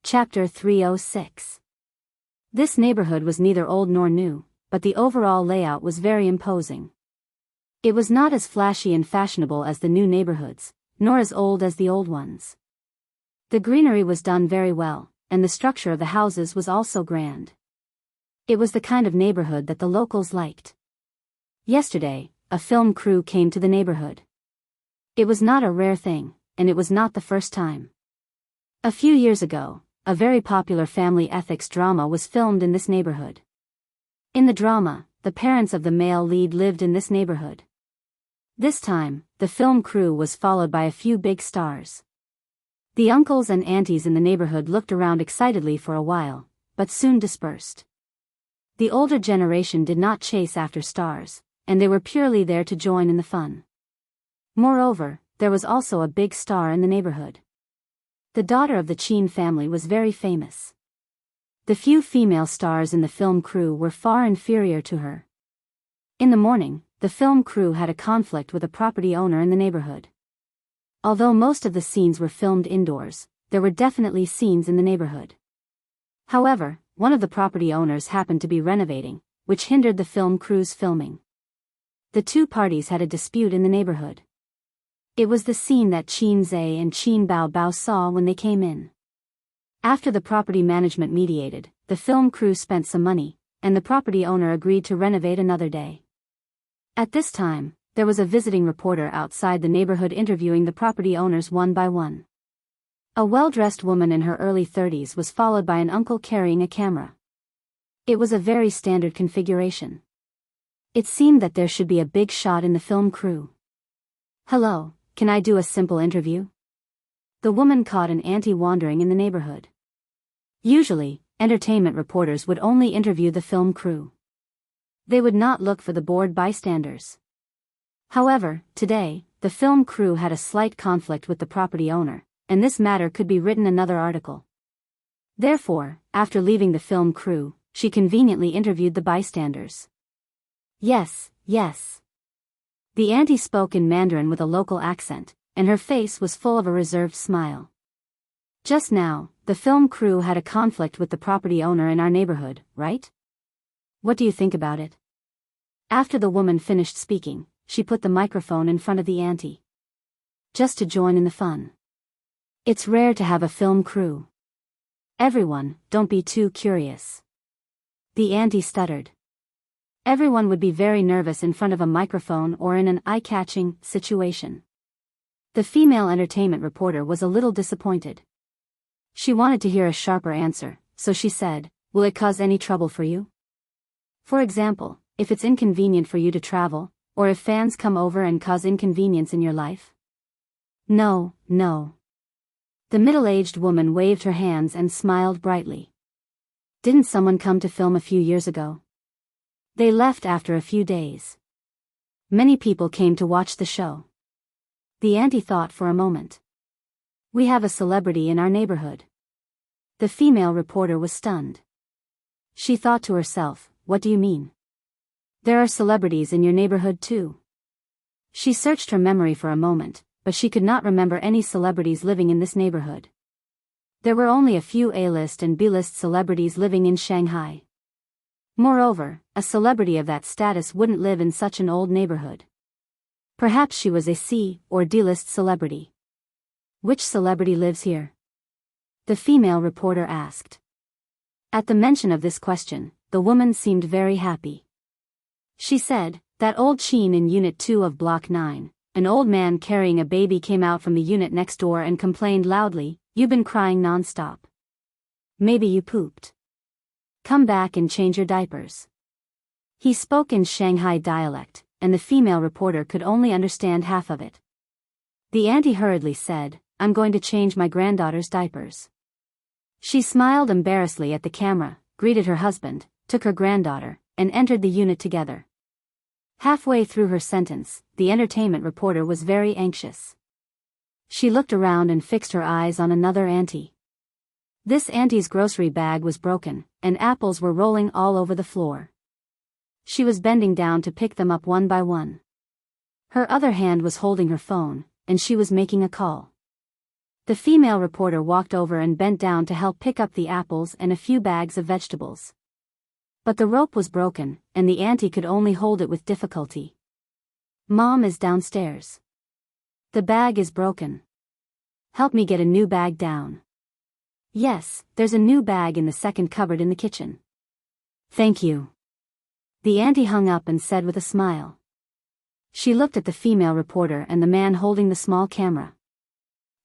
Chapter 306. This neighborhood was neither old nor new, but the overall layout was very imposing. It was not as flashy and fashionable as the new neighborhoods, nor as old as the old ones. The greenery was done very well, and the structure of the houses was also grand. It was the kind of neighborhood that the locals liked. Yesterday, a film crew came to the neighborhood. It was not a rare thing, and it was not the first time. A few years ago, a very popular family ethics drama was filmed in this neighborhood. In the drama, the parents of the male lead lived in this neighborhood. This time, the film crew was followed by a few big stars. The uncles and aunties in the neighborhood looked around excitedly for a while, but soon dispersed. The older generation did not chase after stars, and they were purely there to join in the fun. Moreover, there was also a big star in the neighborhood. The daughter of the Qin family was very famous. The few female stars in the film crew were far inferior to her. In the morning, the film crew had a conflict with a property owner in the neighborhood. Although most of the scenes were filmed indoors, there were definitely scenes in the neighborhood. However, one of the property owners happened to be renovating, which hindered the film crew's filming. The two parties had a dispute in the neighborhood. It was the scene that Qin Zhe and Qin Bao saw when they came in. After the property management mediated, the film crew spent some money, and the property owner agreed to renovate another day. At this time, there was a visiting reporter outside the neighborhood interviewing the property owners one by one. A well-dressed woman in her early 30s was followed by an uncle carrying a camera. It was a very standard configuration. It seemed that there should be a big shot in the film crew. "Hello, can I do a simple interview?" The woman caught an auntie wandering in the neighborhood. Usually, entertainment reporters would only interview the film crew. They would not look for the bored bystanders. However, today, the film crew had a slight conflict with the property owner, and this matter could be written another article. Therefore, after leaving the film crew, she conveniently interviewed the bystanders. "Yes, yes." The auntie spoke in Mandarin with a local accent, and her face was full of a reserved smile. "Just now, the film crew had a conflict with the property owner in our neighborhood, right? What do you think about it?" After the woman finished speaking, she put the microphone in front of the auntie. "Just to join in the fun. It's rare to have a film crew. Everyone, don't be too curious." The auntie stuttered. Everyone would be very nervous in front of a microphone or in an eye-catching situation. The female entertainment reporter was a little disappointed. She wanted to hear a sharper answer, so she said, "Will it cause any trouble for you? For example, if it's inconvenient for you to travel, or if fans come over and cause inconvenience in your life?" "No, no." The middle-aged woman waved her hands and smiled brightly. "Didn't someone come to film a few years ago? They left after a few days. Many people came to watch the show." The auntie thought for a moment. "We have a celebrity in our neighborhood." The female reporter was stunned. She thought to herself, "What do you mean? There are celebrities in your neighborhood too?" She searched her memory for a moment, but she could not remember any celebrities living in this neighborhood. There were only a few A-list and B-list celebrities living in Shanghai. Moreover, a celebrity of that status wouldn't live in such an old neighborhood. Perhaps she was a C or D-list celebrity. "Which celebrity lives here?" the female reporter asked. At the mention of this question, the woman seemed very happy. She said, "That old Qin in Unit 2 of Block 9, an old man carrying a baby came out from the unit next door and complained loudly, 'You've been crying non-stop. Maybe you pooped. Come back and change your diapers.'" He spoke in Shanghai dialect, and the female reporter could only understand half of it. The auntie hurriedly said, "I'm going to change my granddaughter's diapers." She smiled embarrassedly at the camera, greeted her husband, took her granddaughter, and entered the unit together. Halfway through her sentence, the entertainment reporter was very anxious. She looked around and fixed her eyes on another auntie. This auntie's grocery bag was broken, and apples were rolling all over the floor. She was bending down to pick them up one by one. Her other hand was holding her phone, and she was making a call. The female reporter walked over and bent down to help pick up the apples and a few bags of vegetables. But the rope was broken, and the auntie could only hold it with difficulty. Mom is downstairs. The bag is broken. Help me get a new bag down. Yes, there's a new bag in the second cupboard in the kitchen. Thank you. The auntie hung up and said with a smile. She looked at the female reporter and the man holding the small camera.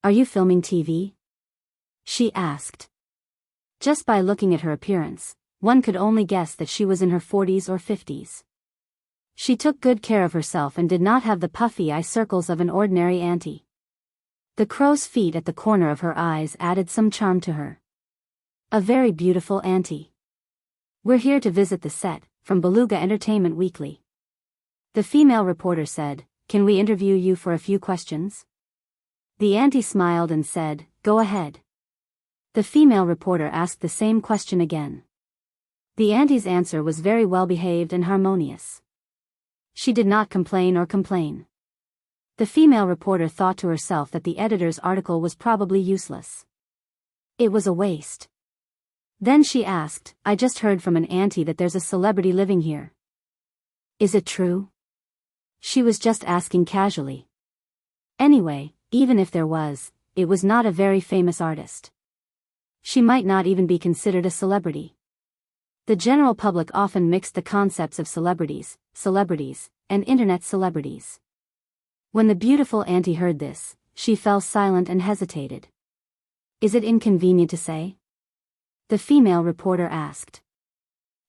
Are you filming TV? She asked. Just by looking at her appearance, one could only guess that she was in her 40s or 50s. She took good care of herself and did not have the puffy eye circles of an ordinary auntie. The crow's feet at the corner of her eyes added some charm to her. A very beautiful auntie. We're here to visit the set, from Beluga Entertainment Weekly. The female reporter said, can we interview you for a few questions? The auntie smiled and said, go ahead. The female reporter asked the same question again. The auntie's answer was very well behaved and harmonious. She did not complain or complain. The female reporter thought to herself that the editor's article was probably useless. It was a waste. Then she asked, I just heard from an auntie that there's a celebrity living here. Is it true? She was just asking casually. Anyway, even if there was, it was not a very famous artist. She might not even be considered a celebrity. The general public often mixed the concepts of celebrities, and internet celebrities. When the beautiful auntie heard this, she fell silent and hesitated. Is it inconvenient to say? The female reporter asked.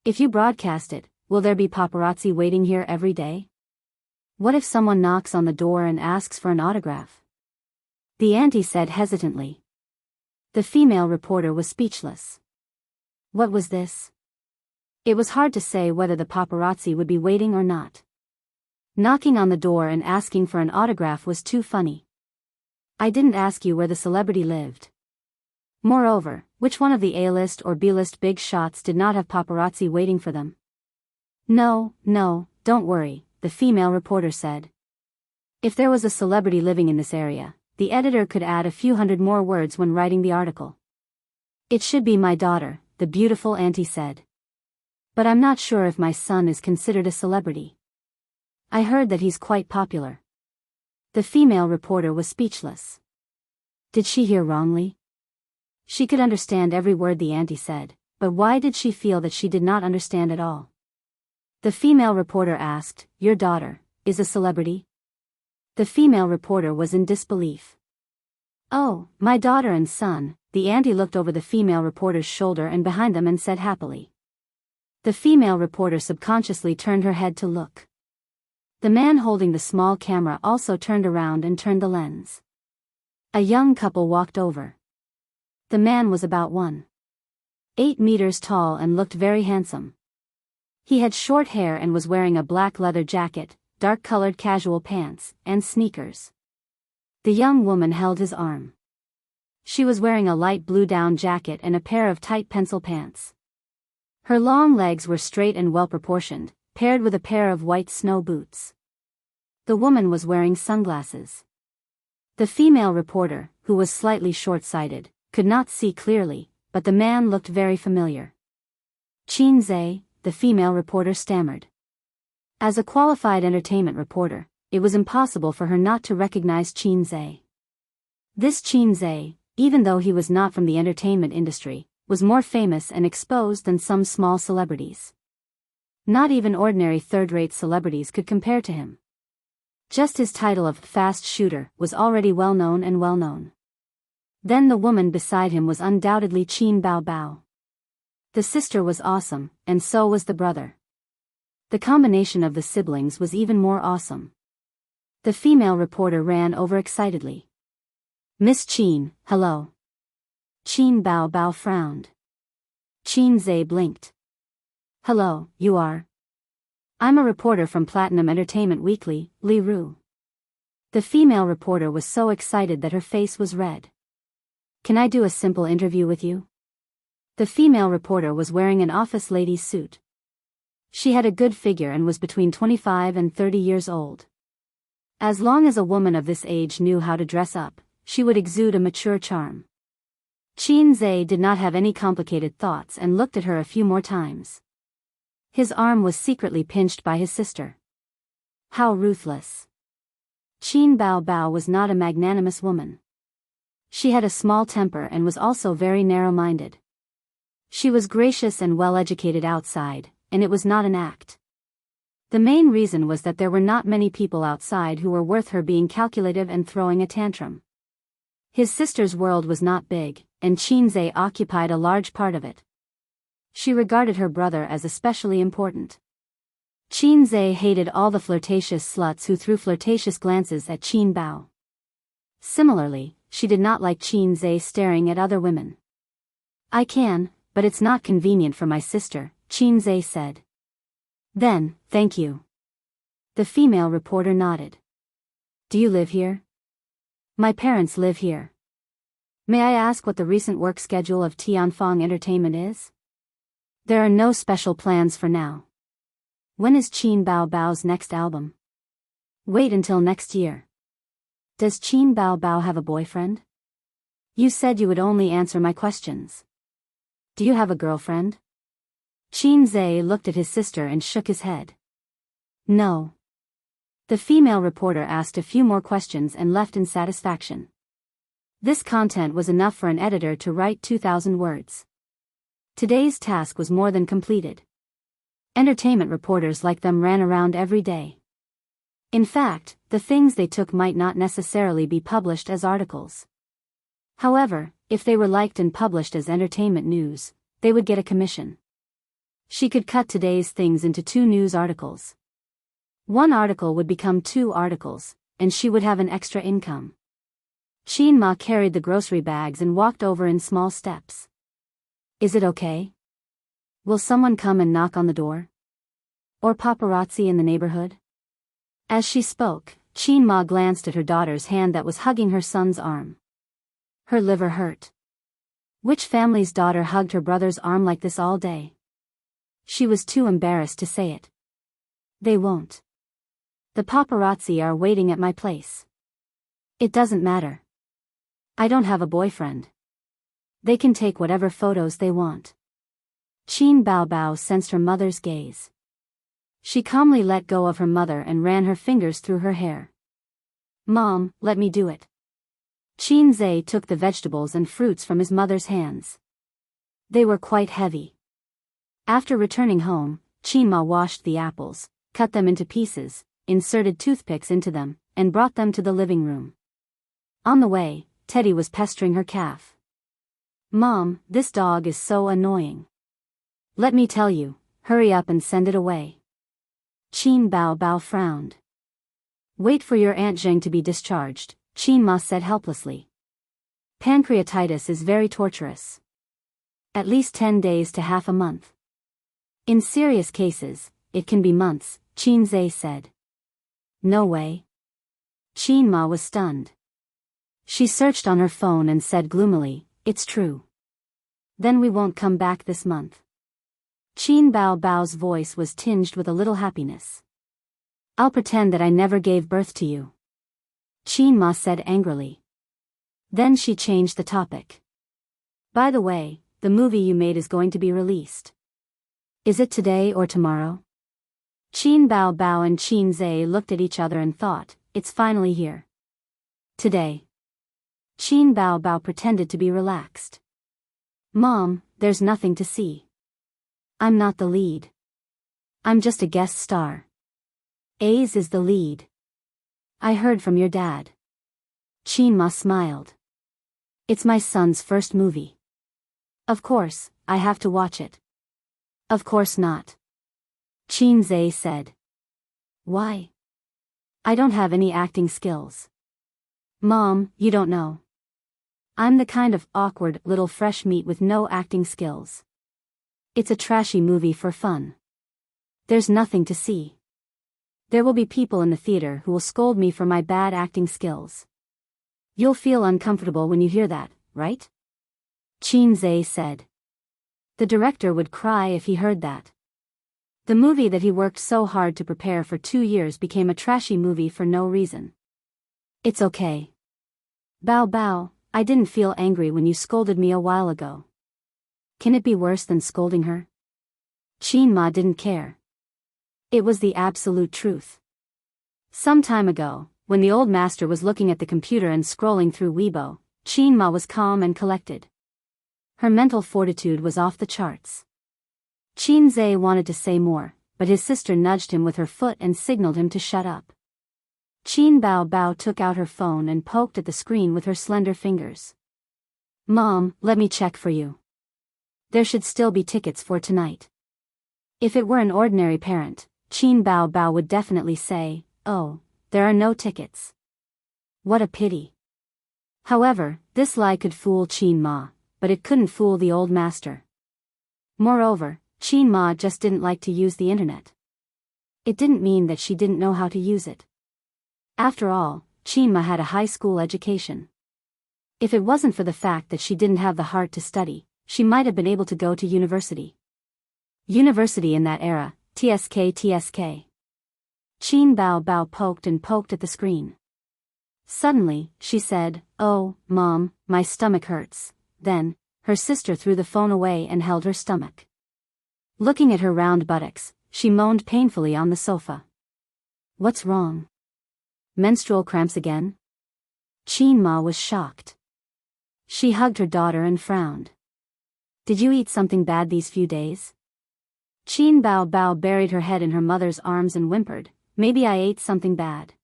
If you broadcast it, will there be paparazzi waiting here every day? What if someone knocks on the door and asks for an autograph? The auntie said hesitantly. The female reporter was speechless. What was this? It was hard to say whether the paparazzi would be waiting or not. Knocking on the door and asking for an autograph was too funny. I didn't ask you where the celebrity lived. Moreover, which one of the A-list or B-list big shots did not have paparazzi waiting for them? No, don't worry, the female reporter said. If there was a celebrity living in this area, the editor could add a few hundred more words when writing the article. It should be my daughter, the beautiful auntie said. But I'm not sure if my son is considered a celebrity. I heard that he's quite popular. The female reporter was speechless. Did she hear wrongly? She could understand every word the auntie said, but why did she feel that she did not understand at all? The female reporter asked, your daughter, is a celebrity? The female reporter was in disbelief. Oh, my daughter and son, the auntie looked over the female reporter's shoulder and behind them and said happily. The female reporter subconsciously turned her head to look. The man holding the small camera also turned around and turned the lens. A young couple walked over. The man was about 1.8 meters tall and looked very handsome. He had short hair and was wearing a black leather jacket, dark-colored casual pants, and sneakers. The young woman held his arm. She was wearing a light blue down jacket and a pair of tight pencil pants. Her long legs were straight and well-proportioned, paired with a pair of white snow boots. The woman was wearing sunglasses. The female reporter, who was slightly short-sighted, could not see clearly, but the man looked very familiar. Qin Zhe, the female reporter stammered. As a qualified entertainment reporter, it was impossible for her not to recognize Qin Zhe. This Qin Zhe, even though he was not from the entertainment industry, was more famous and exposed than some small celebrities. Not even ordinary third-rate celebrities could compare to him. Just his title of fast shooter was already well-known. Then the woman beside him was undoubtedly Qin Bao. The sister was awesome, and so was the brother. The combination of the siblings was even more awesome. The female reporter ran over excitedly. Miss Qin, hello. Qin Bao frowned. Qin Zhe blinked. Hello, you are? I'm a reporter from Platinum Entertainment Weekly, Li Ru. The female reporter was so excited that her face was red. Can I do a simple interview with you? The female reporter was wearing an office lady's suit. She had a good figure and was between 25 and 30 years old. As long as a woman of this age knew how to dress up, she would exude a mature charm. Qin Zhe did not have any complicated thoughts and looked at her a few more times. His arm was secretly pinched by his sister. How ruthless. Qin Bao was not a magnanimous woman. She had a small temper and was also very narrow-minded. She was gracious and well-educated outside, and it was not an act. The main reason was that there were not many people outside who were worth her being calculative and throwing a tantrum. His sister's world was not big, and Qin Zhe occupied a large part of it. She regarded her brother as especially important. Qin Zhe hated all the flirtatious sluts who threw flirtatious glances at Qin Bao. Similarly, she did not like Qin Zhe staring at other women. I can, but it's not convenient for my sister, Qin Zhe said. Then, thank you. The female reporter nodded. Do you live here? My parents live here. May I ask what the recent work schedule of Tianfang Entertainment is? There are no special plans for now. When is Qin Bao's next album? Wait until next year. Does Qin Bao have a boyfriend? You said you would only answer my questions. Do you have a girlfriend? Qin Zhe looked at his sister and shook his head. No. The female reporter asked a few more questions and left in satisfaction. This content was enough for an editor to write 2,000 words. Today's task was more than completed. Entertainment reporters like them ran around every day. In fact, the things they took might not necessarily be published as articles. However, if they were liked and published as entertainment news, they would get a commission. She could cut today's things into 2 news articles. One article would become 2 articles, and she would have an extra income. Qin Ma carried the grocery bags and walked over in small steps. Is it okay? Will someone come and knock on the door? Or paparazzi in the neighborhood? As she spoke, Qin Ma glanced at her daughter's hand that was hugging her son's arm. Her liver hurt. Which family's daughter hugged her brother's arm like this all day? She was too embarrassed to say it. They won't. The paparazzi are waiting at my place. It doesn't matter. I don't have a boyfriend. They can take whatever photos they want. Qin Bao sensed her mother's gaze. She calmly let go of her mother and ran her fingers through her hair. Mom, let me do it. Qin Zhe took the vegetables and fruits from his mother's hands. They were quite heavy. After returning home, Qin Ma washed the apples, cut them into pieces, inserted toothpicks into them, and brought them to the living room. On the way, Teddy was pestering her calf. Mom, this dog is so annoying. Let me tell you, hurry up and send it away. Qin Bao frowned. Wait for your Aunt Zheng to be discharged, Qin Ma said helplessly. Pancreatitis is very torturous. At least 10 days to half a month. In serious cases, it can be months, Qin Zhe said. No way. Qin Ma was stunned. She searched on her phone and said gloomily, it's true. Then we won't come back this month. Qin Bao's voice was tinged with a little happiness. I'll pretend that I never gave birth to you. Qin Ma said angrily. Then she changed the topic. By the way, the movie you made is going to be released. Is it today or tomorrow? Qin Bao and Qin Zhe looked at each other and thought, it's finally here. Today. Qin Bao pretended to be relaxed. Mom, there's nothing to see. I'm not the lead. I'm just a guest star. A's is the lead. I heard from your dad. Qin Ma smiled. It's my son's first movie. Of course, I have to watch it. Of course not. Qin Zhe said. Why? I don't have any acting skills. Mom, you don't know. I'm the kind of awkward little fresh meat with no acting skills. It's a trashy movie for fun. There's nothing to see. There will be people in the theater who will scold me for my bad acting skills. You'll feel uncomfortable when you hear that, right? Qin Zhe said. The director would cry if he heard that. The movie that he worked so hard to prepare for 2 years became a trashy movie for no reason. It's okay. Bao Bao, I didn't feel angry when you scolded me a while ago. Can it be worse than scolding her? Qin Ma didn't care. It was the absolute truth. Some time ago, when the old master was looking at the computer and scrolling through Weibo, Qin Ma was calm and collected. Her mental fortitude was off the charts. Qin Zhe wanted to say more, but his sister nudged him with her foot and signaled him to shut up. Qin Bao Bao took out her phone and poked at the screen with her slender fingers. Mom, let me check for you. There should still be tickets for tonight. If it were an ordinary parent, Qin Bao Bao would definitely say, oh, there are no tickets. What a pity. However, this lie could fool Qin Ma, but it couldn't fool the old master. Moreover, Qin Ma just didn't like to use the internet. It didn't mean that she didn't know how to use it. After all, Qin Ma had a high school education. If it wasn't for the fact that she didn't have the heart to study, she might have been able to go to university. University in that era, TSK. Qin Bao Bao poked and poked at the screen. Suddenly, she said, oh, Mom, my stomach hurts. Then, her sister threw the phone away and held her stomach. Looking at her round buttocks, she moaned painfully on the sofa. What's wrong? Menstrual cramps again? Qin Ma was shocked. She hugged her daughter and frowned. Did you eat something bad these few days? Qin Bao Bao buried her head in her mother's arms and whimpered, maybe I ate something bad.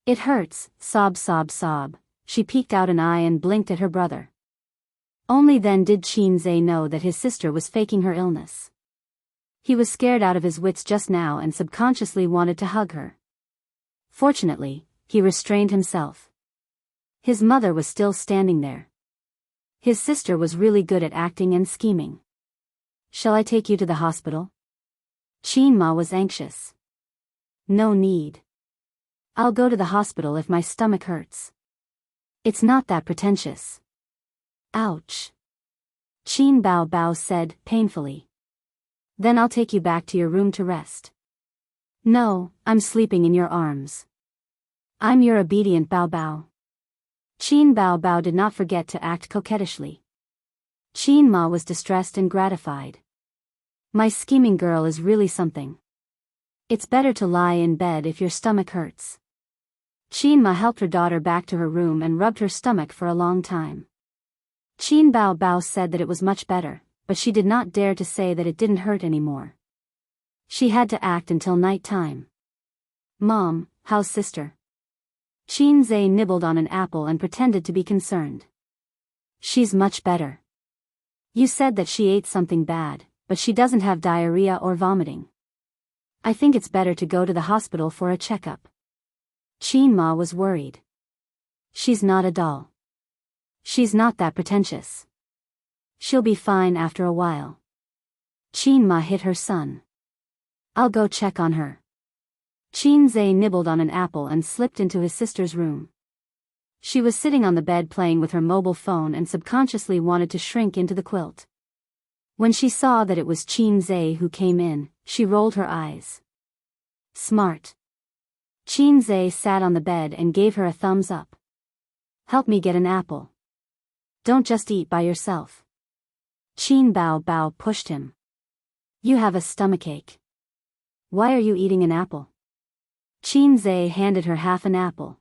It hurts, sob. She peeked out an eye and blinked at her brother. Only then did Qin Zhe know that his sister was faking her illness. He was scared out of his wits just now and subconsciously wanted to hug her. Fortunately, he restrained himself. His mother was still standing there. His sister was really good at acting and scheming. Shall I take you to the hospital? Qin Ma was anxious. No need. I'll go to the hospital if my stomach hurts. It's not that pretentious. Ouch. Qin Bao Bao said, painfully. Then I'll take you back to your room to rest. No, I'm sleeping in your arms. I'm your obedient Bao Bao. Qin Bao Bao did not forget to act coquettishly. Qin Ma was distressed and gratified. My scheming girl is really something. It's better to lie in bed if your stomach hurts. Qin Ma helped her daughter back to her room and rubbed her stomach for a long time. Qin Bao Bao said that it was much better, but she did not dare to say that it didn't hurt anymore. She had to act until night time. Mom, how's sister? Qin Zhe nibbled on an apple and pretended to be concerned. She's much better. You said that she ate something bad, but she doesn't have diarrhea or vomiting. I think it's better to go to the hospital for a checkup. Qin Ma was worried. She's not a doll. She's not that pretentious. She'll be fine after a while. Qin Ma hit her son. I'll go check on her. Qin Zhe nibbled on an apple and slipped into his sister's room. She was sitting on the bed playing with her mobile phone and subconsciously wanted to shrink into the quilt. When she saw that it was Qin Zhe who came in, she rolled her eyes. Smart. Qin Zhe sat on the bed and gave her a thumbs up. Help me get an apple. Don't just eat by yourself. Qin Bao Bao pushed him. You have a stomachache. Why are you eating an apple? Qin Zhe handed her half an apple.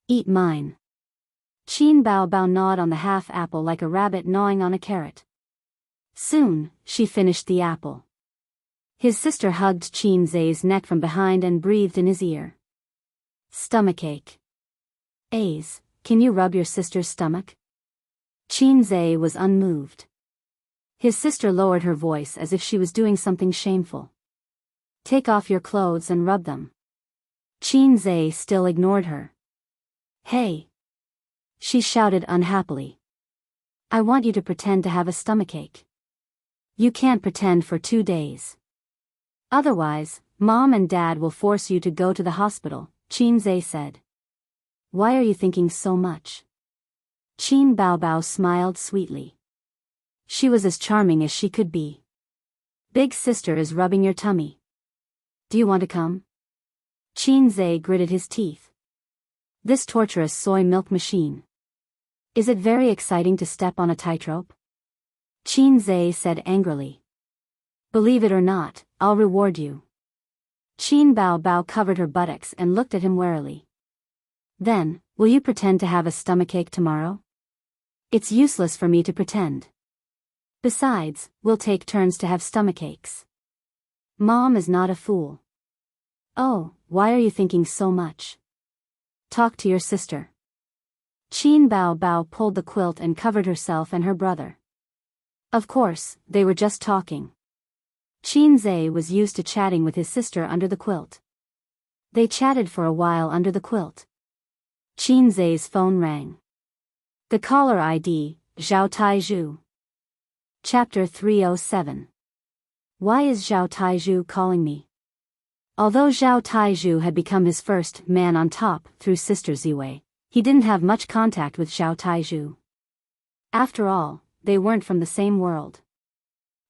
Eat mine. Qin Bao Bao gnawed on the half apple like a rabbit gnawing on a carrot. Soon, she finished the apple. His sister hugged Qin Zhe's neck from behind and breathed in his ear. Stomachache. Aze, can you rub your sister's stomach? Qin Zhe was unmoved. His sister lowered her voice as if she was doing something shameful. Take off your clothes and rub them. Qin Zhe still ignored her. Hey! She shouted unhappily. I want you to pretend to have a stomachache. You can't pretend for 2 days. Otherwise, Mom and Dad will force you to go to the hospital, Qin Zhe said. Why are you thinking so much? Qin Bao Bao smiled sweetly. She was as charming as she could be. Big sister is rubbing your tummy. Do you want to come? Qin Zhe gritted his teeth. This torturous soy milk machine. Is it very exciting to step on a tightrope? Qin Zhe said angrily. Believe it or not, I'll reward you. Qin Bao covered her buttocks and looked at him warily. Then, will you pretend to have a stomachache tomorrow? It's useless for me to pretend. Besides, we'll take turns to have stomachaches. Mom is not a fool. Oh, why are you thinking so much? Talk to your sister. Qin Bao pulled the quilt and covered herself and her brother. Of course, they were just talking. Qin Zhe was used to chatting with his sister under the quilt. They chatted for a while under the quilt. Qin Zhe's phone rang. The caller ID, Zhao Taizhu. Chapter 307. Why is Zhao Taizhu calling me? Although Zhao Taizhu had become his first man on top through Sister Ziwei, he didn't have much contact with Zhao Taizhu. After all, they weren't from the same world.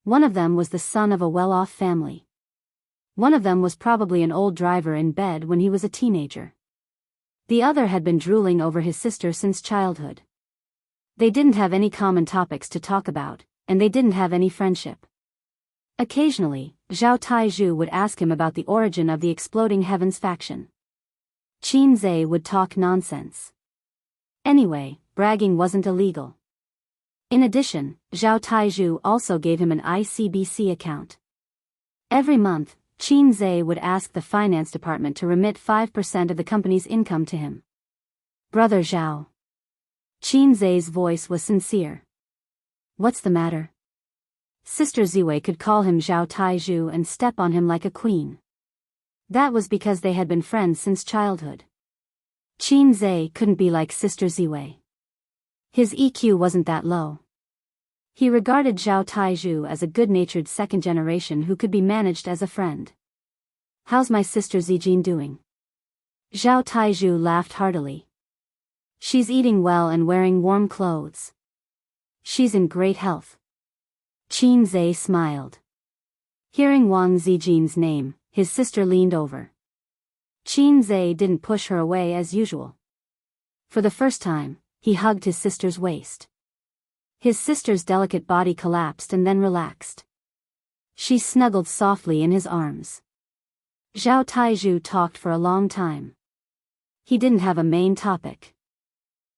One of them was the son of a well-off family. One of them was probably an old driver in bed when he was a teenager. The other had been drooling over his sister since childhood. They didn't have any common topics to talk about, and they didn't have any friendship. Occasionally, Zhao Taizhu would ask him about the origin of the Exploding Heavens faction. Qin Zhe would talk nonsense. Anyway, bragging wasn't illegal. In addition, Zhao Taizhu also gave him an ICBC account. Every month, Qin Zhe would ask the finance department to remit 5% of the company's income to him. Brother Zhao. Qin Zhe's voice was sincere. What's the matter? Sister Ziwei could call him Zhao Taizhu and step on him like a queen. That was because they had been friends since childhood. Qin Zhe couldn't be like Sister Ziwei. His EQ wasn't that low. He regarded Zhao Taizhu as a good-natured second generation who could be managed as a friend. How's my sister Zijin doing? Zhao Taizhu laughed heartily. She's eating well and wearing warm clothes. She's in great health. Qin Zhe smiled. Hearing Wang Zijin's name, his sister leaned over. Qin Zhe didn't push her away as usual. For the first time, he hugged his sister's waist. His sister's delicate body collapsed and then relaxed. She snuggled softly in his arms. Zhao Taizhu talked for a long time. He didn't have a main topic.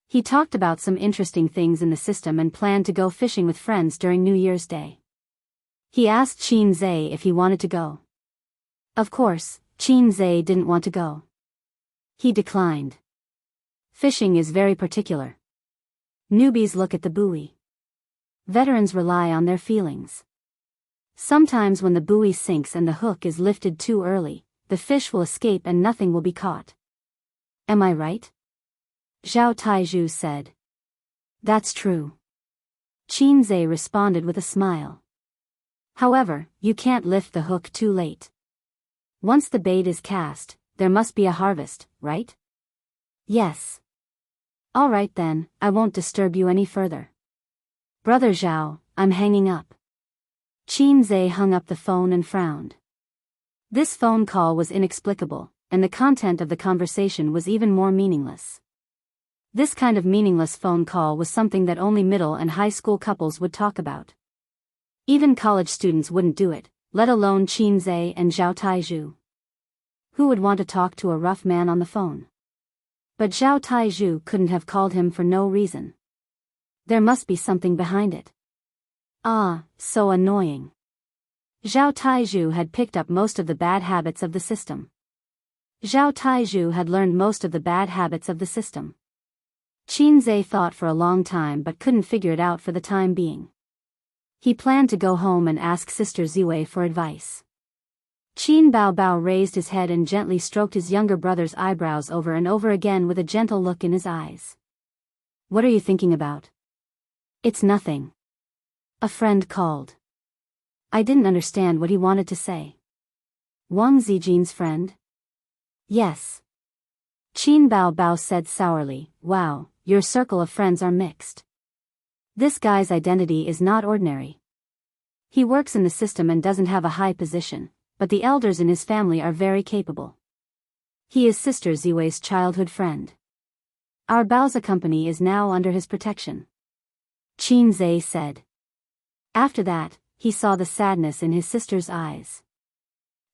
He talked about some interesting things in the system and planned to go fishing with friends during New Year's Day. He asked Qin Zhe if he wanted to go. Of course, Qin Zhe didn't want to go. He declined. Fishing is very particular. Newbies look at the buoy. Veterans rely on their feelings. Sometimes when the buoy sinks and the hook is lifted too early, the fish will escape and nothing will be caught. Am I right? Zhao Taizhu said. That's true. Qin Zhe responded with a smile. However, you can't lift the hook too late. Once the bait is cast, there must be a harvest, right? Yes. All right then, I won't disturb you any further. Brother Zhao, I'm hanging up. Qin Zhe hung up the phone and frowned. This phone call was inexplicable, and the content of the conversation was even more meaningless. This kind of meaningless phone call was something that only middle and high school couples would talk about. Even college students wouldn't do it, let alone Qin Zhe and Zhao Taizhu. Who would want to talk to a rough man on the phone? But Zhao Taizhu couldn't have called him for no reason. There must be something behind it. Ah, so annoying. Zhao Taizhu had picked up most of the bad habits of the system. Zhao Taizhu had learned most of the bad habits of the system. Qin Zhe thought for a long time but couldn't figure it out for the time being. He planned to go home and ask Sister Ziwei for advice. Qin Bao raised his head and gently stroked his younger brother's eyebrows over and over again with a gentle look in his eyes. What are you thinking about? It's nothing. A friend called. I didn't understand what he wanted to say. Wang Zijin's friend? Yes. Qin Bao said sourly, wow, your circle of friends are mixed. This guy's identity is not ordinary. He works in the system and doesn't have a high position, but the elders in his family are very capable. He is Sister Ziwei's childhood friend. Our Baoza company is now under his protection, Qin Zhe said. After that, he saw the sadness in his sister's eyes.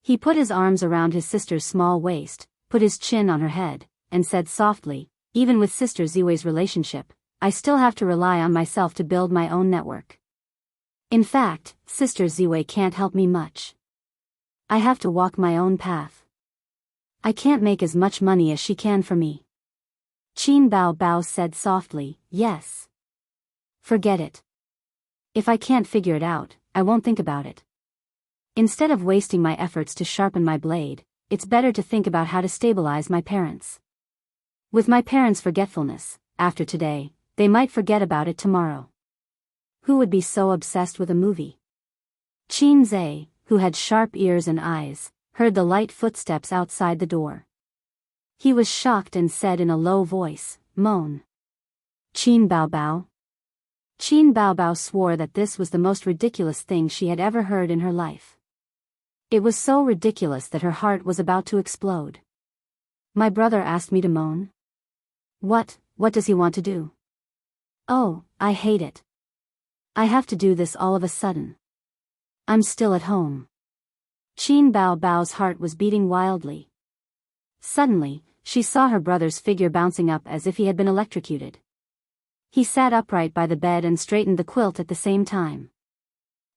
He put his arms around his sister's small waist, put his chin on her head, and said softly, even with Sister Ziwei's relationship, I still have to rely on myself to build my own network. In fact, Sister Ziwei can't help me much. I have to walk my own path. I can't make as much money as she can for me. Qin Bao said softly, yes. Forget it. If I can't figure it out, I won't think about it. Instead of wasting my efforts to sharpen my blade, it's better to think about how to stabilize my parents. With my parents' forgetfulness, after today, they might forget about it tomorrow. Who would be so obsessed with a movie? Qin Zhe, who had sharp ears and eyes, heard the light footsteps outside the door. He was shocked and said in a low voice, Moan. Qin Bao. Qin Bao swore that this was the most ridiculous thing she had ever heard in her life. It was so ridiculous that her heart was about to explode. My brother asked me to moan? What does he want to do? Oh, I hate it. I have to do this all of a sudden. I'm still at home. Qin Bao's heart was beating wildly. Suddenly, she saw her brother's figure bouncing up as if he had been electrocuted. He sat upright by the bed and straightened the quilt at the same time.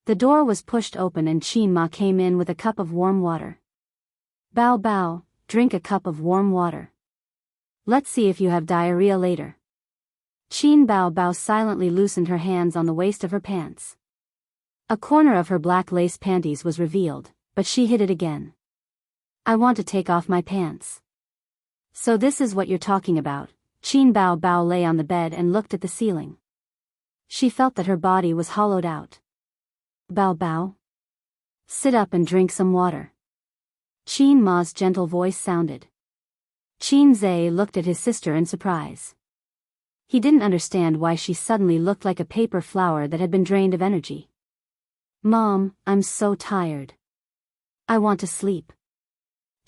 The door was pushed open and Qin Ma came in with a cup of warm water. Bao, drink a cup of warm water. Let's see if you have diarrhea later. Qin Bao silently loosened her hands on the waist of her pants. A corner of her black lace panties was revealed, but she hid it again. I want to take off my pants. So this is what you're talking about. Qin Bao lay on the bed and looked at the ceiling. She felt that her body was hollowed out. Bao. Sit up and drink some water. Qin Ma's gentle voice sounded. Qin Zhe looked at his sister in surprise. He didn't understand why she suddenly looked like a paper flower that had been drained of energy. Mom, I'm so tired. I want to sleep.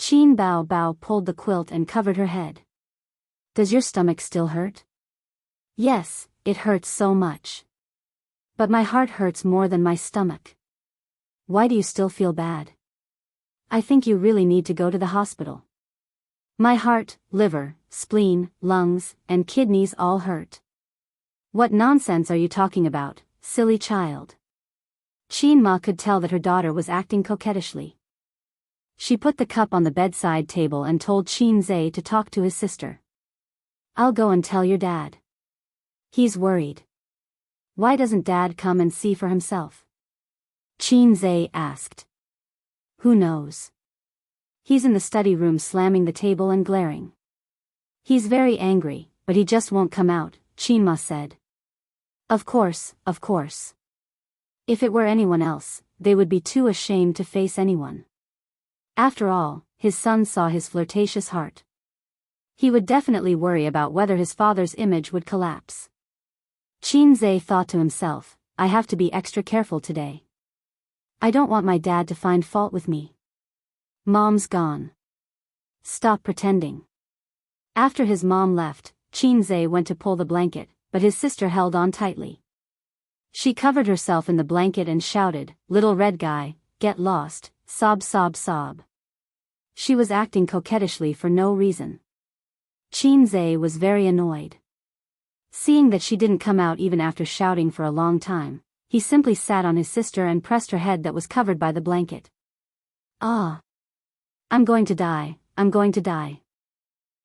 Qin Bao pulled the quilt and covered her head. Does your stomach still hurt? Yes, it hurts so much. But my heart hurts more than my stomach. Why do you still feel bad? I think you really need to go to the hospital. My heart, liver, spleen, lungs, and kidneys all hurt. What nonsense are you talking about, silly child? Qin Ma could tell that her daughter was acting coquettishly. She put the cup on the bedside table and told Qin Zhe to talk to his sister. I'll go and tell your dad. He's worried. Why doesn't Dad come and see for himself? Qin Zhe asked. Who knows? He's in the study room slamming the table and glaring. He's very angry, but he just won't come out, Qin Ma said. Of course. If it were anyone else, they would be too ashamed to face anyone. After all, his son saw his flirtatious heart. He would definitely worry about whether his father's image would collapse. Qin Zhe thought to himself, I have to be extra careful today. I don't want my dad to find fault with me. Mom's gone. Stop pretending. After his mom left, Qin Zhe went to pull the blanket, but his sister held on tightly. She covered herself in the blanket and shouted, Little red guy, get lost, sob. She was acting coquettishly for no reason. Qin Zhe was very annoyed. Seeing that she didn't come out even after shouting for a long time, he simply sat on his sister and pressed her head that was covered by the blanket. Ah! I'm going to die.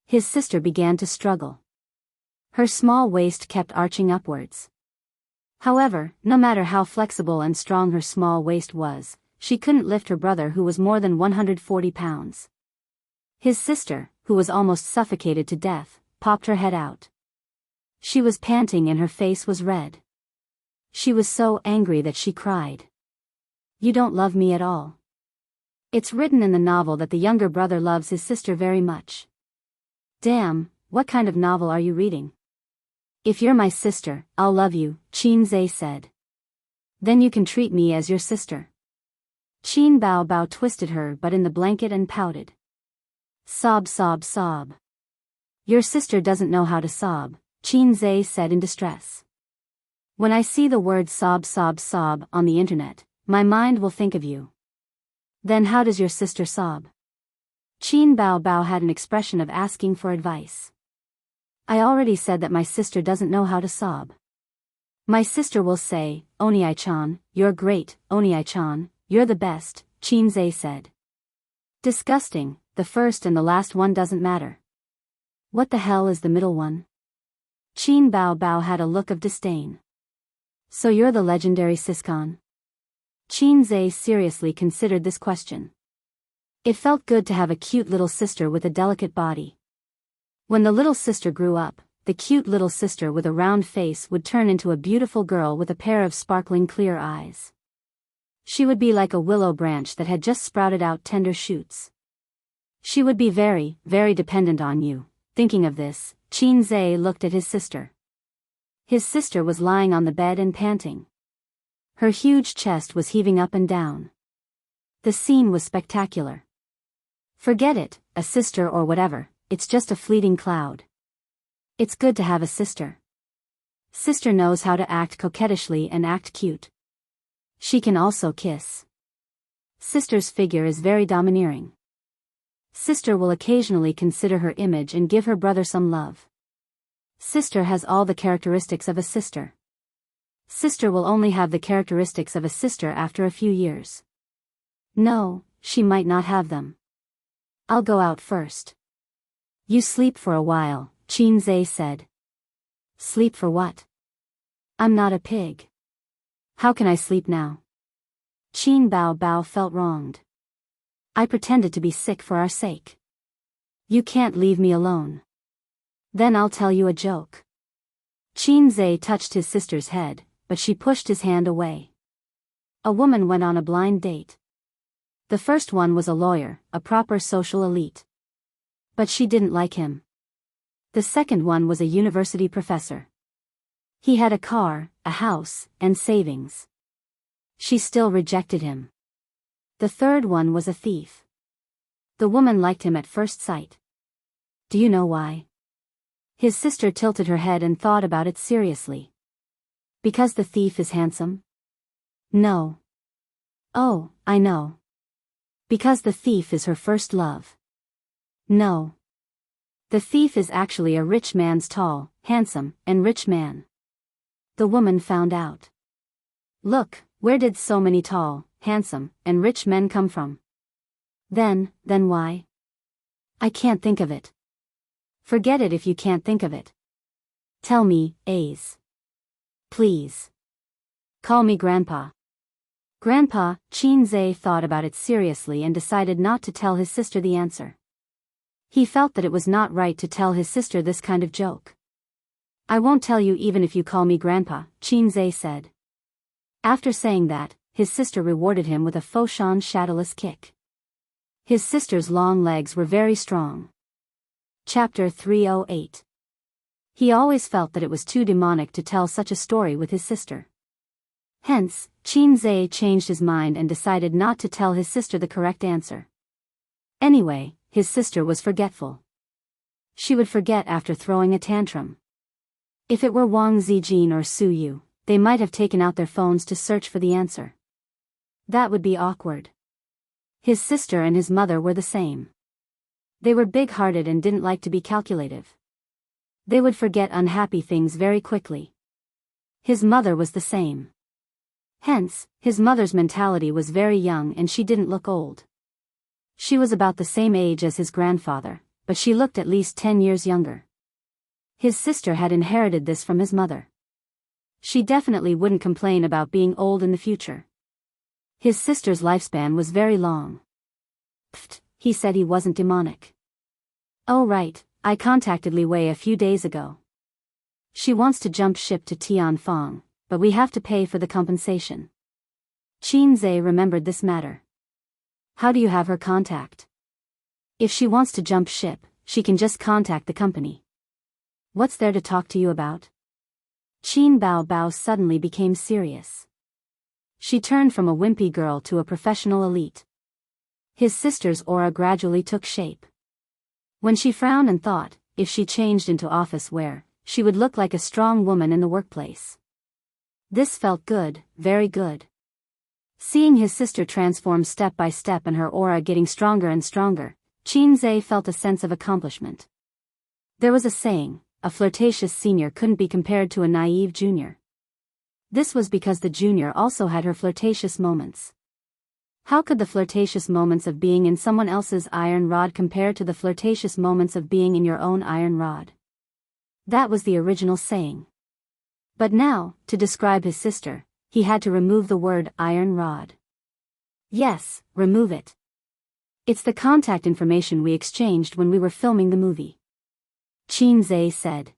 His sister began to struggle. Her small waist kept arching upwards. However, no matter how flexible and strong her small waist was, she couldn't lift her brother who was more than 140 pounds. His sister, who was almost suffocated to death, popped her head out. She was panting and her face was red. She was so angry that she cried. You don't love me at all. It's written in the novel that the younger brother loves his sister very much. Damn, what kind of novel are you reading? If you're my sister, I'll love you, Qin Zhe said. Then you can treat me as your sister. Qin Bao twisted her butt in the blanket and pouted. Sob. Your sister doesn't know how to sob, Qin Zhe said in distress. When I see the word sob on the internet, my mind will think of you. Then how does your sister sob? Qin Bao had an expression of asking for advice. I already said that my sister doesn't know how to sob. My sister will say, Oniai-chan, you're great, Oniai-chan, you're the best, Qin Zhe said. Disgusting, the first and the last one doesn't matter. What the hell is the middle one? Qin Bao had a look of disdain. So you're the legendary Siscon? Qin Zhe seriously considered this question. It felt good to have a cute little sister with a delicate body. When the little sister grew up, the cute little sister with a round face would turn into a beautiful girl with a pair of sparkling clear eyes. She would be like a willow branch that had just sprouted out tender shoots. She would be very, very dependent on you. Thinking of this, Qin Zhe looked at his sister. His sister was lying on the bed and panting. Her huge chest was heaving up and down. The scene was spectacular. Forget it, a sister or whatever, it's just a fleeting cloud. It's good to have a sister. Sister knows how to act coquettishly and act cute. She can also kiss. Sister's figure is very domineering. Sister will occasionally consider her image and give her brother some love. Sister has all the characteristics of a sister. Sister will only have the characteristics of a sister after a few years. No, she might not have them. I'll go out first. You sleep for a while, Qin Zhe said. Sleep for what? I'm not a pig. How can I sleep now? Qin Bao felt wronged. I pretended to be sick for our sake. You can't leave me alone. Then I'll tell you a joke. Qin Zhe touched his sister's head, but she pushed his hand away. A woman went on a blind date. The first one was a lawyer, a proper social elite. But she didn't like him. The second one was a university professor. He had a car, a house, and savings. She still rejected him. The third one was a thief. The woman liked him at first sight. Do you know why? His sister tilted her head and thought about it seriously. Because the thief is handsome? No. Oh, I know. Because the thief is her first love. No. The thief is actually a rich man's tall, handsome, and rich man. The woman found out. Look, where did so many tall, handsome, and rich men come from? Then why? I can't think of it. Forget it if you can't think of it. Tell me, Ace. Please. Call me Grandpa. Grandpa, Qin Zhe thought about it seriously and decided not to tell his sister the answer. He felt that it was not right to tell his sister this kind of joke. I won't tell you even if you call me Grandpa, Qin Zhe said. After saying that, his sister rewarded him with a Foshan shadowless kick. His sister's long legs were very strong. Chapter 308. He always felt that it was too demonic to tell such a story with his sister. Hence, Qin Zhe changed his mind and decided not to tell his sister the correct answer. Anyway, his sister was forgetful. She would forget after throwing a tantrum. If it were Wang Zijin or Su Yu, they might have taken out their phones to search for the answer. That would be awkward. His sister and his mother were the same. They were big-hearted and didn't like to be calculative. They would forget unhappy things very quickly. His mother was the same. Hence, his mother's mentality was very young and she didn't look old. She was about the same age as his grandfather, but she looked at least 10 years younger. His sister had inherited this from his mother. She definitely wouldn't complain about being old in the future. His sister's lifespan was very long. Pfft, he said he wasn't demonic. Oh right, I contacted Li Wei a few days ago. She wants to jump ship to Tianfang, but we have to pay for the compensation. Qin Zhe remembered this matter. How do you have her contact? If she wants to jump ship, she can just contact the company. What's there to talk to you about? Qin Bao suddenly became serious. She turned from a wimpy girl to a professional elite. His sister's aura gradually took shape. When she frowned and thought, if she changed into office wear, she would look like a strong woman in the workplace. This felt good, very good. Seeing his sister transform step by step and her aura getting stronger and stronger, Qinze felt a sense of accomplishment. There was a saying, a flirtatious senior couldn't be compared to a naive junior. This was because the junior also had her flirtatious moments. How could the flirtatious moments of being in someone else's iron rod compare to the flirtatious moments of being in your own iron rod? That was the original saying. But now, to describe his sister, he had to remove the word iron rod. Yes, remove it. It's the contact information we exchanged when we were filming the movie. Qinze said.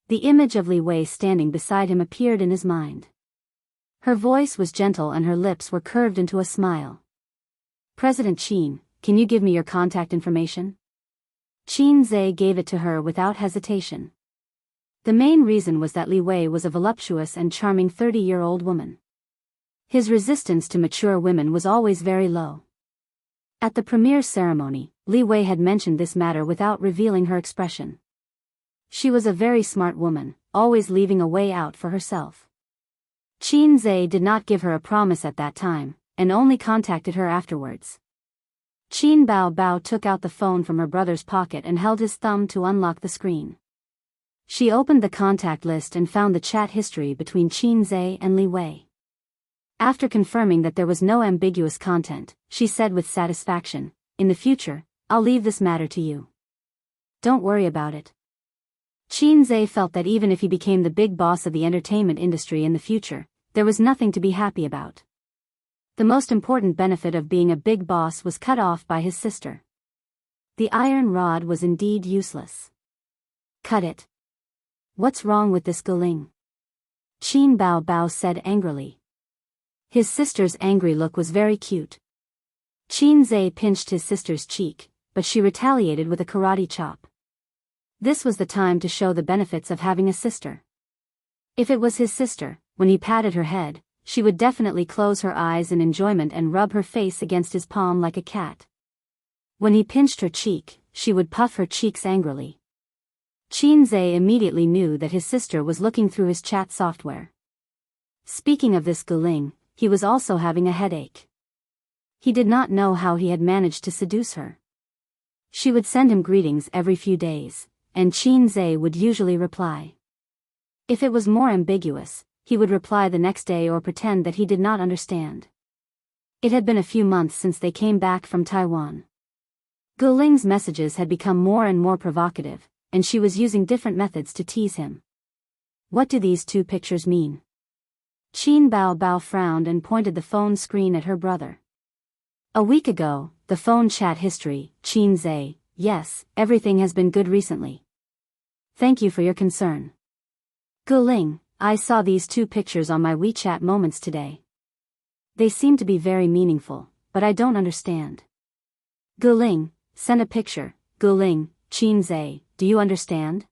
The image of Li Wei standing beside him appeared in his mind. Her voice was gentle and her lips were curved into a smile. President Qin, can you give me your contact information? Qinze gave it to her without hesitation. The main reason was that Li Wei was a voluptuous and charming 30-year-old woman. His resistance to mature women was always very low. At the premiere ceremony, Li Wei had mentioned this matter without revealing her expression. She was a very smart woman, always leaving a way out for herself. Qinze did not give her a promise at that time, and only contacted her afterwards. Qin Bao took out the phone from her brother's pocket and held his thumb to unlock the screen. She opened the contact list and found the chat history between Qinze and Li Wei. After confirming that there was no ambiguous content, she said with satisfaction, "In the future, I'll leave this matter to you. Don't worry about it." Qinze felt that even if he became the big boss of the entertainment industry in the future, there was nothing to be happy about. The most important benefit of being a big boss was cut off by his sister. The iron rod was indeed useless. Cut it. What's wrong with this Guling? Qin Bao said angrily. His sister's angry look was very cute. Qinze pinched his sister's cheek, but she retaliated with a karate chop. This was the time to show the benefits of having a sister. If it was his sister, when he patted her head, she would definitely close her eyes in enjoyment and rub her face against his palm like a cat. When he pinched her cheek, she would puff her cheeks angrily. Qinze immediately knew that his sister was looking through his chat software. Speaking of this Guling, he was also having a headache. He did not know how he had managed to seduce her. She would send him greetings every few days, and Qinze would usually reply. If it was more ambiguous, he would reply the next day or pretend that he did not understand. It had been a few months since they came back from Taiwan. Guling's messages had become more and more provocative, and she was using different methods to tease him. What do these two pictures mean? Qin Bao frowned and pointed the phone screen at her brother. A week ago, the phone chat history, Qinze, yes, everything has been good recently. Thank you for your concern. Guling, I saw these two pictures on my WeChat moments today. They seem to be very meaningful, but I don't understand. Guling, send a picture. Guling, Qinze, do you understand?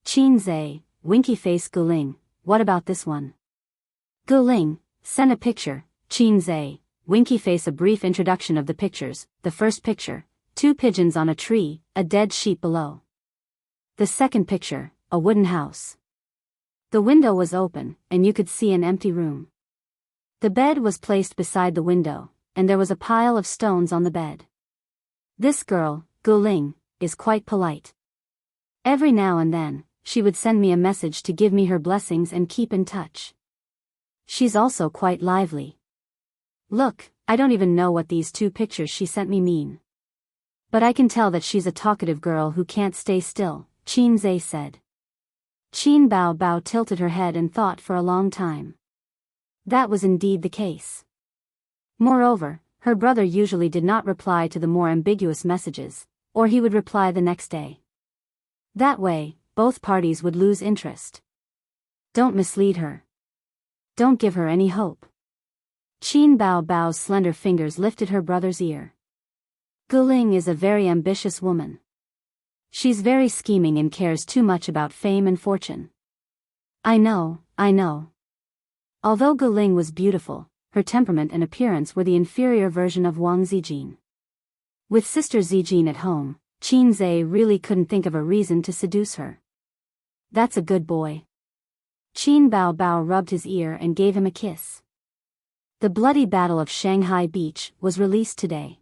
Qinze, winky face. Guling, what about this one? Guling, send a picture. Qinze, winky face. A brief introduction of the pictures. The first picture, 2 pigeons on a tree, a dead sheep below. The second picture, a wooden house. The window was open, and you could see an empty room. The bed was placed beside the window, and there was a pile of stones on the bed. This girl, Guling, is quite polite. Every now and then, she would send me a message to give me her blessings and keep in touch. She's also quite lively. Look, I don't even know what these 2 pictures she sent me mean. But I can tell that she's a talkative girl who can't stay still, Qinze said. Qin Bao tilted her head and thought for a long time. That was indeed the case. Moreover, her brother usually did not reply to the more ambiguous messages, or he would reply the next day. That way, both parties would lose interest. Don't mislead her. Don't give her any hope. Qin Bao's slender fingers lifted her brother's ear. Guling is a very ambitious woman. She's very scheming and cares too much about fame and fortune. I know. Although Guling was beautiful, her temperament and appearance were the inferior version of Wang Zijin. With sister Zijin at home, Qinze really couldn't think of a reason to seduce her. That's a good boy. Qin Bao Bao rubbed his ear and gave him a kiss. The Bloody Battle of Shanghai Beach was released today.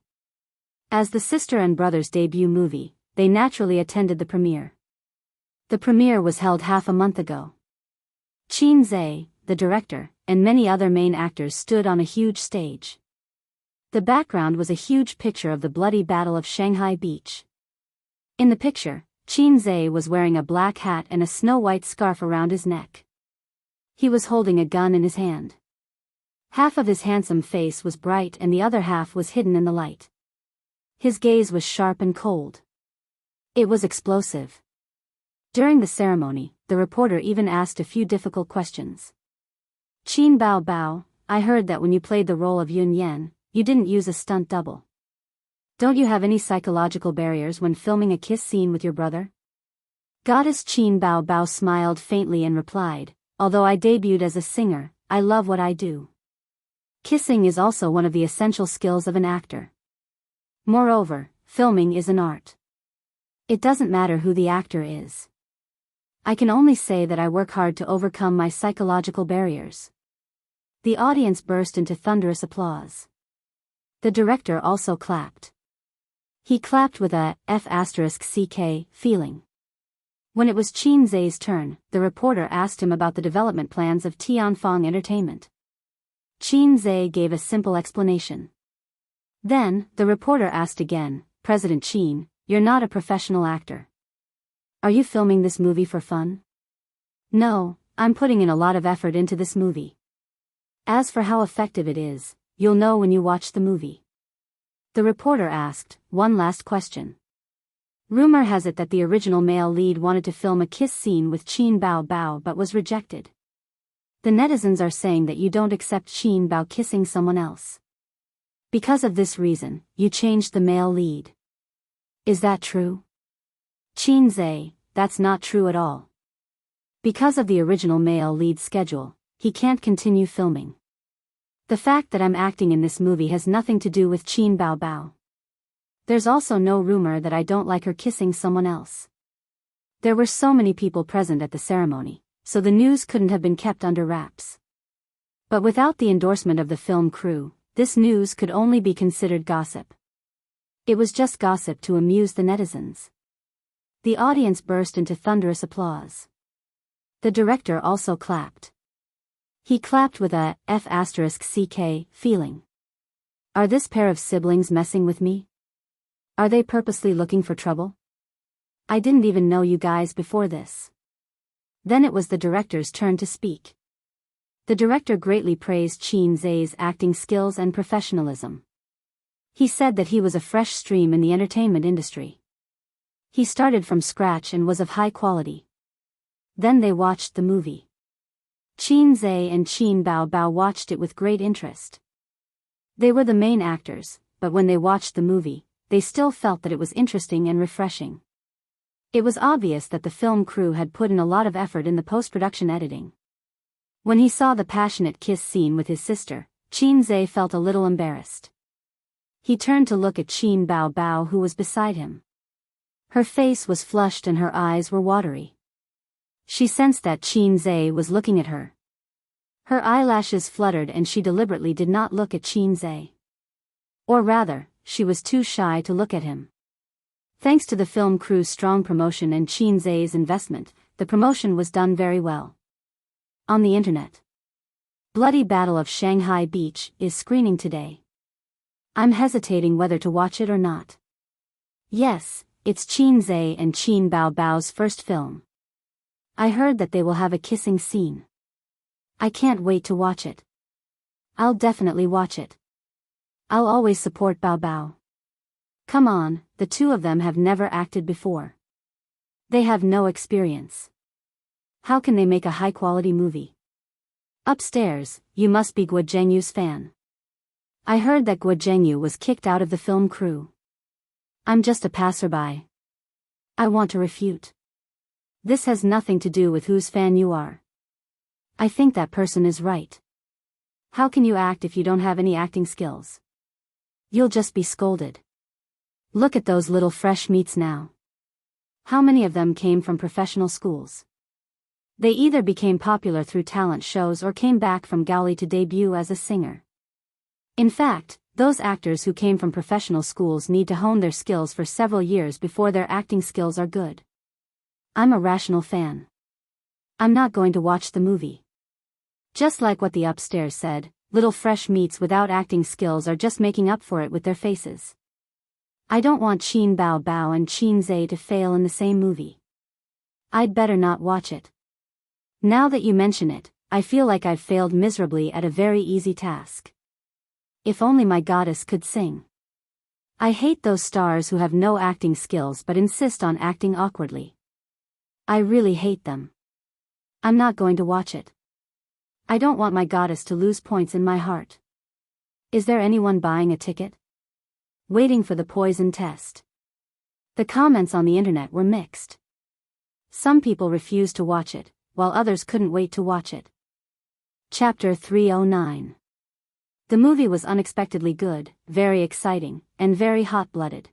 As the sister and brother's debut movie, they naturally attended the premiere. The premiere was held half a month ago. Qinze, the director, and many other main actors stood on a huge stage. The background was a huge picture of the Bloody Battle of Shanghai Beach. In the picture, Qinze was wearing a black hat and a snow-white scarf around his neck. He was holding a gun in his hand. Half of his handsome face was bright and the other half was hidden in the light. His gaze was sharp and cold. It was explosive. During the ceremony, the reporter even asked a few difficult questions. Qin Bao Bao, I heard that when you played the role of Yun Yan, you didn't use a stunt double. Don't you have any psychological barriers when filming a kiss scene with your brother? Goddess Qin Bao Bao smiled faintly and replied, although I debuted as a singer, I love what I do. Kissing is also one of the essential skills of an actor. Moreover, filming is an art. It doesn't matter who the actor is. I can only say that I work hard to overcome my psychological barriers. The audience burst into thunderous applause. The director also clapped. He clapped with a F***ck feeling. When it was Qinze's turn, the reporter asked him about the development plans of Tianfang Entertainment. Qinze gave a simple explanation. Then, the reporter asked again, President Qin, you're not a professional actor. Are you filming this movie for fun? No, I'm putting in a lot of effort into this movie. As for how effective it is, you'll know when you watch the movie. The reporter asked, one last question. Rumor has it that the original male lead wanted to film a kiss scene with Qin Bao Bao but was rejected. The netizens are saying that you don't accept Qin Bao kissing someone else. Because of this reason, you changed the male lead. Is that true? Qinze, that's not true at all. Because of the original male lead schedule, he can't continue filming. The fact that I'm acting in this movie has nothing to do with Qin Bao Bao. There's also no rumor that I don't like her kissing someone else. There were so many people present at the ceremony, so the news couldn't have been kept under wraps. But without the endorsement of the film crew, this news could only be considered gossip. It was just gossip to amuse the netizens. The audience burst into thunderous applause. The director also clapped. He clapped with a F***ck feeling. Are this pair of siblings messing with me? Are they purposely looking for trouble? I didn't even know you guys before this. Then it was the director's turn to speak. The director greatly praised Qinze's acting skills and professionalism. He said that he was a fresh stream in the entertainment industry. He started from scratch and was of high quality. Then they watched the movie. Qinze and Qin Bao Bao watched it with great interest. They were the main actors, but when they watched the movie, they still felt that it was interesting and refreshing. It was obvious that the film crew had put in a lot of effort in the post-production editing. When he saw the passionate kiss scene with his sister, Qinze felt a little embarrassed. He turned to look at Qin Bao Bao who was beside him. Her face was flushed and her eyes were watery. She sensed that Qinze was looking at her. Her eyelashes fluttered and she deliberately did not look at Qinze. Or rather, she was too shy to look at him. Thanks to the film crew's strong promotion and Qinze's investment, the promotion was done very well. On the internet. Bloody Battle of Shanghai Beach is screening today. I'm hesitating whether to watch it or not. Yes, it's Qinze and Qin Bao Bao's first film. I heard that they will have a kissing scene. I can't wait to watch it. I'll definitely watch it. I'll always support Bao Bao. Come on, the two of them have never acted before. They have no experience. How can they make a high-quality movie? Upstairs, you must be Guo Zhengyu's fan. I heard that Guo Zhengyu was kicked out of the film crew. I'm just a passerby. I want to refute. This has nothing to do with whose fan you are. I think that person is right. How can you act if you don't have any acting skills? You'll just be scolded. Look at those little fresh meats now. How many of them came from professional schools? They either became popular through talent shows or came back from Gaoli to debut as a singer. In fact, those actors who came from professional schools need to hone their skills for several years before their acting skills are good. I'm a rational fan. I'm not going to watch the movie. Just like what the upstairs said, little fresh meats without acting skills are just making up for it with their faces. I don't want Qin Bao Bao and Qin Zhe to fail in the same movie. I'd better not watch it. Now that you mention it, I feel like I've failed miserably at a very easy task. If only my goddess could sing. I hate those stars who have no acting skills but insist on acting awkwardly. I really hate them. I'm not going to watch it. I don't want my goddess to lose points in my heart. Is there anyone buying a ticket? Waiting for the poison test. The comments on the internet were mixed. Some people refused to watch it, while others couldn't wait to watch it. Chapter 309. The movie was unexpectedly good, very exciting, and very hot-blooded.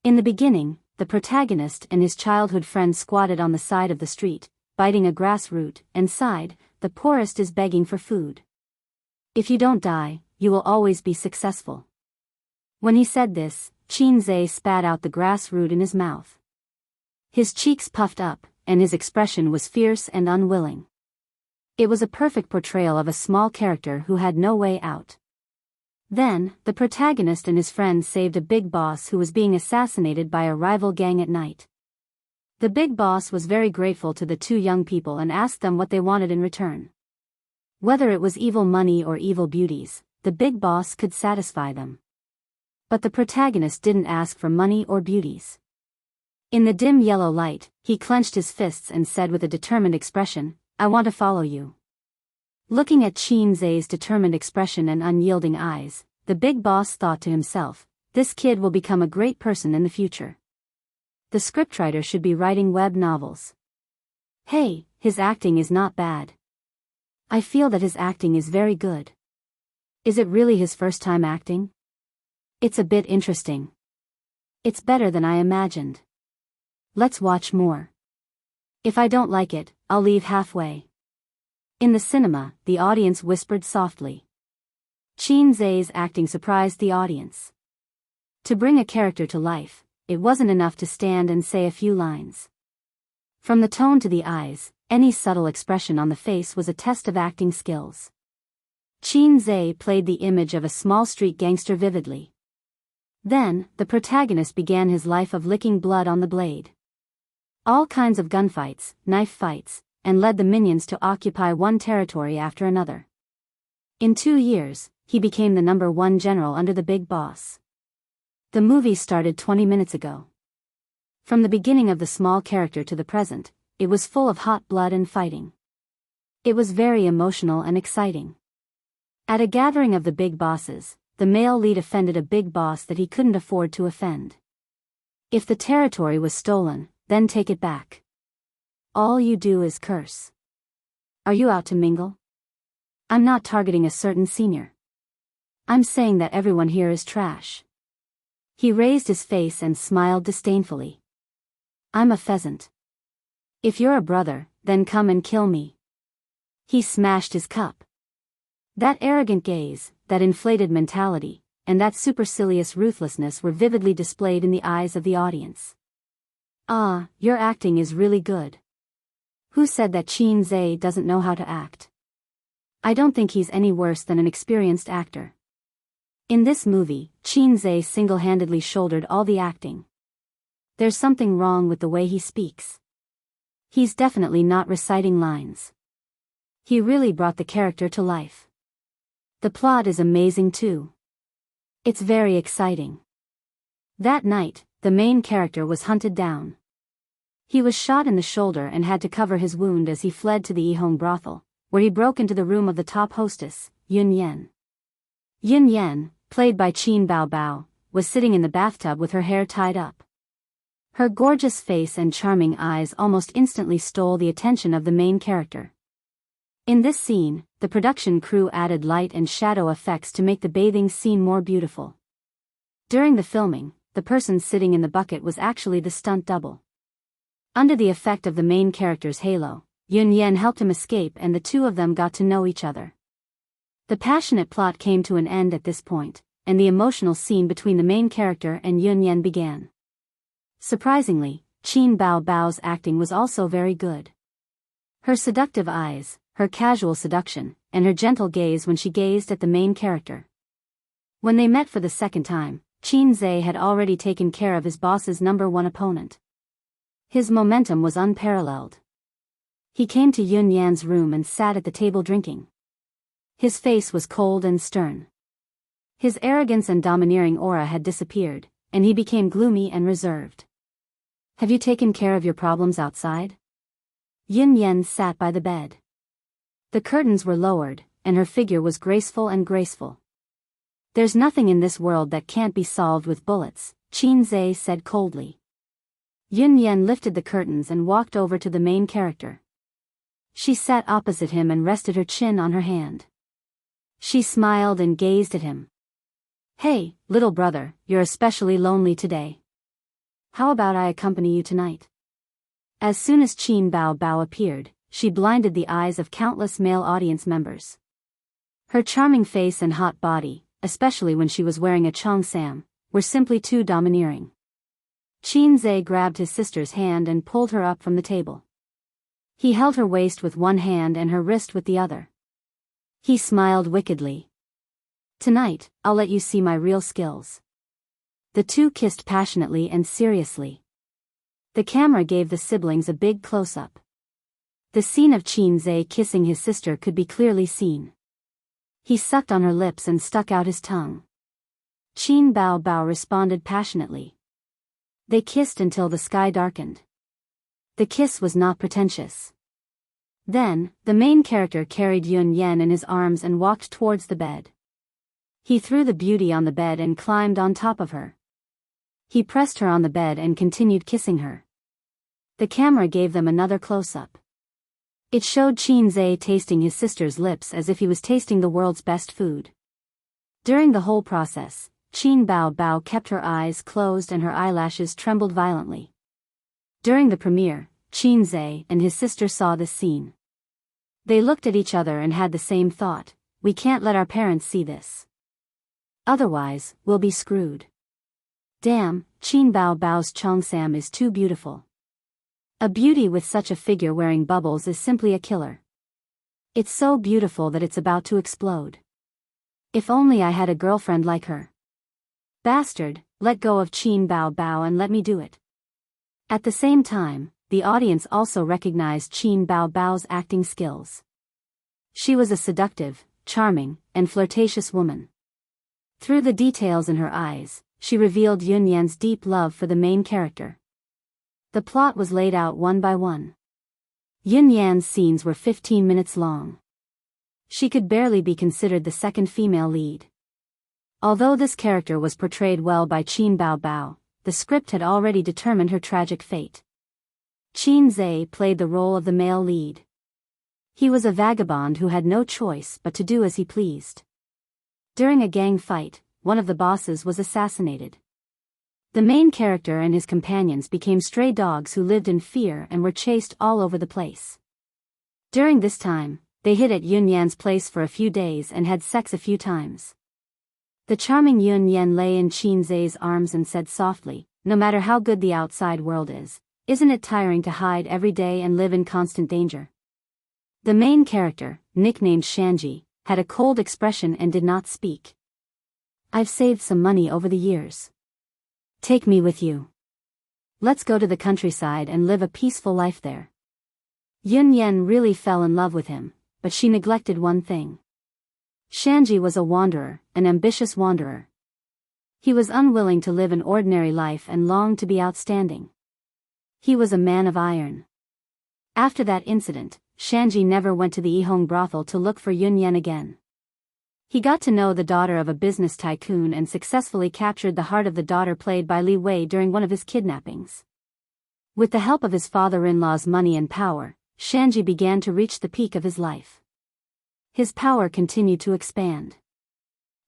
In the beginning, the protagonist and his childhood friend squatted on the side of the street, biting a grass root, and sighed, "The poorest is begging for food. If you don't die, you will always be successful." When he said this, Qin Zhe spat out the grass root in his mouth. His cheeks puffed up, and his expression was fierce and unwilling. It was a perfect portrayal of a small character who had no way out. Then, the protagonist and his friends saved a big boss who was being assassinated by a rival gang at night. The big boss was very grateful to the two young people and asked them what they wanted in return. Whether it was evil money or evil beauties, the big boss could satisfy them. But the protagonist didn't ask for money or beauties. In the dim yellow light, he clenched his fists and said with a determined expression, "I want to follow you." Looking at Qin Zhe's determined expression and unyielding eyes, the big boss thought to himself, "This kid will become a great person in the future. The scriptwriter should be writing web novels. Hey, his acting is not bad. I feel that his acting is very good. Is it really his first time acting? It's a bit interesting. It's better than I imagined. Let's watch more. If I don't like it, I'll leave halfway." In the cinema, the audience whispered softly. Qin Zhe's acting surprised the audience. To bring a character to life, it wasn't enough to stand and say a few lines. From the tone to the eyes, any subtle expression on the face was a test of acting skills. Qin Zhe played the image of a small street gangster vividly. Then, the protagonist began his life of licking blood on the blade. All kinds of gunfights, knife fights, and led the minions to occupy one territory after another. In 2 years, he became the #1 general under the big boss. The movie started 20 minutes ago. From the beginning of the small character to the present, it was full of hot blood and fighting. It was very emotional and exciting. At a gathering of the big bosses, the male lead offended a big boss that he couldn't afford to offend. If the territory was stolen, then take it back. All you do is curse. Are you out to mingle? I'm not targeting a certain senior. I'm saying that everyone here is trash. He raised his face and smiled disdainfully. I'm a pheasant. If you're a brother, then come and kill me. He smashed his cup. That arrogant gaze, that inflated mentality, and that supercilious ruthlessness were vividly displayed in the eyes of the audience. Ah, your acting is really good. Who said that Qin Zhe doesn't know how to act? I don't think he's any worse than an experienced actor. In this movie, Qin Zhe single-handedly shouldered all the acting. There's something wrong with the way he speaks. He's definitely not reciting lines. He really brought the character to life. The plot is amazing too. It's very exciting. That night, the main character was hunted down. He was shot in the shoulder and had to cover his wound as he fled to the Yihong brothel, where he broke into the room of the top hostess, Yun Yan. Yun Yan, played by Qin Bao Bao, was sitting in the bathtub with her hair tied up. Her gorgeous face and charming eyes almost instantly stole the attention of the main character. In this scene, the production crew added light and shadow effects to make the bathing scene more beautiful. During the filming, the person sitting in the bucket was actually the stunt double. Under the effect of the main character's halo, Yun Yan helped him escape and the two of them got to know each other. The passionate plot came to an end at this point, and the emotional scene between the main character and Yun Yan began. Surprisingly, Qin Bao Bao's acting was also very good. Her seductive eyes, her casual seduction, and her gentle gaze when she gazed at the main character. When they met for the second time, Qin Zhe had already taken care of his boss's #1 opponent. His momentum was unparalleled. He came to Yun Yan's room and sat at the table drinking. His face was cold and stern. His arrogance and domineering aura had disappeared, and he became gloomy and reserved. "Have you taken care of your problems outside?" Yun Yan sat by the bed. The curtains were lowered, and her figure was graceful and graceful. "There's nothing in this world that can't be solved with bullets," Qin Zhe said coldly. Yun Yan lifted the curtains and walked over to the main character. She sat opposite him and rested her chin on her hand. She smiled and gazed at him. "Hey, little brother, you're especially lonely today. How about I accompany you tonight?" As soon as Qin Bao Bao appeared, she blinded the eyes of countless male audience members. Her charming face and hot body, especially when she was wearing a cheongsam, were simply too domineering. Qin Zhe grabbed his sister's hand and pulled her up from the table. He held her waist with one hand and her wrist with the other. He smiled wickedly. "Tonight, I'll let you see my real skills." The two kissed passionately and seriously. The camera gave the siblings a big close-up. The scene of Qin Zhe kissing his sister could be clearly seen. He sucked on her lips and stuck out his tongue. Qin Bao Bao responded passionately. They kissed until the sky darkened. The kiss was not pretentious. Then, the main character carried Yun Yan in his arms and walked towards the bed. He threw the beauty on the bed and climbed on top of her. He pressed her on the bed and continued kissing her. The camera gave them another close-up. It showed Qin Zhe tasting his sister's lips as if he was tasting the world's best food. During the whole process, Qin Bao Bao kept her eyes closed and her eyelashes trembled violently. During the premiere, Qin Zhe and his sister saw this scene. They looked at each other and had the same thought: we can't let our parents see this. Otherwise, we'll be screwed. Damn, Qin Bao Bao's cheongsam is too beautiful. A beauty with such a figure wearing bubbles is simply a killer. It's so beautiful that it's about to explode. If only I had a girlfriend like her. Bastard, let go of Qin Bao Bao and let me do it. At the same time, the audience also recognized Qin Bao Bao's acting skills. She was a seductive, charming, and flirtatious woman. Through the details in her eyes, she revealed Yun Yan's deep love for the main character. The plot was laid out one by one. Yun Yan's scenes were 15 minutes long. She could barely be considered the second female lead. Although this character was portrayed well by Qin Bao Bao, the script had already determined her tragic fate. Qin Zhe played the role of the male lead. He was a vagabond who had no choice but to do as he pleased. During a gang fight, one of the bosses was assassinated. The main character and his companions became stray dogs who lived in fear and were chased all over the place. During this time, they hid at Yun Yan's place for a few days and had sex a few times. The charming Yun Yan lay in Qin Zhe's arms and said softly, "No matter how good the outside world is, isn't it tiring to hide every day and live in constant danger?" The main character, nicknamed Shanji, had a cold expression and did not speak. "I've saved some money over the years. Take me with you. Let's go to the countryside and live a peaceful life there." Yun Yan really fell in love with him, but she neglected one thing. Shanji was a wanderer, an ambitious wanderer. He was unwilling to live an ordinary life and longed to be outstanding. He was a man of iron. After that incident, Shanji never went to the Yihong brothel to look for Yun Yan again. He got to know the daughter of a business tycoon and successfully captured the heart of the daughter played by Li Wei during one of his kidnappings. With the help of his father-in-law's money and power, Shanji began to reach the peak of his life. His power continued to expand.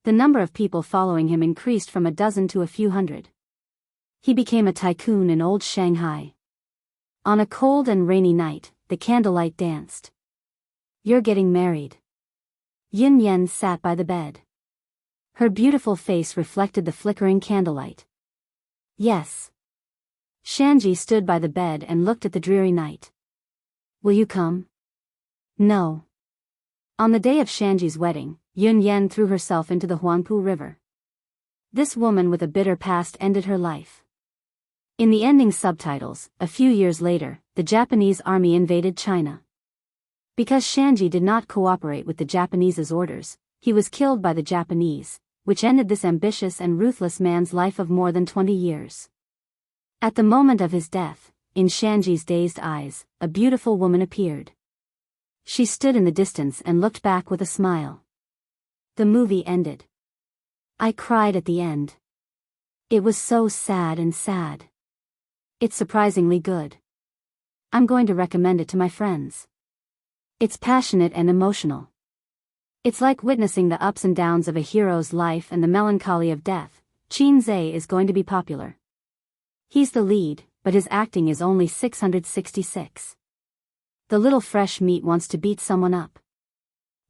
The number of people following him increased from a dozen to a few hundred. He became a tycoon in old Shanghai. On a cold and rainy night, the candlelight danced. You're getting married. Yin Yen sat by the bed. Her beautiful face reflected the flickering candlelight. Yes. Shanji stood by the bed and looked at the dreary night. Will you come? No. On the day of Shanji's wedding, Yun Yen threw herself into the Huangpu River. This woman with a bitter past ended her life. In the ending subtitles, a few years later, the Japanese army invaded China. Because Shanji did not cooperate with the Japanese's orders, he was killed by the Japanese, which ended this ambitious and ruthless man's life of more than 20 years. At the moment of his death, in Shanji's dazed eyes, a beautiful woman appeared. She stood in the distance and looked back with a smile. The movie ended. I cried at the end. It was so sad and sad. It's surprisingly good. I'm going to recommend it to my friends. It's passionate and emotional. It's like witnessing the ups and downs of a hero's life and the melancholy of death. Qin Zhe is going to be popular. He's the lead, but his acting is only 666. The little fresh meat wants to beat someone up.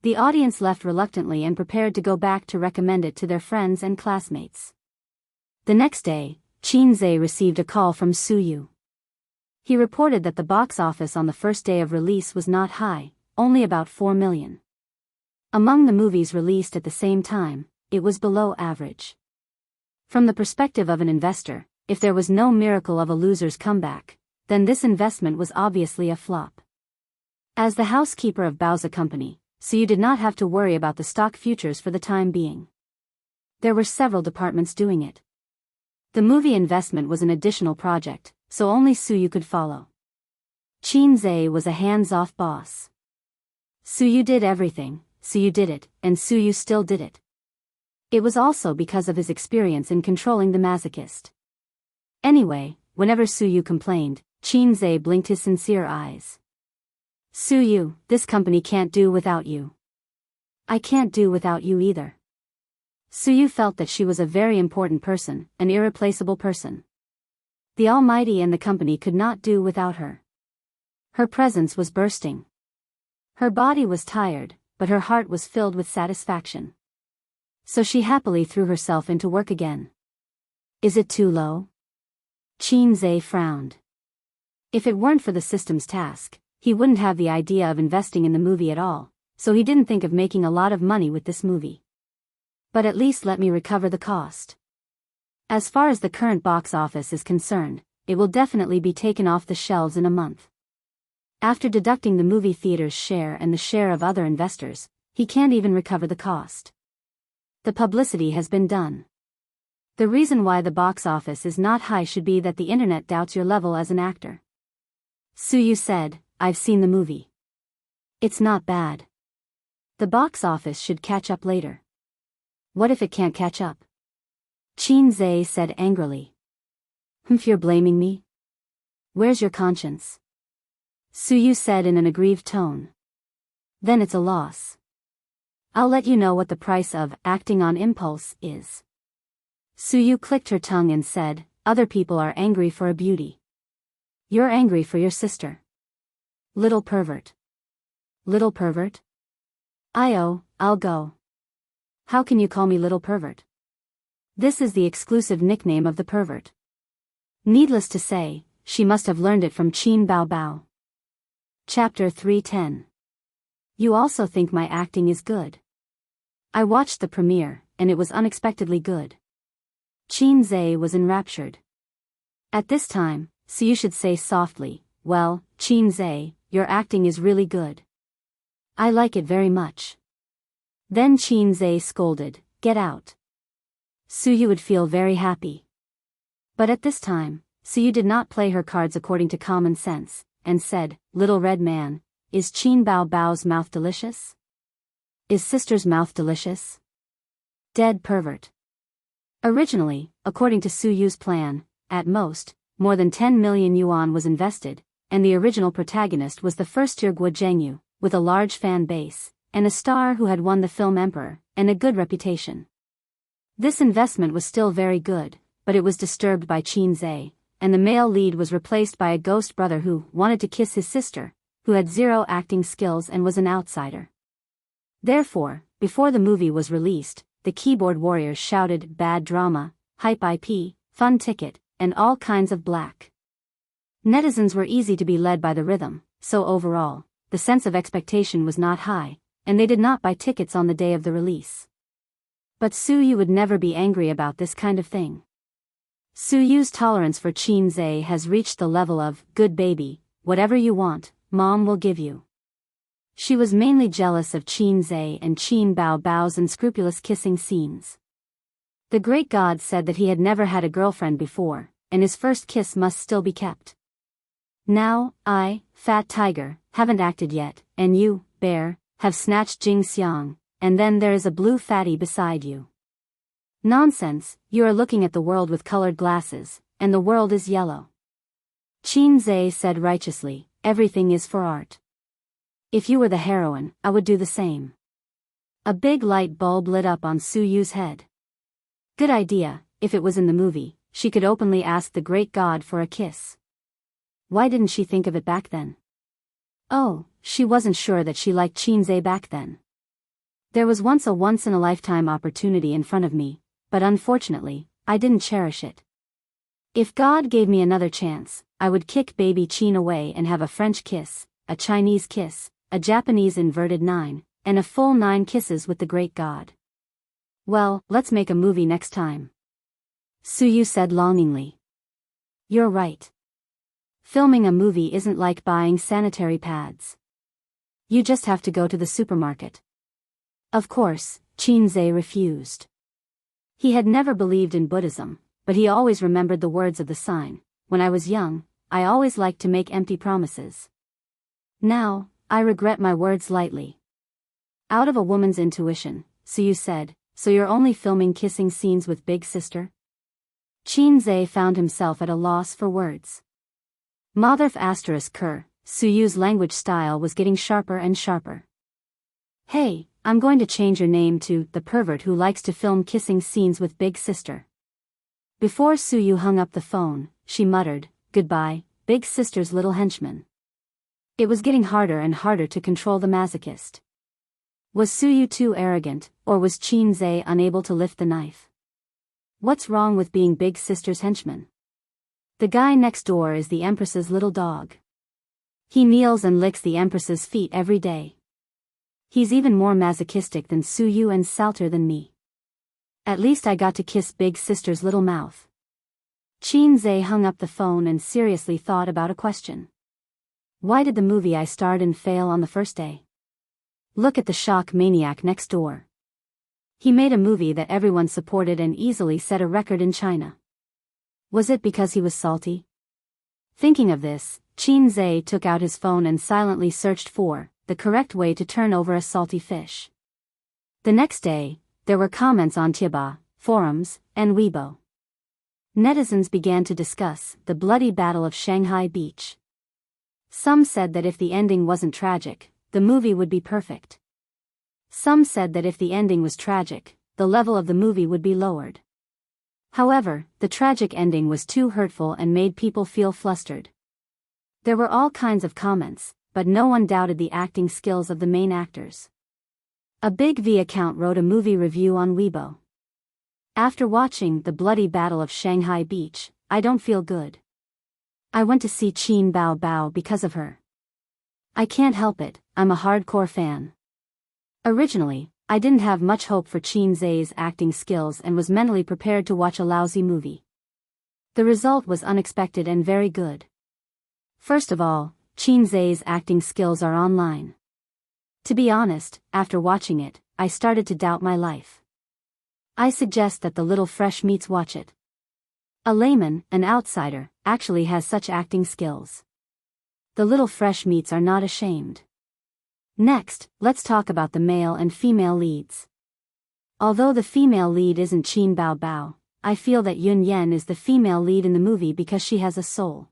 The audience left reluctantly and prepared to go back to recommend it to their friends and classmates. The next day, Qin Zhe received a call from Su Yu. He reported that the box office on the first day of release was not high, only about 4 million. Among the movies released at the same time, it was below average. From the perspective of an investor, if there was no miracle of a loser's comeback, then this investment was obviously a flop. As the housekeeper of Bao's company, Su Yu did not have to worry about the stock futures for the time being. There were several departments doing it. The movie investment was an additional project, so only Su Yu could follow. Qin Zhe was a hands-off boss. Su Yu did everything, Su Yu did it, and Su Yu still did it. It was also because of his experience in controlling the masochist. Anyway, whenever Su Yu complained, Qin Zhe blinked his sincere eyes. Su Yu, this company can't do without you. I can't do without you either. Su Yu felt that she was a very important person, an irreplaceable person. The Almighty and the company could not do without her. Her presence was bursting. Her body was tired, but her heart was filled with satisfaction. So she happily threw herself into work again. Is it too low? Qin Zhe frowned. If it weren't for the system's task, he wouldn't have the idea of investing in the movie at all, so he didn't think of making a lot of money with this movie. But at least let me recover the cost. As far as the current box office is concerned, it will definitely be taken off the shelves in a month. After deducting the movie theater's share and the share of other investors, he can't even recover the cost. The publicity has been done. The reason why the box office is not high should be that the internet doubts your level as an actor. Su Yu said, I've seen the movie. It's not bad. The box office should catch up later. What if it can't catch up? Qin Zhe said angrily. You're blaming me? Where's your conscience? Su Yu said in an aggrieved tone. Then it's a loss. I'll let you know what the price of acting on impulse is. Su Yu clicked her tongue and said, other people are angry for a beauty. You're angry for your sister. Little pervert. Little pervert? I'll go. How can you call me little pervert? This is the exclusive nickname of the pervert. Needless to say, she must have learned it from Qin Bao Bao. Chapter 310. You also think my acting is good. I watched the premiere, and it was unexpectedly good. Qin Zhe was enraptured. At this time, Su Yu should say softly, well, Qin Zhe, your acting is really good. I like it very much. Then Qin Zhe scolded, get out. Su Yu would feel very happy. But at this time, Su Yu did not play her cards according to common sense, and said, little red man, is Qin Bao Bao's mouth delicious? Is sister's mouth delicious? Dead pervert. Originally, according to Su Yu's plan, at most, more than 10 million yuan was invested, and the original protagonist was the first-tier Jianghu, with a large fan base, and a star who had won the film Emperor, and a good reputation. This investment was still very good, but it was disturbed by Qin Zhe, and the male lead was replaced by a ghost brother who wanted to kiss his sister, who had zero acting skills and was an outsider. Therefore, before the movie was released, the keyboard warriors shouted bad drama, hype IP, fun ticket, and all kinds of black. Netizens were easy to be led by the rhythm, so overall, the sense of expectation was not high, and they did not buy tickets on the day of the release. But Suyu would never be angry about this kind of thing. Suyu's tolerance for Qin Zhe has reached the level of, good baby, whatever you want, mom will give you. She was mainly jealous of Qin Zhe and Qin Bao Bao's unscrupulous kissing scenes. The great god said that he had never had a girlfriend before, and his first kiss must still be kept. Now, I, fat tiger, haven't acted yet, and you, bear, have snatched Jing Xiang, and then there is a blue fatty beside you. Nonsense, you are looking at the world with colored glasses, and the world is yellow. Qin Zhe said righteously, everything is for art. If you were the heroine, I would do the same. A big light bulb lit up on Suyu's head. Good idea, if it was in the movie, she could openly ask the great god for a kiss. Why didn't she think of it back then? Oh, she wasn't sure that she liked Qin Zhe back then. There was once a once-in-a-lifetime opportunity in front of me, but unfortunately, I didn't cherish it. If God gave me another chance, I would kick baby Qin away and have a French kiss, a Chinese kiss, a Japanese inverted 9, and a full 9 kisses with the great god. Well, let's make a movie next time. Suyu said longingly. You're right. Filming a movie isn't like buying sanitary pads. You just have to go to the supermarket. Of course, Qin Zhe refused. He had never believed in Buddhism, but he always remembered the words of the sign, when I was young, I always liked to make empty promises. Now, I regret my words lightly. Out of a woman's intuition, Suyu said, so you're only filming kissing scenes with Big Sister? Qin Zhe found himself at a loss for words. Motherf asterisk Ker, Suyu's language style was getting sharper and sharper. Hey, I'm going to change your name to the pervert who likes to film kissing scenes with Big Sister. Before Suyu hung up the phone, she muttered, goodbye, Big Sister's little henchman. It was getting harder and harder to control the masochist. Was Suyu too arrogant, or was Qin Zhe unable to lift the knife? What's wrong with being Big Sister's henchman? The guy next door is the Empress's little dog. He kneels and licks the Empress's feet every day. He's even more masochistic than Suyu and salter than me. At least I got to kiss Big Sister's little mouth. Qin Zhe hung up the phone and seriously thought about a question. Why did the movie I starred in fail on the first day? Look at the shock maniac next door. He made a movie that everyone supported and easily set a record in China. Was it because he was salty? Thinking of this, Qin Zhe took out his phone and silently searched for the correct way to turn over a salty fish. The next day, there were comments on Tieba, forums, and Weibo. Netizens began to discuss the bloody Battle of Shanghai Beach. Some said that if the ending wasn't tragic, the movie would be perfect. Some said that if the ending was tragic, the level of the movie would be lowered. However, the tragic ending was too hurtful and made people feel flustered. There were all kinds of comments, but no one doubted the acting skills of the main actors. A Big V account wrote a movie review on Weibo. After watching The Bloody Battle of Shanghai Beach, I don't feel good. I went to see Qin Bao Bao because of her. I can't help it, I'm a hardcore fan. Originally, I didn't have much hope for Qin Zhe's acting skills and was mentally prepared to watch a lousy movie. The result was unexpected and very good. First of all, Qin Zhe's acting skills are online. To be honest, after watching it, I started to doubt my life. I suggest that the little fresh meats watch it. A layman, an outsider, actually has such acting skills. The little fresh meats are not ashamed. Next, let's talk about the male and female leads. Although the female lead isn't Qin Bao Bao, I feel that Yun Yen is the female lead in the movie because she has a soul.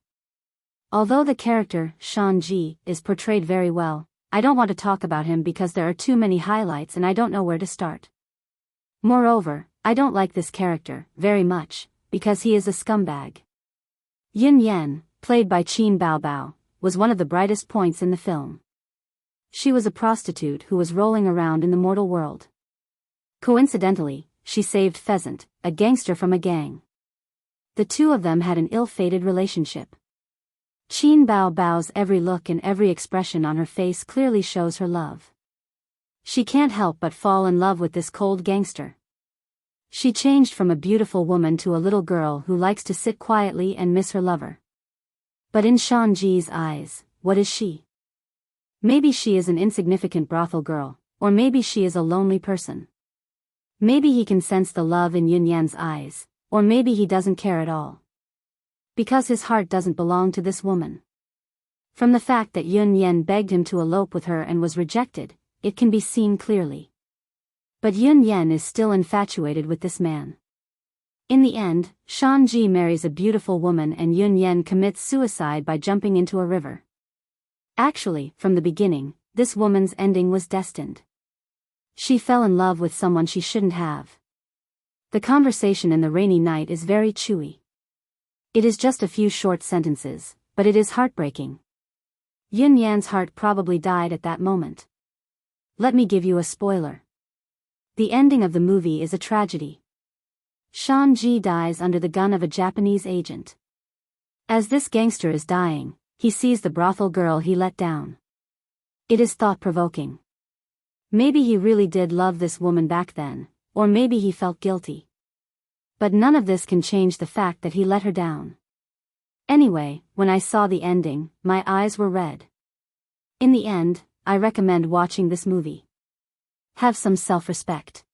Although the character, Shan Ji, is portrayed very well, I don't want to talk about him because there are too many highlights and I don't know where to start. Moreover, I don't like this character very much, because he is a scumbag. Yun Yan, played by Qin Baobao, was one of the brightest points in the film. She was a prostitute who was rolling around in the mortal world. Coincidentally, she saved Pheasant, a gangster from a gang. The two of them had an ill-fated relationship. Qin Baobao's every look and every expression on her face clearly shows her love. She can't help but fall in love with this cold gangster. She changed from a beautiful woman to a little girl who likes to sit quietly and miss her lover. But in Shanji's eyes, what is she? Maybe she is an insignificant brothel girl, or maybe she is a lonely person. Maybe he can sense the love in Yun Yan's eyes, or maybe he doesn't care at all. Because his heart doesn't belong to this woman. From the fact that Yun Yan begged him to elope with her and was rejected, it can be seen clearly. But Yun Yan is still infatuated with this man. In the end, Shanji marries a beautiful woman and Yun Yan commits suicide by jumping into a river. Actually, from the beginning, this woman's ending was destined. She fell in love with someone she shouldn't have. The conversation in the rainy night is very chewy. It is just a few short sentences, but it is heartbreaking. Yun Yan's heart probably died at that moment. Let me give you a spoiler. The ending of the movie is a tragedy. Shanji dies under the gun of a Japanese agent. As this gangster is dying, he sees the brothel girl he let down. It is thought-provoking. Maybe he really did love this woman back then, or maybe he felt guilty. But none of this can change the fact that he let her down. Anyway, when I saw the ending, my eyes were red. In the end, I recommend watching this movie. Have some self-respect.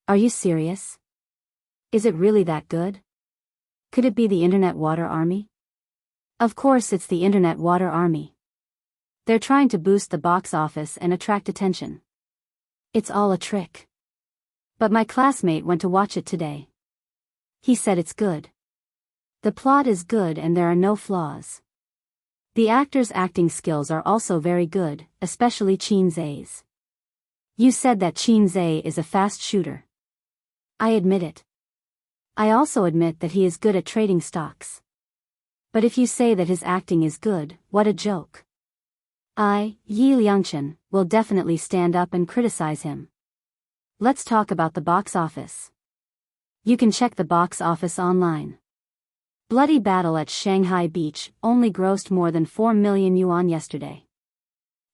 Are you serious? Is it really that good? Could it be the Internet Water Army? Of course it's the Internet Water Army. They're trying to boost the box office and attract attention. It's all a trick. But my classmate went to watch it today. He said it's good. The plot is good and there are no flaws. The actors' acting skills are also very good, especially Qin Zai's. You said that Qin Zai is a fast shooter. I admit it. I also admit that he is good at trading stocks. But if you say that his acting is good, what a joke. I, Yi Liangchen, will definitely stand up and criticize him. Let's talk about the box office. You can check the box office online. Bloody Battle at Shanghai Beach only grossed more than 4 million yuan yesterday.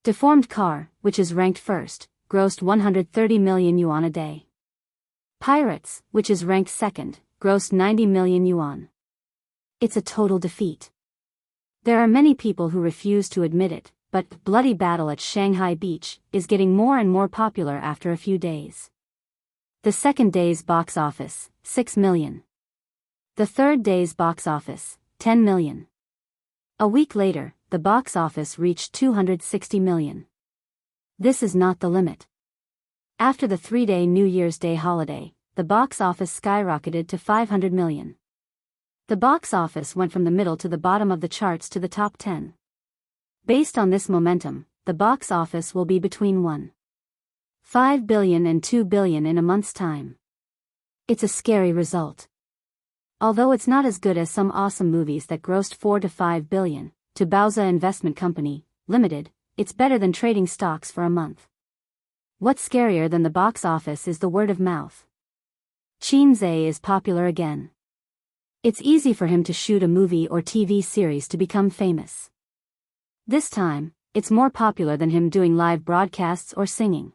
Deformed Car, which is ranked first, grossed 130 million yuan a day. Pirates, which is ranked second, grossed 90 million yuan. It's a total defeat. There are many people who refuse to admit it, but Bloody Battle at Shanghai Beach is getting more and more popular after a few days. The second day's box office, 6 million. The third day's box office, 10 million. A week later, the box office reached 260 million. This is not the limit. After the 3-day New Year's Day holiday, the box office skyrocketed to 500 million. The box office went from the middle to the bottom of the charts to the top 10. Based on this momentum, the box office will be between 1.5 billion and 2 billion in a month's time. It's a scary result. Although it's not as good as some awesome movies that grossed 4 to 5 billion, to Baoza Investment Company, Limited, it's better than trading stocks for a month. What's scarier than the box office is the word of mouth. Qin Zai is popular again. It's easy for him to shoot a movie or TV series to become famous. This time, it's more popular than him doing live broadcasts or singing.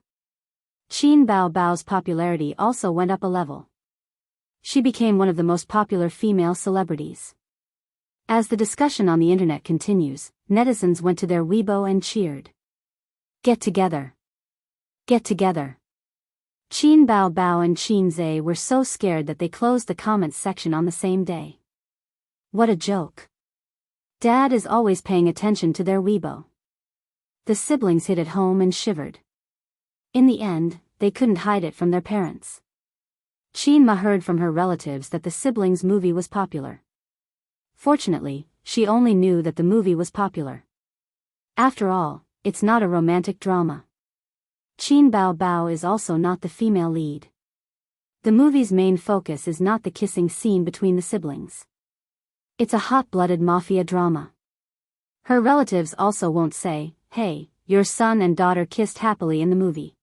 Qin Baobao's popularity also went up a level. She became one of the most popular female celebrities. As the discussion on the internet continues, netizens went to their Weibo and cheered. Get together. Get together. Qin Baobao and Qin Zai were so scared that they closed the comments section on the same day. What a joke. Dad is always paying attention to their Weibo. The siblings hid at home and shivered. In the end, they couldn't hide it from their parents. Qin Ma heard from her relatives that the siblings' movie was popular. Fortunately, she only knew that the movie was popular. After all, it's not a romantic drama. Qin Baobao is also not the female lead. The movie's main focus is not the kissing scene between the siblings. It's a hot-blooded mafia drama. Her relatives also won't say, "Hey, your son and daughter kissed happily in the movie."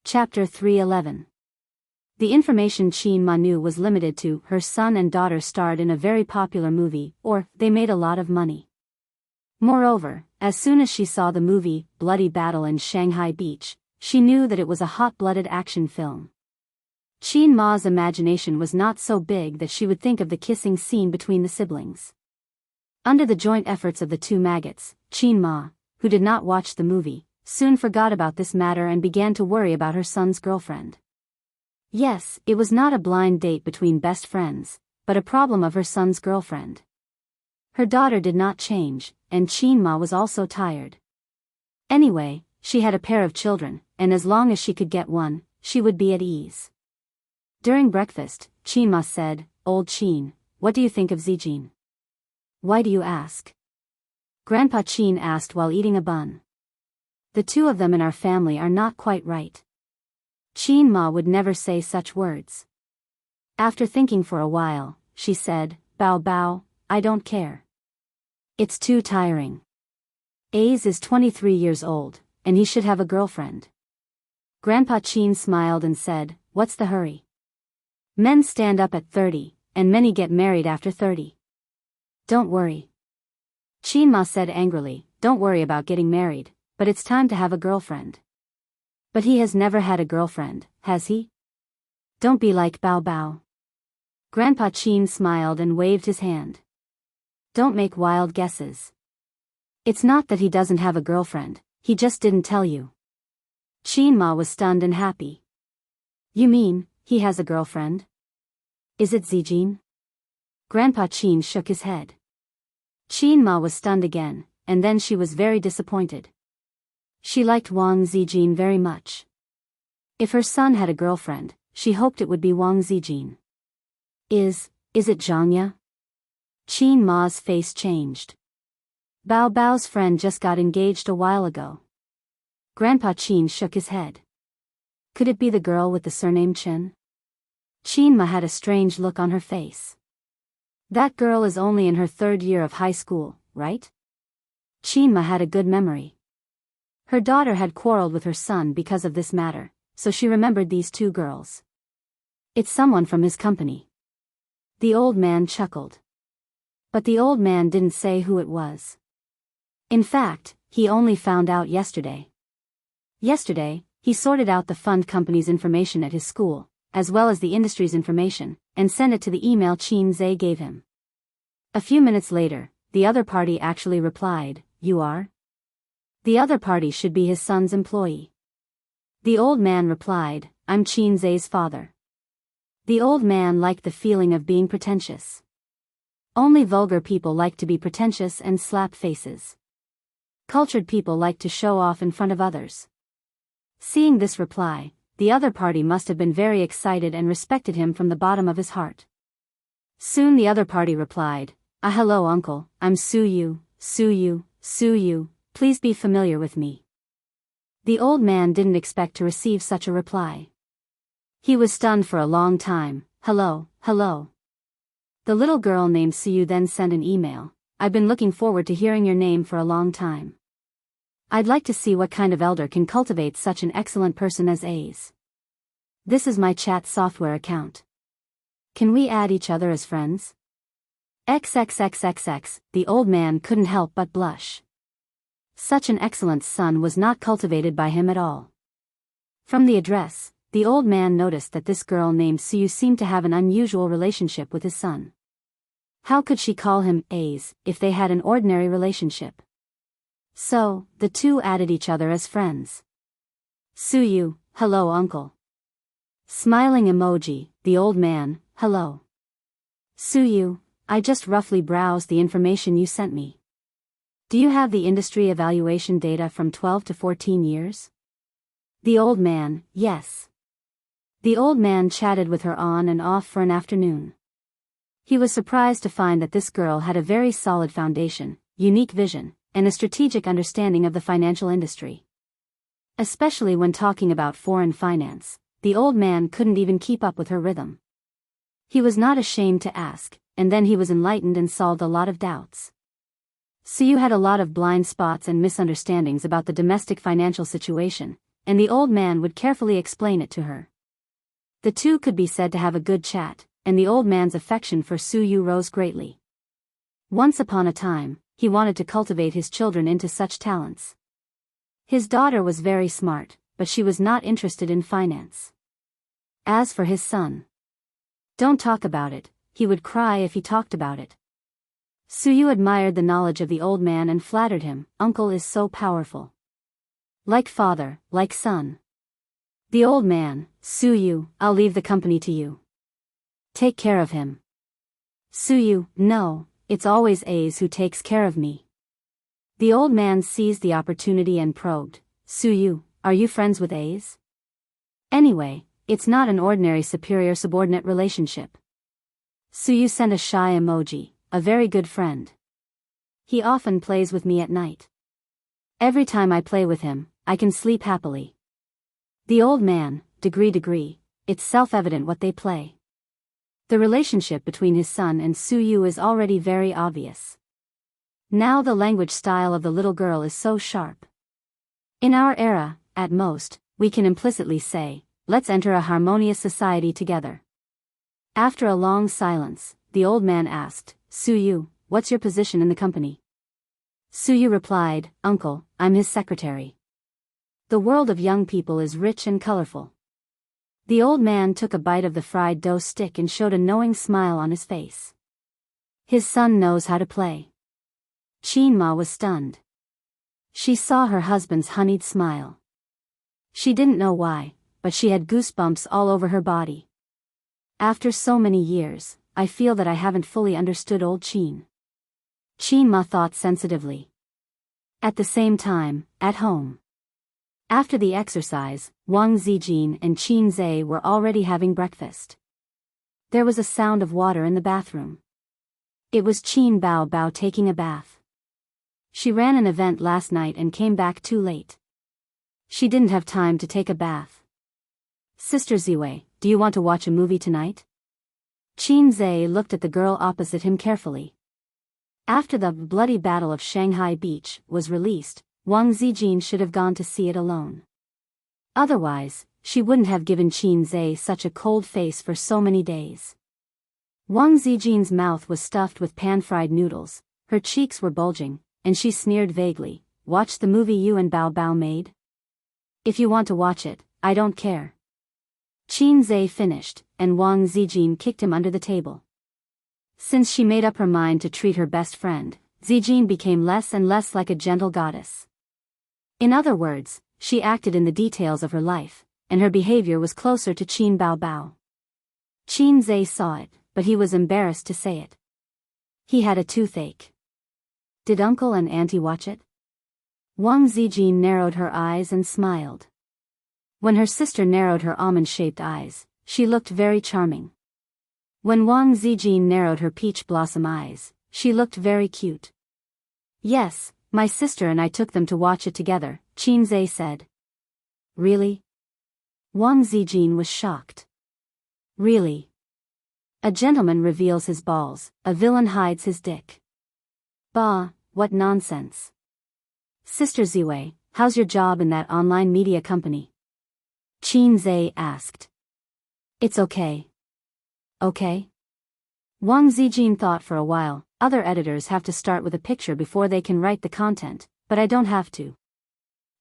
Chapter 311. The information Qin Ma knew was limited to her son and daughter starred in a very popular movie, or they made a lot of money. Moreover, as soon as she saw the movie Bloody Battle in Shanghai Beach, she knew that it was a hot-blooded action film. Qin Ma's imagination was not so big that she would think of the kissing scene between the siblings. Under the joint efforts of the two maggots, Qin Ma, who did not watch the movie, soon forgot about this matter and began to worry about her son's girlfriend. Yes, it was not a blind date between best friends, but a problem of her son's girlfriend. Her daughter did not change, and Qin Ma was also tired. Anyway, she had a pair of children, and as long as she could get one, she would be at ease. During breakfast, Qin Ma said, "Old Qin, what do you think of Zijin?" "Why do you ask?" Grandpa Qin asked while eating a bun. "The two of them in our family are not quite right." Qin Ma would never say such words. After thinking for a while, she said, "Bao Bao, I don't care. It's too tiring. Ace is 23 years old, and he should have a girlfriend." Grandpa Qin smiled and said, "What's the hurry? Men stand up at 30, and many get married after 30. Don't worry." Qin Ma said angrily, "Don't worry about getting married, but it's time to have a girlfriend." "But he has never had a girlfriend, has he?" "Don't be like Bao Bao." Grandpa Qin smiled and waved his hand. "Don't make wild guesses. It's not that he doesn't have a girlfriend, he just didn't tell you." Qin Ma was stunned and happy. "You mean, he has a girlfriend? Is it Zijin?" Grandpa Qin shook his head. Qin Ma was stunned again, and then she was very disappointed. She liked Wang Zijin very much. If her son had a girlfriend, she hoped it would be Wang Zijin. Is it Zhangya?" Qin Ma's face changed. "Bao Bao's friend just got engaged a while ago." Grandpa Qin shook his head. "Could it be the girl with the surname Chen?" Qin Ma had a strange look on her face. "That girl is only in her 3rd year of high school, right?" Qin Ma had a good memory. Her daughter had quarreled with her son because of this matter, so she remembered these two girls. "It's someone from his company." The old man chuckled. But the old man didn't say who it was. In fact, he only found out yesterday. Yesterday, he sorted out the fund company's information at his school, as well as the industry's information, and sent it to the email Qin Zhe gave him. A few minutes later, the other party actually replied, "You are?" The other party should be his son's employee. The old man replied, "I'm Qin Zhe's father." The old man liked the feeling of being pretentious. Only vulgar people like to be pretentious and slap faces. Cultured people like to show off in front of others. Seeing this reply, the other party must have been very excited and respected him from the bottom of his heart. Soon the other party replied, Hello uncle, I'm Su Yu, please be familiar with me." The old man didn't expect to receive such a reply. He was stunned for a long time. Hello. The little girl named Su then sent an email. "I've been looking forward to hearing your name for a long time. I'd like to see what kind of elder can cultivate such an excellent person as Ace. This is my chat software account. Can we add each other as friends?" XXXXX, the old man couldn't help but blush. Such an excellent son was not cultivated by him at all. From the address, the old man noticed that this girl named Su seemed to have an unusual relationship with his son. How could she call him Ace if they had an ordinary relationship? So, the two added each other as friends. Su, hello uncle. Smiling emoji, the old man, hello. Su, I just roughly browsed the information you sent me. Do you have the industry evaluation data from 12 to 14 years? The old man, yes. The old man chatted with her on and off for an afternoon. He was surprised to find that this girl had a very solid foundation, unique vision, and a strategic understanding of the financial industry. Especially when talking about foreign finance, the old man couldn't even keep up with her rhythm. He was not ashamed to ask, and then he was enlightened and solved a lot of doubts. Suyu had a lot of blind spots and misunderstandings about the domestic financial situation, and the old man would carefully explain it to her. The two could be said to have a good chat, and the old man's affection for Suyu rose greatly. Once upon a time, he wanted to cultivate his children into such talents. His daughter was very smart, but she was not interested in finance. As for his son, don't talk about it, he would cry if he talked about it. Suyu admired the knowledge of the old man and flattered him. Uncle is so powerful. Like father, like son. The old man, Suyu, I'll leave the company to you. Take care of him. Suyu, no, it's always Ace who takes care of me. The old man seized the opportunity and probed, Suyu, are you friends with Ace? Anyway, it's not an ordinary superior-subordinate relationship. Suyu sent a shy emoji, a very good friend. He often plays with me at night. Every time I play with him, I can sleep happily. The old man, degree, it's self-evident what they play. The relationship between his son and Suyu is already very obvious. Now the language style of the little girl is so sharp. In our era, at most, we can implicitly say, let's enter a harmonious society together. After a long silence, the old man asked, Suyu, what's your position in the company? Suyu replied, Uncle, I'm his secretary. The world of young people is rich and colorful. The old man took a bite of the fried dough stick and showed a knowing smile on his face. His son knows how to play. Chinma was stunned. She saw her husband's honeyed smile. She didn't know why, but she had goosebumps all over her body. After so many years, I feel that I haven't fully understood old Qin. Chinma thought sensitively. At the same time, at home. After the exercise, Wang Zijin and Qin Zhe were already having breakfast. There was a sound of water in the bathroom. It was Qin Bao taking a bath. She ran an event last night and came back too late. She didn't have time to take a bath. Sister Ziwei, do you want to watch a movie tonight? Qin Zhe looked at the girl opposite him carefully. After the bloody Battle of Shanghai Beach was released, Wang Zijin should have gone to see it alone. Otherwise, she wouldn't have given Qin Zhe such a cold face for so many days. Wang Zijin's mouth was stuffed with pan-fried noodles, her cheeks were bulging, and she sneered vaguely, watch the movie you and Bao made? If you want to watch it, I don't care. Qin Zhe finished, and Wang Zijin kicked him under the table. Since she made up her mind to treat her best friend, Zijin became less and less like a gentle goddess. In other words, she acted in the details of her life, and her behavior was closer to Qin Bao. Qin Zhe saw it, but he was embarrassed to say it. He had a toothache. Did Uncle and Auntie watch it? Wang Zijin narrowed her eyes and smiled. When her sister narrowed her almond-shaped eyes, she looked very charming. When Wang Zijin narrowed her peach blossom eyes, she looked very cute. Yes, my sister and I took them to watch it together, Qin Zhe said. Really? Wang Zijin was shocked. Really? A gentleman reveals his balls, a villain hides his dick. Bah, what nonsense. Sister Ziwei, how's your job in that online media company? Qin Zhe asked. It's okay. Okay? Wang Zijin thought for a while, other editors have to start with a picture before they can write the content, but I don't have to.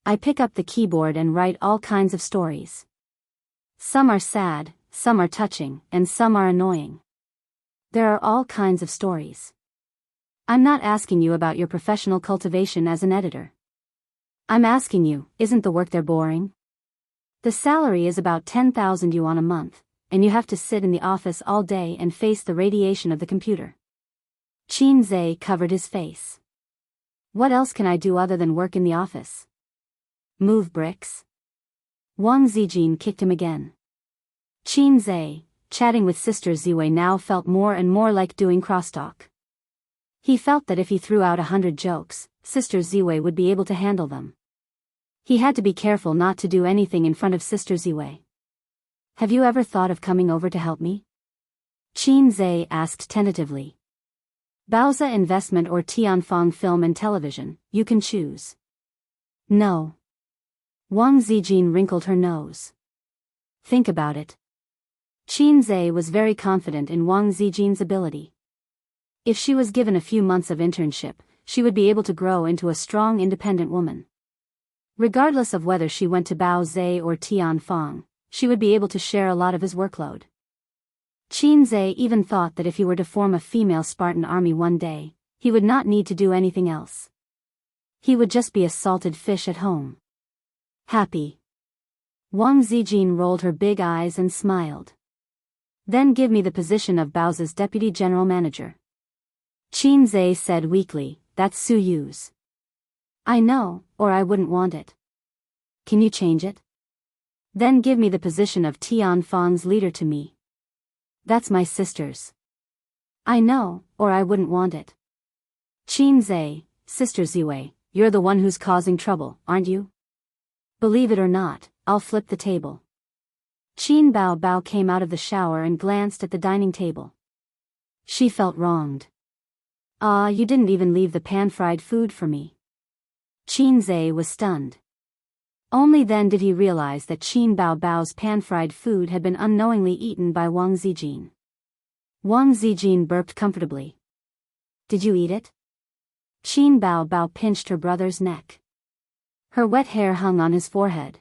I pick up the keyboard and write all kinds of stories. Some are sad, some are touching, and some are annoying. There are all kinds of stories. I'm not asking you about your professional cultivation as an editor. I'm asking you, isn't the work there boring? The salary is about 10,000 yuan a month, and you have to sit in the office all day and face the radiation of the computer. Qin Zhe covered his face. What else can I do other than work in the office? Move bricks? Wang Zijin kicked him again. Qin Zhe, chatting with Sister Ziwei now felt more and more like doing crosstalk. He felt that if he threw out 100 jokes, Sister Ziwei would be able to handle them. He had to be careful not to do anything in front of Sister Ziwei. Have you ever thought of coming over to help me? Qin Zhe asked tentatively. Baoza Investment or Tianfang Film and Television, you can choose. No. Wang Zijin wrinkled her nose. Think about it. Qin Zhe was very confident in Wang Zijin's ability. If she was given a few months of internship, she would be able to grow into a strong independent woman. Regardless of whether she went to Bao Zhe or Tianfang, she would be able to share a lot of his workload. Qin Zhe even thought that if he were to form a female Spartan army one day, he would not need to do anything else. He would just be a salted fish at home. Happy. Wang Zijin rolled her big eyes and smiled. Then give me the position of Baoza's deputy general manager. Qin Zhe said weakly, that's Su Yu's. I know, or I wouldn't want it. Can you change it? Then give me the position of Tianfang's leader to me. That's my sister's. I know, or I wouldn't want it. Qin Zhe, Sister Ziwei, you're the one who's causing trouble, aren't you? Believe it or not, I'll flip the table. Qin Bao came out of the shower and glanced at the dining table. She felt wronged. You didn't even leave the pan-fried food for me. Qin Zhe was stunned. Only then did he realize that Qin Bao's pan-fried food had been unknowingly eaten by Wang Zijin. Wang Zijin burped comfortably. Did you eat it? Qin Bao pinched her brother's neck. Her wet hair hung on his forehead.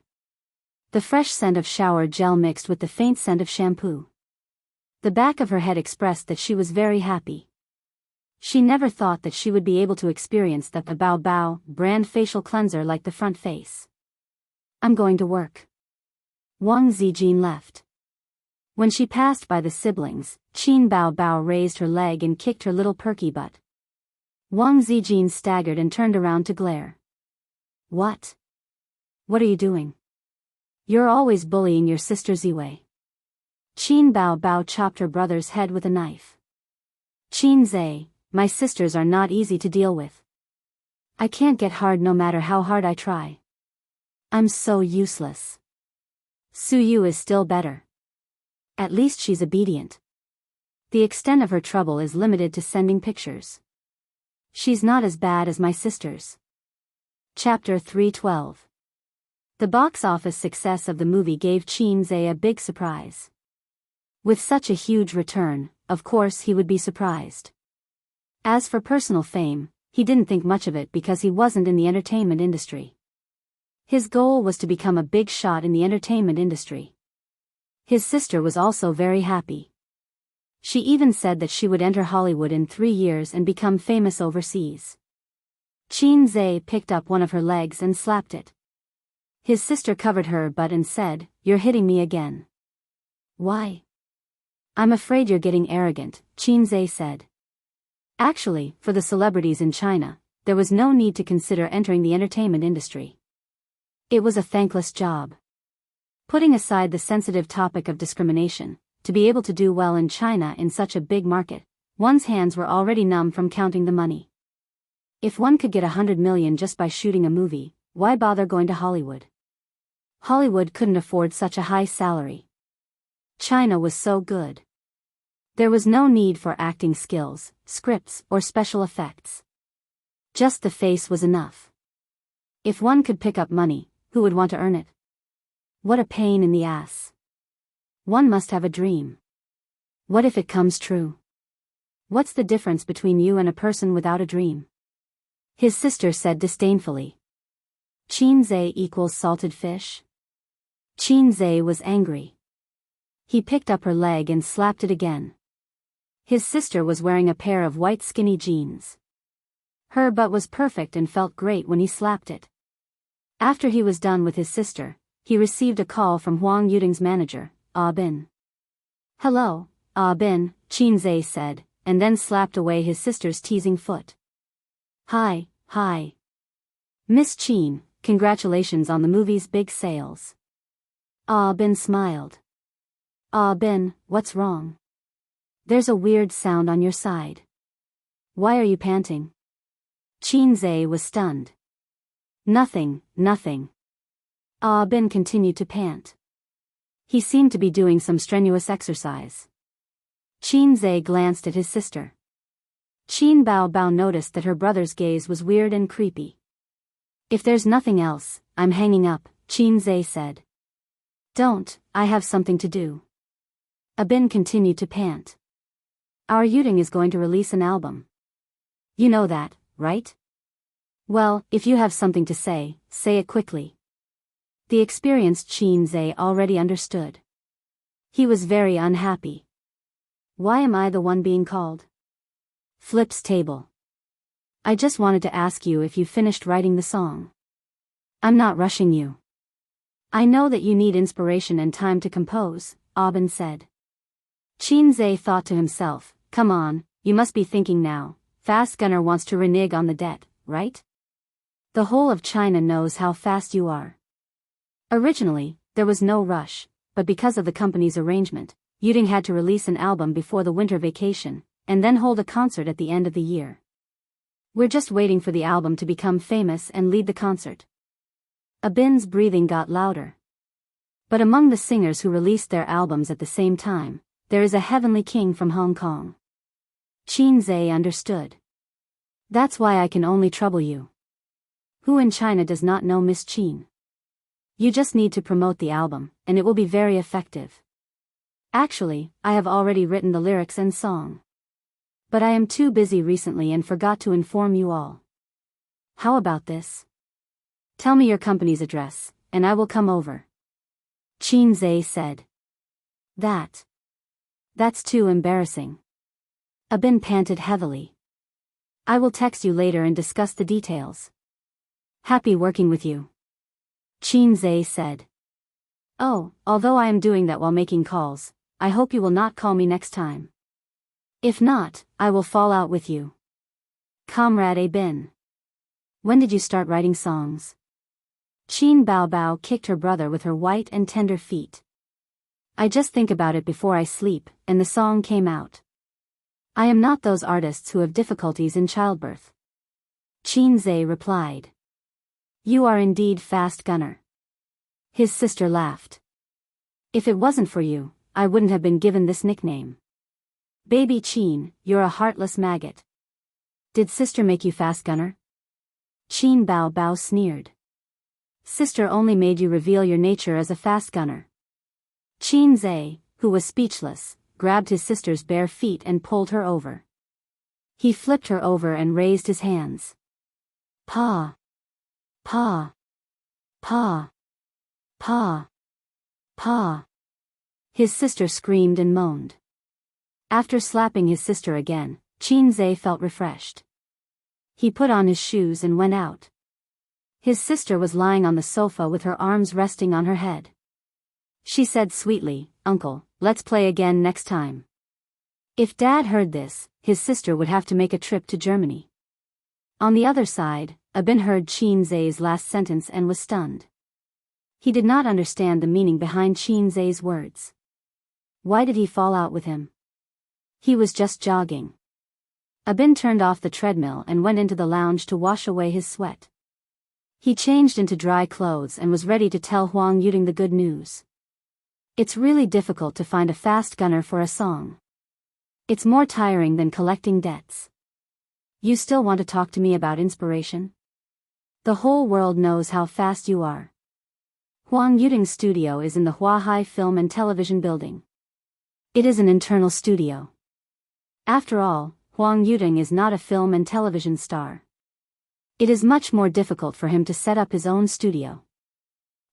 The fresh scent of shower gel mixed with the faint scent of shampoo. The back of her head expressed that she was very happy. She never thought that she would be able to experience the Bao brand facial cleanser like the front face. I'm going to work. Wang Zijin left. When she passed by the siblings, Qin Bao raised her leg and kicked her little perky butt. Wang Zijin staggered and turned around to glare. What? What are you doing? You're always bullying your sister Ziwei. Qin Bao chopped her brother's head with a knife. Qin Zhe, my sisters are not easy to deal with. I can't get hard no matter how hard I try. I'm so useless. Su Yu is still better. At least she's obedient. The extent of her trouble is limited to sending pictures. She's not as bad as my sisters. Chapter 312. The box office success of the movie gave Qin Zhe a big surprise. With such a huge return, of course he would be surprised. As for personal fame, he didn't think much of it because he wasn't in the entertainment industry. His goal was to become a big shot in the entertainment industry. His sister was also very happy. She even said that she would enter Hollywood in 3 years and become famous overseas. Qin Zhe picked up one of her legs and slapped it. His sister covered her butt and said, "You're hitting me again." Why? I'm afraid you're getting arrogant, Qin Zhe said. Actually, for the celebrities in China, there was no need to consider entering the entertainment industry. It was a thankless job. Putting aside the sensitive topic of discrimination, to be able to do well in China in such a big market, one's hands were already numb from counting the money. If one could get 100 million just by shooting a movie, why bother going to Hollywood? Hollywood couldn't afford such a high salary. China was so good. There was no need for acting skills, scripts, or special effects. Just the face was enough. If one could pick up money, who would want to earn it? What a pain in the ass. One must have a dream. What if it comes true? What's the difference between you and a person without a dream? His sister said disdainfully. Qin Zhe equals salted fish? Qin Zhe was angry. He picked up her leg and slapped it again. His sister was wearing a pair of white skinny jeans. Her butt was perfect and felt great when he slapped it. After he was done with his sister, he received a call from Huang Yuding's manager, Bin. Hello, Bin, Qin Zhe said, and then slapped away his sister's teasing foot. Hi. Miss Qin, congratulations on the movie's big sales. Bin smiled. Bin, what's wrong? There's a weird sound on your side. Why are you panting? Qin Zhe was stunned. Nothing. Bin continued to pant. He seemed to be doing some strenuous exercise. Qin Zhe glanced at his sister. Qin Bao noticed that her brother's gaze was weird and creepy. If there's nothing else, I'm hanging up, Qin Zhe said. Don't, I have something to do. Abin continued to pant. Our Yuding is going to release an album. You know that, right? Well, if you have something to say it quickly. The experienced Qin Zhe already understood. He was very unhappy. Why am I the one being called? Flip's table. I just wanted to ask you if you finished writing the song. I'm not rushing you. I know that you need inspiration and time to compose, Aubin said. Qin Zhe thought to himself, come on, you must be thinking now, Fast Gunner wants to renege on the debt, right? The whole of China knows how fast you are. Originally, there was no rush, but because of the company's arrangement, Yuding had to release an album before the winter vacation, and then hold a concert at the end of the year. We're just waiting for the album to become famous and lead the concert. Abin's breathing got louder. But among the singers who released their albums at the same time, there is a heavenly king from Hong Kong. Qin Zhe understood. That's why I can only trouble you. Who in China does not know Miss Qin? You just need to promote the album, and it will be very effective. Actually, I have already written the lyrics and song. But I am too busy recently and forgot to inform you all. How about this? Tell me your company's address, and I will come over. Qin Zhe said. That's too embarrassing. Abin panted heavily. I will text you later and discuss the details. Happy working with you. Qin Zhe said. Oh, although I am doing that while making calls, I hope you will not call me next time. If not, I will fall out with you. Comrade Abin. When did you start writing songs? Qin Bao kicked her brother with her white and tender feet. I just think about it before I sleep, and the song came out. I am not those artists who have difficulties in childbirth. Qin Zhe replied. You are indeed Fast Gunner. His sister laughed. If it wasn't for you, I wouldn't have been given this nickname. Baby Qin, you're a heartless maggot. Did sister make you Fast Gunner? Qin Bao sneered. Sister only made you reveal your nature as a Fast Gunner. Qin Zhe, who was speechless, grabbed his sister's bare feet and pulled her over. He flipped her over and raised his hands. Pa. Pa. Pa. Pa. Pa. His sister screamed and moaned. After slapping his sister again, Qin Zhe felt refreshed. He put on his shoes and went out. His sister was lying on the sofa with her arms resting on her head. She said sweetly, Uncle, let's play again next time. If Dad heard this, his sister would have to make a trip to Germany. On the other side, Abin heard Qin Zhe's last sentence and was stunned. He did not understand the meaning behind Qin Zhe's words. Why did he fall out with him? He was just jogging. Abin turned off the treadmill and went into the lounge to wash away his sweat. He changed into dry clothes and was ready to tell Huang Yuding the good news. It's really difficult to find a Fast Gunner for a song. It's more tiring than collecting debts. You still want to talk to me about inspiration? The whole world knows how fast you are. Huang Yuding's studio is in the Huahai Film and Television Building. It is an internal studio. After all, Huang Yuding is not a film and television star. It is much more difficult for him to set up his own studio.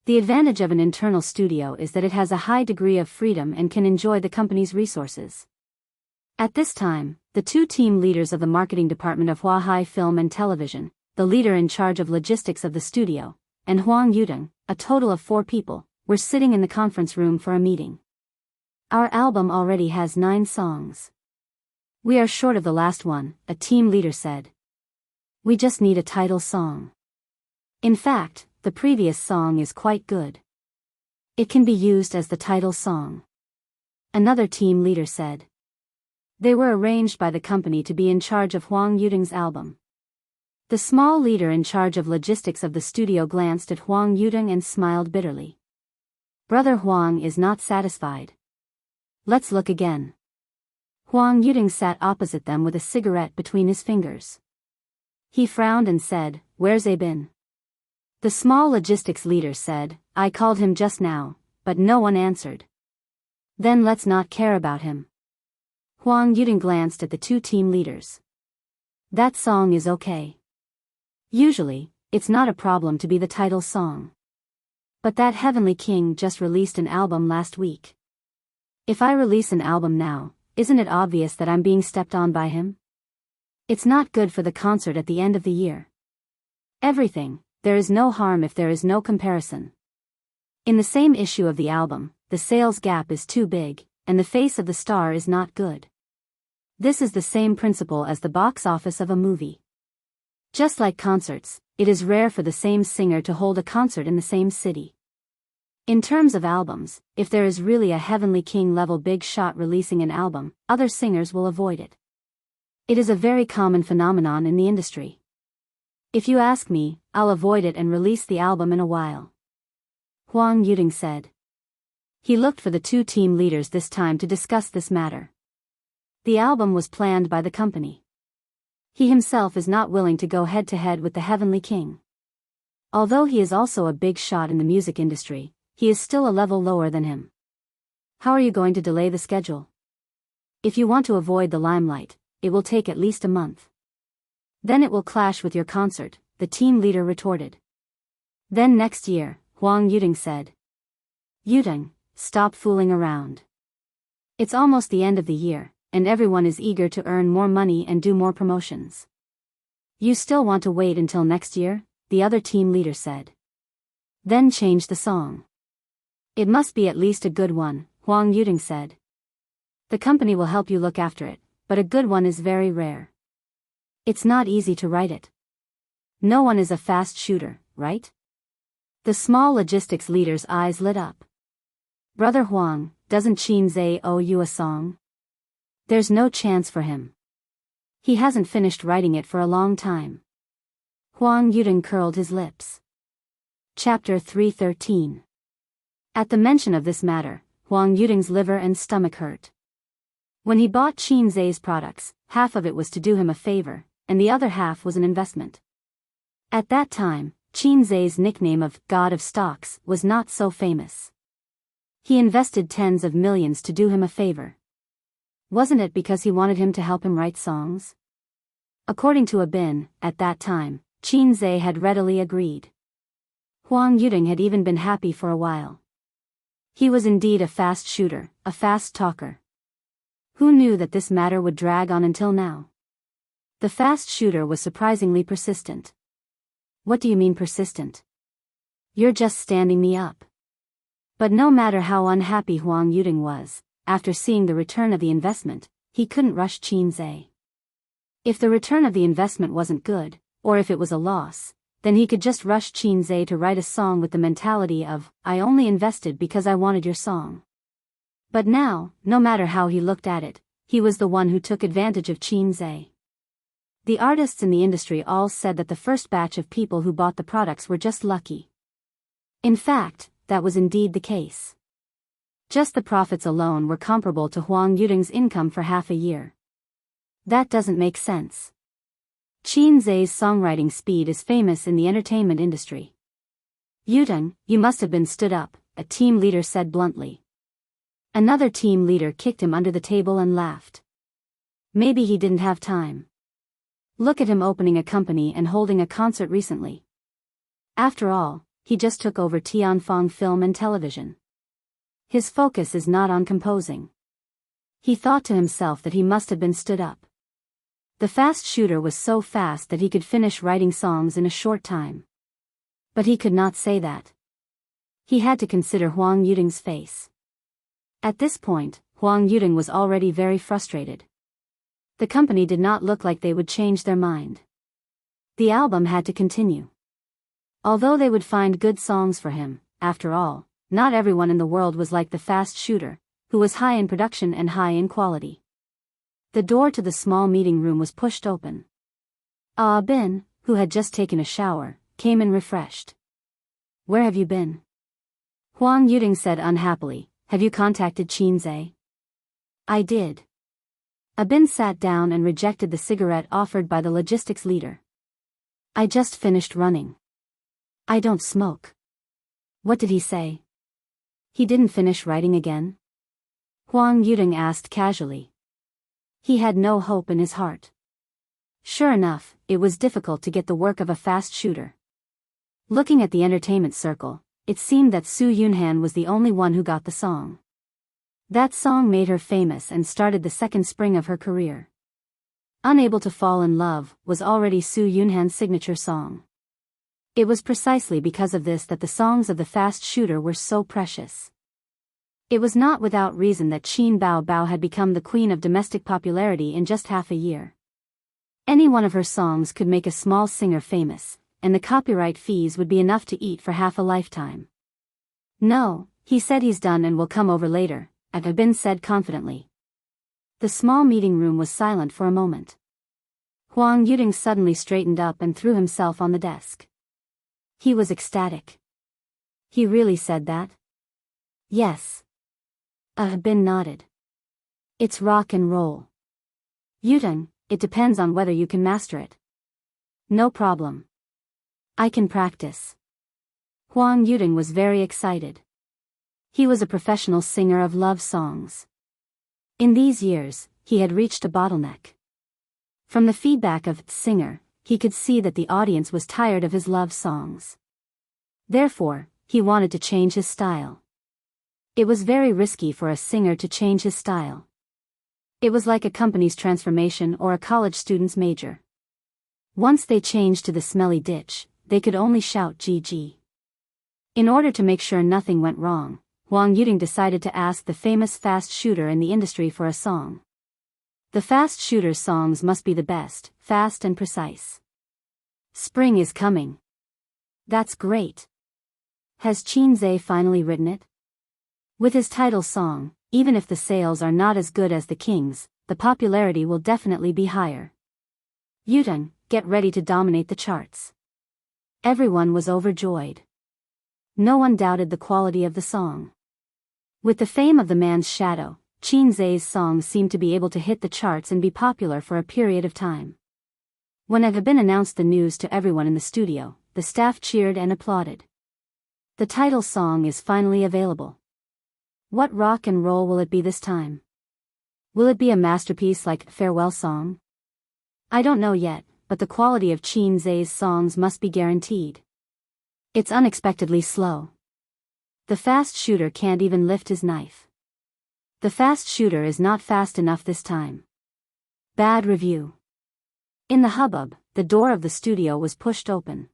The advantage of an internal studio is that it has a high degree of freedom and can enjoy the company's resources. At this time, the two team leaders of the marketing department of Huahai Film and Television, the leader in charge of logistics of the studio, and Huang Yuding, a total of 4 people, were sitting in the conference room for a meeting. Our album already has 9 songs. We are short of the last one, a team leader said. We just need a title song. In fact, the previous song is quite good. It can be used as the title song. Another team leader said. They were arranged by the company to be in charge of Huang Yuding's album. The small leader in charge of logistics of the studio glanced at Huang Yuding and smiled bitterly. Brother Huang is not satisfied. Let's look again. Huang Yuding sat opposite them with a cigarette between his fingers. He frowned and said, "Where's he been?" The small logistics leader said, "I called him just now, but no one answered." "Then let's not care about him." Huang Yuding glanced at the two team leaders. "That song is okay. Usually, it's not a problem to be the title song. But that Heavenly King just released an album last week. If I release an album now, isn't it obvious that I'm being stepped on by him? It's not good for the concert at the end of the year. Everything, there is no harm if there is no comparison. In the same issue of the album, the sales gap is too big, and the face of the star is not good. This is the same principle as the box office of a movie. Just like concerts, it is rare for the same singer to hold a concert in the same city. In terms of albums, if there is really a Heavenly King level big shot releasing an album, other singers will avoid it. It is a very common phenomenon in the industry. If you ask me, I'll avoid it and release the album in a while," Huang Yuding said. He looked for the two team leaders this time to discuss this matter. The album was planned by the company. He himself is not willing to go head-to-head with the Heavenly King. Although he is also a big shot in the music industry, he is still a level lower than him. How are you going to delay the schedule? If you want to avoid the limelight, it will take at least a month. Then it will clash with your concert, the team leader retorted. Then next year, Huang Yuding said. Yuding, stop fooling around. It's almost the end of the year, and everyone is eager to earn more money and do more promotions. You still want to wait until next year? The other team leader said. Then change the song. It must be at least a good one, Huang Yuding said. The company will help you look after it, but a good one is very rare. It's not easy to write it. No one is a fast shooter, right? The small logistics leader's eyes lit up. Brother Huang, doesn't Qin Zhe owe you a song? There's no chance for him. He hasn't finished writing it for a long time. Huang Yuding curled his lips. Chapter 313. At the mention of this matter, Huang Yuding's liver and stomach hurt. When he bought Qin Zhe's products, half of it was to do him a favor, and the other half was an investment. At that time, Qin Zhe's nickname of God of Stocks was not so famous. He invested tens of millions to do him a favor. Wasn't it because he wanted him to help him write songs? According to Abin, at that time, Qin Zhe had readily agreed. Huang Yuding had even been happy for a while. He was indeed a fast shooter, a fast talker. Who knew that this matter would drag on until now? The fast shooter was surprisingly persistent. What do you mean persistent? You're just standing me up. But no matter how unhappy Huang Yuding was, after seeing the return of the investment, he couldn't rush Qin Zhe. If the return of the investment wasn't good, or if it was a loss, then he could just rush Qin Zhe to write a song with the mentality of, I only invested because I wanted your song. But now, no matter how he looked at it, he was the one who took advantage of Qin Zhe. The artists in the industry all said that the first batch of people who bought the products were just lucky. In fact, that was indeed the case. Just the profits alone were comparable to Huang Yuding's income for half a year. That doesn't make sense. Qin Zhe's songwriting speed is famous in the entertainment industry. Yuding, you must have been stood up, a team leader said bluntly. Another team leader kicked him under the table and laughed. Maybe he didn't have time. Look at him opening a company and holding a concert recently. After all, he just took over Tianfeng Film and Television. His focus is not on composing. He thought to himself that he must have been stood up. The fast shooter was so fast that he could finish writing songs in a short time. But he could not say that. He had to consider Huang Yuding's face. At this point, Huang Yuding was already very frustrated. The company did not look like they would change their mind. The album had to continue. Although they would find good songs for him, after all, not everyone in the world was like the fast shooter, who was high in production and high in quality. The door to the small meeting room was pushed open. Ah Bin, who had just taken a shower, came in refreshed. Where have you been? Huang Yuding said unhappily. Have you contacted Qinze? I did. Abin sat down and rejected the cigarette offered by the logistics leader. I just finished running. I don't smoke. What did he say? He didn't finish writing again? Huang Yuding asked casually. He had no hope in his heart. Sure enough, it was difficult to get the work of a fast shooter. Looking at the entertainment circle, it seemed that Su Yunhan was the only one who got the song. That song made her famous and started the second spring of her career. Unable to Fall in Love was already Su Yunhan's signature song. It was precisely because of this that the songs of the fast shooter were so precious. It was not without reason that Qin Bao Bao had become the queen of domestic popularity in just half a year. Any one of her songs could make a small singer famous, and the copyright fees would be enough to eat for half a lifetime. No, he said he's done and will come over later, Abin said confidently. The small meeting room was silent for a moment. Huang Yuding suddenly straightened up and threw himself on the desk. He was ecstatic. He really said that? Yes. Abin nodded. It's rock and roll. Yuding, it depends on whether you can master it. No problem. I can practice. Huang Yuding was very excited. He was a professional singer of love songs. In these years, he had reached a bottleneck. From the feedback of singer, he could see that the audience was tired of his love songs. Therefore, he wanted to change his style. It was very risky for a singer to change his style. It was like a company's transformation or a college student's major. Once they changed to the smelly ditch, they could only shout GG. In order to make sure nothing went wrong, Huang Yuding decided to ask the famous fast shooter in the industry for a song. The fast shooter's songs must be the best, fast and precise. Spring is coming. That's great. Has Qinze finally written it? With his title song, even if the sales are not as good as the King's, the popularity will definitely be higher. Yuding, get ready to dominate the charts. Everyone was overjoyed. No one doubted the quality of the song. With the fame of the man's shadow, Qinze's songs seemed to be able to hit the charts and be popular for a period of time. When it had been announced the news to everyone in the studio, the staff cheered and applauded. The title song is finally available. What rock and roll will it be this time? Will it be a masterpiece like Farewell Song? I don't know yet, but the quality of Qinze's songs must be guaranteed. It's unexpectedly slow. The fast shooter can't even lift his knife. The fast shooter is not fast enough this time. Bad review. In the hubbub, the door of the studio was pushed open.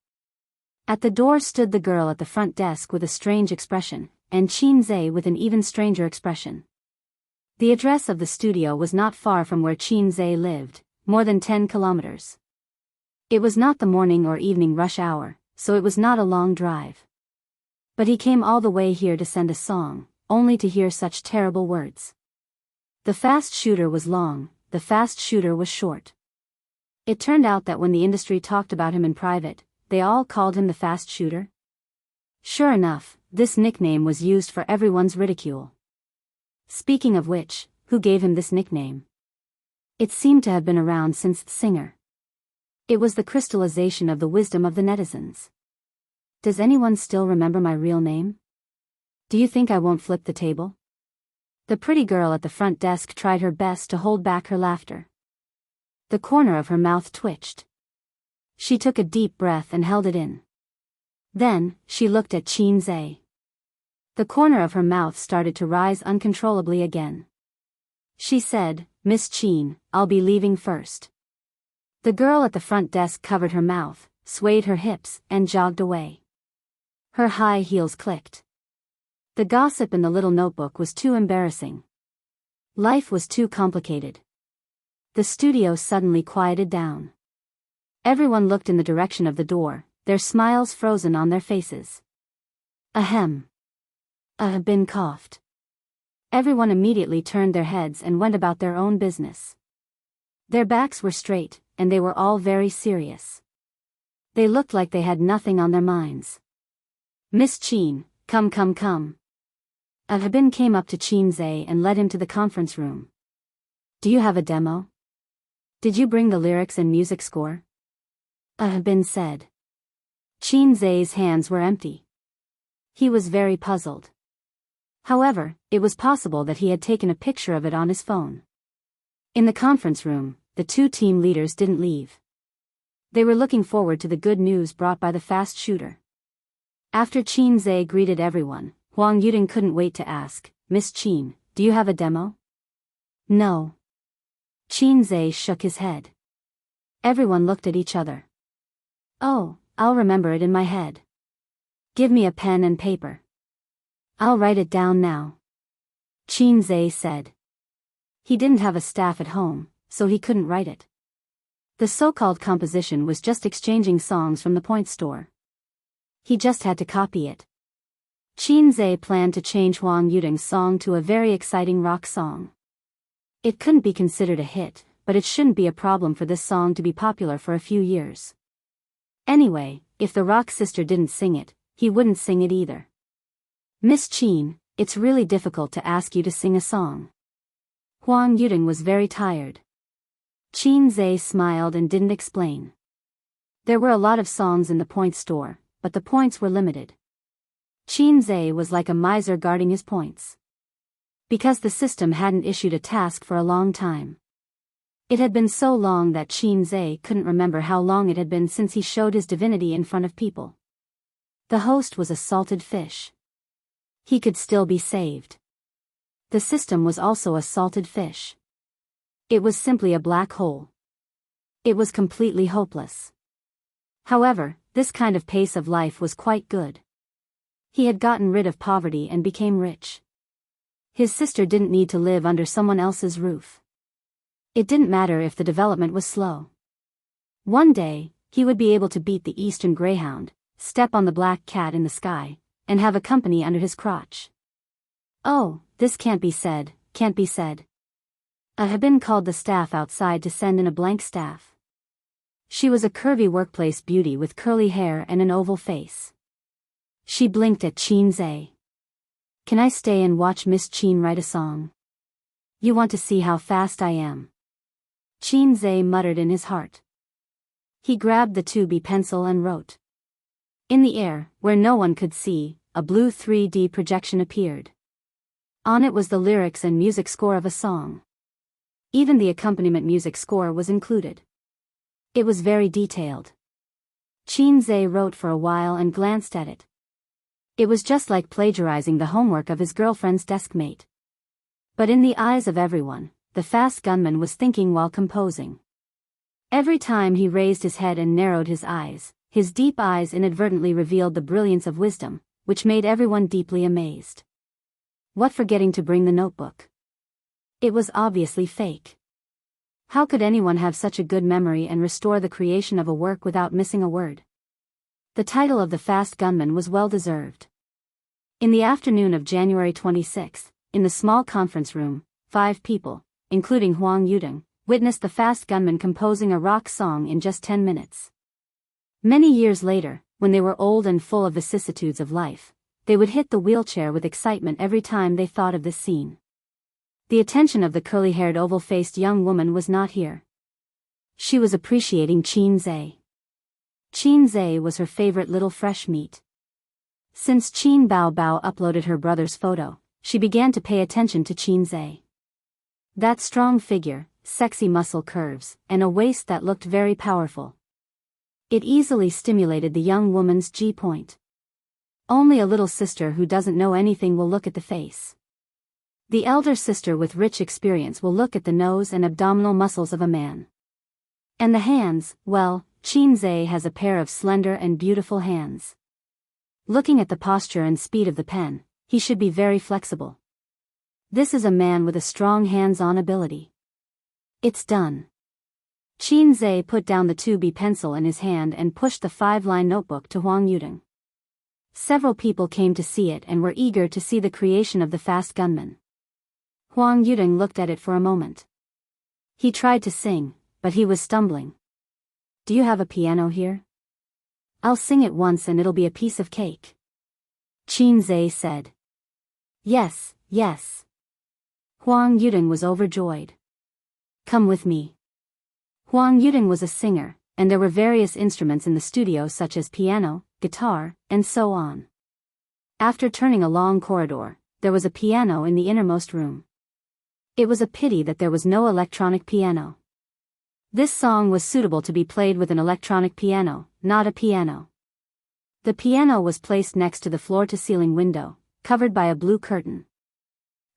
At the door stood the girl at the front desk with a strange expression, and Qinze with an even stranger expression. The address of the studio was not far from where Qinze lived, more than 10 kilometers. It was not the morning or evening rush hour, so it was not a long drive. But he came all the way here to send a song, only to hear such terrible words. The fast shooter was long, the fast shooter was short. It turned out that when the industry talked about him in private, they all called him the fast shooter. Sure enough, this nickname was used for everyone's ridicule. Speaking of which, who gave him this nickname? It seemed to have been around since the singer. It was the crystallization of the wisdom of the netizens. Does anyone still remember my real name? Do you think I won't flip the table? The pretty girl at the front desk tried her best to hold back her laughter. The corner of her mouth twitched. She took a deep breath and held it in. Then, she looked at Qinze. The corner of her mouth started to rise uncontrollably again. She said, "Miss Qin, I'll be leaving first." The girl at the front desk covered her mouth, swayed her hips, and jogged away. Her high heels clicked. The gossip in the little notebook was too embarrassing. Life was too complicated. The studio suddenly quieted down. Everyone looked in the direction of the door, their smiles frozen on their faces. Ahem. Bin coughed. Everyone immediately turned their heads and went about their own business. Their backs were straight, and they were all very serious. They looked like they had nothing on their minds. "Miss Qin, Come come come. Habin came up to Qinzai and led him to the conference room. Do you have a demo? Did you bring the lyrics and music score? Habin said. Qinzai's hands were empty. He was very puzzled. However, it was possible that he had taken a picture of it on his phone. In the conference room, the two team leaders didn't leave. They were looking forward to the good news brought by the fast shooter. After Qinzai greeted everyone, Huang Yuding couldn't wait to ask, Miss Qin, do you have a demo? No. Qinzai shook his head. Everyone looked at each other. Oh, I'll remember it in my head. Give me a pen and paper. I'll write it down now. Qinzai said. He didn't have a staff at home, so he couldn't write it. The so-called composition was just exchanging songs from the point store. He just had to copy it. Qinzai planned to change Huang Yuding's song to a very exciting rock song. It couldn't be considered a hit, but it shouldn't be a problem for this song to be popular for a few years. Anyway, if the rock sister didn't sing it, he wouldn't sing it either. Miss Qin, it's really difficult to ask you to sing a song. Huang Yuding was very tired. Qinzai smiled and didn't explain. There were a lot of songs in the point store, but the points were limited. Qinzai was like a miser guarding his points. Because the system hadn't issued a task for a long time. It had been so long that Qinzai couldn't remember how long it had been since he showed his divinity in front of people. The host was a salted fish. He could still be saved. The system was also a salted fish. It was simply a black hole. It was completely hopeless. However, this kind of pace of life was quite good. He had gotten rid of poverty and became rich. His sister didn't need to live under someone else's roof. It didn't matter if the development was slow. One day, he would be able to beat the eastern greyhound, step on the black cat in the sky, and have a company under his crotch. Oh, this can't be said, can't be said. Habin called the staff outside to send in a blank staff. She was a curvy workplace beauty with curly hair and an oval face. She blinked at Qinzai. Can I stay and watch Miss Qin write a song? You want to see how fast I am? Qinzai muttered in his heart. He grabbed the 2B pencil and wrote. In the air, where no one could see, a blue 3D projection appeared. On it was the lyrics and music score of a song. Even the accompaniment music score was included. It was very detailed. Qinzai wrote for a while and glanced at it. It was just like plagiarizing the homework of his girlfriend's deskmate. But in the eyes of everyone, the fast gunman was thinking while composing. Every time he raised his head and narrowed his eyes, his deep eyes inadvertently revealed the brilliance of wisdom, which made everyone deeply amazed. What forgetting to bring the notebook? It was obviously fake. How could anyone have such a good memory and restore the creation of a work without missing a word? The title of the fast gunman was well deserved. In the afternoon of January 26, in the small conference room, 5 people, including Huang Yuding, witnessed the fast gunman composing a rock song in just 10 minutes. Many years later, when they were old and full of vicissitudes of life, they would hit the wheelchair with excitement every time they thought of this scene. The attention of the curly-haired oval-faced young woman was not here. She was appreciating Qinzai. Qinzai was her favorite little fresh meat. Since Qin Bao uploaded her brother's photo, she began to pay attention to Qinzai. That strong figure, sexy muscle curves, and a waist that looked very powerful. It easily stimulated the young woman's G-point. Only a little sister who doesn't know anything will look at the face. The elder sister with rich experience will look at the nose and abdominal muscles of a man. And the hands, well, Qinzai has a pair of slender and beautiful hands. Looking at the posture and speed of the pen, he should be very flexible. This is a man with a strong hands-on ability. It's done. Qinzai put down the 2B pencil in his hand and pushed the 5-line notebook to Huang Yuding. Several people came to see it and were eager to see the creation of the fast gunman. Huang Yuding looked at it for a moment. He tried to sing, but he was stumbling. Do you have a piano here? I'll sing it once and it'll be a piece of cake. Qinzai said. Yes, yes. Huang Yuding was overjoyed. Come with me. Huang Yuding was a singer, and there were various instruments in the studio such as piano, guitar, and so on. After turning a long corridor, there was a piano in the innermost room. It was a pity that there was no electronic piano. This song was suitable to be played with an electronic piano, not a piano. The piano was placed next to the floor-to-ceiling window, covered by a blue curtain.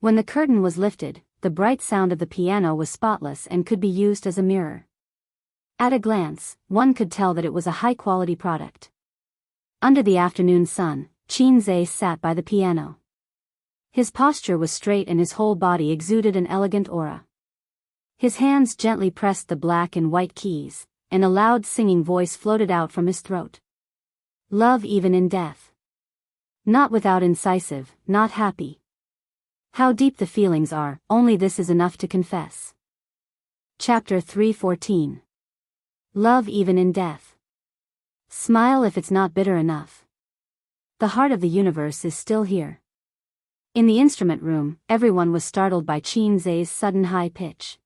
When the curtain was lifted, the bright sound of the piano was spotless and could be used as a mirror. At a glance, one could tell that it was a high-quality product. Under the afternoon sun, Qinzai sat by the piano. His posture was straight and his whole body exuded an elegant aura. His hands gently pressed the black and white keys, and a loud singing voice floated out from his throat. Love even in death. Not without incisive, not happy. How deep the feelings are, only this is enough to confess. Chapter 3:14. Love even in death. Smile if it's not bitter enough. The heart of the universe is still here. In the instrument room, everyone was startled by Qinzai's sudden high pitch.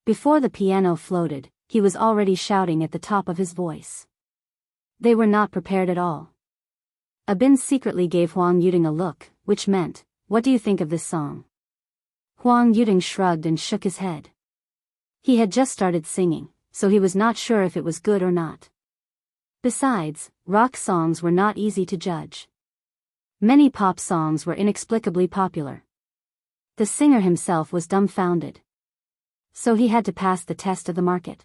Before the piano floated, he was already shouting at the top of his voice. They were not prepared at all. Abin secretly gave Huang Yuding a look, which meant, "What do you think of this song?" Huang Yuding shrugged and shook his head. He had just started singing, so he was not sure if it was good or not. Besides, rock songs were not easy to judge. Many pop songs were inexplicably popular. The singer himself was dumbfounded. So he had to pass the test of the market.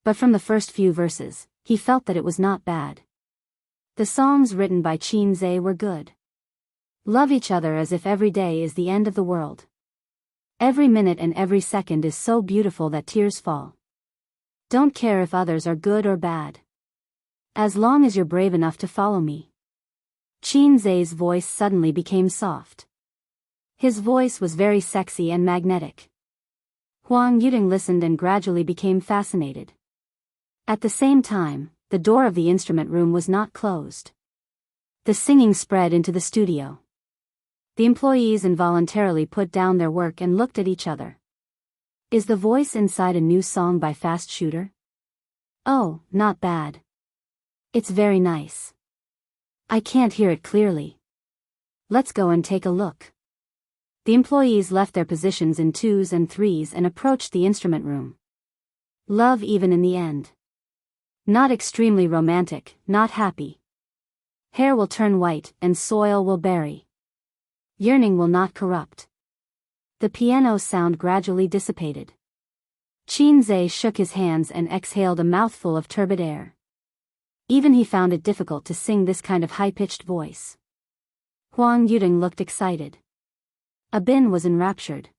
But from the first few verses, he felt that it was not bad. The songs written by Qinzai were good. Love each other as if every day is the end of the world. Every minute and every second is so beautiful that tears fall. Don't care if others are good or bad. As long as you're brave enough to follow me. Qinzai's voice suddenly became soft. His voice was very sexy and magnetic. Huang Yuding listened and gradually became fascinated. At the same time, the door of the instrument room was not closed. The singing spread into the studio. The employees involuntarily put down their work and looked at each other. Is the voice inside a new song by Fast Shooter? Oh, not bad. It's very nice. I can't hear it clearly. Let's go and take a look. The employees left their positions in 2s and 3s and approached the instrument room. Love even in the end. Not extremely romantic, not happy. Hair will turn white and soil will bury. Yearning will not corrupt. The piano sound gradually dissipated. Qinzai shook his hands and exhaled a mouthful of turbid air. Even he found it difficult to sing this kind of high-pitched voice. Huang Yuding looked excited. Abin was enraptured.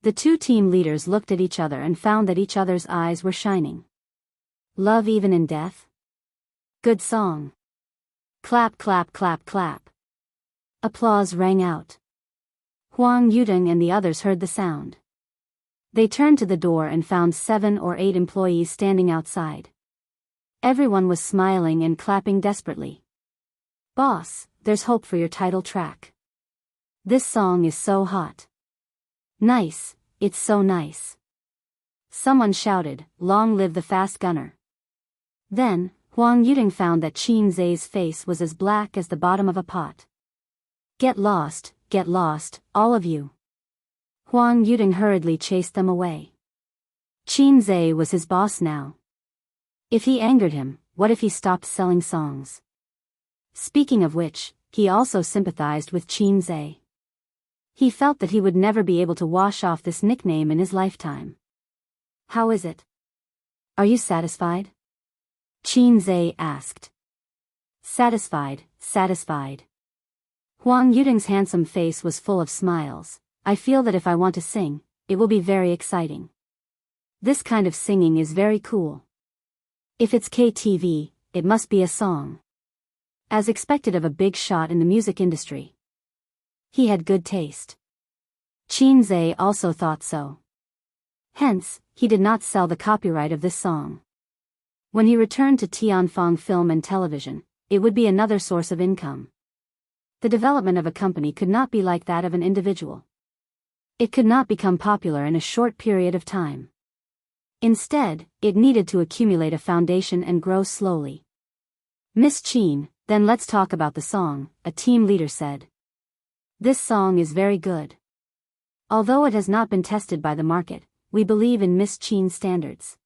The two team leaders looked at each other and found that each other's eyes were shining. Love even in death? Good song. Clap, clap, clap, clap. Applause rang out. Huang Yuding and the others heard the sound. They turned to the door and found 7 or 8 employees standing outside. Everyone was smiling and clapping desperately. Boss, there's hope for your title track. This song is so hot. Nice, it's so nice. Someone shouted, long live the fast gunner. Then, Huang Yuding found that Qinzai's face was as black as the bottom of a pot. Get lost, all of you. Huang Yuding hurriedly chased them away. Qinzai was his boss now. If he angered him, what if he stopped selling songs? Speaking of which, he also sympathized with Qinzai. He felt that he would never be able to wash off this nickname in his lifetime. How is it? Are you satisfied? Qinzai asked. Satisfied, satisfied. Huang Yuding's handsome face was full of smiles. I feel that if I want to sing, it will be very exciting. This kind of singing is very cool. If it's KTV, it must be a song. As expected of a big shot in the music industry. He had good taste. Qinzai also thought so. Hence, he did not sell the copyright of this song. When he returned to Tianfang Film and Television, it would be another source of income. The development of a company could not be like that of an individual. It could not become popular in a short period of time. Instead, it needed to accumulate a foundation and grow slowly. Miss Chin, then let's talk about the song, a team leader said. This song is very good. Although it has not been tested by the market, we believe in Miss Chin's standards.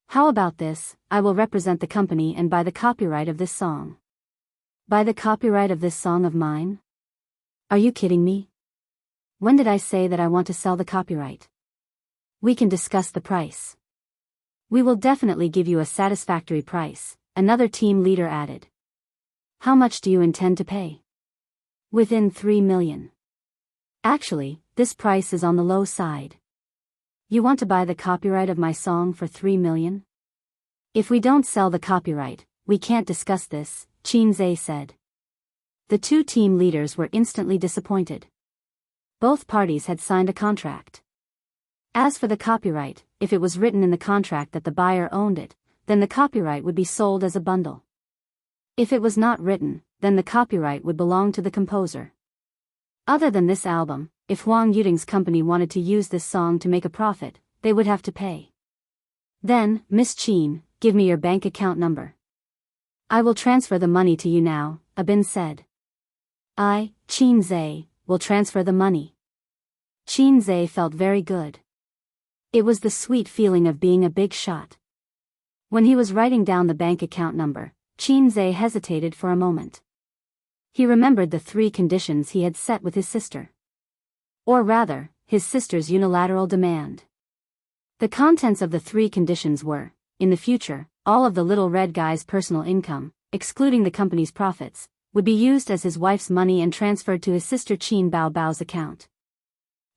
How about this? I will represent the company and buy the copyright of this song. Buy the copyright of this song of mine? Are you kidding me? When did I say that I want to sell the copyright? We can discuss the price. We will definitely give you a satisfactory price, another team leader added. How much do you intend to pay? Within 3 million. Actually, this price is on the low side. You want to buy the copyright of my song for 3 million? If we don't sell the copyright, we can't discuss this, Qinze said. The two team leaders were instantly disappointed. Both parties had signed a contract. As for the copyright, if it was written in the contract that the buyer owned it, then the copyright would be sold as a bundle. If it was not written, then the copyright would belong to the composer. Other than this album, if Huang Yuding's company wanted to use this song to make a profit, they would have to pay. Then, Miss Chin, give me your bank account number. I will transfer the money to you now, Abin said. I, Qinze, will transfer the money. Qinze felt very good. It was the sweet feeling of being a big shot. When he was writing down the bank account number, Qinze hesitated for a moment. He remembered the 3 conditions he had set with his sister. Or rather, his sister's unilateral demand. The contents of the 3 conditions were, in the future, all of the little red guy's personal income, excluding the company's profits, would be used as his wife's money and transferred to his sister Qin Bao Bao's account.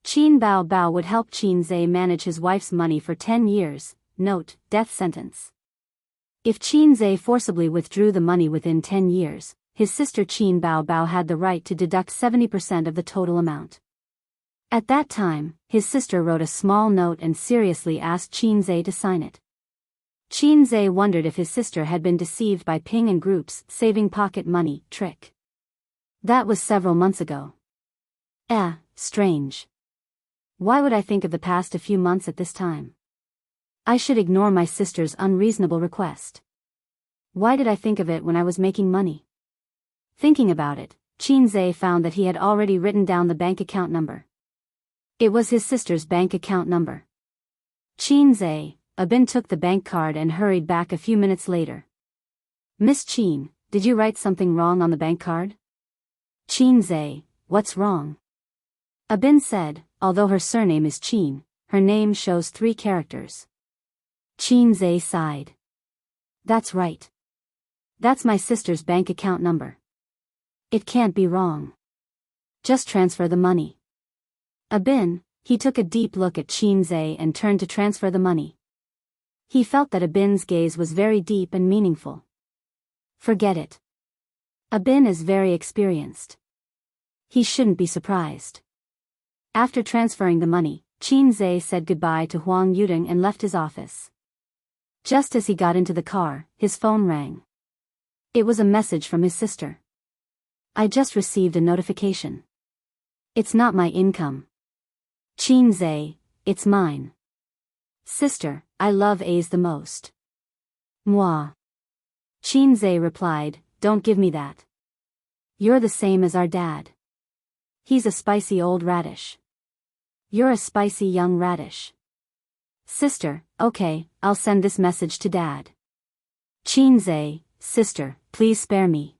Qin Bao Bao would help Qinze manage his wife's money for 10 years, note, death sentence. If Qinze forcibly withdrew the money within 10 years, his sister Qin Bao Bao had the right to deduct 70% of the total amount. At that time, his sister wrote a small note and seriously asked Qinze to sign it. Qinze wondered if his sister had been deceived by Ping and Group's saving pocket money trick. That was several months ago. Strange. Why would I think of the past a few months at this time? I should ignore my sister's unreasonable request. Why did I think of it when I was making money? Thinking about it, Qinze found that he had already written down the bank account number. It was his sister's bank account number. Qinze, Abin took the bank card and hurried back a few minutes later. Miss Chin, did you write something wrong on the bank card? Qinze, what's wrong? Abin said, although her surname is Chin, her name shows 3 characters. Qinze sighed. That's right. That's my sister's bank account number. It can't be wrong. Just transfer the money. Abin, he took a deep look at Qinze and turned to transfer the money. He felt that Abin's gaze was very deep and meaningful. Forget it. Abin is very experienced. He shouldn't be surprised. After transferring the money, Qinze said goodbye to Huang Yuding and left his office. Just as he got into the car, his phone rang. It was a message from his sister. I just received a notification. It's not my income. Qinze, it's mine. Sister, I love A's the most. Moi. Qinze replied, don't give me that. You're the same as our dad. He's a spicy old radish. You're a spicy young radish. Sister, okay, I'll send this message to Dad. Qinze, sister, please spare me.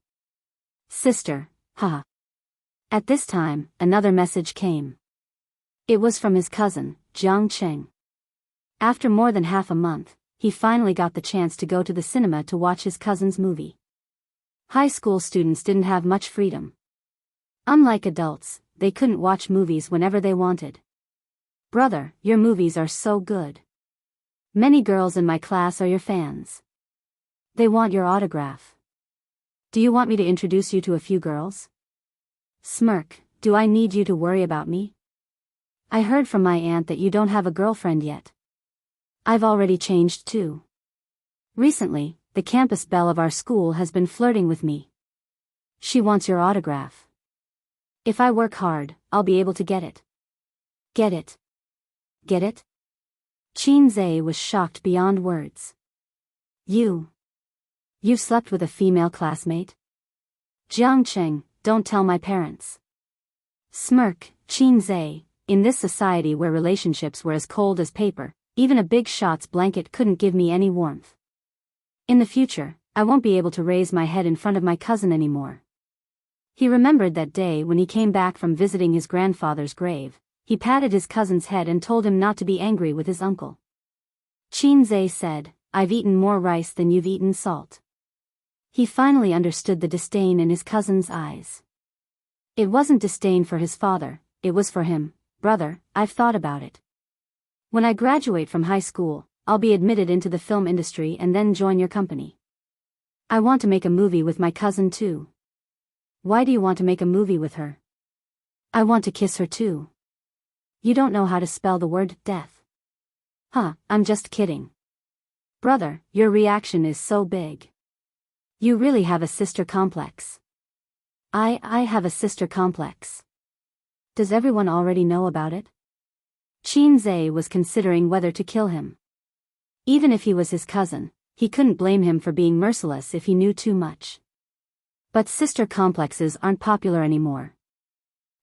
Sister, haha. At this time, another message came. It was from his cousin, Jiang Cheng. After more than half a month, he finally got the chance to go to the cinema to watch his cousin's movie. High school students didn't have much freedom. Unlike adults, they couldn't watch movies whenever they wanted. Brother, your movies are so good. Many girls in my class are your fans. They want your autograph. Do you want me to introduce you to a few girls? Smirk, do I need you to worry about me? I heard from my aunt that you don't have a girlfriend yet. I've already changed too. Recently, the campus belle of our school has been flirting with me. She wants your autograph. If I work hard, I'll be able to get it. Get it? Get it? Qin Zhe was shocked beyond words. You've slept with a female classmate? Jiangcheng, don't tell my parents. Smirk, Qin Zhe, in this society where relationships were as cold as paper, even a big shot's blanket couldn't give me any warmth. In the future, I won't be able to raise my head in front of my cousin anymore. He remembered that day when he came back from visiting his grandfather's grave. He patted his cousin's head and told him not to be angry with his uncle. Qin Zhe said, I've eaten more rice than you've eaten salt. He finally understood the disdain in his cousin's eyes. It wasn't disdain for his father, it was for him. Brother, I've thought about it. When I graduate from high school, I'll be admitted into the film industry and then join your company. I want to make a movie with my cousin too. Why do you want to make a movie with her? I want to kiss her too. You don't know how to spell the word death. Huh, I'm just kidding. Brother, your reaction is so big. You really have a sister complex. I have a sister complex. Does everyone already know about it? Qin Zhe was considering whether to kill him. Even if he was his cousin, he couldn't blame him for being merciless if he knew too much. But sister complexes aren't popular anymore.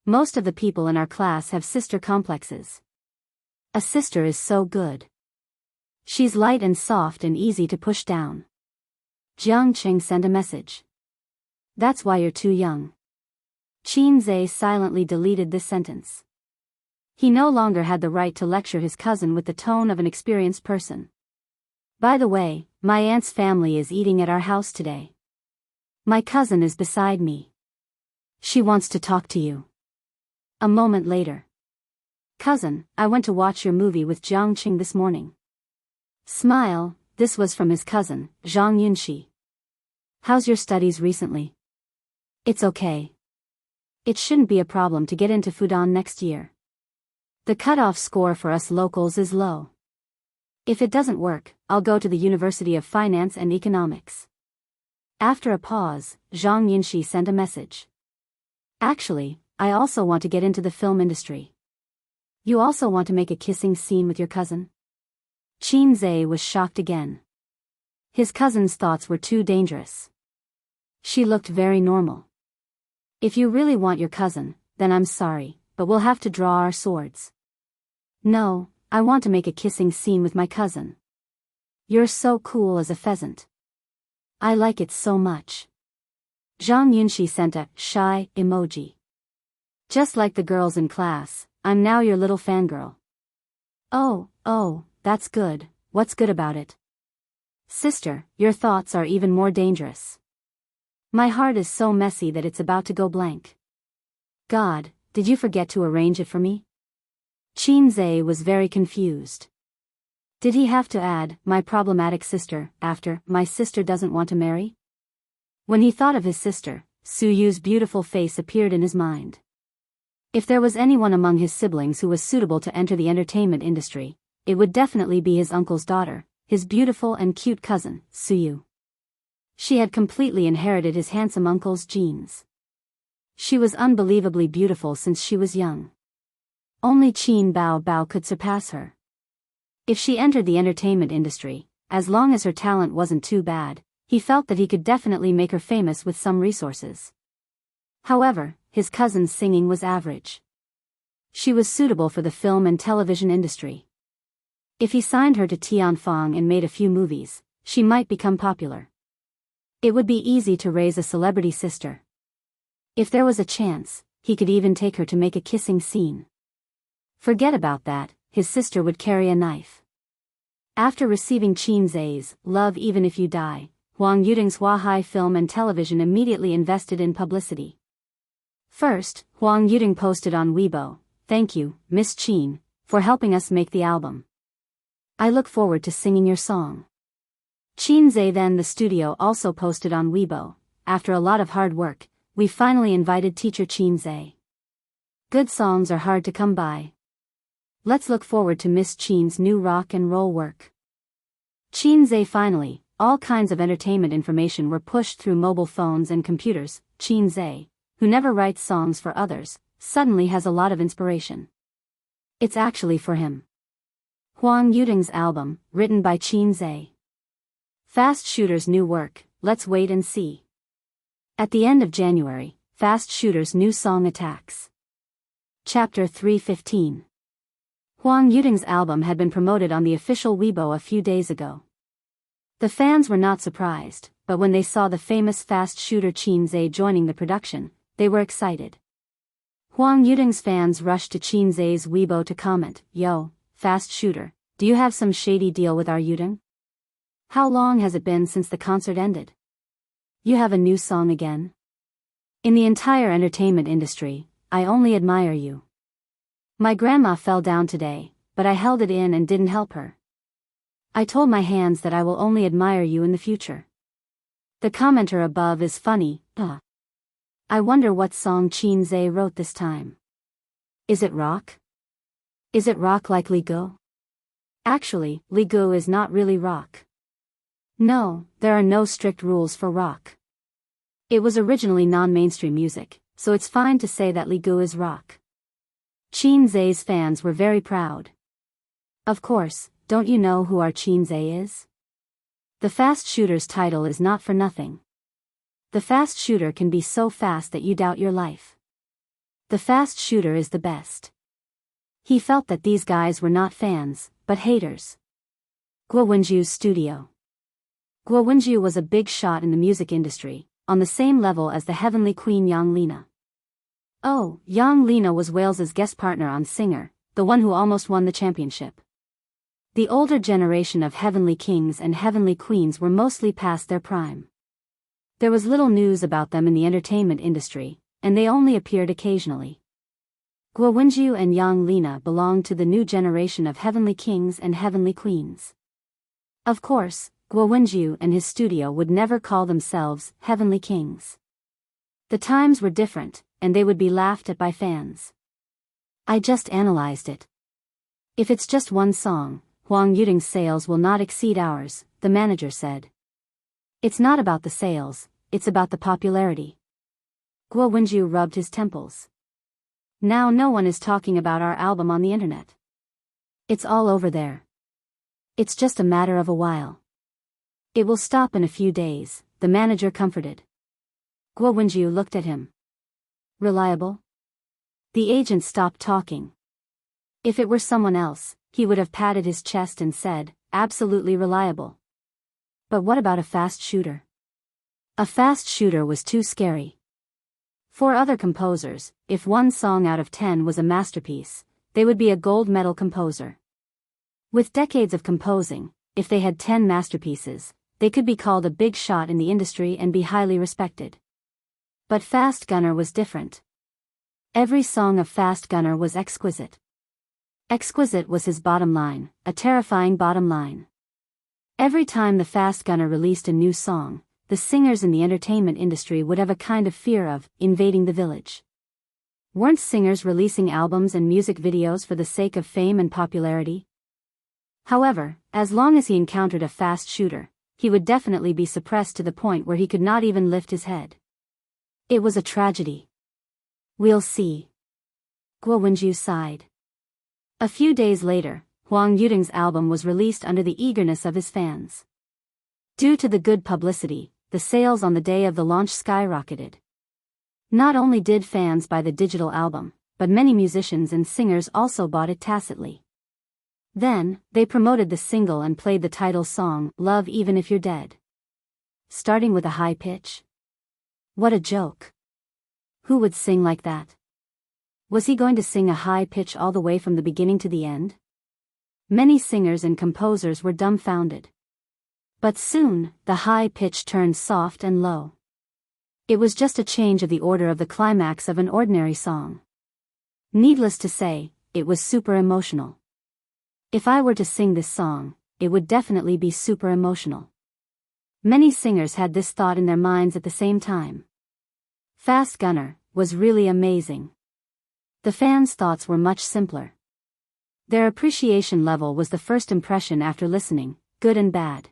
Most of the people in our class have sister complexes. A sister is so good. She's light and soft and easy to push down. Jiangcheng sent a message. That's why you're too young. Qin Zhe silently deleted this sentence. He no longer had the right to lecture his cousin with the tone of an experienced person. By the way, my aunt's family is eating at our house today. My cousin is beside me. She wants to talk to you. A moment later. Cousin, I went to watch your movie with Jiangqing this morning. Smile, this was from his cousin, Zhang Yunxi. How's your studies recently? It's okay. It shouldn't be a problem to get into Fudan next year. The cutoff score for us locals is low. If it doesn't work, I'll go to the University of Finance and Economics. After a pause, Zhang Yunxi sent a message. Actually, I also want to get into the film industry. You also want to make a kissing scene with your cousin? Qin Zhe was shocked again. His cousin's thoughts were too dangerous. She looked very normal. If you really want your cousin, then I'm sorry, but we'll have to draw our swords. No, I want to make a kissing scene with my cousin. You're so cool as a pheasant. I like it so much. Zhang Yunxi sent a shy emoji. Just like the girls in class, I'm now your little fangirl. Oh, that's good. What's good about it? Sister, your thoughts are even more dangerous. My heart is so messy that it's about to go blank. God, did you forget to arrange it for me? Qin Zhe was very confused. Did he have to add, my problematic sister, after, my sister doesn't want to marry? When he thought of his sister, Su Yu's beautiful face appeared in his mind. If there was anyone among his siblings who was suitable to enter the entertainment industry, it would definitely be his uncle's daughter, his beautiful and cute cousin, Su Yu. She had completely inherited his handsome uncle's genes. She was unbelievably beautiful since she was young. Only Qin Bao could surpass her. If she entered the entertainment industry, as long as her talent wasn't too bad, he felt that he could definitely make her famous with some resources. However, his cousin's singing was average. She was suitable for the film and television industry. If he signed her to Tianfang and made a few movies, she might become popular. It would be easy to raise a celebrity sister. If there was a chance, he could even take her to make a kissing scene. Forget about that, his sister would carry a knife. After receiving Qin Zhe's Love Even If You Die, Huang Yuding's Huahai Film and Television immediately invested in publicity. First, Huang Yuding posted on Weibo, "Thank you, Miss Qin, for helping us make the album. I look forward to singing your song." Qin Zhe then the studio also posted on Weibo, "After a lot of hard work, we finally invited teacher Qin Zhe. Good songs are hard to come by. Let's look forward to Miss Qin's new rock and roll work." Qin Zhe finally, all kinds of entertainment information were pushed through mobile phones and computers. Qin Zhe, who never writes songs for others, suddenly has a lot of inspiration. It's actually for him. Huang Yuding's album, written by Qin Zhe. Fast Shooter's new work, let's wait and see. At the end of January, Fast Shooter's new song attacks. Chapter 315. Huang Yuding's album had been promoted on the official Weibo a few days ago. The fans were not surprised, but when they saw the famous Fast Shooter Qin Zhe joining the production, they were excited. Huang Yuding's fans rushed to Qin Zhe's Weibo to comment, "Yo, Fast Shooter, do you have some shady deal with our Yuding? How long has it been since the concert ended? You have a new song again? In the entire entertainment industry, I only admire you. My grandma fell down today, but I held it in and didn't help her. I told my hands that I will only admire you in the future." The commenter above is funny, I wonder what song Qin Zhe wrote this time. Is it rock? Is it rock like Li Gu? Actually, Li Gu is not really rock. No, there are no strict rules for rock. It was originally non-mainstream music, so it's fine to say that Li Gu is rock. Qin Zhe's fans were very proud. Of course, don't you know who our Qin Zhe is? The Fast Shooter's title is not for nothing. The Fast Shooter can be so fast that you doubt your life. The Fast Shooter is the best. He felt that these guys were not fans, but haters. Guo Wenju's studio. Guo Wenju was a big shot in the music industry, on the same level as the heavenly queen Yang Lina. Oh, Yang Lina was Wales's guest partner on Singer, the one who almost won the championship. The older generation of heavenly kings and heavenly queens were mostly past their prime. There was little news about them in the entertainment industry, and they only appeared occasionally. Guo Wenju and Yang Lina belonged to the new generation of heavenly kings and heavenly queens. Of course, Guo Wenju and his studio would never call themselves heavenly kings. The times were different, and they would be laughed at by fans. I just analyzed it. If it's just one song, Huang Yuding's sales will not exceed ours, the manager said. It's not about the sales, it's about the popularity. Guo Wenju rubbed his temples. Now no one is talking about our album on the internet. It's all over there. It's just a matter of a while. It will stop in a few days, the manager comforted. Guo Wenju looked at him. Reliable? The agent stopped talking. If it were someone else, he would have patted his chest and said, absolutely reliable. But what about a Fast Shooter? A Fast Shooter was too scary. For other composers, if one song out of 10 was a masterpiece, they would be a gold medal composer. With decades of composing, if they had 10 masterpieces, they could be called a big shot in the industry and be highly respected. But Fast Gunner was different. Every song of Fast Gunner was exquisite. Exquisite was his bottom line, a terrifying bottom line. Every time the Fast Gunner released a new song, the singers in the entertainment industry would have a kind of fear of invading the village. Weren't singers releasing albums and music videos for the sake of fame and popularity? However, as long as he encountered a Fast Shooter, he would definitely be suppressed to the point where he could not even lift his head. It was a tragedy. We'll see. Guo Wenju sighed. A few days later, Huang Yuding's album was released under the eagerness of his fans. Due to the good publicity, the sales on the day of the launch skyrocketed. Not only did fans buy the digital album, but many musicians and singers also bought it tacitly. Then, they promoted the single and played the title song, Love Even If You're Dead. Starting with a high pitch? What a joke. Who would sing like that? Was he going to sing a high pitch all the way from the beginning to the end? Many singers and composers were dumbfounded. But soon, the high pitch turned soft and low. It was just a change of the order of the climax of an ordinary song. Needless to say, it was super emotional. If I were to sing this song, it would definitely be super emotional. Many singers had this thought in their minds at the same time. Fast Gunner was really amazing. The fans' thoughts were much simpler. Their appreciation level was the first impression after listening, good and bad.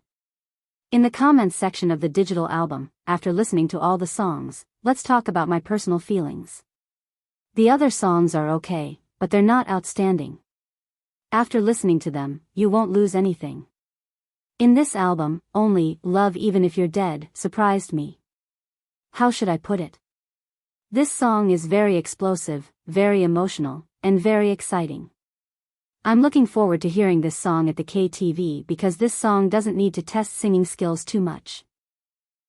In the comments section of the digital album, after listening to all the songs, let's talk about my personal feelings. The other songs are okay, but they're not outstanding. After listening to them, you won't lose anything. In this album, only Love Even If You're Dead surprised me. How should I put it? This song is very explosive, very emotional, and very exciting. I'm looking forward to hearing this song at the KTV because this song doesn't need to test singing skills too much.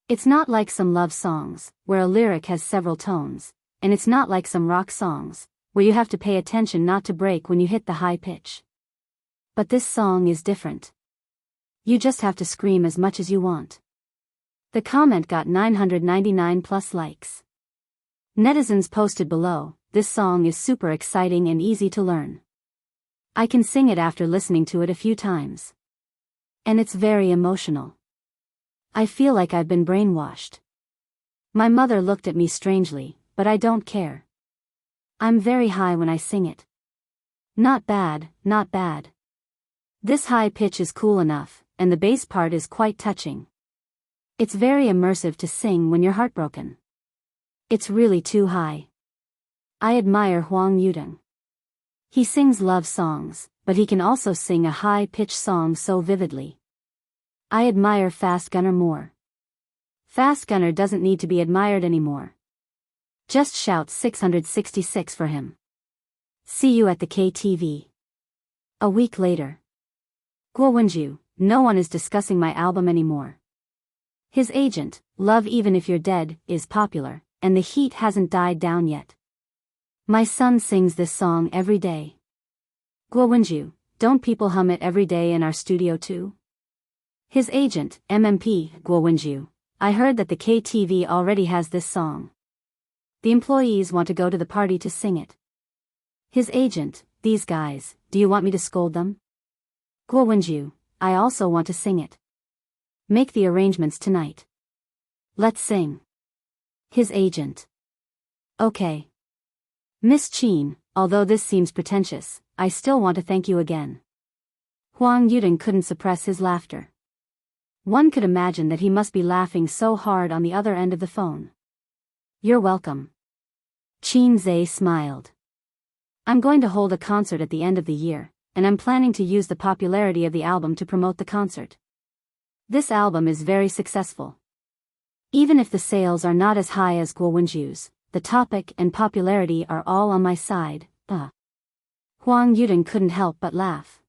It's not like some love songs, where a lyric has several tones, and it's not like some rock songs, where you have to pay attention not to break when you hit the high pitch. But this song is different. You just have to scream as much as you want. The comment got 999 plus likes. Netizens posted below, this song is super exciting and easy to learn. I can sing it after listening to it a few times. And it's very emotional. I feel like I've been brainwashed. My mother looked at me strangely, but I don't care. I'm very high when I sing it. Not bad, not bad. This high pitch is cool enough, and the bass part is quite touching. It's very immersive to sing when you're heartbroken. It's really too high. I admire Huang Yudong. He sings love songs, but he can also sing a high-pitched song so vividly. I admire Fast Gunner more. Fast Gunner doesn't need to be admired anymore. Just shout 666 for him. See you at the KTV. A week later. Guo Wenju, no one is discussing my album anymore. His agent, Love Even If You're Dead, is popular, and the heat hasn't died down yet. My son sings this song every day. Guo Wenju, don't people hum it every day in our studio too? His agent, MMP, Guo Wenju, I heard that the KTV already has this song. The employees want to go to the party to sing it. His agent, these guys, do you want me to scold them? Guo Wenju, I also want to sing it. Make the arrangements tonight. Let's sing. His agent. Okay. Miss Chin, although this seems pretentious, I still want to thank you again. Huang Yudong couldn't suppress his laughter. One could imagine that he must be laughing so hard on the other end of the phone. You're welcome. Chin Zhe smiled. I'm going to hold a concert at the end of the year, and I'm planning to use the popularity of the album to promote the concert. This album is very successful. Even if the sales are not as high as Guo Wenju's, the topic and popularity are all on my side. Huang Yudong couldn't help but laugh.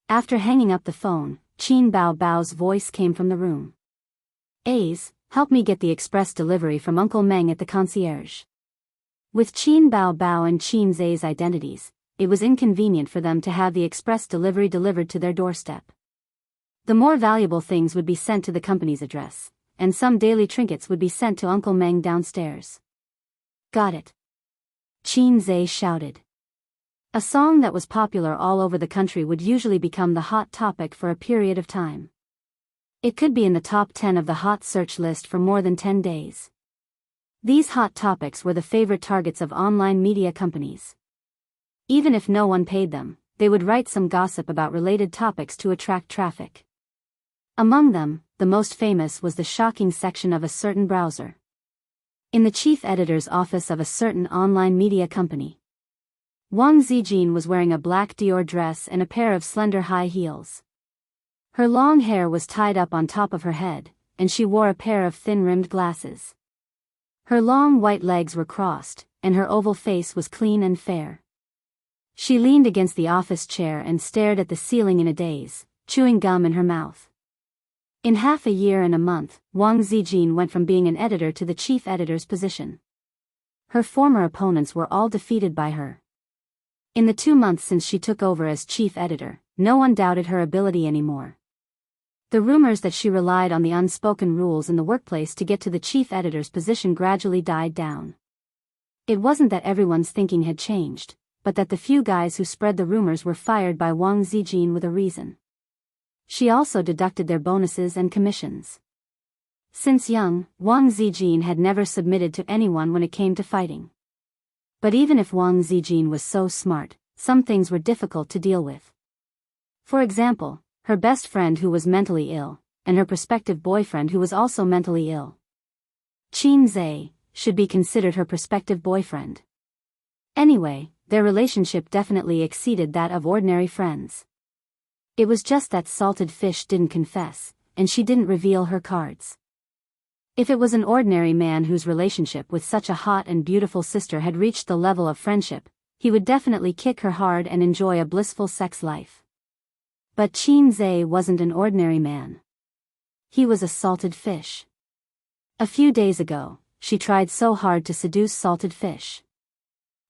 After hanging up the phone, Qin Bao Bao's voice came from the room. A's, help me get the express delivery from Uncle Meng at the concierge. With Qin Bao Bao and Qin Zhe's identities, it was inconvenient for them to have the express delivery delivered to their doorstep. The more valuable things would be sent to the company's address, and some daily trinkets would be sent to Uncle Meng downstairs. Got it. Qin Zhe shouted. A song that was popular all over the country would usually become the hot topic for a period of time. It could be in the top 10 of the hot search list for more than 10 days. These hot topics were the favorite targets of online media companies. Even if no one paid them, they would write some gossip about related topics to attract traffic. Among them, the most famous was the shocking section of a certain browser. In the chief editor's office of a certain online media company, Wang Zijin was wearing a black Dior dress and a pair of slender high heels. Her long hair was tied up on top of her head, and she wore a pair of thin-rimmed glasses. Her long white legs were crossed, and her oval face was clean and fair. She leaned against the office chair and stared at the ceiling in a daze, chewing gum in her mouth. In half a year and a month, Wang Zijin went from being an editor to the chief editor's position. Her former opponents were all defeated by her. In the 2 months since she took over as chief editor, no one doubted her ability anymore. The rumors that she relied on the unspoken rules in the workplace to get to the chief editor's position gradually died down. It wasn't that everyone's thinking had changed, but that the few guys who spread the rumors were fired by Wang Zijin with a reason. She also deducted their bonuses and commissions. Since young, Wang Zijin had never submitted to anyone when it came to fighting. But even if Wang Zijin was so smart, some things were difficult to deal with. For example, her best friend who was mentally ill, and her prospective boyfriend who was also mentally ill. Qin Zhe should be considered her prospective boyfriend. Anyway, their relationship definitely exceeded that of ordinary friends. It was just that Salted Fish didn't confess, and she didn't reveal her cards. If it was an ordinary man whose relationship with such a hot and beautiful sister had reached the level of friendship, he would definitely kick her hard and enjoy a blissful sex life. But Qin Zhe wasn't an ordinary man. He was a salted fish. A few days ago, she tried so hard to seduce Salted Fish.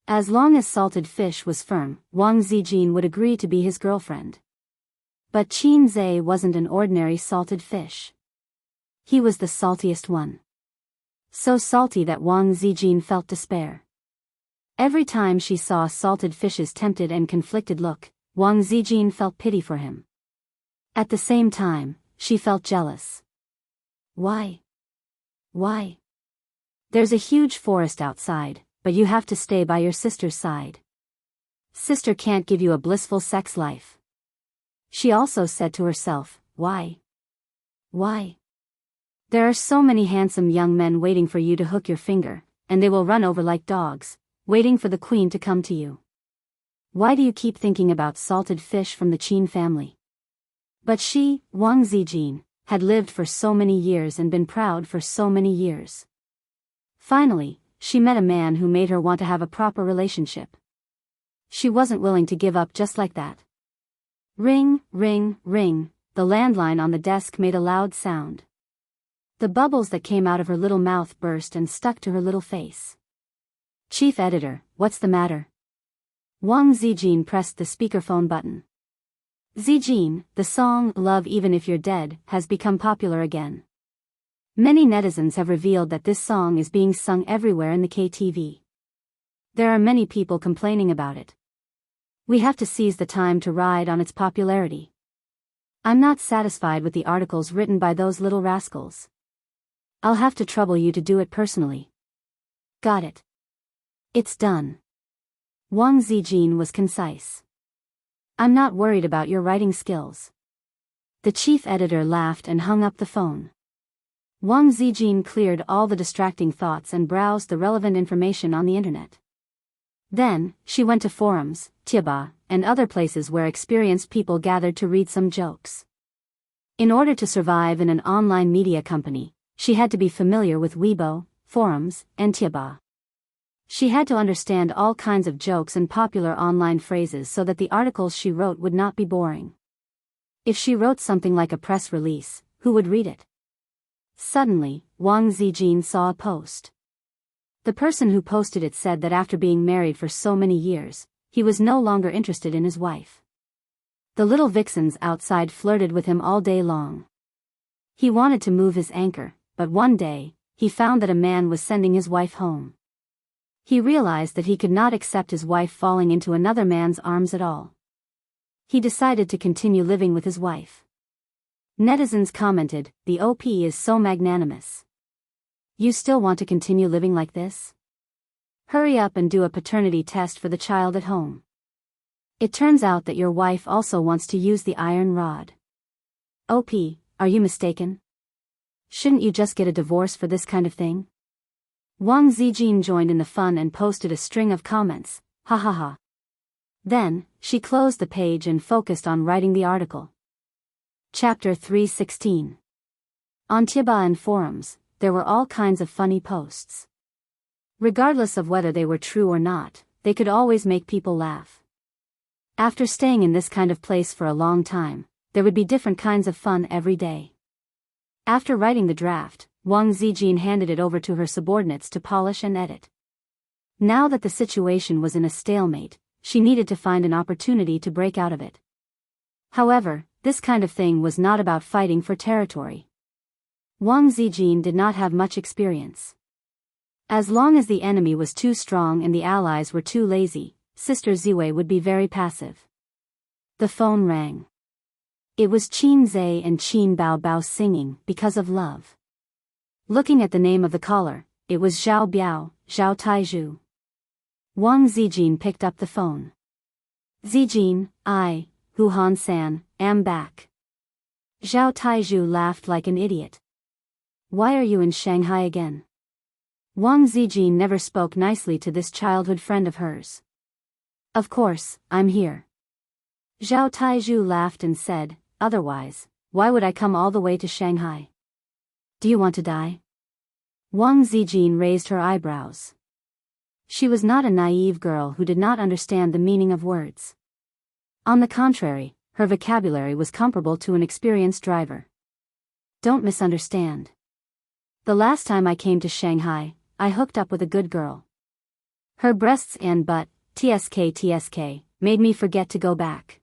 As long as Salted Fish was firm, Wang Zijin would agree to be his girlfriend. But Qin Zhe wasn't an ordinary salted fish. He was the saltiest one. So salty that Wang Zijin felt despair. Every time she saw Salted Fish's tempted and conflicted look, Wang Zijin felt pity for him. At the same time, she felt jealous. Why? Why? There's a huge forest outside, but you have to stay by your sister's side. Sister can't give you a blissful sex life. She also said to herself, why? Why? There are so many handsome young men waiting for you to hook your finger, and they will run over like dogs, waiting for the queen to come to you. Why do you keep thinking about Salted Fish from the Qin family? But she, Wang Zijin, had lived for so many years and been proud for so many years. Finally, she met a man who made her want to have a proper relationship. She wasn't willing to give up just like that. Ring, ring, ring, the landline on the desk made a loud sound. The bubbles that came out of her little mouth burst and stuck to her little face. Chief editor, what's the matter? Wang Zijin pressed the speakerphone button. Zijin, the song Love Even If You're Dead has become popular again. Many netizens have revealed that this song is being sung everywhere in the KTV. There are many people complaining about it. We have to seize the time to ride on its popularity. I'm not satisfied with the articles written by those little rascals. I'll have to trouble you to do it personally. Got it. It's done. Wang Zijin was concise. I'm not worried about your writing skills. The chief editor laughed and hung up the phone. Wang Zijin cleared all the distracting thoughts and browsed the relevant information on the internet. Then, she went to forums, Tieba, and other places where experienced people gathered to read some jokes. In order to survive in an online media company, she had to be familiar with Weibo, forums, and Tieba. She had to understand all kinds of jokes and popular online phrases so that the articles she wrote would not be boring. If she wrote something like a press release, who would read it? Suddenly, Wang Zijin saw a post. The person who posted it said that after being married for so many years, he was no longer interested in his wife. The little vixens outside flirted with him all day long. He wanted to move his anchor, but one day, he found that a man was sending his wife home. He realized that he could not accept his wife falling into another man's arms at all. He decided to continue living with his wife. Netizens commented, "The OP is so magnanimous. You still want to continue living like this? Hurry up and do a paternity test for the child at home. It turns out that your wife also wants to use the iron rod. OP, are you mistaken? Shouldn't you just get a divorce for this kind of thing?" Wang Zijin joined in the fun and posted a string of comments, ha ha ha. Then, she closed the page and focused on writing the article. Chapter 316. On Tieba and forums, there were all kinds of funny posts. Regardless of whether they were true or not, they could always make people laugh. After staying in this kind of place for a long time, there would be different kinds of fun every day. After writing the draft, Wang Zijin handed it over to her subordinates to polish and edit. Now that the situation was in a stalemate, she needed to find an opportunity to break out of it. However, this kind of thing was not about fighting for territory. Wang Zijin did not have much experience. As long as the enemy was too strong and the allies were too lazy, Sister Ziwei would be very passive. The phone rang. It was Qin Zhe and Qin Baobao singing Because of Love. Looking at the name of the caller, it was Zhao Biyao, Zhao Taizhu. Wang Zijin picked up the phone. Zijin, I, Hu Han-san, am back. Zhao Taizhu laughed like an idiot. Why are you in Shanghai again? Wang Zijin never spoke nicely to this childhood friend of hers. Of course, I'm here. Zhao Taizhu laughed and said, otherwise, why would I come all the way to Shanghai? Do you want to die? Wang Zijin raised her eyebrows. She was not a naive girl who did not understand the meaning of words. On the contrary, her vocabulary was comparable to an experienced driver. Don't misunderstand. The last time I came to Shanghai, I hooked up with a good girl. Her breasts and butt, tsk, made me forget to go back.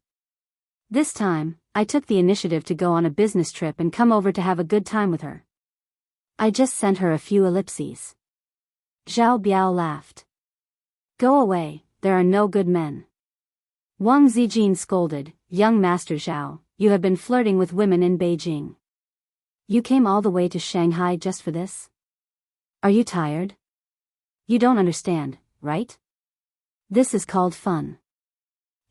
This time, I took the initiative to go on a business trip and come over to have a good time with her. I just sent her a few ellipses. Zhao Biyao laughed. Go away, there are no good men. Wang Zijin scolded, young Master Zhao, you have been flirting with women in Beijing. You came all the way to Shanghai just for this? Are you tired? You don't understand, right? This is called fun.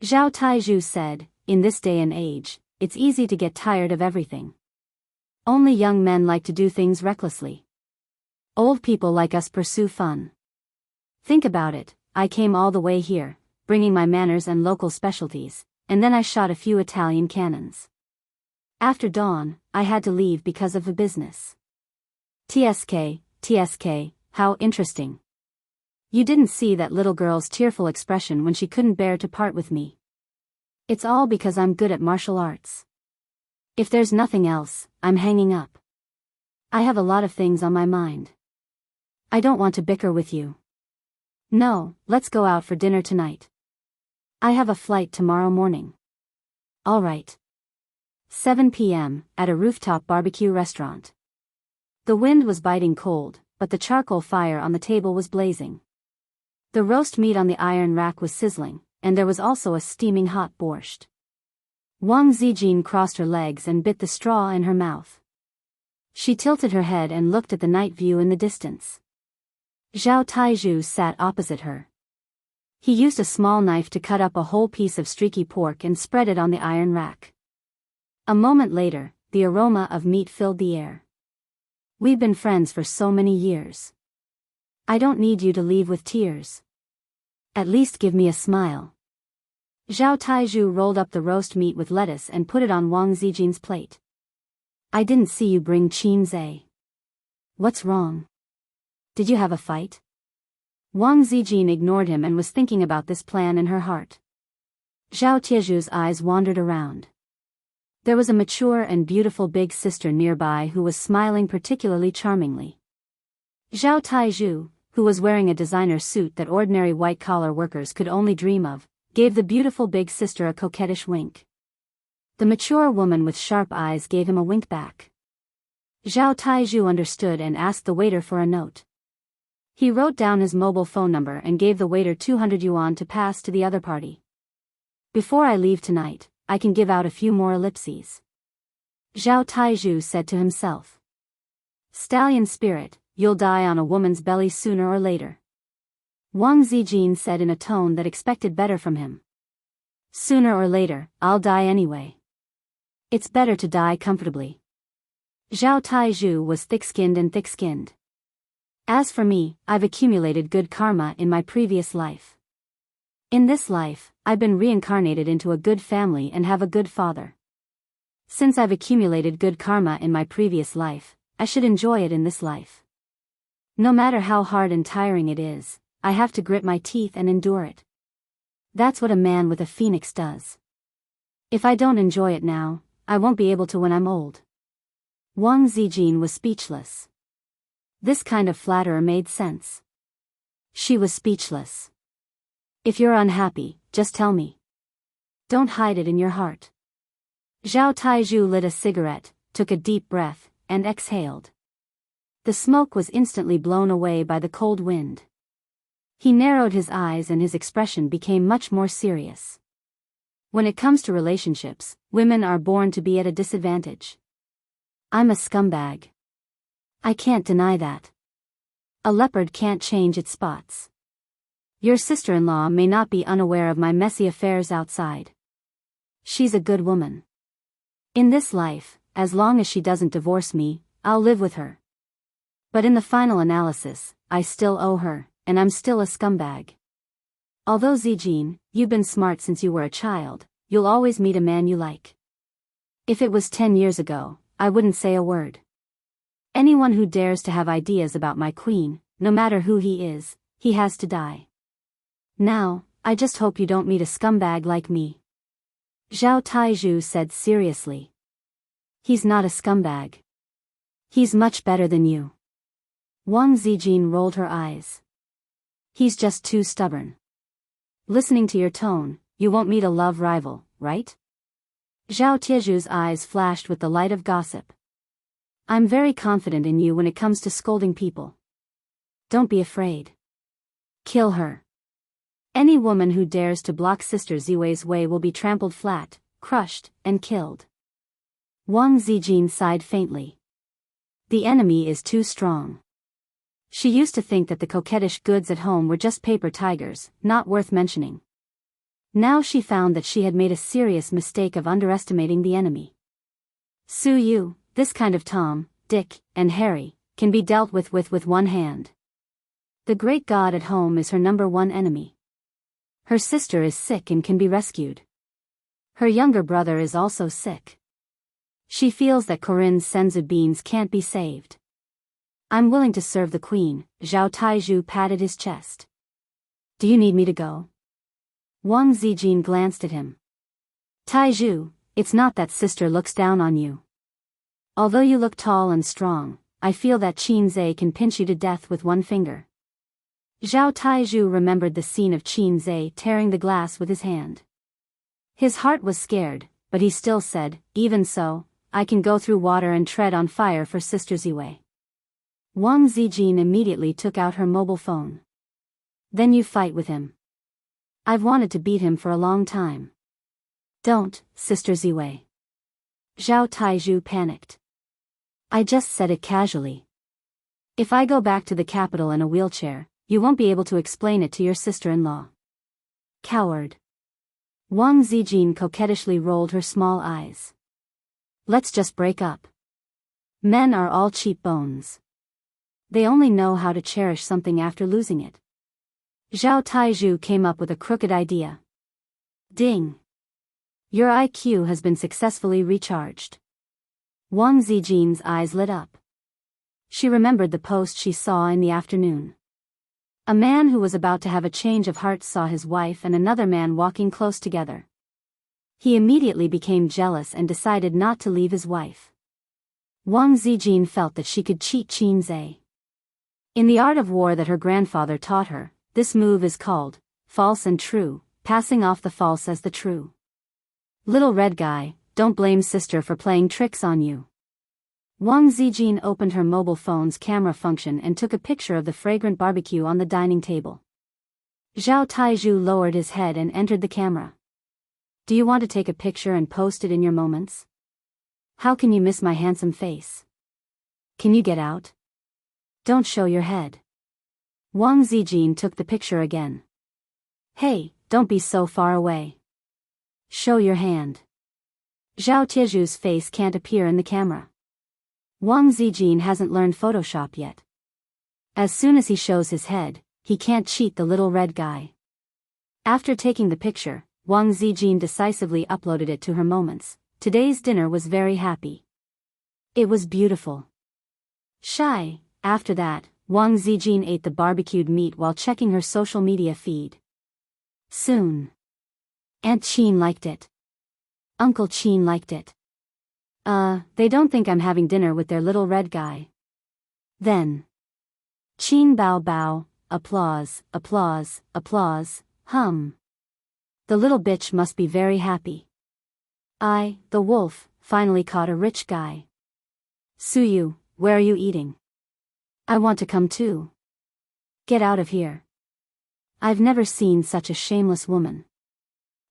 Zhao Taizhu said, in this day and age, it's easy to get tired of everything. Only young men like to do things recklessly. Old people like us pursue fun. Think about it, I came all the way here, bringing my manners and local specialties, and then I shot a few Italian cannons. After dawn, I had to leave because of the business. TSK, how interesting. You didn't see that little girl's tearful expression when she couldn't bear to part with me. It's all because I'm good at martial arts. If there's nothing else, I'm hanging up. I have a lot of things on my mind. I don't want to bicker with you. No, let's go out for dinner tonight. I have a flight tomorrow morning. All right. 7 p.m., at a rooftop barbecue restaurant. The wind was biting cold, but the charcoal fire on the table was blazing. The roast meat on the iron rack was sizzling, and there was also a steaming hot borscht. Wang Zijin crossed her legs and bit the straw in her mouth. She tilted her head and looked at the night view in the distance. Zhao Taizhu sat opposite her. He used a small knife to cut up a whole piece of streaky pork and spread it on the iron rack. A moment later, the aroma of meat filled the air. We've been friends for so many years. I don't need you to leave with tears. At least give me a smile. Zhao Taizhu rolled up the roast meat with lettuce and put it on Wang Zijin's plate. I didn't see you bring chinze. What's wrong? Did you have a fight? Wang Zijin ignored him and was thinking about this plan in her heart. Zhao Taizhu's eyes wandered around. There was a mature and beautiful big sister nearby who was smiling particularly charmingly. Zhao Taizhu, who was wearing a designer suit that ordinary white-collar workers could only dream of, gave the beautiful big sister a coquettish wink. The mature woman with sharp eyes gave him a wink back. Zhao Taizhu understood and asked the waiter for a note. He wrote down his mobile phone number and gave the waiter 200 yuan to pass to the other party. Before I leave tonight, I can give out a few more ellipses. Zhao Taizhu said to himself. Stallion spirit, you'll die on a woman's belly sooner or later. Wang Zijin said in a tone that expected better from him. Sooner or later, I'll die anyway. It's better to die comfortably. Zhao Taizhu was thick-skinned and thick-skinned. As for me, I've accumulated good karma in my previous life. In this life, I've been reincarnated into a good family and have a good father. Since I've accumulated good karma in my previous life, I should enjoy it in this life. No matter how hard and tiring it is, I have to grit my teeth and endure it. That's what a man with a phoenix does. If I don't enjoy it now, I won't be able to when I'm old. Wang Zijin was speechless. This kind of flatterer made sense. She was speechless. If you're unhappy, just tell me. Don't hide it in your heart. Zhao Taizhu lit a cigarette, took a deep breath, and exhaled. The smoke was instantly blown away by the cold wind. He narrowed his eyes and his expression became much more serious. When it comes to relationships, women are born to be at a disadvantage. I'm a scumbag. I can't deny that. A leopard can't change its spots. Your sister-in-law may not be unaware of my messy affairs outside. She's a good woman. In this life, as long as she doesn't divorce me, I'll live with her. But in the final analysis, I still owe her, and I'm still a scumbag. Although Zijin, you've been smart since you were a child, you'll always meet a man you like. If it was 10 years ago, I wouldn't say a word. Anyone who dares to have ideas about my queen, no matter who he has to die. Now, I just hope you don't meet a scumbag like me. Zhao Taizhu said seriously. He's not a scumbag. He's much better than you. Wang Zijin rolled her eyes. He's just too stubborn. Listening to your tone, you won't meet a love rival, right? Zhao Tieju's eyes flashed with the light of gossip. I'm very confident in you when it comes to scolding people. Don't be afraid. Kill her. Any woman who dares to block Sister Ziwei's way will be trampled flat, crushed, and killed. Wang Zijin sighed faintly. The enemy is too strong. She used to think that the coquettish goods at home were just paper tigers, not worth mentioning. Now she found that she had made a serious mistake of underestimating the enemy. Su Yu, this kind of Tom, Dick, and Harry, can be dealt with one hand. The great god at home is her #1 enemy. Her sister is sick and can be rescued. Her younger brother is also sick. She feels that Corinne's senzu beans can't be saved. I'm willing to serve the queen, Zhao Taizhu patted his chest. Do you need me to go? Wang Zijin glanced at him. Taizhu, it's not that sister looks down on you. Although you look tall and strong, I feel that Qin Zhe can pinch you to death with one finger. Zhao Taizhu remembered the scene of Qin Zhe tearing the glass with his hand. His heart was scared, but he still said, even so, I can go through water and tread on fire for Sister Ziwei. Wang Zijin immediately took out her mobile phone. Then you fight with him. I've wanted to beat him for a long time. Don't, Sister Ziwei. Zhao Taizhu panicked. I just said it casually. If I go back to the capital in a wheelchair, you won't be able to explain it to your sister-in-law. Coward. Wang Zijin coquettishly rolled her small eyes. Let's just break up. Men are all cheap bones. They only know how to cherish something after losing it. Zhao Taizhu came up with a crooked idea. Ding. Your IQ has been successfully recharged. Wang Zijin's eyes lit up. She remembered the post she saw in the afternoon. A man who was about to have a change of heart saw his wife and another man walking close together. He immediately became jealous and decided not to leave his wife. Wang Zijin felt that she could cheat Qin Zhe. In the art of war that her grandfather taught her, this move is called false and true, passing off the false as the true. Little red guy, don't blame sister for playing tricks on you. Wang Zijin opened her mobile phone's camera function and took a picture of the fragrant barbecue on the dining table. Zhao Taizhu lowered his head and entered the camera. Do you want to take a picture and post it in your moments? How can you miss my handsome face? Can you get out? Don't show your head. Wang Zijin took the picture again. Hey, don't be so far away. Show your hand. Zhao Tieju's face can't appear in the camera. Wang Zijin hasn't learned Photoshop yet. As soon as he shows his head, he can't cheat the little red guy. After taking the picture, Wang Zijin decisively uploaded it to her moments. Today's dinner was very happy. It was beautiful. Shy. After that, Wang Zijin ate the barbecued meat while checking her social media feed. Soon. Aunt Qin liked it. Uncle Qin liked it. They don't think I'm having dinner with their little red guy. Then. Qin bao bao, applause, applause, applause, hum. The little bitch must be very happy. I, the wolf, finally caught a rich guy. Suyu, where are you eating? I want to come too. Get out of here. I've never seen such a shameless woman.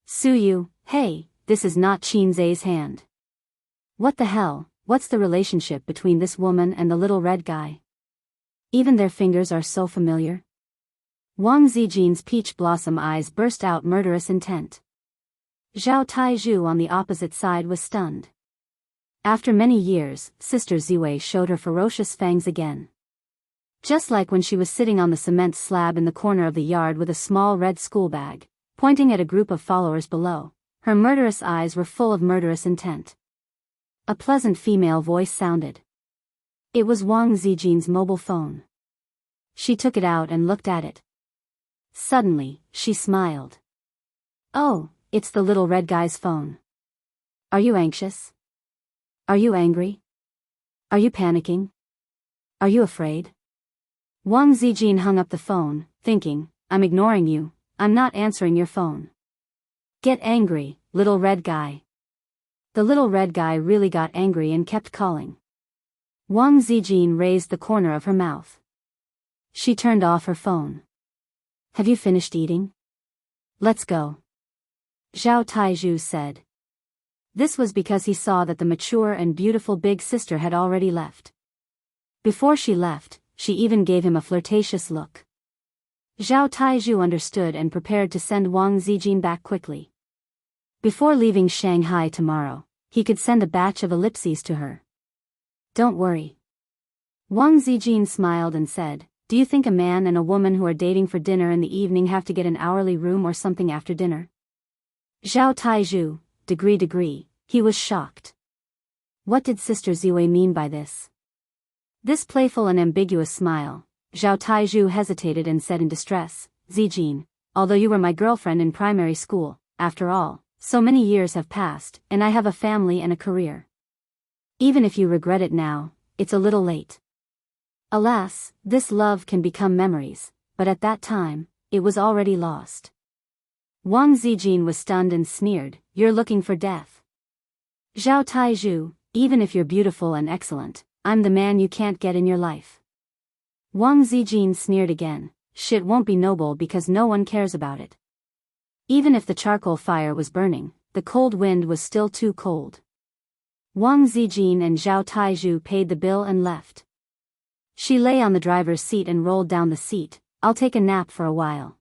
Suyu, hey, this is not Qin Zhe's hand. What the hell, what's the relationship between this woman and the little red guy? Even their fingers are so familiar. Wang Zijin's peach blossom eyes burst out murderous intent. Zhao Taizhu on the opposite side was stunned. After many years, Sister Ziwei showed her ferocious fangs again. Just like when she was sitting on the cement slab in the corner of the yard with a small red school bag, pointing at a group of followers below, her murderous eyes were full of murderous intent. A pleasant female voice sounded. It was Wang Zijin's mobile phone. She took it out and looked at it. Suddenly, she smiled. Oh, it's the little red guy's phone. Are you anxious? Are you angry? Are you panicking? Are you afraid? Wang Zijin hung up the phone, thinking, I'm ignoring you, I'm not answering your phone. Get angry, little red guy. The little red guy really got angry and kept calling. Wang Zijin raised the corner of her mouth. She turned off her phone. Have you finished eating? Let's go. Zhao Taizhu said. This was because he saw that the mature and beautiful big sister had already left. Before she left, she even gave him a flirtatious look. Zhao Taizhu understood and prepared to send Wang Zijin back quickly. Before leaving Shanghai tomorrow, he could send a batch of ellipses to her. Don't worry. Wang Zijin smiled and said, do you think a man and a woman who are dating for dinner in the evening have to get an hourly room or something after dinner? Zhao Taizhu, degree, he was shocked. What did Sister Ziwei mean by this? This playful and ambiguous smile, Zhao Taizhu hesitated and said in distress, Zijin, although you were my girlfriend in primary school, after all, so many years have passed, and I have a family and a career. Even if you regret it now, it's a little late. Alas, this love can become memories, but at that time, it was already lost. Wang Zijin was stunned and sneered, you're looking for death. Zhao Taizhu, even if you're beautiful and excellent, I'm the man you can't get in your life. Wang Zijin sneered again, shit won't be noble because no one cares about it. Even if the charcoal fire was burning, the cold wind was still too cold. Wang Zijin and Zhao Taizhu paid the bill and left. She lay on the driver's seat and rolled down the seat, I'll take a nap for a while.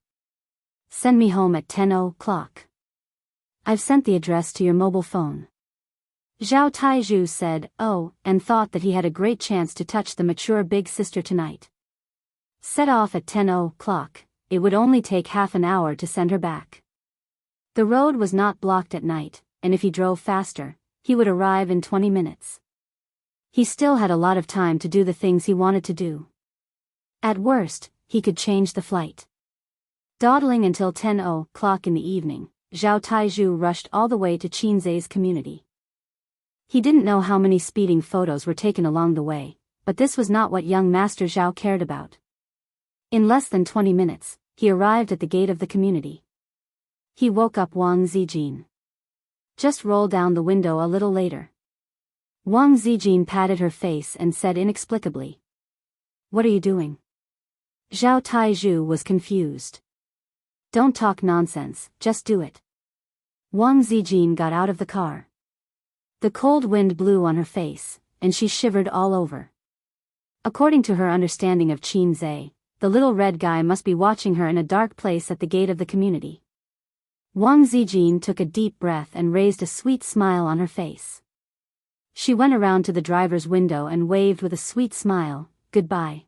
Send me home at 10 o'clock. I've sent the address to your mobile phone. Zhao Taizhu said, oh, and thought that he had a great chance to touch the mature big sister tonight. Set off at 10 o'clock, it would only take half an hour to send her back. The road was not blocked at night, and if he drove faster, he would arrive in 20 minutes. He still had a lot of time to do the things he wanted to do. At worst, he could change the flight. Dawdling until 10 o'clock in the evening, Zhao Taizhu rushed all the way to Qinzai's community. He didn't know how many speeding photos were taken along the way, but this was not what young Master Zhao cared about. In less than 20 minutes, he arrived at the gate of the community. He woke up Wang Zijin. Just roll down the window a little later. Wang Zijin patted her face and said inexplicably. What are you doing? Zhao Taizhu was confused. Don't talk nonsense, just do it. Wang Zijin got out of the car. The cold wind blew on her face, and she shivered all over. According to her understanding of Qinzai, the little red guy must be watching her in a dark place at the gate of the community. Wang Zijin took a deep breath and raised a sweet smile on her face. She went around to the driver's window and waved with a sweet smile, goodbye.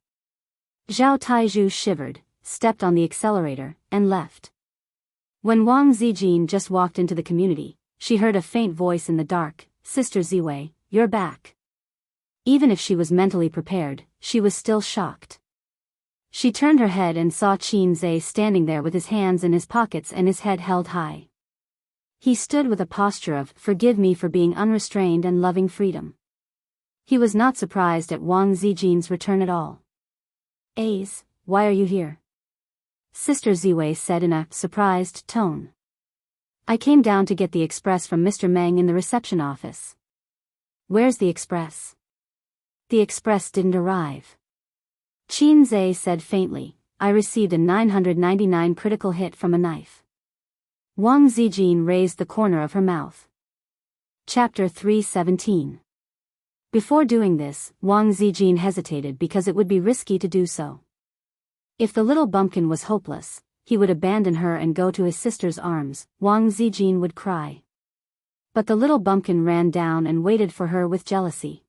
Zhao Taizhu shivered, stepped on the accelerator, and left. When Wang Zijin just walked into the community, she heard a faint voice in the dark, Sister Ziwei, you're back. Even if she was mentally prepared, she was still shocked. She turned her head and saw Qinzai standing there with his hands in his pockets and his head held high. He stood with a posture of, forgive me for being unrestrained and loving freedom. He was not surprised at Wang Zijin's return at all. Ace, why are you here? Sister Ziwei said in a surprised tone. I came down to get the express from Mr. Meng in the reception office. Where's the express? The express didn't arrive. Qinzai said faintly, I received a 999 critical hit from a knife. Wang Zijin raised the corner of her mouth. Chapter 317. Before doing this, Wang Zijin hesitated because it would be risky to do so. If the little bumpkin was hopeless, he would abandon her and go to his sister's arms, Wang Zijin would cry. But the little bumpkin ran down and waited for her with jealousy.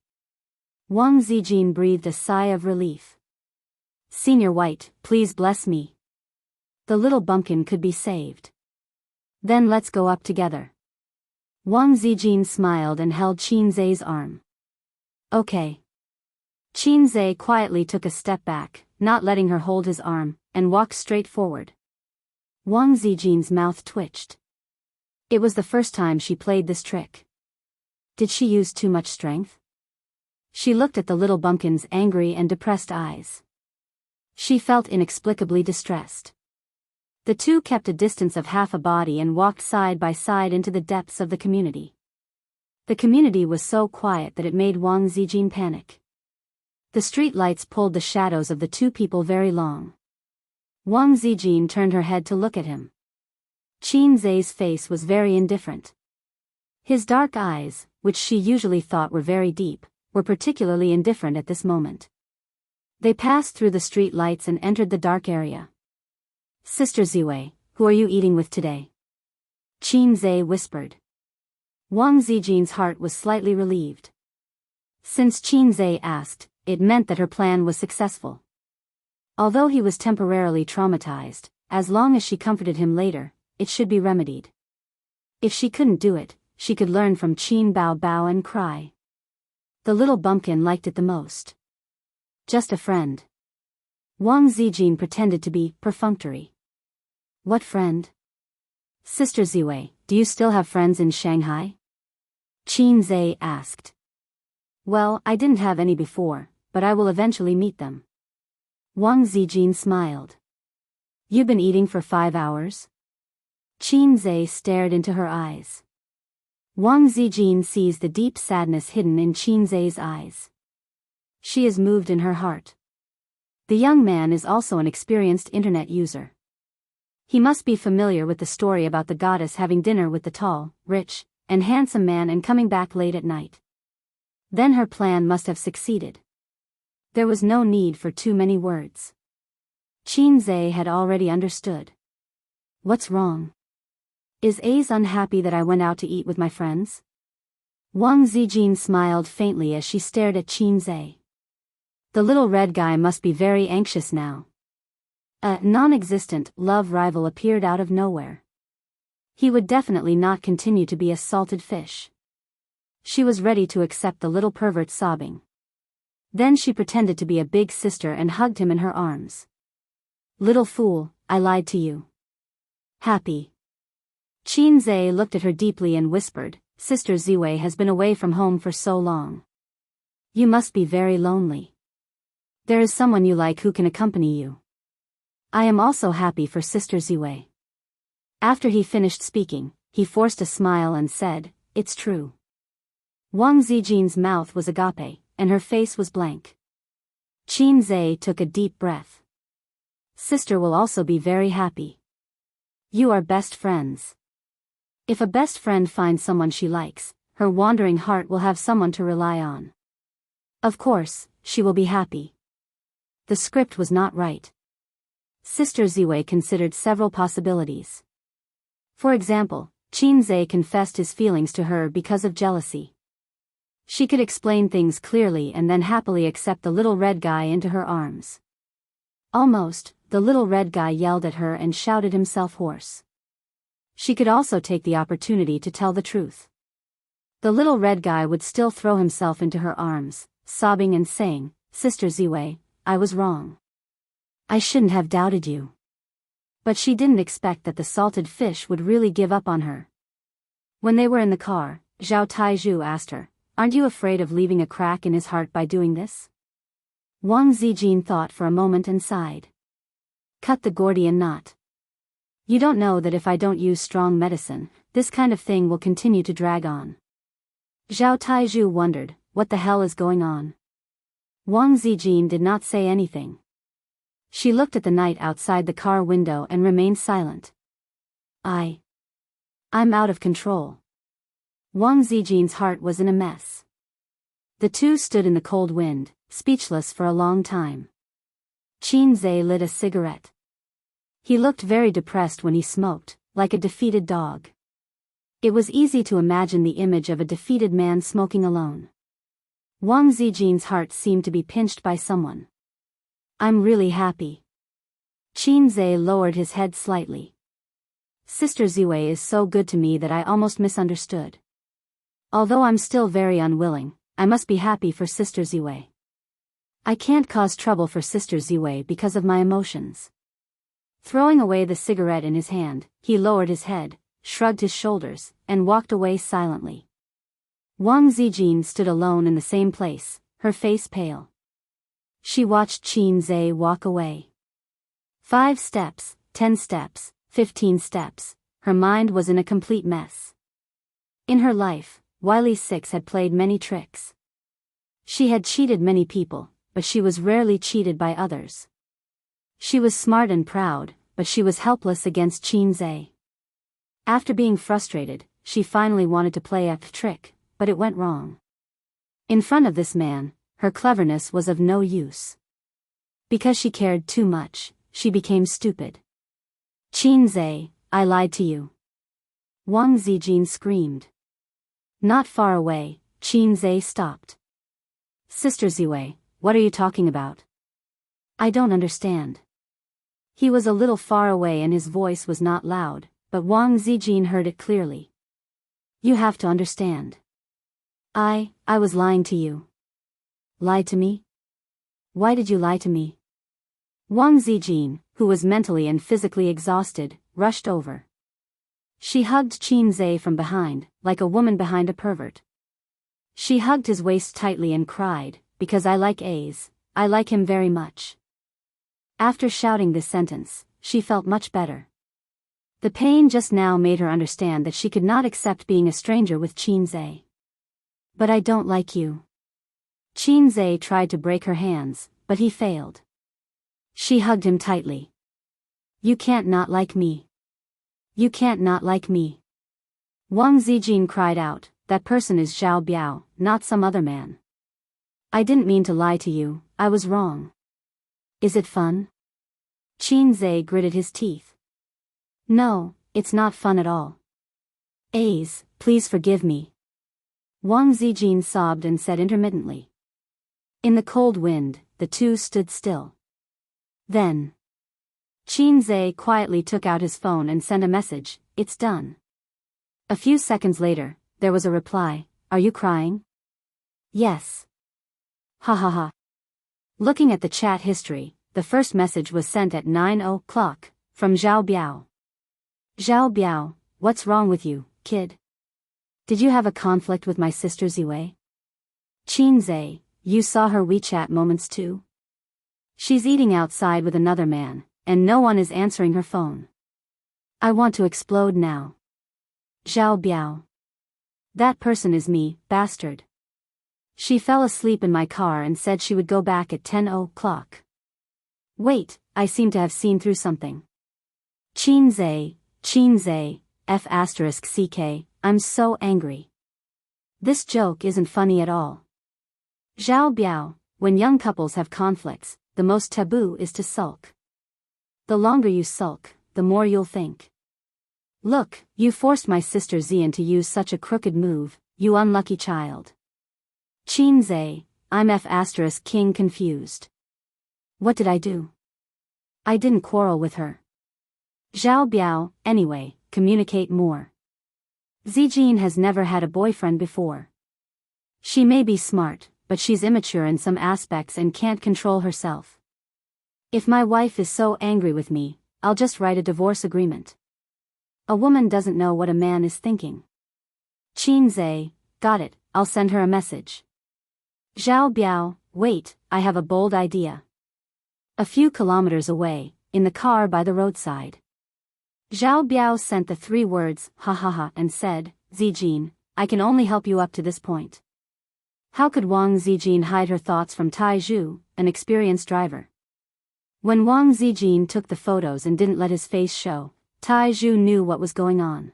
Wang Zijin breathed a sigh of relief. Senior White, please bless me. The little bumpkin could be saved. Then let's go up together. Wang Zijin smiled and held Qinzai's arm. Okay. Qinzai quietly took a step back, not letting her hold his arm, and walked straight forward. Wang Zijin's mouth twitched. It was the first time she played this trick. Did she use too much strength? She looked at the little bumpkin's angry and depressed eyes. She felt inexplicably distressed. The two kept a distance of half a body and walked side by side into the depths of the community. The community was so quiet that it made Wang Zijin panic. The street lights pulled the shadows of the two people very long. Wang Zijin turned her head to look at him. Qinzai's face was very indifferent. His dark eyes, which she usually thought were very deep, were particularly indifferent at this moment. They passed through the street lights and entered the dark area. Sister Ziwei, who are you eating with today? Qinzai whispered. Wang Zijin's heart was slightly relieved. Since Qinzai asked, it meant that her plan was successful. Although he was temporarily traumatized, as long as she comforted him later, it should be remedied. If she couldn't do it, she could learn from Qin Bao Bao and cry. The little bumpkin liked it the most. Just a friend. Wang Zijin pretended to be perfunctory. What friend? Sister Ziwei, do you still have friends in Shanghai? Qinzai asked. Well, I didn't have any before, but I will eventually meet them. Wang Zijin smiled. You've been eating for 5 hours? Qinzai stared into her eyes. Wang Zijin sees the deep sadness hidden in Qinzai's eyes. She is moved in her heart. The young man is also an experienced internet user. He must be familiar with the story about the goddess having dinner with the tall, rich, and handsome man and coming back late at night. Then her plan must have succeeded. There was no need for too many words. Qinzai had already understood. What's wrong? Is A's unhappy that I went out to eat with my friends? Wang Zijin smiled faintly as she stared at Qinzai. The little red guy must be very anxious now. A non-existent love rival appeared out of nowhere. He would definitely not continue to be a salted fish. She was ready to accept the little pervert sobbing. Then she pretended to be a big sister and hugged him in her arms. Little fool, I lied to you. Happy. Qinzai looked at her deeply and whispered, Sister Ziwei has been away from home for so long. You must be very lonely. There is someone you like who can accompany you. I am also happy for Sister Ziwei. After he finished speaking, he forced a smile and said, It's true. Wang Zijin's mouth was agape, and her face was blank. Qinzai took a deep breath. Sister will also be very happy. You are best friends. If a best friend finds someone she likes, her wandering heart will have someone to rely on. Of course, she will be happy. The script was not right. Sister Ziwei considered several possibilities. For example, Qinzai confessed his feelings to her because of jealousy. She could explain things clearly and then happily accept the little red guy into her arms. Almost, the little red guy yelled at her and shouted himself hoarse. She could also take the opportunity to tell the truth. The little red guy would still throw himself into her arms, sobbing and saying, Sister Ziwei, I was wrong. I shouldn't have doubted you. But she didn't expect that the salted fish would really give up on her. When they were in the car, Zhao Taizhu asked her, Aren't you afraid of leaving a crack in his heart by doing this? Wang Zijin thought for a moment and sighed. Cut the Gordian knot. You don't know that if I don't use strong medicine, this kind of thing will continue to drag on. Zhao Taizhu wondered, what the hell is going on? Wang Zijin did not say anything. She looked at the night outside the car window and remained silent. I'm out of control. Wang Zijin's heart was in a mess. The two stood in the cold wind, speechless for a long time. Qinzai lit a cigarette. He looked very depressed when he smoked, like a defeated dog. It was easy to imagine the image of a defeated man smoking alone. Wang Zijin's heart seemed to be pinched by someone. I'm really happy. Qin Zhe lowered his head slightly. Sister Ziwei is so good to me that I almost misunderstood. Although I'm still very unwilling, I must be happy for Sister Ziwei. I can't cause trouble for Sister Ziwei because of my emotions. Throwing away the cigarette in his hand, he lowered his head, shrugged his shoulders, and walked away silently. Wang Zijin stood alone in the same place, her face pale. She watched Qin Zhe walk away. 5 steps, 10 steps, 15 steps, her mind was in a complete mess. In her life, Wiley Six had played many tricks. She had cheated many people, but she was rarely cheated by others. She was smart and proud, but she was helpless against Qin Zhe. After being frustrated, she finally wanted to play a trick, but it went wrong. In front of this man, her cleverness was of no use. Because she cared too much, she became stupid. Qin Zhe, I lied to you. Wang Zijin screamed. Not far away, Qin Zhe stopped. Sister Ziwei, what are you talking about? I don't understand. He was a little far away and his voice was not loud, but Wang Zijin heard it clearly. You have to understand. I was lying to you. Lied to me? Why did you lie to me? Wang Zijin, who was mentally and physically exhausted, rushed over. She hugged Qin Zhe from behind, like a woman behind a pervert. She hugged his waist tightly and cried, because I like A's, I like him very much. After shouting this sentence, she felt much better. The pain just now made her understand that she could not accept being a stranger with Qin Zhe. But I don't like you. Qin Zhe tried to break her hands, but he failed. She hugged him tightly. You can't not like me. You can't not like me. Wang Zijin cried out, that person is Zhao Biyao, not some other man. I didn't mean to lie to you, I was wrong. Is it fun? Qin Zhe gritted his teeth. No, it's not fun at all. A's, please forgive me. Wang Zijin sobbed and said intermittently. In the cold wind, the two stood still. Then Qin Zhe quietly took out his phone and sent a message, it's done. A few seconds later, there was a reply, are you crying? Yes. Ha ha ha. Looking at the chat history, the first message was sent at 9:00, from Zhao Biyao. Zhao Biyao, what's wrong with you, kid? Did you have a conflict with my sister Ziwei? Qin Zhe, you saw her WeChat moments too? She's eating outside with another man, and no one is answering her phone. I want to explode now. Zhao Biyao. That person is me, bastard. She fell asleep in my car and said she would go back at 10:00. Wait, I seem to have seen through something. Qin Zhe, F***ck, I'm so angry. This joke isn't funny at all. Zhao Biyao, when young couples have conflicts, the most taboo is to sulk. The longer you sulk, the more you'll think. Look, you forced my sister Zian to use such a crooked move, you unlucky child. Qin Zhe, I'm F***king confused. What did I do? I didn't quarrel with her. Zhao Biyao, anyway, communicate more. Zijin has never had a boyfriend before. She may be smart, but she's immature in some aspects and can't control herself. If my wife is so angry with me, I'll just write a divorce agreement. A woman doesn't know what a man is thinking. Qin Zhe, got it, I'll send her a message. Zhao Biyao, wait, I have a bold idea. A few kilometers away, in the car by the roadside. Zhao Biyao sent the 3 words, ha ha ha, and said, Zijin, I can only help you up to this point. How could Wang Zijin hide her thoughts from Tai Zhu, an experienced driver? When Wang Zijin took the photos and didn't let his face show, Tai Zhu knew what was going on.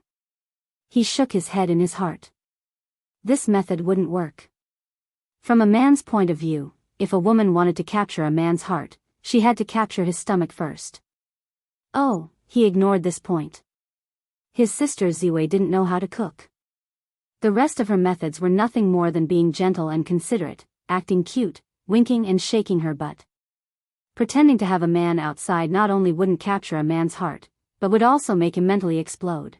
He shook his head in his heart. This method wouldn't work. From a man's point of view, if a woman wanted to capture a man's heart, she had to capture his stomach first. Oh, he ignored this point. His sister Ziwei didn't know how to cook. The rest of her methods were nothing more than being gentle and considerate, acting cute, winking and shaking her butt. Pretending to have a man outside not only wouldn't capture a man's heart, but would also make him mentally explode.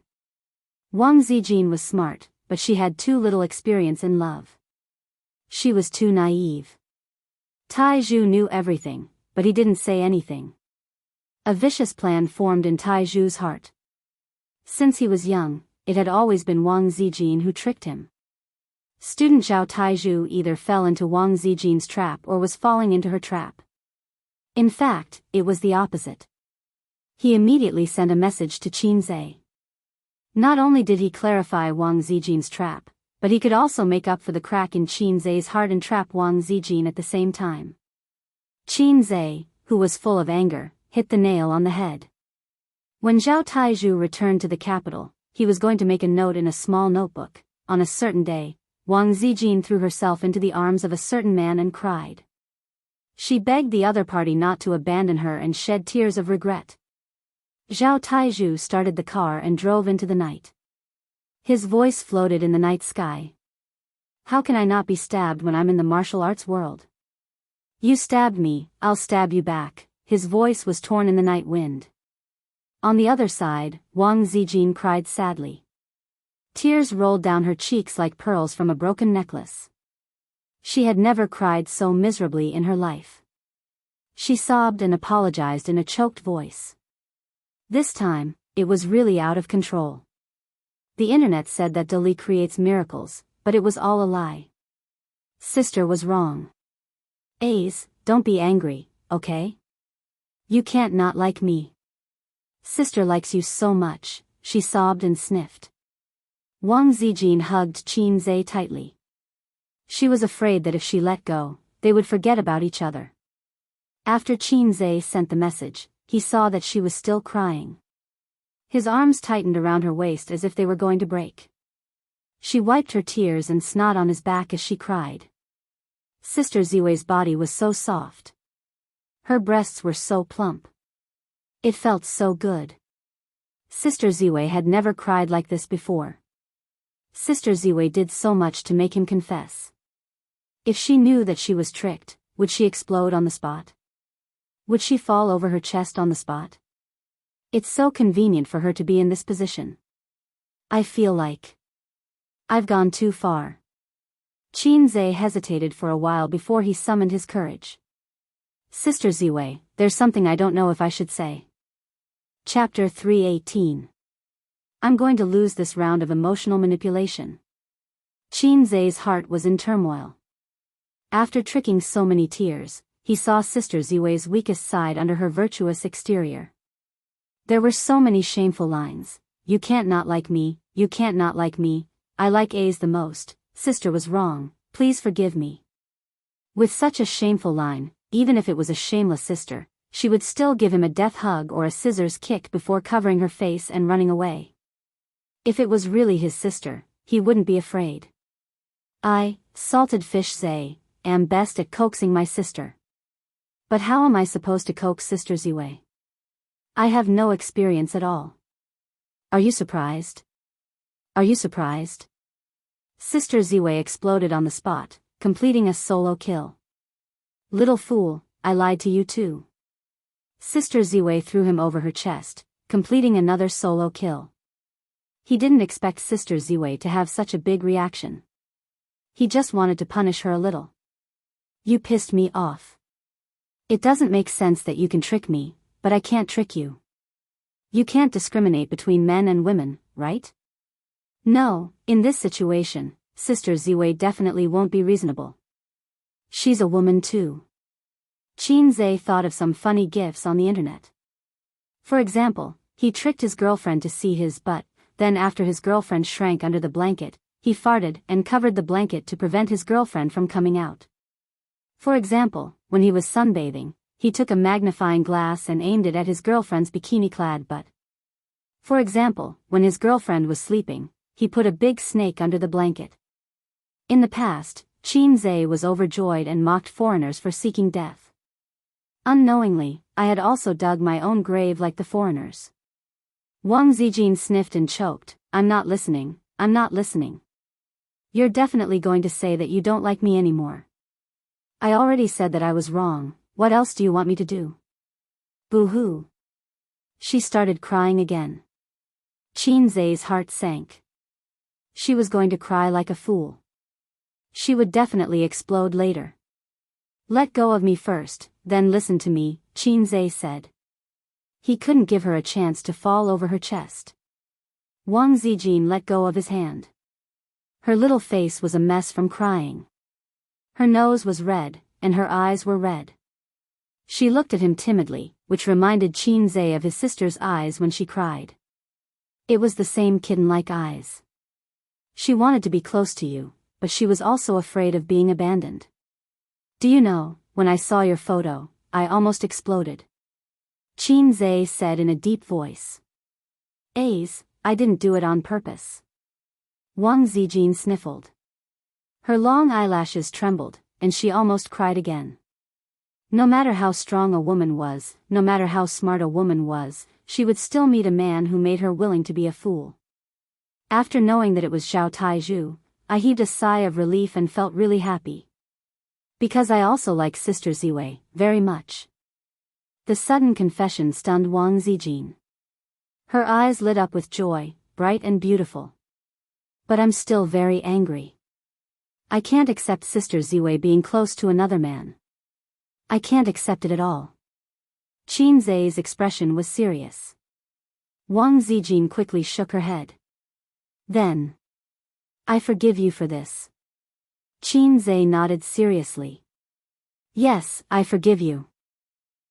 Wang Zijin was smart, but she had too little experience in love. She was too naive. Taizhu knew everything, but he didn't say anything. A vicious plan formed in Taizhu's heart. Since he was young, it had always been Wang Zijin who tricked him. Student Zhao Taizhu either fell into Wang Zijin's trap or was falling into her trap. In fact, it was the opposite. He immediately sent a message to Qin Zhe. Not only did he clarify Wang Zijin's trap, but he could also make up for the crack in Qin Zhe's heart and trap Wang Zijin at the same time. Qin Zhe, who was full of anger, hit the nail on the head. When Zhao Taizhu returned to the capital, he was going to make a note in a small notebook. On a certain day, Wang Zijin threw herself into the arms of a certain man and cried. She begged the other party not to abandon her and shed tears of regret. Zhao Taizhu started the car and drove into the night. His voice floated in the night sky. How can I not be stabbed when I'm in the martial arts world? You stabbed me, I'll stab you back. His voice was torn in the night wind. On the other side, Wang Zijin cried sadly. Tears rolled down her cheeks like pearls from a broken necklace. She had never cried so miserably in her life. She sobbed and apologized in a choked voice. This time, it was really out of control. The internet said that Dali creates miracles, but it was all a lie. Sister was wrong. Ace, don't be angry, okay? You can't not like me. Sister likes you so much, she sobbed and sniffed. Wang Zijin hugged Qin Zhe tightly. She was afraid that if she let go, they would forget about each other. After Qin Zhe sent the message, he saw that she was still crying. His arms tightened around her waist as if they were going to break. She wiped her tears and snot on his back as she cried. Sister Ziwei's body was so soft. Her breasts were so plump. It felt so good. Sister Ziwei had never cried like this before. Sister Ziwei did so much to make him confess. If she knew that she was tricked, would she explode on the spot? Would she fall over her chest on the spot? It's so convenient for her to be in this position. I feel like I've gone too far. Qin Zhe hesitated for a while before he summoned his courage. Sister Ziwei, there's something I don't know if I should say. Chapter 318. I'm going to lose this round of emotional manipulation. Qin Zhe's heart was in turmoil. After tricking so many tears, he saw Sister Ziwei's weakest side under her virtuous exterior. There were so many shameful lines. You can't not like me, you can't not like me, I like A's the most, sister was wrong, please forgive me. With such a shameful line, even if it was a shameless sister, she would still give him a death hug or a scissors kick before covering her face and running away. If it was really his sister, he wouldn't be afraid. I, Salted Fish Zhe, am best at coaxing my sister. But how am I supposed to coax Sister Ziwei? I have no experience at all. Are you surprised? Are you surprised? Sister Ziwei exploded on the spot, completing a solo kill. Little fool, I lied to you too. Sister Ziwei threw him over her chest, completing another solo kill. He didn't expect Sister Ziwei to have such a big reaction. He just wanted to punish her a little. You pissed me off. It doesn't make sense that you can trick me, but I can't trick you. You can't discriminate between men and women, right? No, in this situation, Sister Ziwei definitely won't be reasonable. She's a woman too. Qin Zhe thought of some funny gifs on the internet. For example, he tricked his girlfriend to see his butt, then after his girlfriend shrank under the blanket, he farted and covered the blanket to prevent his girlfriend from coming out. For example, when he was sunbathing, he took a magnifying glass and aimed it at his girlfriend's bikini-clad butt. For example, when his girlfriend was sleeping, he put a big snake under the blanket. In the past, Qin Zhe was overjoyed and mocked foreigners for seeking death. Unknowingly, I had also dug my own grave like the foreigners. Wang Zijin sniffed and choked. I'm not listening, I'm not listening. You're definitely going to say that you don't like me anymore. I already said that I was wrong, what else do you want me to do? Boo-hoo. She started crying again. Qin Zai's heart sank. She was going to cry like a fool. She would definitely explode later. Let go of me first, then listen to me, Qin Zai said. He couldn't give her a chance to fall over her chest. Wang Zijin let go of his hand. Her little face was a mess from crying. Her nose was red, and her eyes were red. She looked at him timidly, which reminded Qin Zai of his sister's eyes when she cried. It was the same kitten-like eyes. She wanted to be close to you, but she was also afraid of being abandoned. Do you know, when I saw your photo, I almost exploded. Qin Zai said in a deep voice. I didn't do it on purpose. Wang Zijin sniffled. Her long eyelashes trembled, and she almost cried again. No matter how strong a woman was, no matter how smart a woman was, she would still meet a man who made her willing to be a fool. After knowing that it was Zhao Taizhu, I heaved a sigh of relief and felt really happy. Because I also like Sister Ziwei, very much. The sudden confession stunned Wang Zijin. Her eyes lit up with joy, bright and beautiful. But I'm still very angry. I can't accept Sister Ziwei being close to another man. I can't accept it at all. Qin Zai's expression was serious. Wang Zijin quickly shook her head. Then. I forgive you for this. Qin Zai nodded seriously. Yes, I forgive you.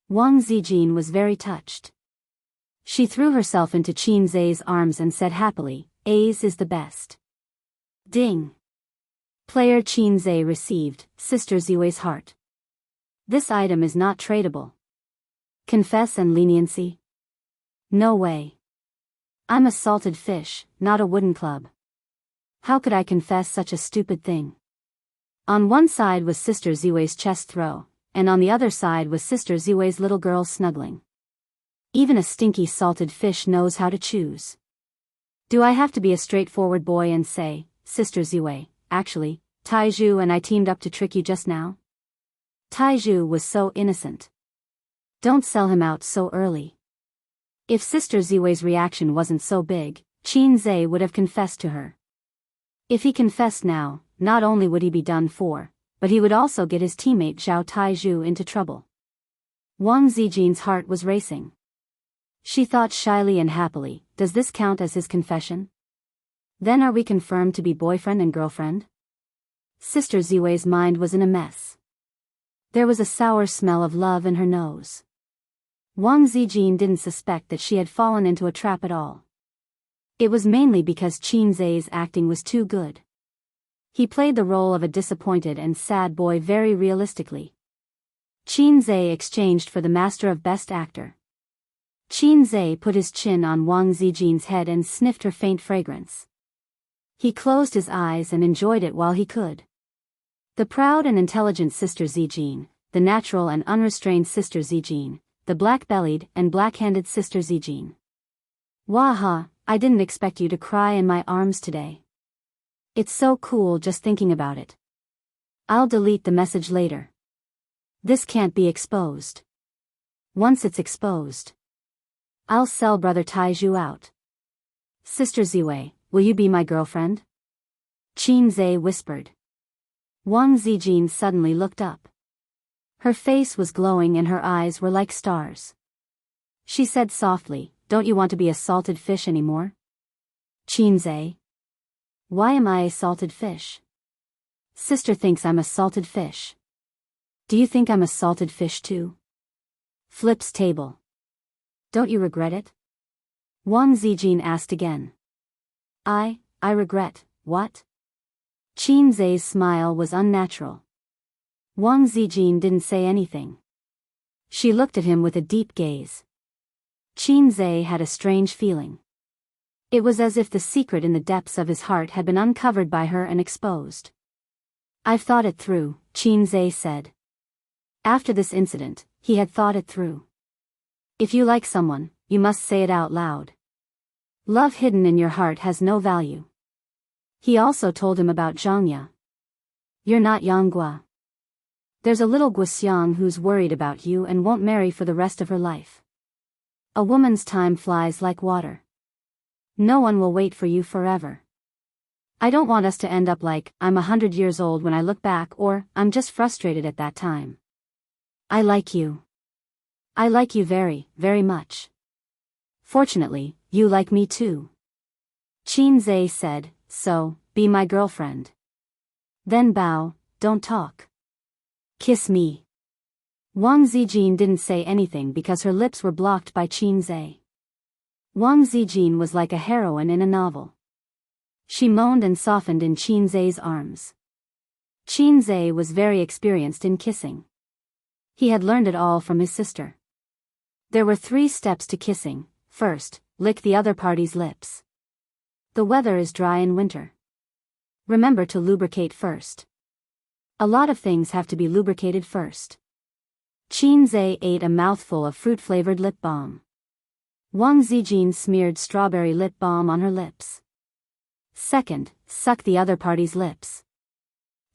Wang Zijin was very touched. She threw herself into Qin Zai's arms and said happily, A's is the best. Ding. Player Qin Zai received, Sister Ziwei's heart. This item is not tradable. Confess and leniency? No way. I'm a salted fish, not a wooden club. How could I confess such a stupid thing? On one side was Sister Ziwei's chest throw, and on the other side was Sister Ziwei's little girl snuggling. Even a stinky salted fish knows how to choose. Do I have to be a straightforward boy and say, Sister Ziwei, actually, Taizhu and I teamed up to trick you just now? Taizhu was so innocent. Don't sell him out so early. If Sister Ziwei's reaction wasn't so big, Qin Zai would have confessed to her. If he confessed now, not only would he be done for, but he would also get his teammate Zhao Taizhu into trouble. Wang Zijin's heart was racing. She thought shyly and happily, does this count as his confession? Then are we confirmed to be boyfriend and girlfriend? Sister Ziwei's mind was in a mess. There was a sour smell of love in her nose. Wang Zijin didn't suspect that she had fallen into a trap at all. It was mainly because Qin Zai's acting was too good. He played the role of a disappointed and sad boy very realistically. Qin Zai exchanged for the Master of Best Actor. Qin Zai put his chin on Wang Zijin's head and sniffed her faint fragrance. He closed his eyes and enjoyed it while he could. The proud and intelligent Sister Zijin, the natural and unrestrained Sister Zijin, the black-bellied and black-handed Sister Zijin. Waha, I didn't expect you to cry in my arms today. It's so cool just thinking about it. I'll delete the message later. This can't be exposed. Once it's exposed, I'll sell Brother Taizhu out. Sister Ziwei, will you be my girlfriend? Qin Zai whispered. Wang Zijin suddenly looked up. Her face was glowing and her eyes were like stars. She said softly, don't you want to be a salted fish anymore? Qin Zai. Why am I a salted fish? Sister thinks I'm a salted fish. Do you think I'm a salted fish too? Flips table. Don't you regret it? Wang Zijin asked again. I regret, what? Qin Zai's smile was unnatural. Wang Zijin didn't say anything. She looked at him with a deep gaze. Qin Zai had a strange feeling. It was as if the secret in the depths of his heart had been uncovered by her and exposed. I've thought it through, Qin Zai said. After this incident, he had thought it through. If you like someone, you must say it out loud. Love hidden in your heart has no value. He also told him about Zhangya. You're not Yanghua. There's a little Guxiang who's worried about you and won't marry for the rest of her life. A woman's time flies like water. No one will wait for you forever. I don't want us to end up like, I'm 100 years old when I look back, or, I'm just frustrated at that time. I like you. I like you very, very much. Fortunately, you like me too. Qin Zhe said, so, be my girlfriend. Then bow, don't talk. Kiss me. Wang Zijin didn't say anything because her lips were blocked by Qin Zhe. Wang Zijin was like a heroine in a novel. She moaned and softened in Qin Zhe's arms. Qin Zhe was very experienced in kissing. He had learned it all from his sister. There were 3 steps to kissing. First, lick the other party's lips. The weather is dry in winter. Remember to lubricate first. A lot of things have to be lubricated first. Qin Zhe ate a mouthful of fruit-flavored lip balm. Wang Zijin smeared strawberry lip balm on her lips. Second, suck the other party's lips.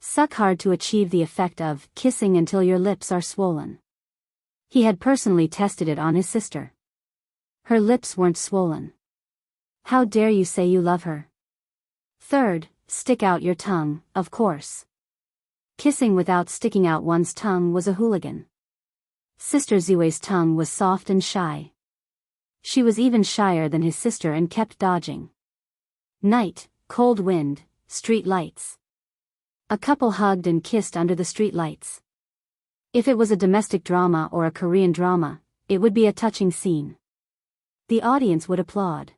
Suck hard to achieve the effect of kissing until your lips are swollen. He had personally tested it on his sister. Her lips weren't swollen. How dare you say you love her? Third, stick out your tongue, of course. Kissing without sticking out one's tongue was a hooligan. Sister Ziwei's tongue was soft and shy. She was even shyer than his sister and kept dodging. Night, cold wind, street lights. A couple hugged and kissed under the street lights. If it was a domestic drama or a Korean drama, it would be a touching scene. The audience would applaud.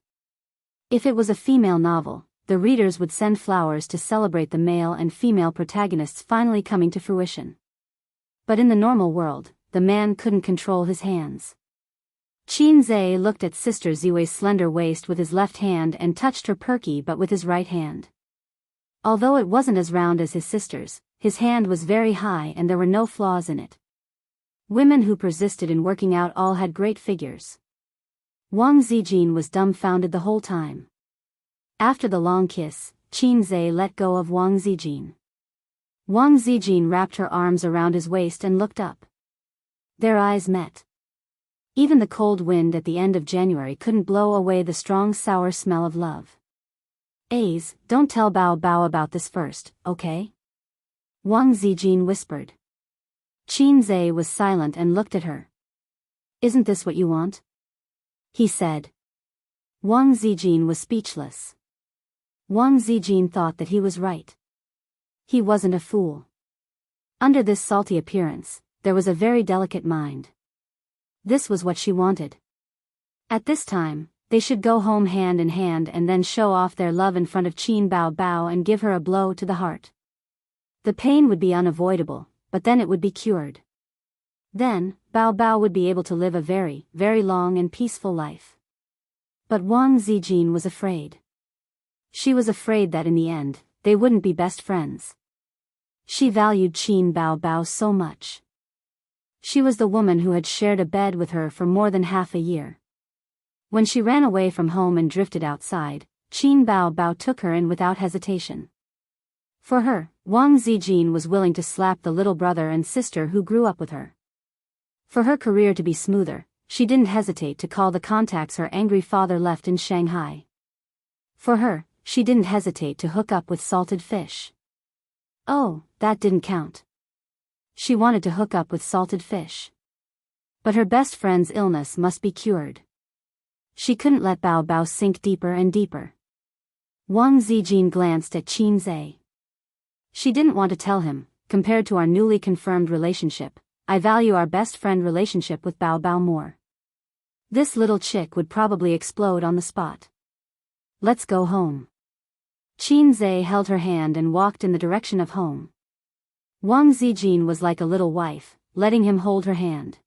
If it was a female novel, the readers would send flowers to celebrate the male and female protagonists finally coming to fruition. But in the normal world, the man couldn't control his hands. Qin Zhe looked at Sister Ziwei's slender waist with his left hand and touched her perky butt with his right hand. Although it wasn't as round as his sister's, his hand was very high and there were no flaws in it. Women who persisted in working out all had great figures. Wang Zijin was dumbfounded the whole time. After the long kiss, Qin Zhe let go of Wang Zijin. Wang Zijin wrapped her arms around his waist and looked up. Their eyes met. Even the cold wind at the end of January couldn't blow away the strong sour smell of love. A's, don't tell Bao Bao about this first, okay? Wang Zijin whispered. Qin Zhe was silent and looked at her. Isn't this what you want? He said. Wang Zijin was speechless. Wang Zijin thought that he was right. He wasn't a fool. Under this salty appearance, there was a very delicate mind. This was what she wanted. At this time, they should go home hand in hand and then show off their love in front of Qin Bao Bao and give her a blow to the heart. The pain would be unavoidable, but then it would be cured. Then, Bao Bao would be able to live a very, very long and peaceful life. But Wang Zijin was afraid. She was afraid that in the end, they wouldn't be best friends. She valued Qin Bao Bao so much. She was the woman who had shared a bed with her for more than half a year. When she ran away from home and drifted outside, Qin Bao Bao took her in without hesitation. For her, Wang Zijin was willing to slap the little brother and sister who grew up with her. For her career to be smoother, she didn't hesitate to call the contacts her angry father left in Shanghai. For her, she didn't hesitate to hook up with salted fish. Oh, that didn't count. She wanted to hook up with salted fish. But her best friend's illness must be cured. She couldn't let Bao Bao sink deeper and deeper. Wang Zijin glanced at Qin Zhe. She didn't want to tell him, compared to our newly confirmed relationship, I value our best friend relationship with Bao Bao more. This little chick would probably explode on the spot. Let's go home. Qin Zhe held her hand and walked in the direction of home. Wang Zijin was like a little wife, letting him hold her hand.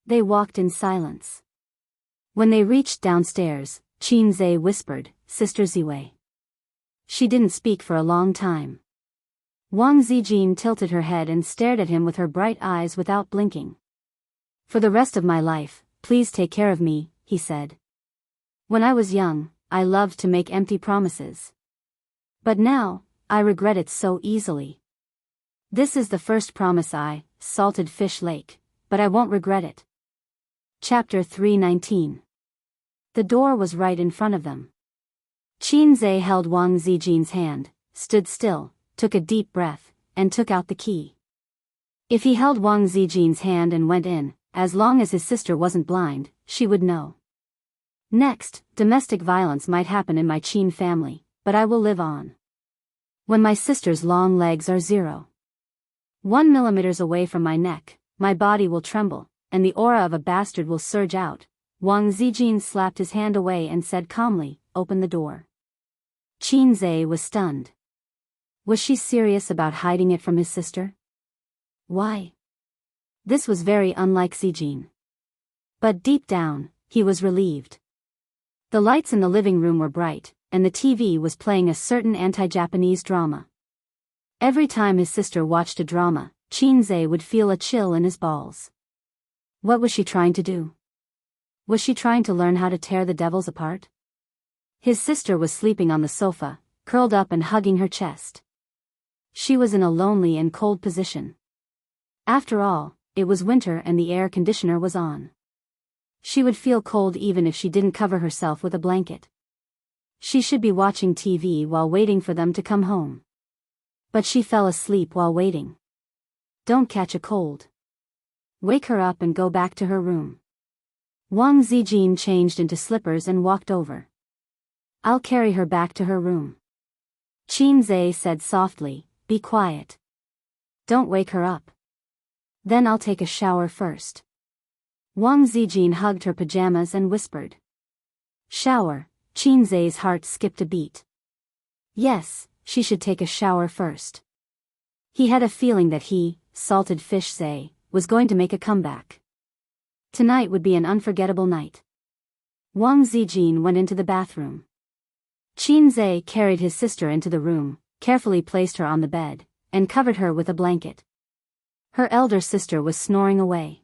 They walked in silence. When they reached downstairs, Qin Zhe whispered, Sister Ziwei. She didn't speak for a long time. Wang Zijin tilted her head and stared at him with her bright eyes without blinking. For the rest of my life, please take care of me, he said. When I was young, I loved to make empty promises. But now, I regret it so easily. This is the first promise I, Salted Fish Lake, but I won't regret it. Chapter 319. The door was right in front of them. Qinzhe held Wang Zijin's hand, stood still, took a deep breath, and took out the key. If he held Wang Zijin's hand and went in, as long as his sister wasn't blind, she would know. Next, domestic violence might happen in my Qin family, but I will live on. When my sister's long legs are 0.1 millimeters away from my neck, my body will tremble, and the aura of a bastard will surge out. Wang Zijin slapped his hand away and said calmly, "Open the door." Qinzhe was stunned. Was she serious about hiding it from his sister? Why? This was very unlike Zijin. But deep down, he was relieved. The lights in the living room were bright, and the TV was playing a certain anti-Japanese drama. Every time his sister watched a drama, Qinzhe would feel a chill in his balls. What was she trying to do? Was she trying to learn how to tear the devils apart? His sister was sleeping on the sofa, curled up and hugging her chest. She was in a lonely and cold position. After all, it was winter and the air conditioner was on. She would feel cold even if she didn't cover herself with a blanket. She should be watching TV while waiting for them to come home. But she fell asleep while waiting. Don't catch a cold. Wake her up and go back to her room. Wang Zijin changed into slippers and walked over. I'll carry her back to her room. Qinzhe said softly, "Be quiet. Don't wake her up. Then I'll take a shower first." Wang Zijin hugged her pajamas and whispered. Shower. Qinzhe's heart skipped a beat. Yes, she should take a shower first. He had a feeling that he, Salted Fish Say, was going to make a comeback. Tonight would be an unforgettable night. Wang Zijin went into the bathroom. Qinzhe carried his sister into the room, carefully placed her on the bed, and covered her with a blanket. Her elder sister was snoring away.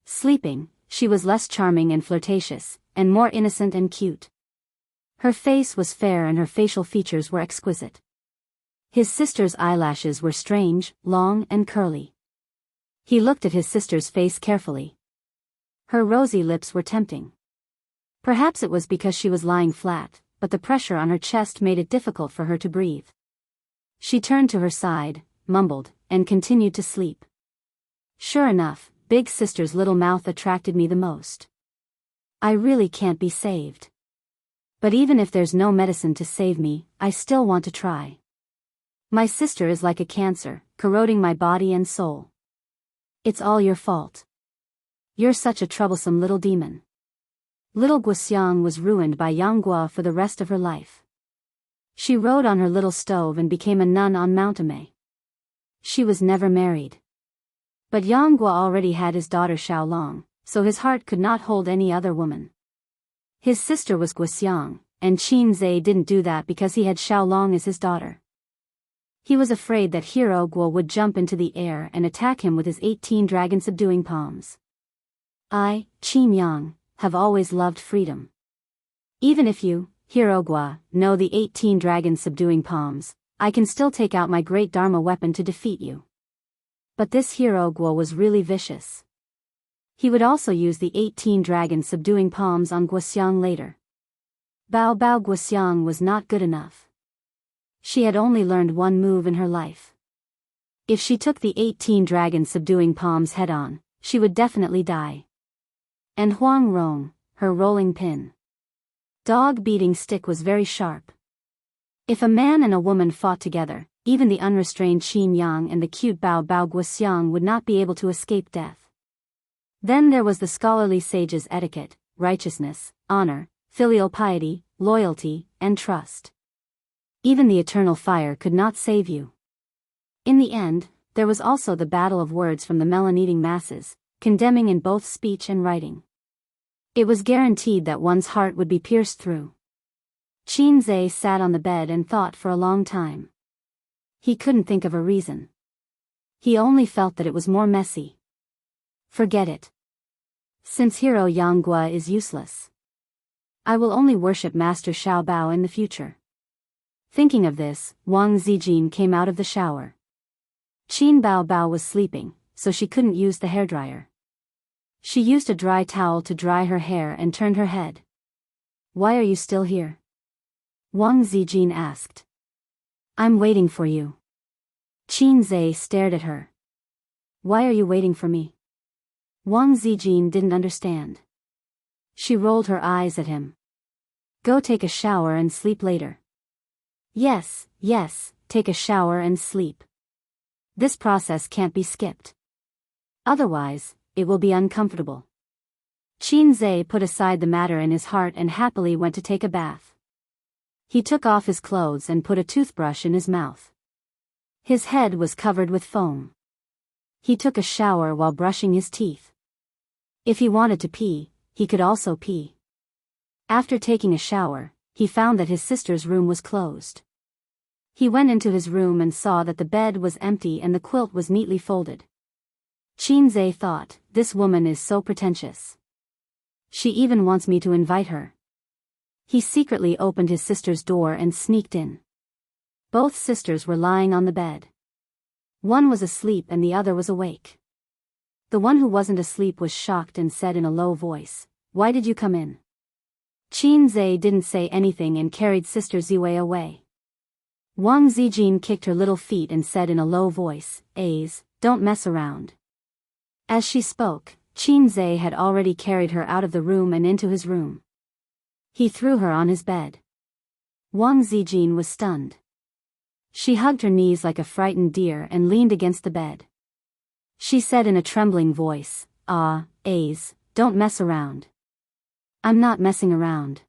Sleeping, she was less charming and flirtatious, and more innocent and cute. Her face was fair and her facial features were exquisite. His sister's eyelashes were strange, long and curly. He looked at his sister's face carefully. Her rosy lips were tempting. Perhaps it was because she was lying flat, but the pressure on her chest made it difficult for her to breathe. She turned to her side, mumbled, and continued to sleep. Sure enough, Big Sister's little mouth attracted me the most. I really can't be saved. But even if there's no medicine to save me, I still want to try. My sister is like a cancer, corroding my body and soul. It's all your fault. You're such a troublesome little demon. Little Guoxiang was ruined by Yanghua for the rest of her life. She rode on her little stove and became a nun on Mount Amei. She was never married. But Yanghua already had his daughter Xiaolong, so his heart could not hold any other woman. His sister was Guoxiang, and Qinzhe didn't do that because he had Xiaolong as his daughter. He was afraid that Hero Guo would jump into the air and attack him with his 18 dragon-subduing palms. I, Qin Yang, have always loved freedom. Even if you, Hero Guo, know the 18 dragon-subduing palms, I can still take out my great Dharma weapon to defeat you. But this Hero Guo was really vicious. He would also use the 18 dragon-subduing palms on Guoxiang later. Bao Bao Guoxiang was not good enough. She had only learned one move in her life. If she took the 18 dragon-subduing palms head-on, she would definitely die. And Huang Rong, her rolling pin. Dog-beating stick was very sharp. If a man and a woman fought together, even the unrestrained Qin Yang and the cute Bao Bao Guoxiang would not be able to escape death. Then there was the scholarly sage's etiquette, righteousness, honor, filial piety, loyalty, and trust. Even the eternal fire could not save you. In the end, there was also the battle of words from the melon-eating masses, condemning in both speech and writing. It was guaranteed that one's heart would be pierced through. Qinzhe sat on the bed and thought for a long time. He couldn't think of a reason. He only felt that it was more messy. Forget it. Since Hero Yanghua is useless. I will only worship Master Xiao Bao in the future. Thinking of this, Wang Zijin came out of the shower. Qin Bao Bao was sleeping, so she couldn't use the hairdryer. She used a dry towel to dry her hair and turned her head. Why are you still here? Wang Zijin asked. I'm waiting for you. Qin Zhe stared at her. Why are you waiting for me? Wang Zijin didn't understand. She rolled her eyes at him. Go take a shower and sleep later. Yes, take a shower and sleep. This process can't be skipped. Otherwise, it will be uncomfortable. Qin Zhe put aside the matter in his heart and happily went to take a bath. He took off his clothes and put a toothbrush in his mouth. His head was covered with foam. He took a shower while brushing his teeth. If he wanted to pee, he could also pee. After taking a shower, he found that his sister's room was closed. He went into his room and saw that the bed was empty and the quilt was neatly folded. Qin Zhe thought, this woman is so pretentious. She even wants me to invite her. He secretly opened his sister's door and sneaked in. Both sisters were lying on the bed. One was asleep and the other was awake. The one who wasn't asleep was shocked and said in a low voice, Why did you come in? Qin Zhe didn't say anything and carried Sister Ziwei away. Wang Zijin kicked her little feet and said in a low voice, A's, don't mess around. As she spoke, Qin Zhe had already carried her out of the room and into his room. He threw her on his bed. Wang Zijin was stunned. She hugged her knees like a frightened deer and leaned against the bed. She said in a trembling voice, A's, don't mess around. I'm not messing around.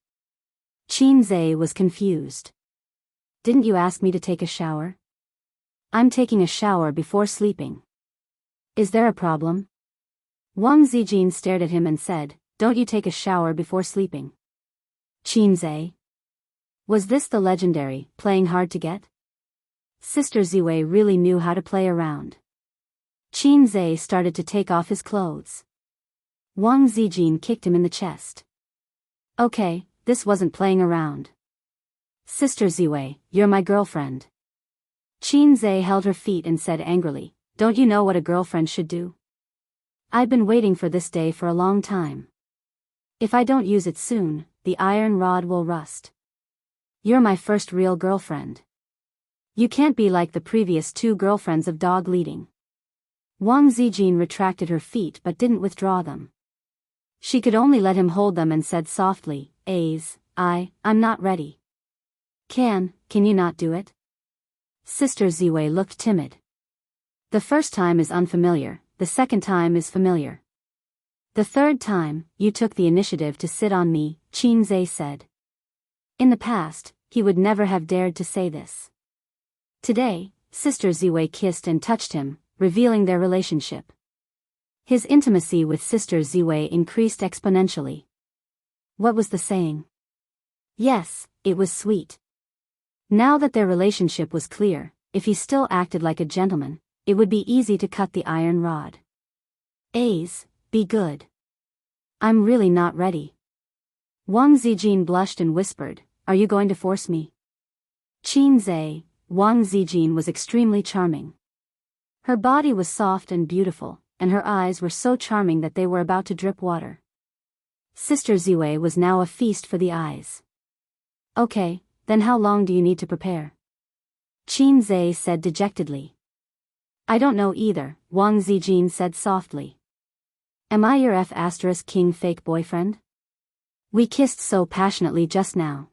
Qin Zhe was confused. Didn't you ask me to take a shower? I'm taking a shower before sleeping. Is there a problem? Wang Zijin stared at him and said, Don't you take a shower before sleeping? Qin Zhe. Was this the legendary, playing hard to get? Sister Ziwei really knew how to play around. Qin Zhe started to take off his clothes. Wang Zijin kicked him in the chest. Okay, this wasn't playing around. Sister Ziwei, you're my girlfriend. Qin Zhe held her feet and said angrily, Don't you know what a girlfriend should do? I've been waiting for this day for a long time. If I don't use it soon, the iron rod will rust. You're my first real girlfriend. You can't be like the previous two girlfriends of dog leading. Wang Zijin retracted her feet but didn't withdraw them. She could only let him hold them and said softly, A's, I'm not ready. Can you not do it? Sister Ziwei looked timid. The first time is unfamiliar, the second time is familiar. The third time, you took the initiative to sit on me, Qin Zhe said. In the past, he would never have dared to say this. Today, Sister Ziwei kissed and touched him, revealing their relationship. His intimacy with Sister Ziwei increased exponentially. What was the saying? Yes, it was sweet. Now that their relationship was clear, if he still acted like a gentleman, it would be easy to cut the iron rod. A's, be good. I'm really not ready. Wang Zijin blushed and whispered, Are you going to force me? Qin Zhe, Wang Zijin was extremely charming. Her body was soft and beautiful, and her eyes were so charming that they were about to drip water. Sister Ziwei was now a feast for the eyes. Okay, then how long do you need to prepare? Qin Zhe said dejectedly. I don't know either, Wang Zijin said softly. Am I your F***king fake boyfriend? We kissed so passionately just now.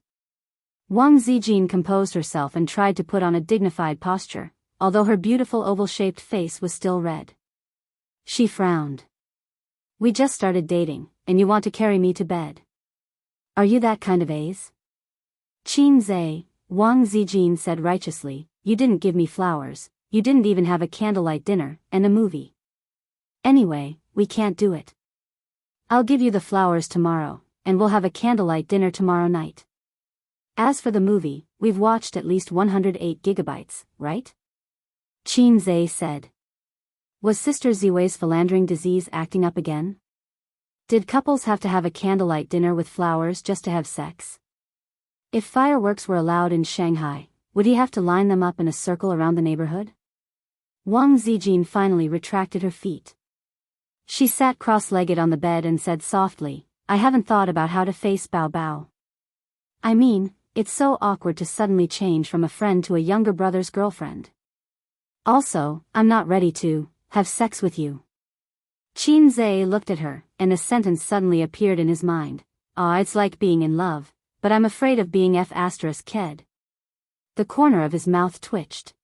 Wang Zijin composed herself and tried to put on a dignified posture, although her beautiful oval-shaped face was still red. She frowned. We just started dating, and you want to carry me to bed. Are you that kind of A's? Qin Zhe, Wang Zijin said righteously, You didn't give me flowers, you didn't even have a candlelight dinner, and a movie. Anyway, we can't do it. I'll give you the flowers tomorrow, and we'll have a candlelight dinner tomorrow night. As for the movie, we've watched at least 108 gigabytes, right? Qin Zhe said. Was Sister Ziwei's philandering disease acting up again? Did couples have to have a candlelight dinner with flowers just to have sex? If fireworks were allowed in Shanghai, would he have to line them up in a circle around the neighborhood? Wang Zijin finally retracted her feet. She sat cross-legged on the bed and said softly, I haven't thought about how to face Bao Bao. I mean, it's so awkward to suddenly change from a friend to a younger brother's girlfriend. Also, I'm not ready to have sex with you. Qin Zhe looked at her, and a sentence suddenly appeared in his mind. It's like being in love, but I'm afraid of being ked. The corner of his mouth twitched.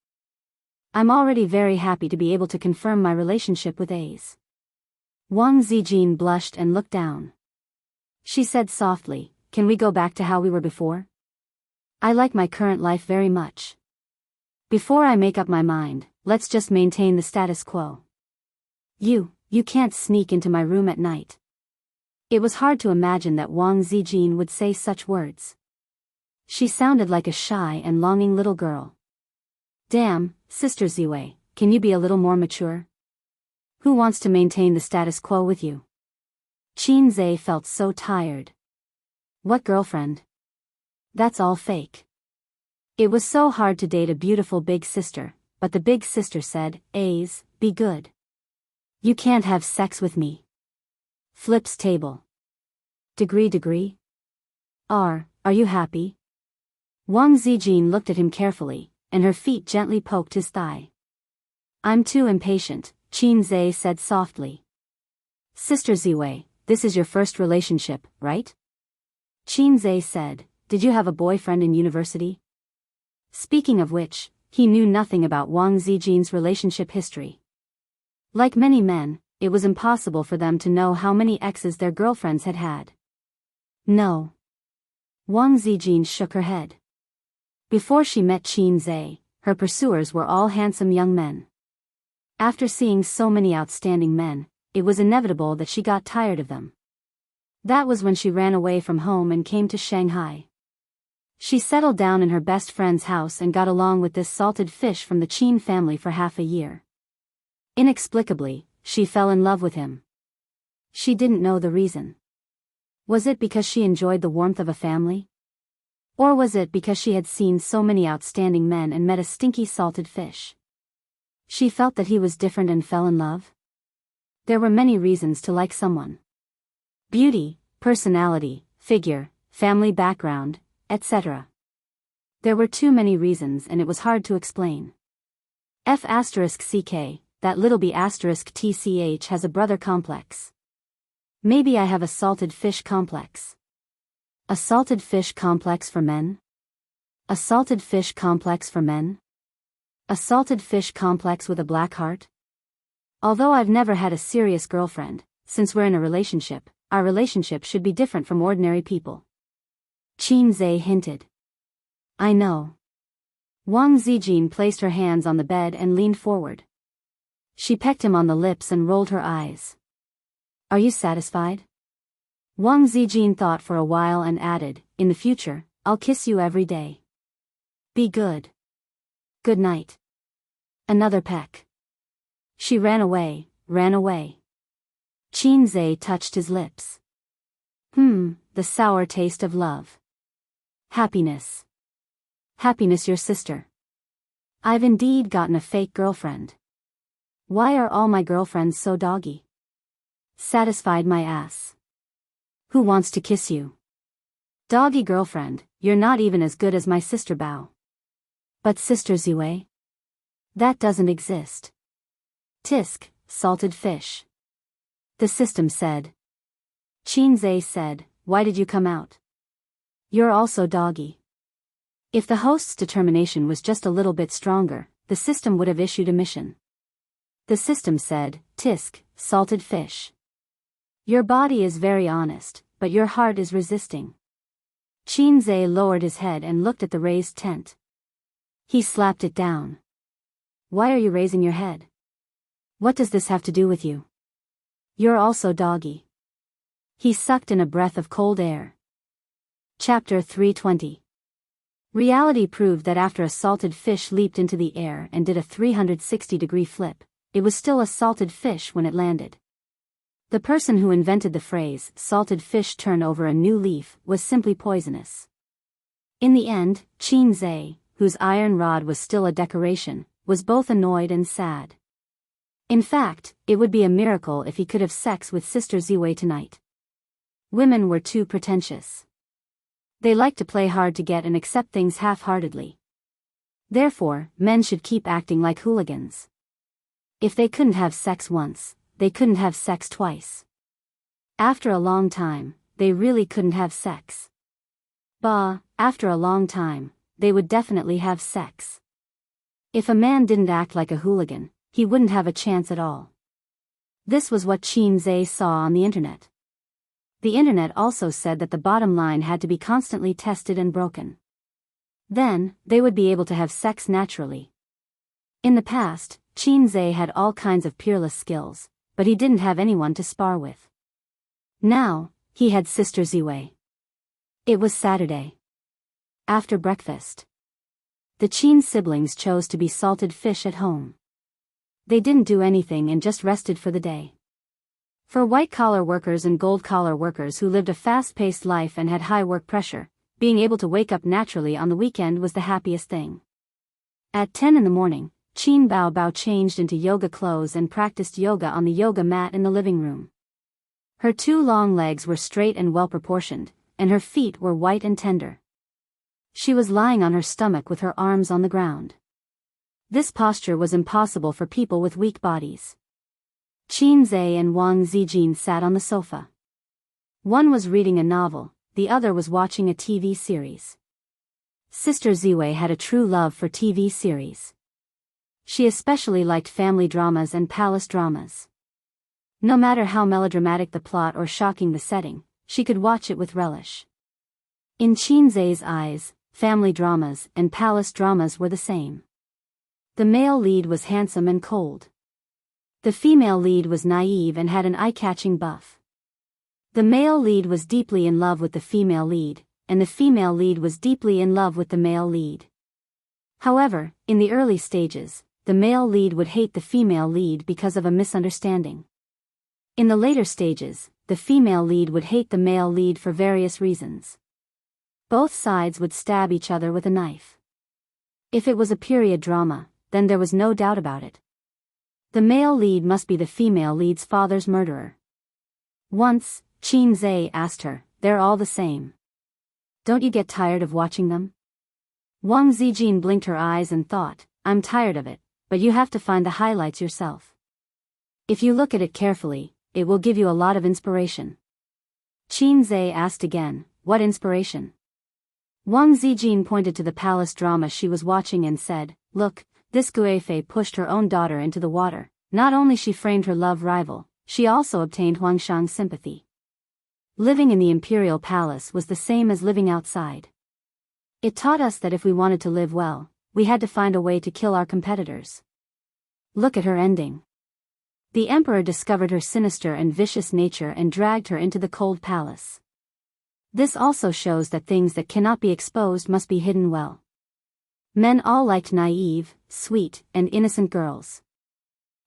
I'm already very happy to be able to confirm my relationship with A's. Wang Zijin blushed and looked down. She said softly, can we go back to how we were before? I like my current life very much. Before I make up my mind, let's just maintain the status quo. You can't sneak into my room at night. It was hard to imagine that Wang Zijin would say such words. She sounded like a shy and longing little girl. Damn, Sister Ziwei, can you be a little more mature? Who wants to maintain the status quo with you? Qin Zhe felt so tired. What girlfriend? That's all fake. It was so hard to date a beautiful big sister, but the big sister said, A's, be good. You can't have sex with me. Flips table. Degree. Are you happy? Wang Zijin looked at him carefully, and her feet gently poked his thigh. I'm too impatient, Qin Zhe said softly. Sister Ziwei, this is your first relationship, right? Qin Zhe said, did you have a boyfriend in university? Speaking of which, he knew nothing about Wang Zijin's relationship history. Like many men, it was impossible for them to know how many exes their girlfriends had had. No. Wang Zijin shook her head. Before she met Qin Zhe, her pursuers were all handsome young men. After seeing so many outstanding men, it was inevitable that she got tired of them. That was when she ran away from home and came to Shanghai. She settled down in her best friend's house and got along with this salted fish from the Qin family for half a year. Inexplicably, she fell in love with him. She didn't know the reason. Was it because she enjoyed the warmth of a family? Or was it because she had seen so many outstanding men and met a stinky salted fish? She felt that he was different and fell in love? There were many reasons to like someone. Beauty, personality, figure, family background, etc. There were too many reasons and it was hard to explain. F*ck, that little B*tch has a brother complex. Maybe I have a salted fish complex. A salted fish complex for men? A salted fish complex for men? A salted fish complex with a black heart? Although I've never had a serious girlfriend, since we're in a relationship, our relationship should be different from ordinary people. Qin Zhe hinted. I know. Wang Zijin placed her hands on the bed and leaned forward. She pecked him on the lips and rolled her eyes. Are you satisfied? Wang Zijin thought for a while and added, in the future, I'll kiss you every day. Be good. Good night. Another peck. She ran away. Qin Zhe touched his lips. The sour taste of love. Happiness. Happiness, your sister. I've indeed gotten a fake girlfriend. Why are all my girlfriends so doggy? Satisfied my ass. Who wants to kiss you? Doggy girlfriend, you're not even as good as my sister Bao. But Sister Ziwei? That doesn't exist. Tisk, salted fish. The system said. Qin Zhe said, why did you come out? You're also doggy. If the host's determination was just a little bit stronger, the system would have issued a mission. The system said, Tisk, salted fish. Your body is very honest, but your heart is resisting. Qin Zhe lowered his head and looked at the raised tent. He slapped it down. Why are you raising your head? What does this have to do with you? You're also doggy. He sucked in a breath of cold air. Chapter 320. Reality proved that after a salted fish leaped into the air and did a 360-degree flip, it was still a salted fish when it landed. The person who invented the phrase, salted fish turn over a new leaf, was simply poisonous. In the end, Qin Zhe, whose iron rod was still a decoration, was both annoyed and sad. In fact, it would be a miracle if he could have sex with Sister Ziwei tonight. Women were too pretentious. They liked to play hard to get and accept things half-heartedly. Therefore, men should keep acting like hooligans. If they couldn't have sex once, they couldn't have sex twice. After a long time, they really couldn't have sex. After a long time, they would definitely have sex. If a man didn't act like a hooligan, he wouldn't have a chance at all. This was what Qin Zhe saw on the internet. The internet also said that the bottom line had to be constantly tested and broken. Then, they would be able to have sex naturally. In the past, Qin Zhe had all kinds of peerless skills, but he didn't have anyone to spar with. Now, he had Sister Ziwei. It was Saturday. After breakfast, the Qin siblings chose to be salted fish at home. They didn't do anything and just rested for the day. For white-collar workers and gold-collar workers who lived a fast-paced life and had high work pressure, being able to wake up naturally on the weekend was the happiest thing. At 10 in the morning, Qin Bao changed into yoga clothes and practiced yoga on the yoga mat in the living room. Her two long legs were straight and well-proportioned, and her feet were white and tender. She was lying on her stomach with her arms on the ground. This posture was impossible for people with weak bodies. Qin Zhe and Wang Zijin sat on the sofa. One was reading a novel, the other was watching a TV series. Sister Ziwei had a true love for TV series. She especially liked family dramas and palace dramas. No matter how melodramatic the plot or shocking the setting, she could watch it with relish. In Qin Zhe's eyes, family dramas and palace dramas were the same. The male lead was handsome and cold. The female lead was naive and had an eye-catching buff. The male lead was deeply in love with the female lead, and the female lead was deeply in love with the male lead. However, in the early stages, the male lead would hate the female lead because of a misunderstanding. In the later stages, the female lead would hate the male lead for various reasons. Both sides would stab each other with a knife. If it was a period drama, then there was no doubt about it. The male lead must be the female lead's father's murderer. Once, Qin Zhe asked her, "They're all the same. Don't you get tired of watching them?" Wang Zijin blinked her eyes and thought, "I'm tired of it, but you have to find the highlights yourself. If you look at it carefully, it will give you a lot of inspiration." Qin Zhe asked again, "What inspiration?" Wang Zijin pointed to the palace drama she was watching and said, "Look, this Guifei pushed her own daughter into the water. Not only she framed her love rival, she also obtained Huangshang's sympathy. Living in the imperial palace was the same as living outside. It taught us that if we wanted to live well, we had to find a way to kill our competitors. Look at her ending. The emperor discovered her sinister and vicious nature and dragged her into the cold palace. This also shows that things that cannot be exposed must be hidden well. Men all liked naive, sweet, and innocent girls.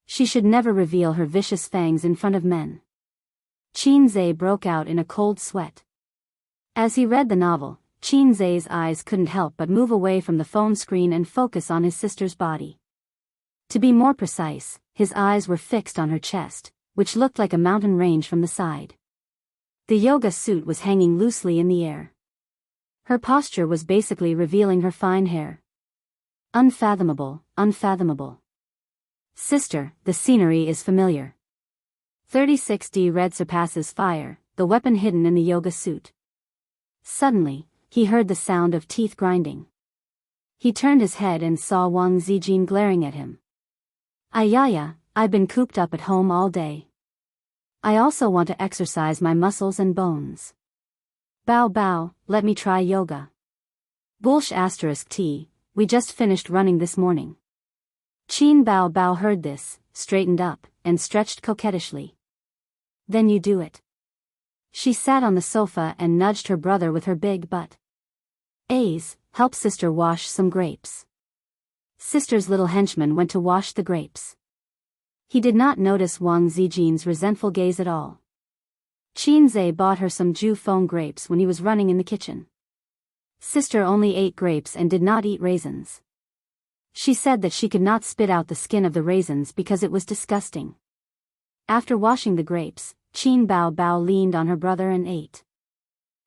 She should never reveal her vicious fangs in front of men." Qin Zhe broke out in a cold sweat. As he read the novel, Qin Zhe's eyes couldn't help but move away from the phone screen and focus on his sister's body. To be more precise, his eyes were fixed on her chest, which looked like a mountain range from the side. The yoga suit was hanging loosely in the air. Her posture was basically revealing her fine hair. Unfathomable, unfathomable. "Sister, the scenery is familiar." 36D red surpasses fire, the weapon hidden in the yoga suit. Suddenly, he heard the sound of teeth grinding. He turned his head and saw Wang Zijin glaring at him. "Ayaya, I've been cooped up at home all day. I also want to exercise my muscles and bones. Bao, let me try yoga." Bullsh *T, we just finished running this morning. Qin Bao heard this, straightened up, and stretched coquettishly. "Then you do it." She sat on the sofa and nudged her brother with her big butt. "Ace, help sister wash some grapes." Sister's little henchman went to wash the grapes. He did not notice Wang Zijin's resentful gaze at all. Qinzhe bought her some Jianghu grapes when he was running in the kitchen. Sister only ate grapes and did not eat raisins. She said that she could not spit out the skin of the raisins because it was disgusting. After washing the grapes, Qin Bao leaned on her brother and ate.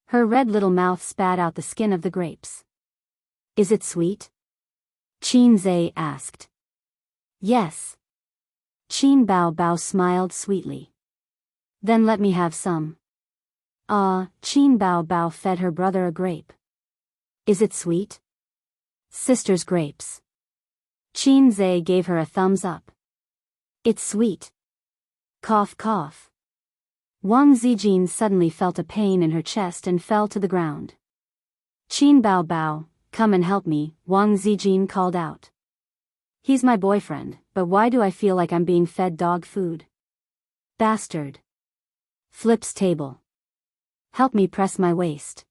Her red little mouth spat out the skin of the grapes. Is it sweet? Qinzhe asked. Yes. Qin Bao smiled sweetly. Then let me have some. Qin Bao fed her brother a grape. Is it sweet? Sister's grapes. Qinzhe gave her a thumbs up. It's sweet. Cough cough. Wang Zijin suddenly felt a pain in her chest and fell to the ground. Qin Bao, come and help me, Wang Zijin called out. He's my boyfriend, but why do I feel like I'm being fed dog food? Bastard. Flips table. Help me press my waist.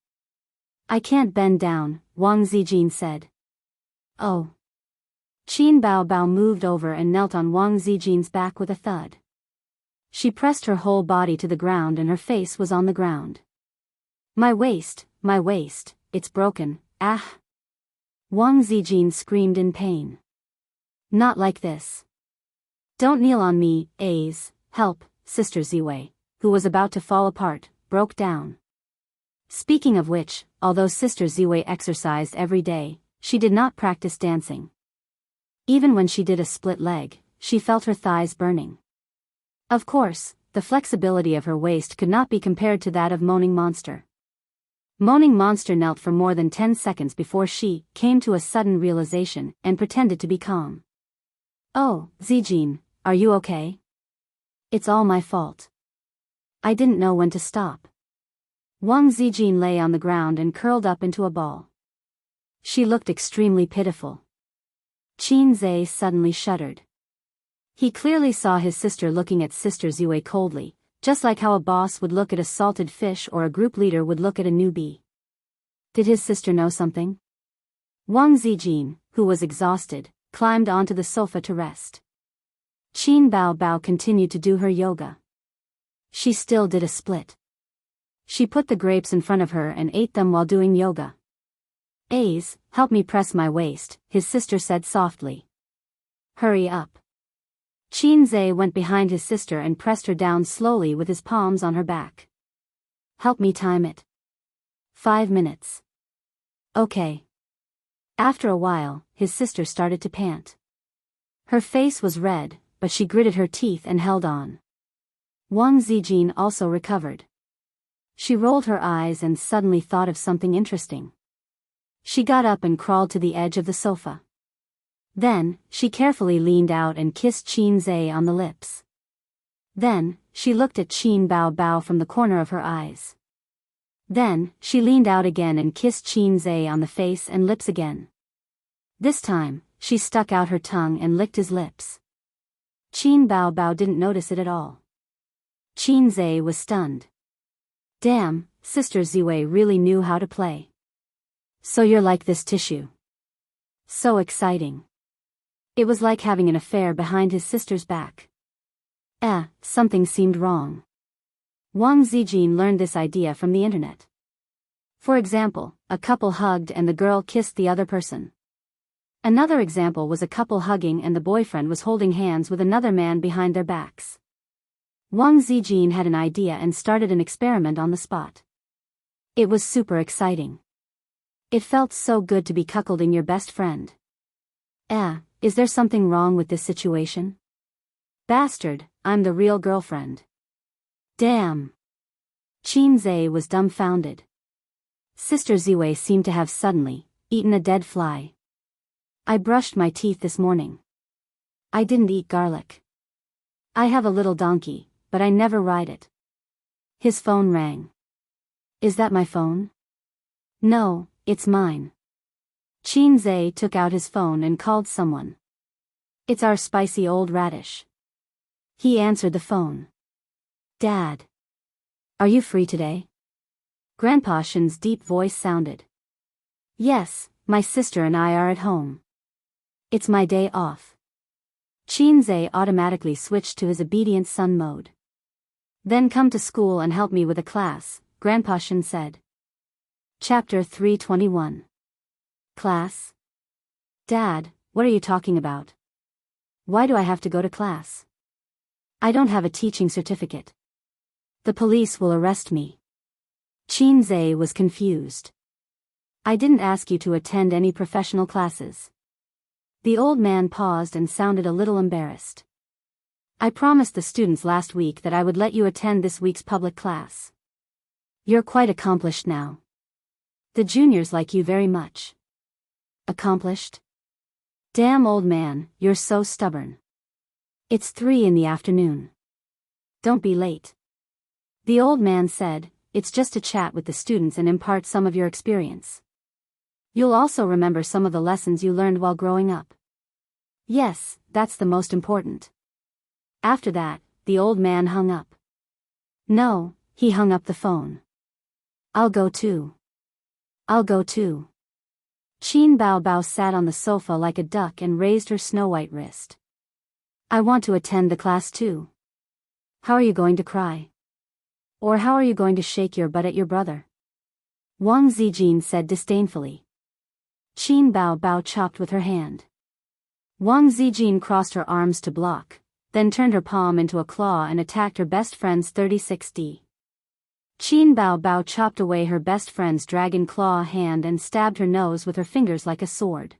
I can't bend down, Wang Zijin said. Oh. Qin Bao moved over and knelt on Wang Zijin's back with a thud. She pressed her whole body to the ground and her face was on the ground. My waist, it's broken, ah! Wang Zijin screamed in pain. Not like this. Don't kneel on me, A's, help, Sister Ziwei, who was about to fall apart, broke down. Speaking of which, although Sister Ziwei exercised every day, she did not practice dancing. Even when she did a split leg, she felt her thighs burning. Of course, the flexibility of her waist could not be compared to that of Moaning Monster. Moaning Monster knelt for more than 10 seconds before she came to a sudden realization and pretended to be calm. Oh, Zijin, are you okay? It's all my fault. I didn't know when to stop. Wang Zijin lay on the ground and curled up into a ball. She looked extremely pitiful. Qinzhe suddenly shuddered. He clearly saw his sister looking at Sister Ziwei coldly, just like how a boss would look at a salted fish or a group leader would look at a newbie. Did his sister know something? Wang Zijin, who was exhausted, climbed onto the sofa to rest. Qin Bao continued to do her yoga. She still did a split. She put the grapes in front of her and ate them while doing yoga. A's, help me press my waist, his sister said softly. Hurry up. Qinzhe went behind his sister and pressed her down slowly with his palms on her back. Help me time it. 5 minutes. Okay. After a while, his sister started to pant. Her face was red, but she gritted her teeth and held on. Wang Zijin also recovered. She rolled her eyes and suddenly thought of something interesting. She got up and crawled to the edge of the sofa. Then, she carefully leaned out and kissed Qinzhe on the lips. Then, she looked at Qin Bao from the corner of her eyes. Then, she leaned out again and kissed Qinzhe on the face and lips again. This time, she stuck out her tongue and licked his lips. Qin Bao didn't notice it at all. Qinzhe was stunned. Damn, Sister Ziwei really knew how to play. So you're like this tissue. So exciting. It was like having an affair behind his sister's back. Something seemed wrong. Wang Zijin learned this idea from the internet. For example, a couple hugged and the girl kissed the other person. Another example was a couple hugging and the boyfriend was holding hands with another man behind their backs. Wang Zijin had an idea and started an experiment on the spot. It was super exciting. It felt so good to be cuckolding your best friend. Is there something wrong with this situation? Bastard, I'm the real girlfriend. Damn. Qinzhe was dumbfounded. Sister Ziwei seemed to have suddenly eaten a dead fly. I brushed my teeth this morning. I didn't eat garlic. I have a little donkey, but I never ride it. His phone rang. Is that my phone? No, it's mine. Qinzhe took out his phone and called someone. It's our spicy old radish. He answered the phone. Dad. Are you free today? Grandpa Shen's deep voice sounded. Yes, my sister and I are at home. It's my day off. Qinzhe automatically switched to his obedient son mode. Then come to school and help me with a class, Grandpa Shen said. Chapter 321. Class? Dad, what are you talking about? Why do I have to go to class? I don't have a teaching certificate. The police will arrest me. Qinzhe was confused. I didn't ask you to attend any professional classes. The old man paused and sounded a little embarrassed. I promised the students last week that I would let you attend this week's public class. You're quite accomplished now. The juniors like you very much. Accomplished? Damn old man, you're so stubborn. It's 3 in the afternoon. Don't be late. The old man said, it's just to chat with the students and impart some of your experience. You'll also remember some of the lessons you learned while growing up. Yes, that's the most important. After that, the old man hung up. No, he hung up the phone. I'll go too. I'll go too. Qin Bao sat on the sofa like a duck and raised her snow-white wrist. I want to attend the class too. How are you going to cry? Or how are you going to shake your butt at your brother? Wang Zijin said disdainfully. Qin Bao chopped with her hand. Wang Zijin crossed her arms to block, then turned her palm into a claw and attacked her best friend's 36D. Qin Bao chopped away her best friend's dragon claw hand and stabbed her nose with her fingers like a sword.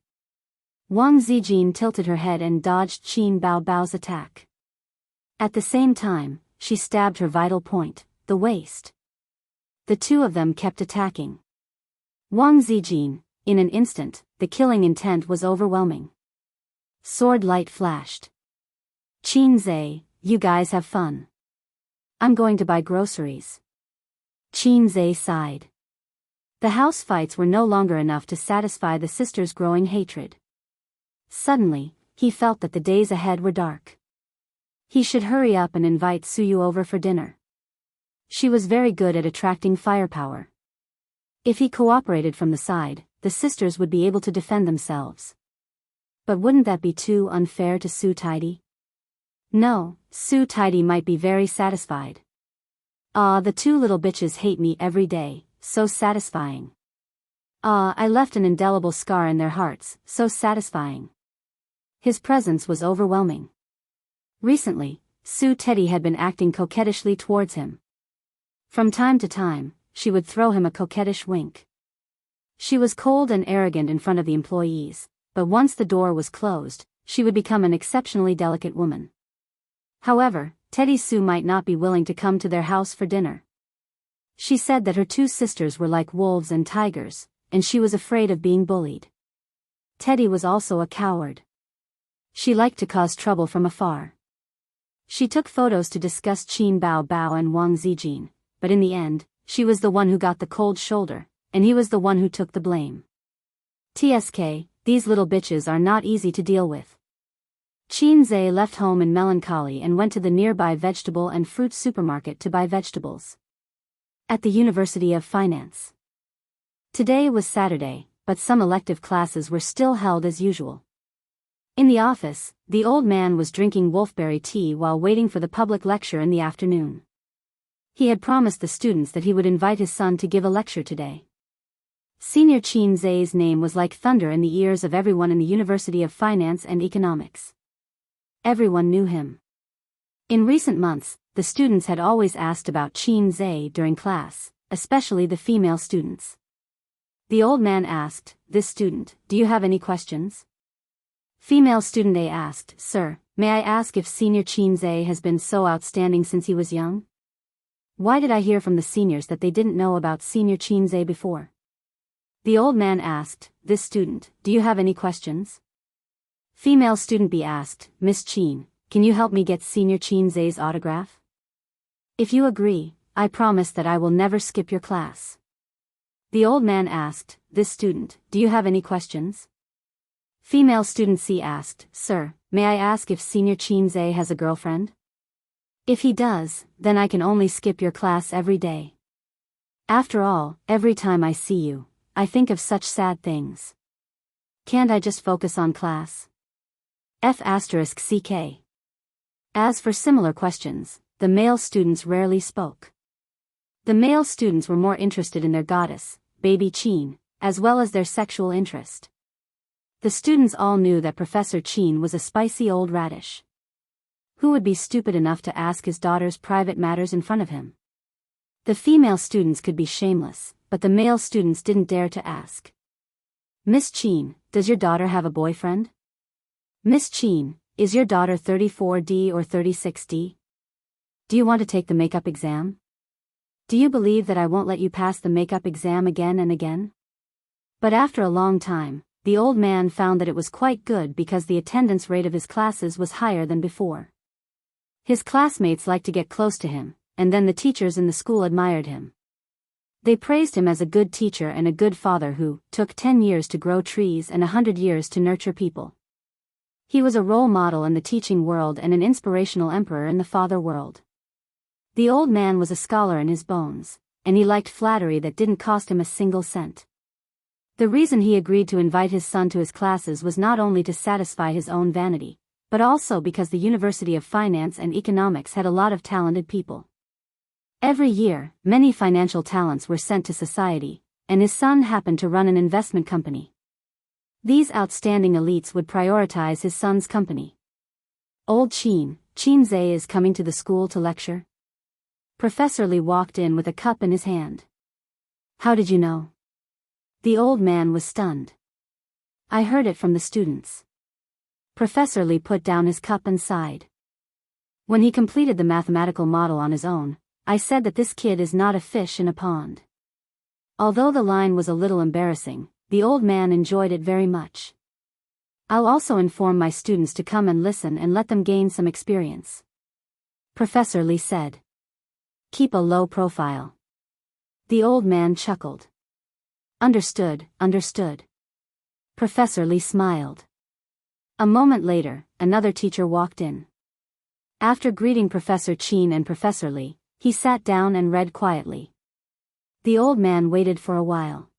Wang Zijin tilted her head and dodged Qin Bao's attack. At the same time, she stabbed her vital point, the waist. The two of them kept attacking. Wang Zijin, in an instant, the killing intent was overwhelming. Sword light flashed. Qinzhe, you guys have fun. I'm going to buy groceries. Qinzhe sighed. The house fights were no longer enough to satisfy the sisters' growing hatred. Suddenly, he felt that the days ahead were dark. He should hurry up and invite Suyu over for dinner. She was very good at attracting firepower. If he cooperated from the side, the sisters would be able to defend themselves. But wouldn't that be too unfair to Su Tidy? No, Su Tidy might be very satisfied. Ah, the two little bitches hate me every day, so satisfying. Ah, I left an indelible scar in their hearts, so satisfying. His presence was overwhelming. Recently, Su Teddy had been acting coquettishly towards him. From time to time, she would throw him a coquettish wink. She was cold and arrogant in front of the employees, but once the door was closed, she would become an exceptionally delicate woman. However, Teddy Sue might not be willing to come to their house for dinner. She said that her two sisters were like wolves and tigers, and she was afraid of being bullied. Teddy was also a coward. She liked to cause trouble from afar. She took photos to discuss Qin Bao and Wang Zijin, but in the end, she was the one who got the cold shoulder, and he was the one who took the blame. TSK, these little bitches are not easy to deal with. Qinzhe left home in melancholy and went to the nearby vegetable and fruit supermarket to buy vegetables. At the University of Finance. Today was Saturday, but some elective classes were still held as usual. In the office, the old man was drinking wolfberry tea while waiting for the public lecture in the afternoon. He had promised the students that he would invite his son to give a lecture today. Senior Qinzhe's name was like thunder in the ears of everyone in the University of Finance and Economics. Everyone knew him. In recent months, the students had always asked about Qinzhe during class, especially the female students. The old man asked, "This student, do you have any questions?" Female student A asked, "Sir, may I ask if Senior Qinzhe has been so outstanding since he was young? Why did I hear from the seniors that they didn't know about Senior Qinzhe before?" The old man asked, "This student, do you have any questions?" Female student B asked, "Miss Qin, can you help me get Senior Qinzhe's autograph? If you agree, I promise that I will never skip your class." The old man asked, "This student, do you have any questions?" Female student C asked, "Sir, may I ask if Senior Qinzhe has a girlfriend? If he does, then I can only skip your class every day. After all, every time I see you, I think of such sad things. Can't I just focus on class?" F***ck. As for similar questions, the male students rarely spoke. The male students were more interested in their goddess, baby Qin, as well as their sexual interest. The students all knew that Professor Qin was a spicy old radish. Who would be stupid enough to ask his daughter's private matters in front of him? The female students could be shameless, but the male students didn't dare to ask. Miss Qin, does your daughter have a boyfriend? Miss Qin, is your daughter 34D or 36D? Do you want to take the makeup exam? Do you believe that I won't let you pass the makeup exam again and again? But after a long time, the old man found that it was quite good because the attendance rate of his classes was higher than before. His classmates liked to get close to him, and then the teachers in the school admired him. They praised him as a good teacher and a good father who took 10 years to grow trees and 100 years to nurture people. He was a role model in the teaching world and an inspirational emperor in the father world. The old man was a scholar in his bones, and he liked flattery that didn't cost him a single cent. The reason he agreed to invite his son to his classes was not only to satisfy his own vanity, but also because the University of Finance and Economics had a lot of talented people. Every year, many financial talents were sent to society, and his son happened to run an investment company. These outstanding elites would prioritize his son's company. Old Qin Zhe is coming to the school to lecture. Professor Li walked in with a cup in his hand. How did you know? The old man was stunned. I heard it from the students. Professor Li put down his cup and sighed. When he completed the mathematical model on his own, I said that this kid is not a fish in a pond. Although the line was a little embarrassing, the old man enjoyed it very much. I'll also inform my students to come and listen and let them gain some experience. Professor Li said. Keep a low profile. The old man chuckled. Understood, understood. Professor Li smiled. A moment later, another teacher walked in. After greeting Professor Qin and Professor Li, he sat down and read quietly. The old man waited for a while.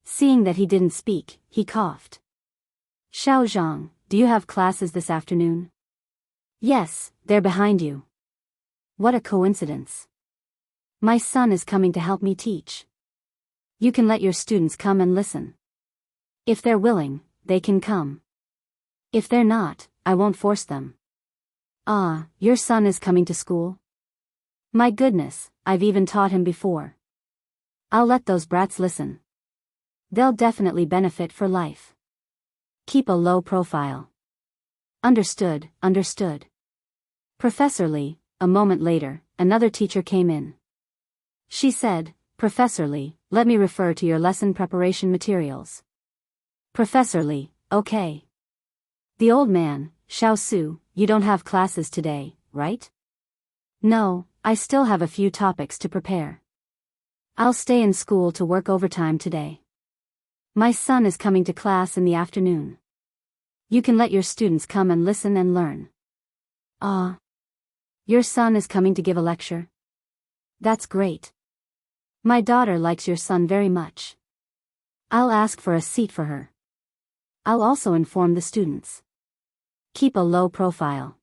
Seeing that he didn't speak, he coughed. Xiao Zhang, do you have classes this afternoon? Yes, they're behind you. What a coincidence. My son is coming to help me teach. You can let your students come and listen. If they're willing, they can come. If they're not, I won't force them. Ah, your son is coming to school? My goodness, I've even taught him before. I'll let those brats listen. They'll definitely benefit for life. Keep a low profile. Understood, understood. Professor Li, a moment later, another teacher came in. She said, Professor Li, let me refer to your lesson preparation materials. Professor Li, okay. The old man, Xiao Su, you don't have classes today, right? No, I still have a few topics to prepare. I'll stay in school to work overtime today. My son is coming to class in the afternoon. You can let your students come and listen and learn. Ah. Your son is coming to give a lecture? That's great. My daughter likes your son very much. I'll ask for a seat for her. I'll also inform the students. Keep a low profile.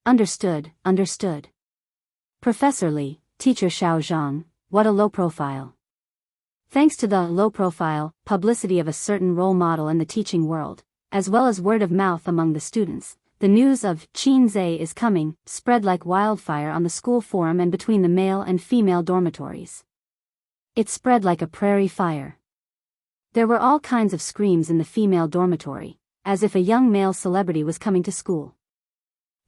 Understood, understood. Professor Li, Teacher Xiao Zhang, what a low profile. Thanks to the low profile publicity of a certain role model in the teaching world, as well as word of mouth among the students, the news of Qin Zhe is coming spread like wildfire on the school forum and between the male and female dormitories. It spread like a prairie fire. There were all kinds of screams in the female dormitory, as if a young male celebrity was coming to school.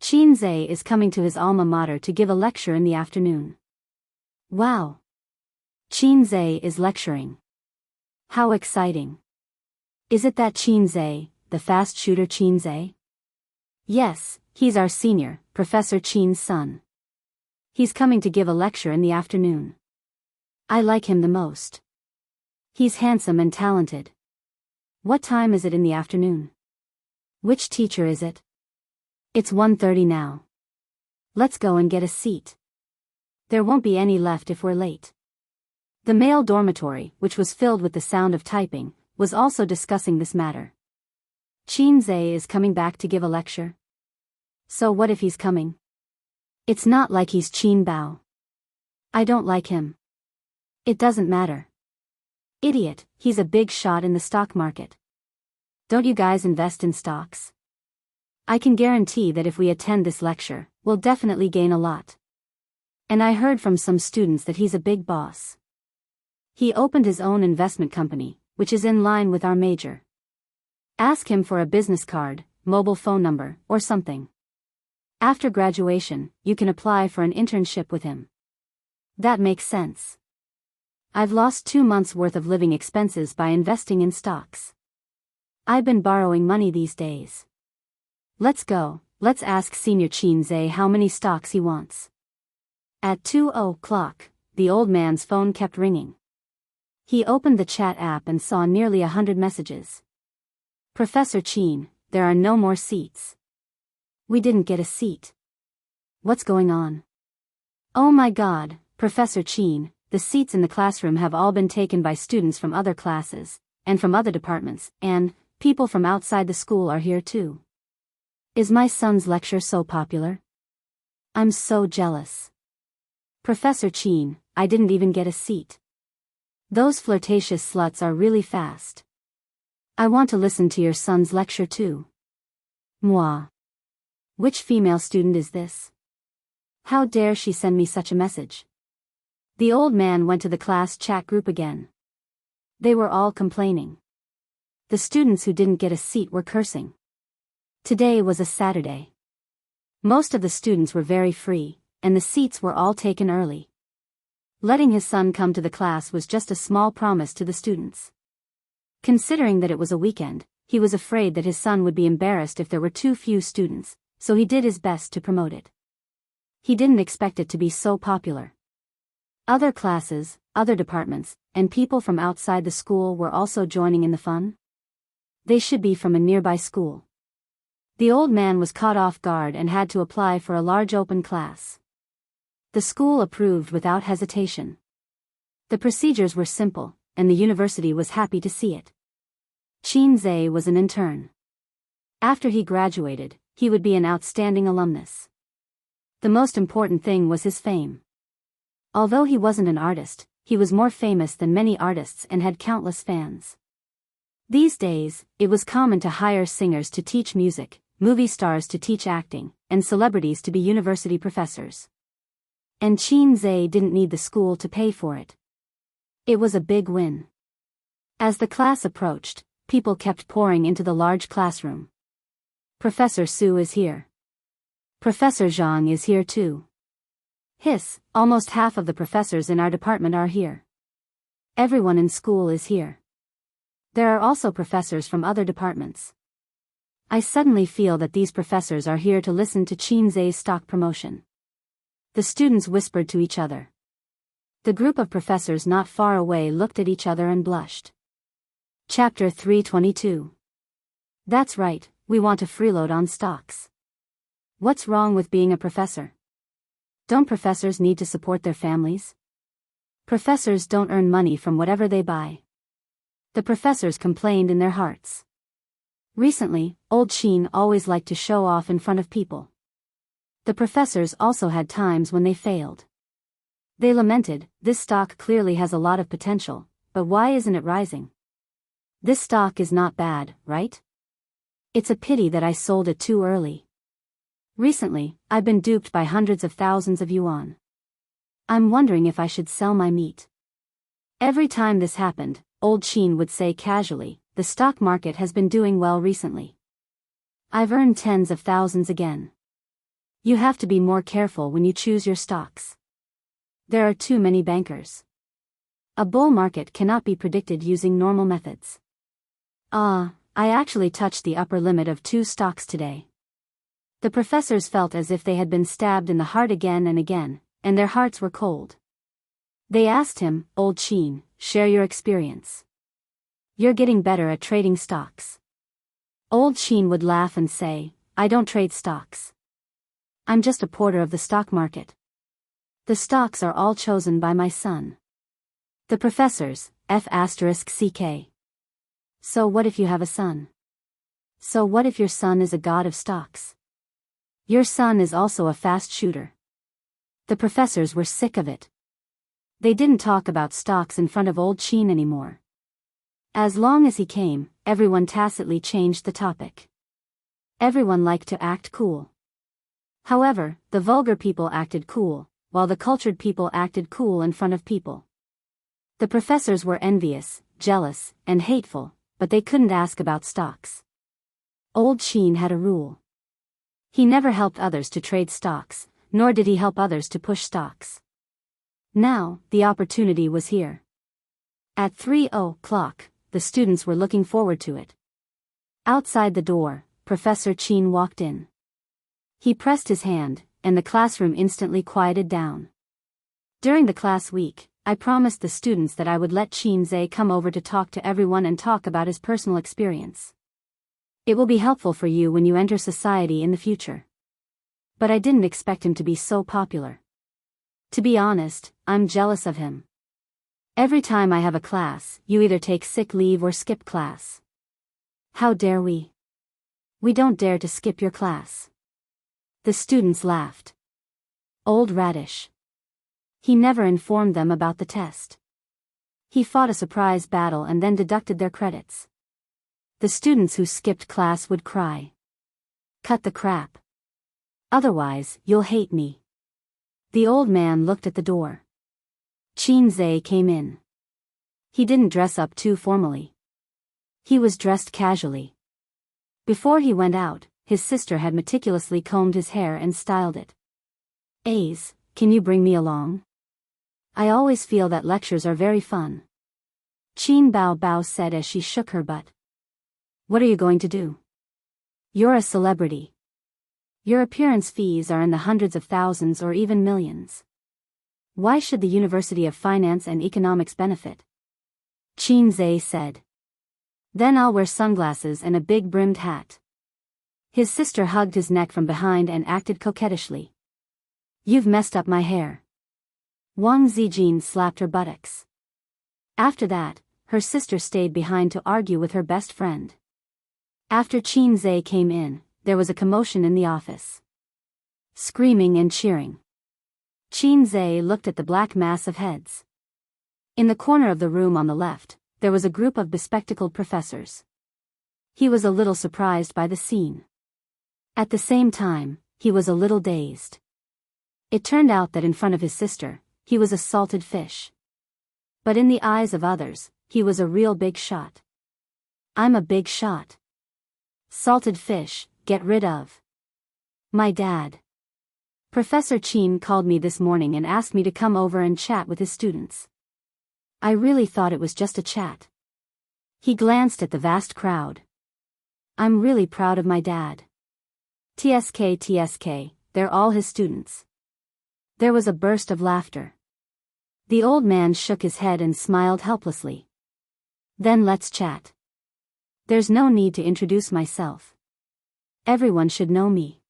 Qin Zhe is coming to his alma mater to give a lecture in the afternoon. Wow! Qin Zhe is lecturing. How exciting! Is it that Qin Zhe, the fast shooter Qin Zhe? Yes, he's our senior, Professor Qin's son. He's coming to give a lecture in the afternoon. I like him the most. He's handsome and talented. What time is it in the afternoon? Which teacher is it? It's 1:30 now. Let's go and get a seat. There won't be any left if we're late. The male dormitory, which was filled with the sound of typing, was also discussing this matter. Qin Zhe is coming back to give a lecture. So what if he's coming? It's not like he's Qin Bao. I don't like him. It doesn't matter. Idiot, he's a big shot in the stock market. Don't you guys invest in stocks? I can guarantee that if we attend this lecture, we'll definitely gain a lot. And I heard from some students that he's a big boss. He opened his own investment company, which is in line with our major. Ask him for a business card, mobile phone number, or something. After graduation, you can apply for an internship with him. That makes sense. I've lost 2 months' worth of living expenses by investing in stocks. I've been borrowing money these days. Let's go, let's ask Senior Qin Zhe how many stocks he wants. At 2:00, the old man's phone kept ringing. He opened the chat app and saw nearly 100 messages. Professor Qin, there are no more seats. We didn't get a seat. What's going on? Oh my God, Professor Qin, the seats in the classroom have all been taken by students from other classes, and from other departments, and people from outside the school are here too. Is my son's lecture so popular? I'm so jealous. Professor Qin, I didn't even get a seat. Those flirtatious sluts are really fast. I want to listen to your son's lecture too. Moi. Which female student is this? How dare she send me such a message? The old man went to the class chat group again. They were all complaining. The students who didn't get a seat were cursing. Today was a Saturday. Most of the students were very free, and the seats were all taken early. Letting his son come to the class was just a small promise to the students. Considering that it was a weekend, he was afraid that his son would be embarrassed if there were too few students, so he did his best to promote it. He didn't expect it to be so popular. Other classes, other departments, and people from outside the school were also joining in the fun. They should be from a nearby school. The old man was caught off guard and had to apply for a large open class. The school approved without hesitation. The procedures were simple, and the university was happy to see it. Qin Zhe was an intern. After he graduated, he would be an outstanding alumnus. The most important thing was his fame. Although he wasn't an artist, he was more famous than many artists and had countless fans. These days, it was common to hire singers to teach music, movie stars to teach acting, and celebrities to be university professors. And Qin Zhe didn't need the school to pay for it. It was a big win. As the class approached, people kept pouring into the large classroom. Professor Su is here. Professor Zhang is here too. Hiss, almost half of the professors in our department are here. Everyone in school is here. There are also professors from other departments. I suddenly feel that these professors are here to listen to Qin Zhe's stock promotion. The students whispered to each other. The group of professors not far away looked at each other and blushed. Chapter 322. That's right, we want to freeload on stocks. What's wrong with being a professor? Don't professors need to support their families? Professors don't earn money from whatever they buy. The professors complained in their hearts. Recently, old Qin always liked to show off in front of people. The professors also had times when they failed. They lamented, this stock clearly has a lot of potential, but why isn't it rising? This stock is not bad, right? It's a pity that I sold it too early. Recently, I've been duped by hundreds of thousands of yuan. I'm wondering if I should sell my meat. Every time this happened, old Qin would say casually, the stock market has been doing well recently. I've earned tens of thousands again. You have to be more careful when you choose your stocks. There are too many bankers. A bull market cannot be predicted using normal methods. I actually touched the upper limit of 2 stocks today. The professors felt as if they had been stabbed in the heart again and again, and their hearts were cold. They asked him, old Qin, share your experience. You're getting better at trading stocks. Old Qin would laugh and say, I don't trade stocks. I'm just a porter of the stock market. The stocks are all chosen by my son. The professors, F***ck. So what if you have a son? So what if your son is a god of stocks? Your son is also a fast shooter. The professors were sick of it. They didn't talk about stocks in front of old Qin anymore. As long as he came, everyone tacitly changed the topic. Everyone liked to act cool. However, the vulgar people acted cool, while the cultured people acted cool in front of people. The professors were envious, jealous, and hateful, but they couldn't ask about stocks. Old Qin had a rule. He never helped others to trade stocks, nor did he help others to push stocks. Now, the opportunity was here. At 3:00, the students were looking forward to it. Outside the door, Professor Qin walked in. He pressed his hand, and the classroom instantly quieted down. During the class week, I promised the students that I would let Qin Zhe come over to talk to everyone and talk about his personal experience. It will be helpful for you when you enter society in the future. But I didn't expect him to be so popular. To be honest, I'm jealous of him. Every time I have a class, you either take sick leave or skip class. How dare we? We don't dare to skip your class. The students laughed. Old Radish. He never informed them about the test. He fought a surprise battle and then deducted their credits. The students who skipped class would cry. Cut the crap. Otherwise, you'll hate me. The old man looked at the door. Qin Zhe came in. He didn't dress up too formally. He was dressed casually. Before he went out, his sister had meticulously combed his hair and styled it. Ace, can you bring me along? I always feel that lectures are very fun. Qin Bao said as she shook her butt. What are you going to do? You're a celebrity. Your appearance fees are in the hundreds of thousands or even millions. Why should the University of Finance and Economics benefit? Qin Zhe said. Then I'll wear sunglasses and a big brimmed hat. His sister hugged his neck from behind and acted coquettishly. You've messed up my hair. Wang Zijin slapped her buttocks. After that, her sister stayed behind to argue with her best friend. After Qin Zhe came in, there was a commotion in the office. Screaming and cheering. Qin Zhe looked at the black mass of heads. In the corner of the room on the left, there was a group of bespectacled professors. He was a little surprised by the scene. At the same time, he was a little dazed. It turned out that in front of his sister, he was a salted fish. But in the eyes of others, he was a real big shot. I'm a big shot. Salted fish, get rid of. My dad. Professor Qin called me this morning and asked me to come over and chat with his students. I really thought it was just a chat. He glanced at the vast crowd. I'm really proud of my dad. TSK, they're all his students. There was a burst of laughter. The old man shook his head and smiled helplessly. Then let's chat. There's no need to introduce myself. Everyone should know me.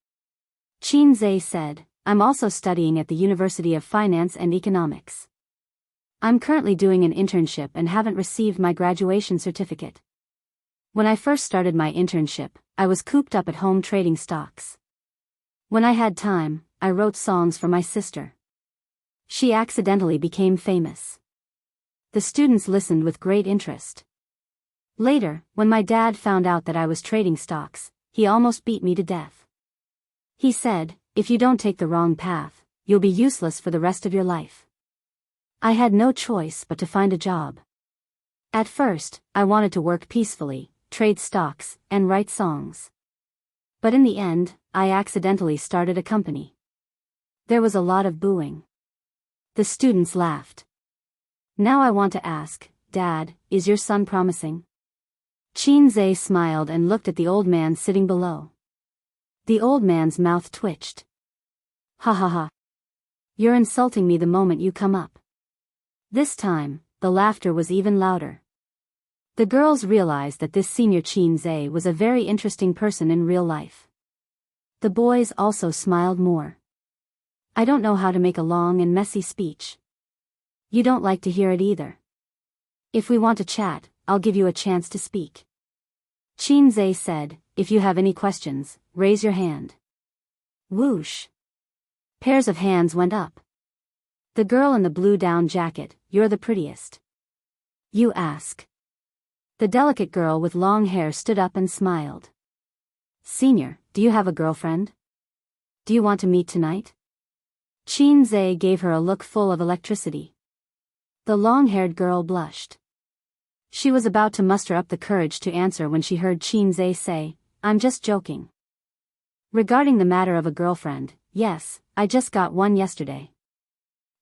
Qin Zhe said, I'm also studying at the University of Finance and Economics. I'm currently doing an internship and haven't received my graduation certificate. When I first started my internship, I was cooped up at home trading stocks. When I had time, I wrote songs for my sister. She accidentally became famous. The students listened with great interest. Later, when my dad found out that I was trading stocks, he almost beat me to death. He said, if you don't take the wrong path, you'll be useless for the rest of your life. I had no choice but to find a job. At first, I wanted to work peacefully, trade stocks, and write songs. But in the end, I accidentally started a company. There was a lot of booing. The students laughed. Now I want to ask, Dad, is your son promising? Qin Zhe smiled and looked at the old man sitting below. The old man's mouth twitched. Ha ha ha. You're insulting me the moment you come up. This time, the laughter was even louder. The girls realized that this senior Qin Zhe was a very interesting person in real life. The boys also smiled more. I don't know how to make a long and messy speech. You don't like to hear it either. If we want to chat, I'll give you a chance to speak. Qin Zhe said, if you have any questions, raise your hand. Whoosh. Pairs of hands went up. The girl in the blue down jacket, you're the prettiest. You ask. The delicate girl with long hair stood up and smiled. Senior, do you have a girlfriend? Do you want to meet tonight? Qin Zhe gave her a look full of electricity. The long-haired girl blushed. She was about to muster up the courage to answer when she heard Qin Zhe say, I'm just joking. Regarding the matter of a girlfriend, yes, I just got one yesterday.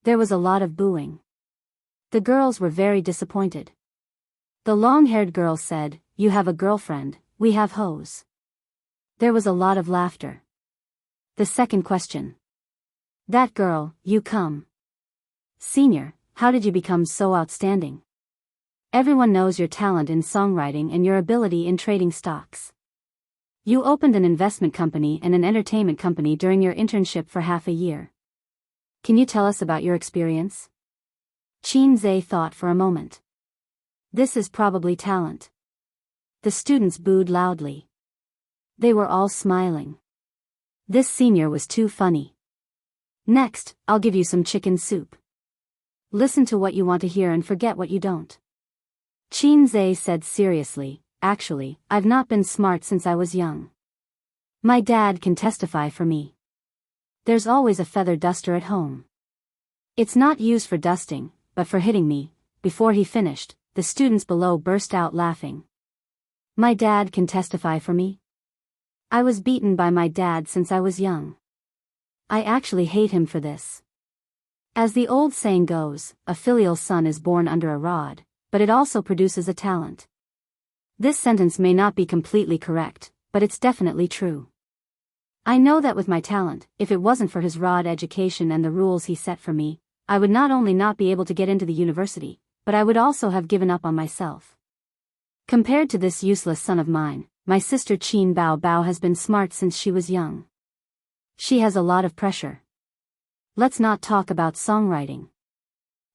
There was a lot of booing. The girls were very disappointed. The long-haired girl said, you have a girlfriend, we have hoes. There was a lot of laughter. The second question. That girl, you come. Senior, how did you become so outstanding? Everyone knows your talent in songwriting and your ability in trading stocks. You opened an investment company and an entertainment company during your internship for half a year. Can you tell us about your experience? Qin Zhe thought for a moment. This is probably talent. The students booed loudly. They were all smiling. This senior was too funny. Next, I'll give you some chicken soup. Listen to what you want to hear and forget what you don't. Qin Zhe said seriously, actually, I've not been smart since I was young. My dad can testify for me. There's always a feather duster at home. It's not used for dusting, but for hitting me. Before he finished, the students below burst out laughing. My dad can testify for me? I was beaten by my dad since I was young. I actually hate him for this. As the old saying goes, a filial son is born under a rod, but it also produces a talent. This sentence may not be completely correct, but it's definitely true. I know that with my talent, if it wasn't for his rod education and the rules he set for me, I would not only not be able to get into the university, but I would also have given up on myself. Compared to this useless son of mine, my sister Qin Bao has been smart since she was young. She has a lot of pressure. Let's not talk about songwriting.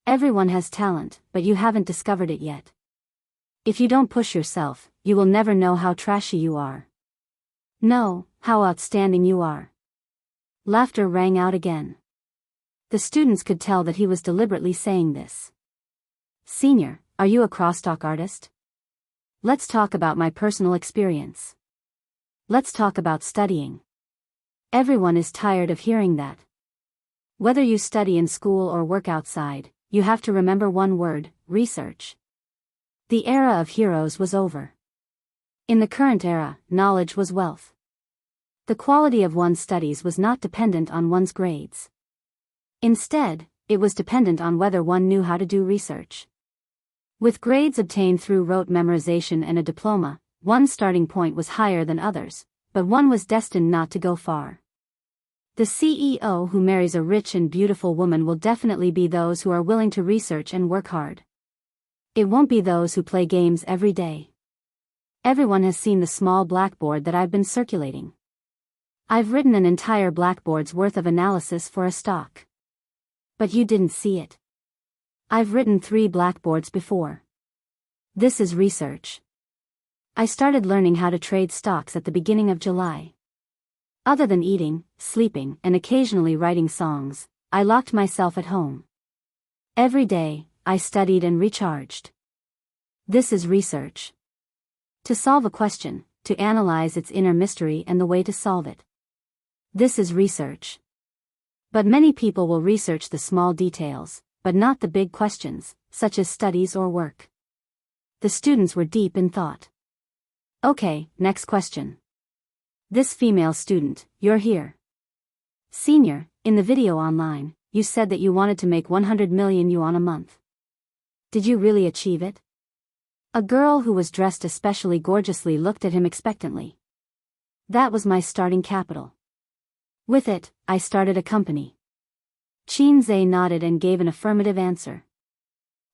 Everyone has talent, but you haven't discovered it yet. If you don't push yourself, you will never know how trashy you are. No, how outstanding you are. Laughter rang out again. The students could tell that he was deliberately saying this. Senior, are you a crosstalk artist? Let's talk about my personal experience. Let's talk about studying. Everyone is tired of hearing that. Whether you study in school or work outside, you have to remember one word, research. The era of heroes was over. In the current era, knowledge was wealth. The quality of one's studies was not dependent on one's grades. Instead, it was dependent on whether one knew how to do research. With grades obtained through rote memorization and a diploma, one's starting point was higher than others, but one was destined not to go far. The CEO who marries a rich and beautiful woman will definitely be those who are willing to research and work hard. It won't be those who play games every day. Everyone has seen the small blackboard that I've been circulating. I've written an entire blackboard's worth of analysis for a stock. But you didn't see it. I've written 3 blackboards before. This is research. I started learning how to trade stocks at the beginning of July. Other than eating, sleeping, and occasionally writing songs, I locked myself at home. Every day, I studied and recharged. This is research. To solve a question, to analyze its inner mystery and the way to solve it. This is research. But many people will research the small details, but not the big questions, such as studies or work. The students were deep in thought. Okay, next question. This female student, you're here. Senior, in the video online, you said that you wanted to make 100 million yuan a month. Did you really achieve it? A girl who was dressed especially gorgeously looked at him expectantly. That was my starting capital. With it, I started a company. Qin Zhe nodded and gave an affirmative answer.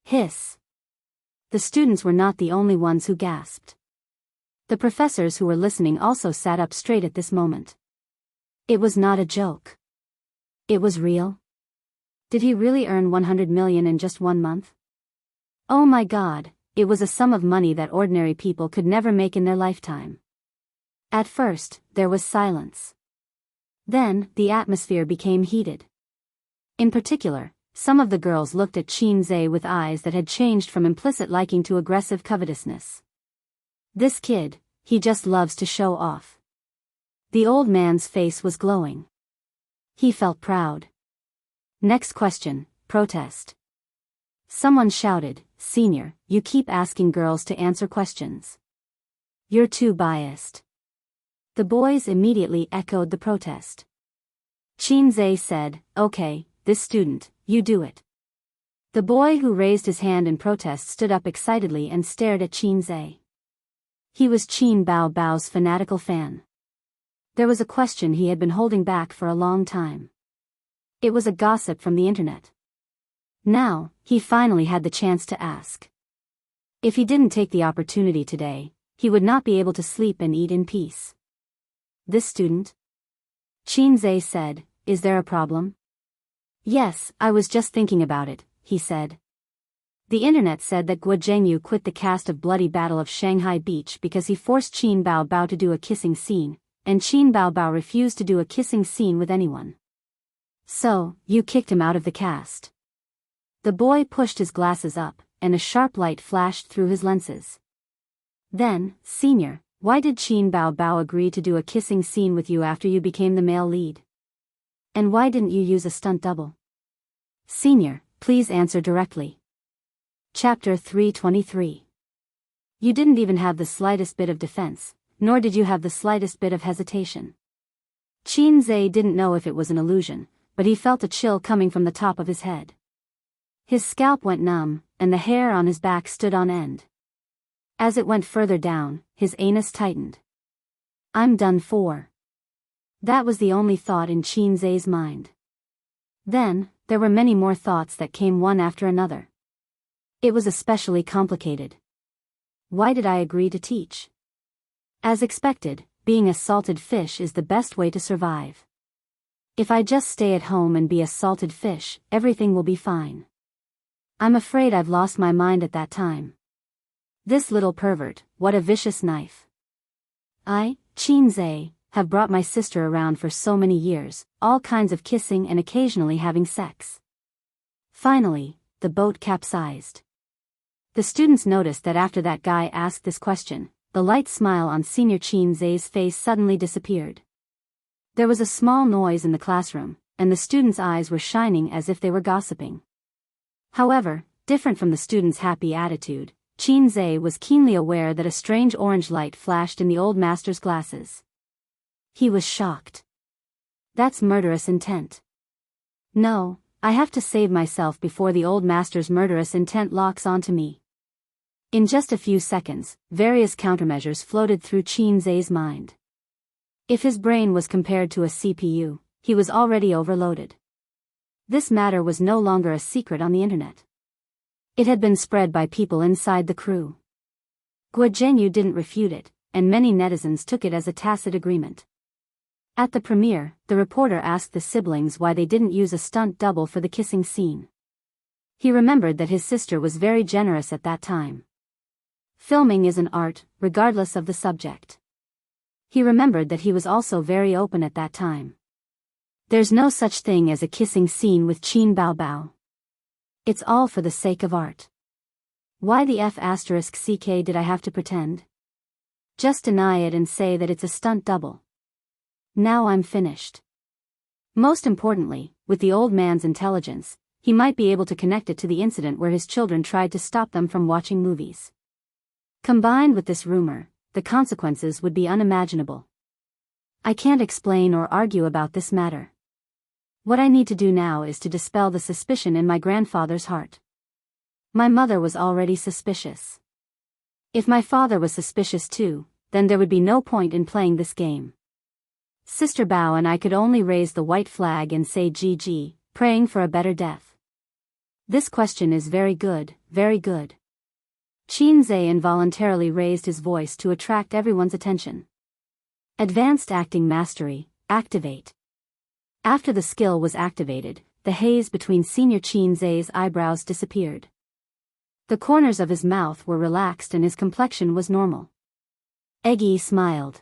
Hiss. The students were not the only ones who gasped. The professors who were listening also sat up straight at this moment. It was not a joke. It was real. Did he really earn 100 million in just 1 month? Oh my God, it was a sum of money that ordinary people could never make in their lifetime. At first, there was silence. Then, the atmosphere became heated. In particular, some of the girls looked at Qin Zhe with eyes that had changed from implicit liking to aggressive covetousness. This kid, he just loves to show off. The old man's face was glowing. He felt proud. Next question, protest. Someone shouted, "Senior, you keep asking girls to answer questions. You're too biased." The boys immediately echoed the protest. Qin Zhe said, "Okay, this student, you do it." The boy who raised his hand in protest stood up excitedly and stared at Qin Zhe. He was Qin Bao Bao's fanatical fan. There was a question he had been holding back for a long time. It was a gossip from the internet. Now, he finally had the chance to ask. If he didn't take the opportunity today, he would not be able to sleep and eat in peace. "This student?" Qin Zhe said, "Is there a problem?" "Yes, I was just thinking about it," he said. The internet said that Jianghu quit the cast of Bloody Battle of Shanghai Beach because he forced Qin Bao Bao to do a kissing scene, and Qin Bao Bao refused to do a kissing scene with anyone. "So, you kicked him out of the cast." The boy pushed his glasses up, and a sharp light flashed through his lenses. "Then, senior, why did Qin Bao Bao agree to do a kissing scene with you after you became the male lead? And why didn't you use a stunt double? Senior, please answer directly." Chapter 323. You didn't even have the slightest bit of defense, nor did you have the slightest bit of hesitation. Qin Zhe didn't know if it was an illusion, but he felt a chill coming from the top of his head. His scalp went numb, and the hair on his back stood on end. As it went further down, his anus tightened. "I'm done for." That was the only thought in Qin Zhe's mind. Then, there were many more thoughts that came one after another. It was especially complicated. Why did I agree to teach? As expected, being a salted fish is the best way to survive. If I just stay at home and be a salted fish, everything will be fine. I'm afraid I've lost my mind at that time. This little pervert, what a vicious knife. I, Qin Zhe, have brought my sister around for so many years, all kinds of kissing and occasionally having sex. Finally, the boat capsized. The students noticed that after that guy asked this question, the light smile on Senior Qin Zhe's face suddenly disappeared. There was a small noise in the classroom, and the students' eyes were shining as if they were gossiping. However, different from the students' happy attitude, Qin Zhe was keenly aware that a strange orange light flashed in the old master's glasses. He was shocked. That's murderous intent. No, I have to save myself before the old master's murderous intent locks onto me. In just a few seconds, various countermeasures floated through Qin Zhe's mind. If his brain was compared to a CPU, he was already overloaded. This matter was no longer a secret on the internet. It had been spread by people inside the crew. Jianghu didn't refute it, and many netizens took it as a tacit agreement. At the premiere, the reporter asked the siblings why they didn't use a stunt double for the kissing scene. He remembered that his sister was very generous at that time. Filming is an art, regardless of the subject. He remembered that he was also very open at that time. There's no such thing as a kissing scene with Qin Bao Bao. It's all for the sake of art. Why the F***ck did I have to pretend? Just deny it and say that it's a stunt double. Now I'm finished. Most importantly, with the old man's intelligence, he might be able to connect it to the incident where his children tried to stop them from watching movies. Combined with this rumor, the consequences would be unimaginable. I can't explain or argue about this matter. What I need to do now is to dispel the suspicion in my grandfather's heart. My mother was already suspicious. If my father was suspicious too, then there would be no point in playing this game. Sister Bao and I could only raise the white flag and say GG, praying for a better death. This question is very good, very good. Qin Zhe involuntarily raised his voice to attract everyone's attention. Advanced Acting Mastery, activate. After the skill was activated, the haze between Senior Qin Zhe's eyebrows disappeared. The corners of his mouth were relaxed and his complexion was normal. Eggy smiled.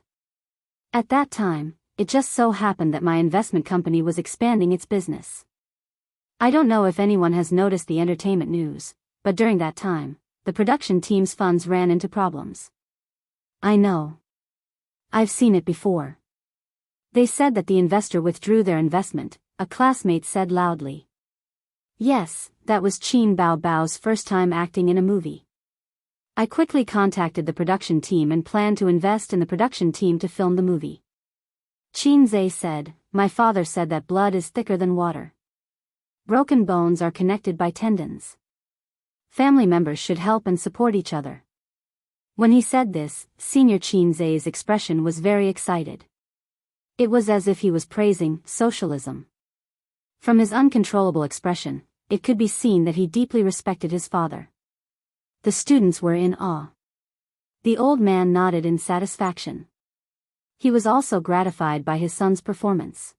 At that time, it just so happened that my investment company was expanding its business. I don't know if anyone has noticed the entertainment news, but during that time, the production team's funds ran into problems. I know. I've seen it before. They said that the investor withdrew their investment, a classmate said loudly. Yes, that was Qin Bao Bao's first time acting in a movie. I quickly contacted the production team and planned to invest in the production team to film the movie. Qin Zhe said, my father said that blood is thicker than water. Broken bones are connected by tendons. Family members should help and support each other. When he said this, Senior Qin Zhe's expression was very excited. It was as if he was praising socialism. From his uncontrollable expression, it could be seen that he deeply respected his father. The students were in awe. The old man nodded in satisfaction. He was also gratified by his son's performance.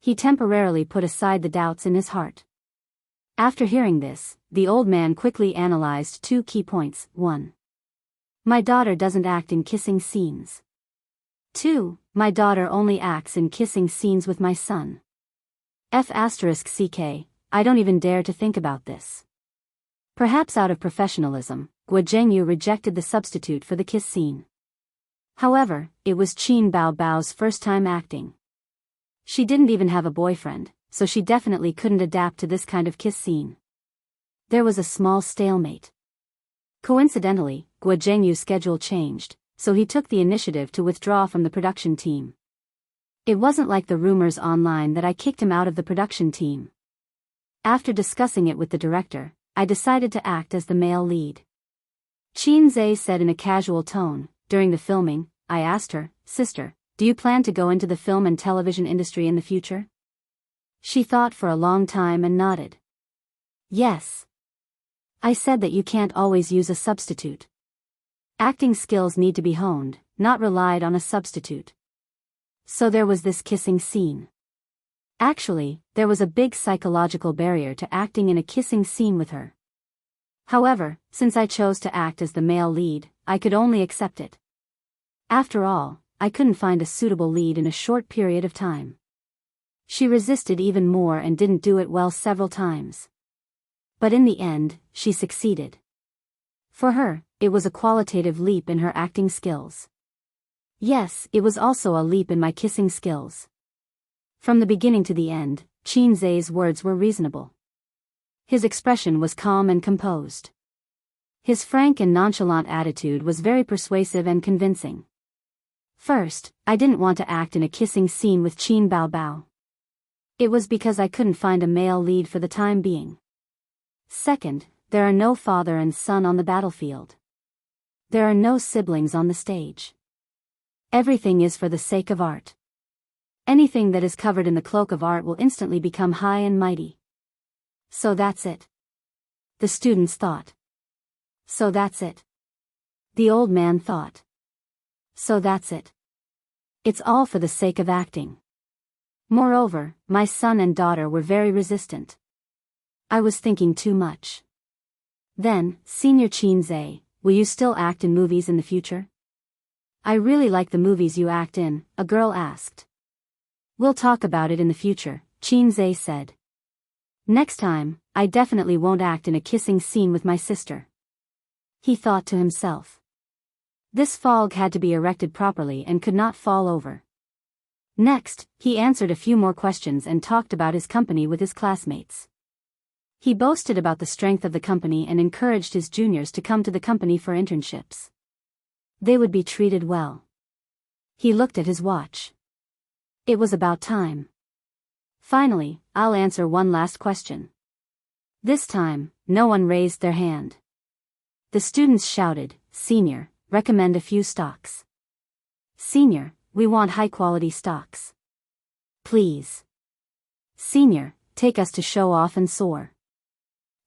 He temporarily put aside the doubts in his heart. After hearing this, the old man quickly analyzed 2 key points. 1. My daughter doesn't act in kissing scenes. 2. My daughter only acts in kissing scenes with my son. F***ck, I don't even dare to think about this. Perhaps out of professionalism, Jianghu rejected the substitute for the kiss scene. However, it was Qin Bao Bao's first time acting. She didn't even have a boyfriend, so she definitely couldn't adapt to this kind of kiss scene. There was a small stalemate. Coincidentally, Jianghu's schedule changed, so he took the initiative to withdraw from the production team. It wasn't like the rumors online that I kicked him out of the production team. After discussing it with the director, I decided to act as the male lead. Qin Zhe said in a casual tone, during the filming, I asked her, sister, do you plan to go into the film and television industry in the future? She thought for a long time and nodded. Yes. I said that you can't always use a substitute. Acting skills need to be honed, not relied on a substitute. So there was this kissing scene. Actually, there was a big psychological barrier to acting in a kissing scene with her. However, since I chose to act as the male lead, I could only accept it. After all, I couldn't find a suitable lead in a short period of time. She resisted even more and didn't do it well several times. But in the end, she succeeded. For her, it was a qualitative leap in her acting skills. Yes, it was also a leap in my kissing skills. From the beginning to the end, Qin Zhe's words were reasonable. His expression was calm and composed. His frank and nonchalant attitude was very persuasive and convincing. First, I didn't want to act in a kissing scene with Qin Bao Bao. It was because I couldn't find a male lead for the time being. Second, there are no father and son on the battlefield. There are no siblings on the stage. Everything is for the sake of art. Anything that is covered in the cloak of art will instantly become high and mighty. So that's it. The students thought. So that's it. The old man thought. So that's it. It's all for the sake of acting. Moreover, my son and daughter were very resistant. I was thinking too much. Then, Senior Qin Zhe, will you still act in movies in the future? I really like the movies you act in, a girl asked. We'll talk about it in the future, Qin Zhe said. Next time, I definitely won't act in a kissing scene with my sister. He thought to himself. This fog had to be erected properly and could not fall over. Next, he answered a few more questions and talked about his company with his classmates. He boasted about the strength of the company and encouraged his juniors to come to the company for internships. They would be treated well. He looked at his watch. It was about time. Finally, I'll answer one last question. This time, no one raised their hand. The students shouted, Senior, recommend a few stocks. Senior, we want high-quality stocks. Please. Senior, take us to show off and soar.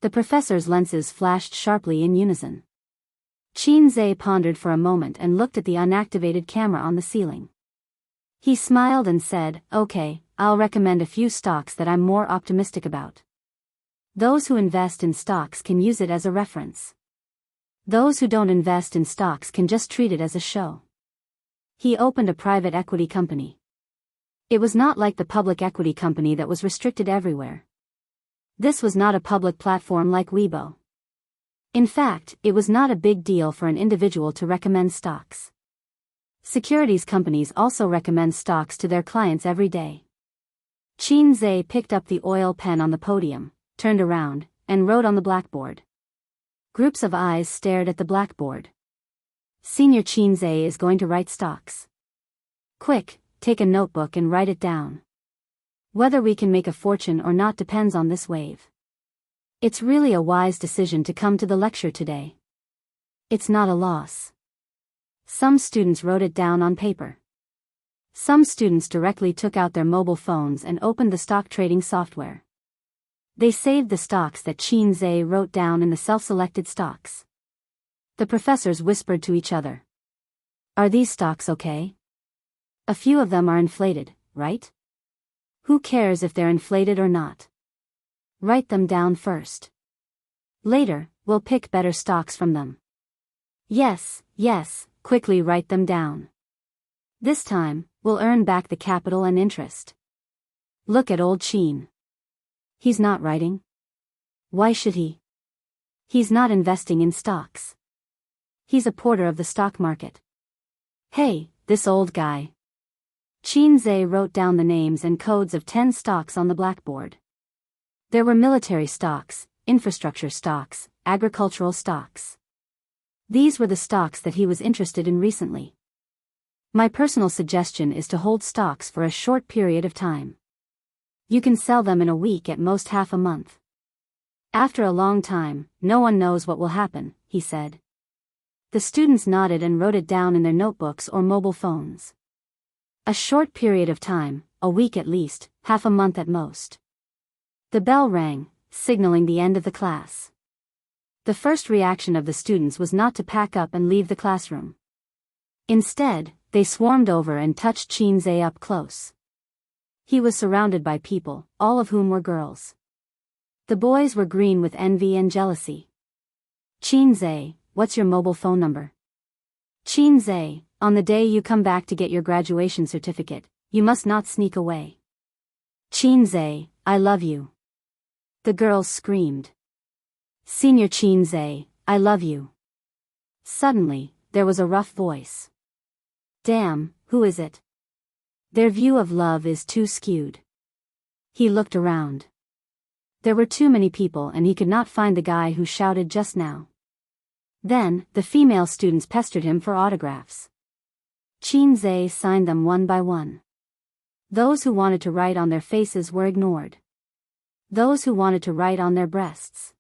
The professor's lenses flashed sharply in unison. Qin Zhe pondered for a moment and looked at the unactivated camera on the ceiling. He smiled and said, okay, I'll recommend a few stocks that I'm more optimistic about. Those who invest in stocks can use it as a reference. Those who don't invest in stocks can just treat it as a show. He opened a private equity company. It was not like the public equity company that was restricted everywhere. This was not a public platform like Weibo. In fact, it was not a big deal for an individual to recommend stocks. Securities companies also recommend stocks to their clients every day. Qin Zhe picked up the oil pen on the podium, turned around, and wrote on the blackboard. Groups of eyes stared at the blackboard. Senior Qin Zhe is going to write stocks. Quick, take a notebook and write it down. Whether we can make a fortune or not depends on this wave. It's really a wise decision to come to the lecture today. It's not a loss. Some students wrote it down on paper. Some students directly took out their mobile phones and opened the stock trading software. They saved the stocks that Qin Zhe wrote down in the self-selected stocks. The professors whispered to each other. Are these stocks okay? A few of them are inflated, right? Who cares if they're inflated or not? Write them down first. Later, we'll pick better stocks from them. Yes, quickly write them down. This time, we'll earn back the capital and interest. Look at old Qin. He's not writing. Why should he? He's not investing in stocks. He's a porter of the stock market. Hey, this old guy. Qin Zhe wrote down the names and codes of 10 stocks on the blackboard. There were military stocks, infrastructure stocks, agricultural stocks. These were the stocks that he was interested in recently. My personal suggestion is to hold stocks for a short period of time. You can sell them in a week, at most half a month. After a long time, no one knows what will happen, he said. The students nodded and wrote it down in their notebooks or mobile phones. A short period of time, a week at least, half a month at most. The bell rang, signaling the end of the class. The first reaction of the students was not to pack up and leave the classroom. Instead, they swarmed over and touched Qin Zhe up close. He was surrounded by people, all of whom were girls. The boys were green with envy and jealousy. Qin Zhe, what's your mobile phone number? Qin Zhe, on the day you come back to get your graduation certificate, you must not sneak away. Qin Zhe, I love you. The girls screamed. Senior Qin Zhe, I love you. Suddenly, there was a rough voice. Damn, who is it? Their view of love is too skewed. He looked around. There were too many people and he could not find the guy who shouted just now. Then, the female students pestered him for autographs. Qin Zhe signed them one by one. Those who wanted to write on their faces were ignored. Those who wanted to write on their breasts.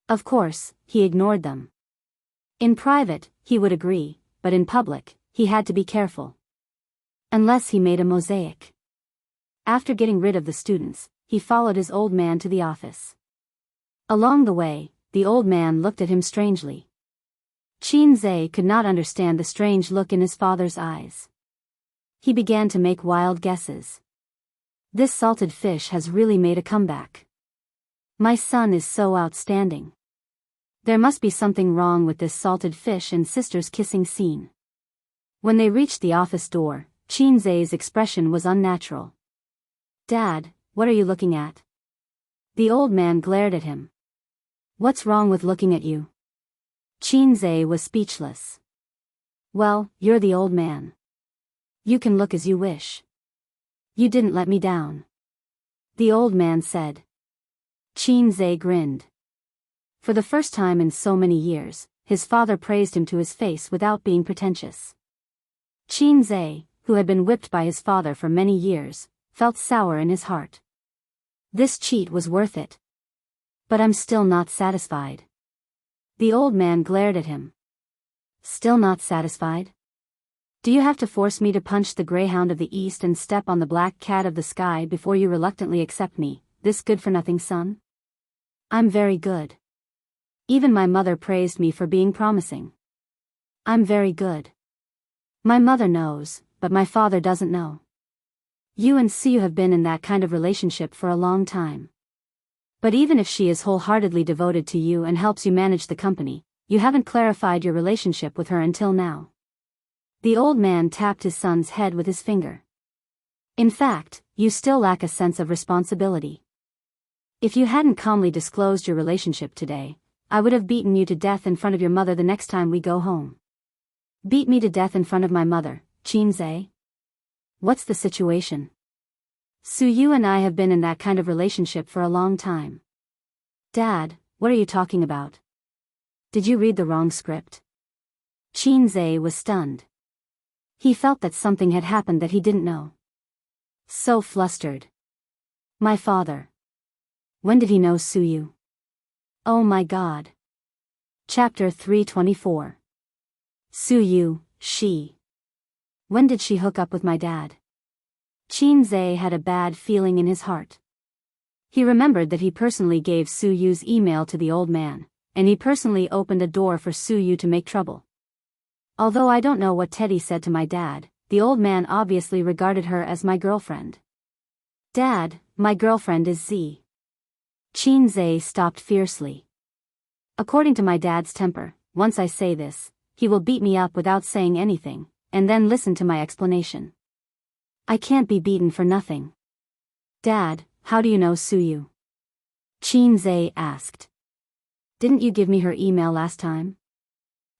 Of course, he ignored them. In private, he would agree, but in public, he had to be careful. Unless he made a mosaic. After getting rid of the students, he followed his old man to the office. Along the way, the old man looked at him strangely. Qin Zhe could not understand the strange look in his father's eyes. He began to make wild guesses. This salted fish has really made a comeback. My son is so outstanding. There must be something wrong with this salted fish and sister's kissing scene. When they reached the office door, Qin Zhe's expression was unnatural. Dad, what are you looking at? The old man glared at him. What's wrong with looking at you? Qin Zhe was speechless. Well, you're the old man. You can look as you wish. You didn't let me down. The old man said. Qin Zhe grinned. For the first time in so many years, his father praised him to his face without being pretentious. Qin Zhe, who had been whipped by his father for many years, felt sour in his heart. This cheat was worth it. But I'm still not satisfied. The old man glared at him. Still not satisfied? Do you have to force me to punch the greyhound of the east and step on the black cat of the sky before you reluctantly accept me, this good-for-nothing son? I'm very good. Even my mother praised me for being promising. I'm very good. My mother knows, but my father doesn't know. You and Siu have been in that kind of relationship for a long time. But even if she is wholeheartedly devoted to you and helps you manage the company, you haven't clarified your relationship with her until now. The old man tapped his son's head with his finger. In fact, you still lack a sense of responsibility. If you hadn't calmly disclosed your relationship today, I would have beaten you to death in front of your mother the next time we go home. Beat me to death in front of my mother, Qinze? What's the situation? Suyu and I have been in that kind of relationship for a long time. Dad, what are you talking about? Did you read the wrong script? Qinze was stunned. He felt that something had happened that he didn't know. So flustered. My father. When did he know Suyu? Oh my God. Chapter 324. Suyu, she. When did she hook up with my dad? Qinze had a bad feeling in his heart. He remembered that he personally gave Suyu's email to the old man, and he personally opened a door for Suyu to make trouble. Although I don't know what Teddy said to my dad, the old man obviously regarded her as my girlfriend. Dad, my girlfriend is Z. Qinze stopped fiercely. According to my dad's temper, once I say this, he will beat me up without saying anything, and then listen to my explanation. I can't be beaten for nothing. Dad, how do you know Suyu? Qinze asked. Didn't you give me her email last time?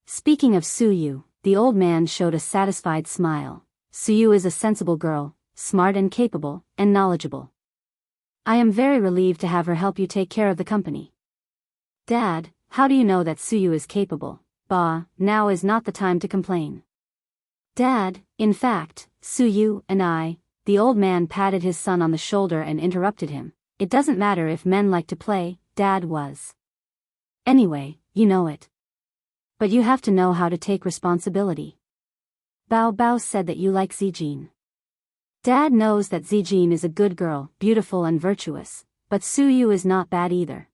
Speaking of Suyu, the old man showed a satisfied smile. Suyu is a sensible girl, smart and capable, and knowledgeable. I am very relieved to have her help you take care of the company. Dad, how do you know that Suyu is capable? Bah, now is not the time to complain. Dad, in fact, Suyu and I, the old man patted his son on the shoulder and interrupted him. It doesn't matter if men like to play, Dad was. Anyway, you know it. But you have to know how to take responsibility. Bao Bao said that you like Zijin. Dad knows that Zijin is a good girl, beautiful and virtuous, but Suyu is not bad either.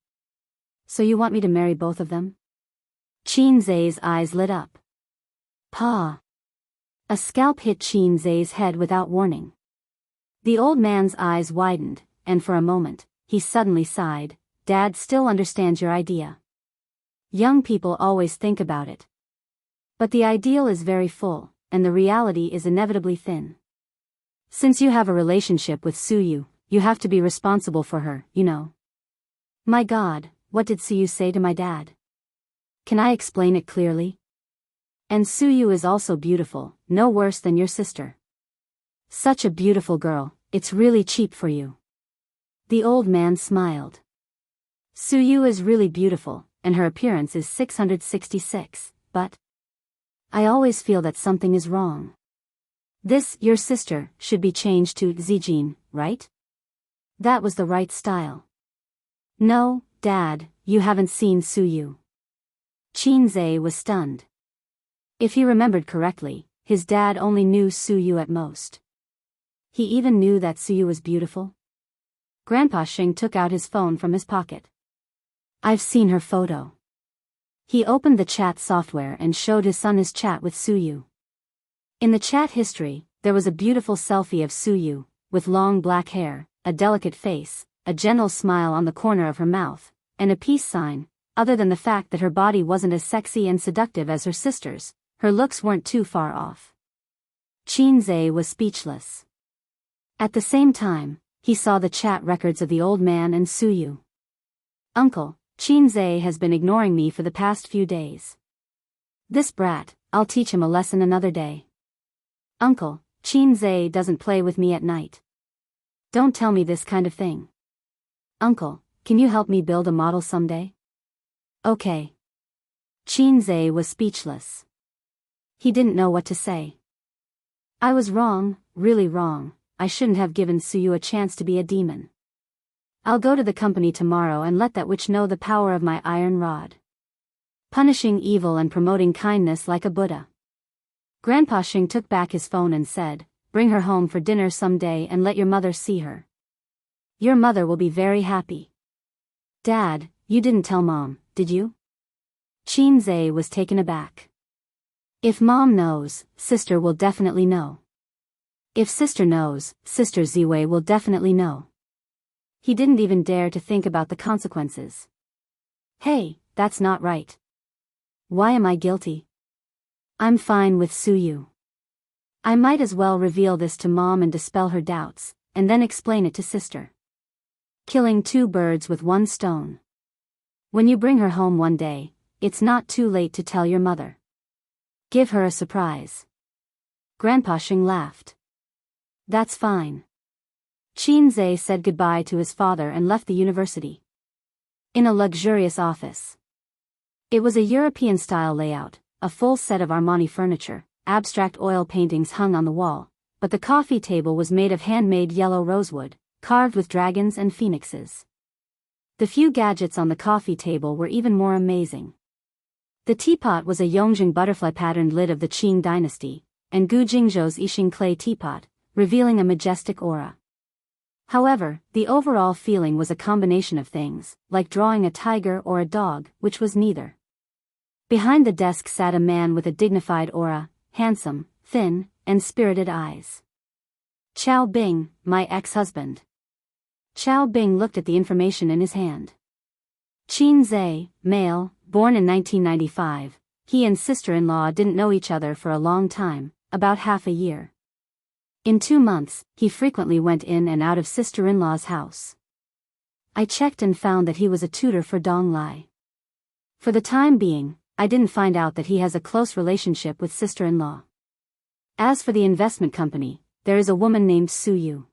So you want me to marry both of them? Qinze's eyes lit up. Pa. A scalp hit Qinze's head without warning. The old man's eyes widened, and for a moment, he suddenly sighed. Dad still understands your idea. Young people always think about it. But the ideal is very full, and the reality is inevitably thin. Since you have a relationship with Suyu, you have to be responsible for her, you know. My God, what did Suyu say to my dad? Can I explain it clearly? And Suyu is also beautiful, no worse than your sister. Such a beautiful girl, it's really cheap for you. The old man smiled. Suyu is really beautiful, and her appearance is 666, but I always feel that something is wrong. This, your sister, should be changed to Zijin, right? That was the right style. No, Dad, you haven't seen Suyu. Qinze was stunned. If he remembered correctly, his dad only knew Suyu at most. He even knew that Suyu was beautiful. Grandpa Xing took out his phone from his pocket. I've seen her photo. He opened the chat software and showed his son his chat with Suyu. In the chat history, there was a beautiful selfie of Suyu, with long black hair, a delicate face, a gentle smile on the corner of her mouth, and a peace sign. Other than the fact that her body wasn't as sexy and seductive as her sister's, her looks weren't too far off. Qinze was speechless. At the same time, he saw the chat records of the old man and Suyu. Uncle, Qinze has been ignoring me for the past few days. This brat, I'll teach him a lesson another day. Uncle, Qinze doesn't play with me at night. Don't tell me this kind of thing. Uncle, can you help me build a model someday? Okay. Qinze was speechless. He didn't know what to say. I was wrong, really wrong. I shouldn't have given Suyu a chance to be a demon. I'll go to the company tomorrow and let that witch know the power of my iron rod. Punishing evil and promoting kindness like a Buddha. Grandpa Xing took back his phone and said, bring her home for dinner someday and let your mother see her. Your mother will be very happy. Dad, you didn't tell Mom, did you? Qinze was taken aback. If Mom knows, Sister will definitely know. If Sister knows, Sister Ziwei will definitely know. He didn't even dare to think about the consequences. Hey, that's not right. Why am I guilty? I'm fine with Suyu. I might as well reveal this to Mom and dispel her doubts, and then explain it to Sister. Killing two birds with one stone. When you bring her home one day, it's not too late to tell your mother. Give her a surprise. Grandpa Xing laughed. That's fine. Qin Zhe said goodbye to his father and left the university. In a luxurious office. It was a European-style layout, a full set of Armani furniture, abstract oil paintings hung on the wall, but the coffee table was made of handmade yellow rosewood, carved with dragons and phoenixes. The few gadgets on the coffee table were even more amazing. The teapot was a Yongjing butterfly-patterned lid of the Qing dynasty, and Gu Jingzhou's Yixing clay teapot, revealing a majestic aura. However, the overall feeling was a combination of things, like drawing a tiger or a dog, which was neither. Behind the desk sat a man with a dignified aura, handsome, thin, and spirited eyes. Qiao Bing, my ex-husband. Qiao Bing looked at the information in his hand. Qin Zhe, male, born in 1995, he and sister-in-law didn't know each other for a long time, about half a year. In 2 months, he frequently went in and out of sister-in-law's house. I checked and found that he was a tutor for Dong Lai. For the time being, I didn't find out that he has a close relationship with sister-in-law. As for the investment company, there is a woman named Su Yu.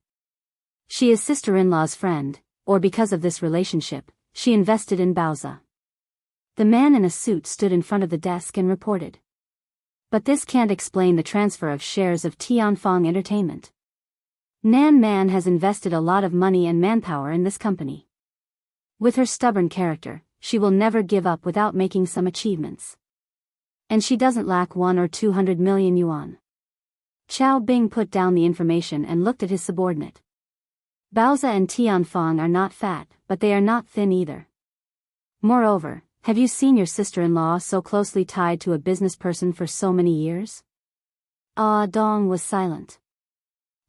She is sister-in-law's friend, or because of this relationship, she invested in Baozi. The man in a suit stood in front of the desk and reported. But this can't explain the transfer of shares of Tianfang Entertainment. Nan Man has invested a lot of money and manpower in this company. With her stubborn character, she will never give up without making some achievements. And she doesn't lack 1 or 200 million yuan. Qiao Bing put down the information and looked at his subordinate. Baozi and Tianfang are not fat, but they are not thin either. Moreover, have you seen your sister-in-law so closely tied to a business person for so many years? Ah Dong was silent.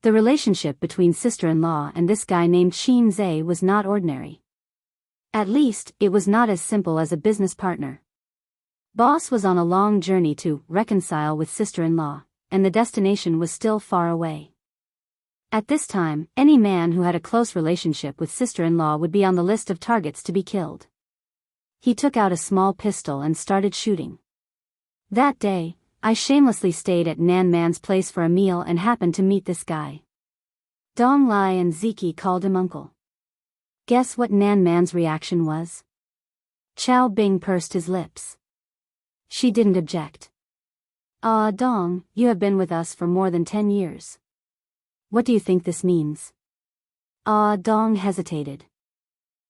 The relationship between sister-in-law and this guy named Qin Zhe was not ordinary. At least, it was not as simple as a business partner. Boss was on a long journey to reconcile with sister-in-law, and the destination was still far away. At this time, any man who had a close relationship with sister-in-law would be on the list of targets to be killed. He took out a small pistol and started shooting. That day, I shamelessly stayed at Nan Man's place for a meal and happened to meet this guy. Dong Lai and Ziki called him uncle. Guess what Nan Man's reaction was? Qiao Bing pursed his lips. She didn't object. Ah Dong, you have been with us for more than 10 years. What do you think this means? Ah Dong hesitated.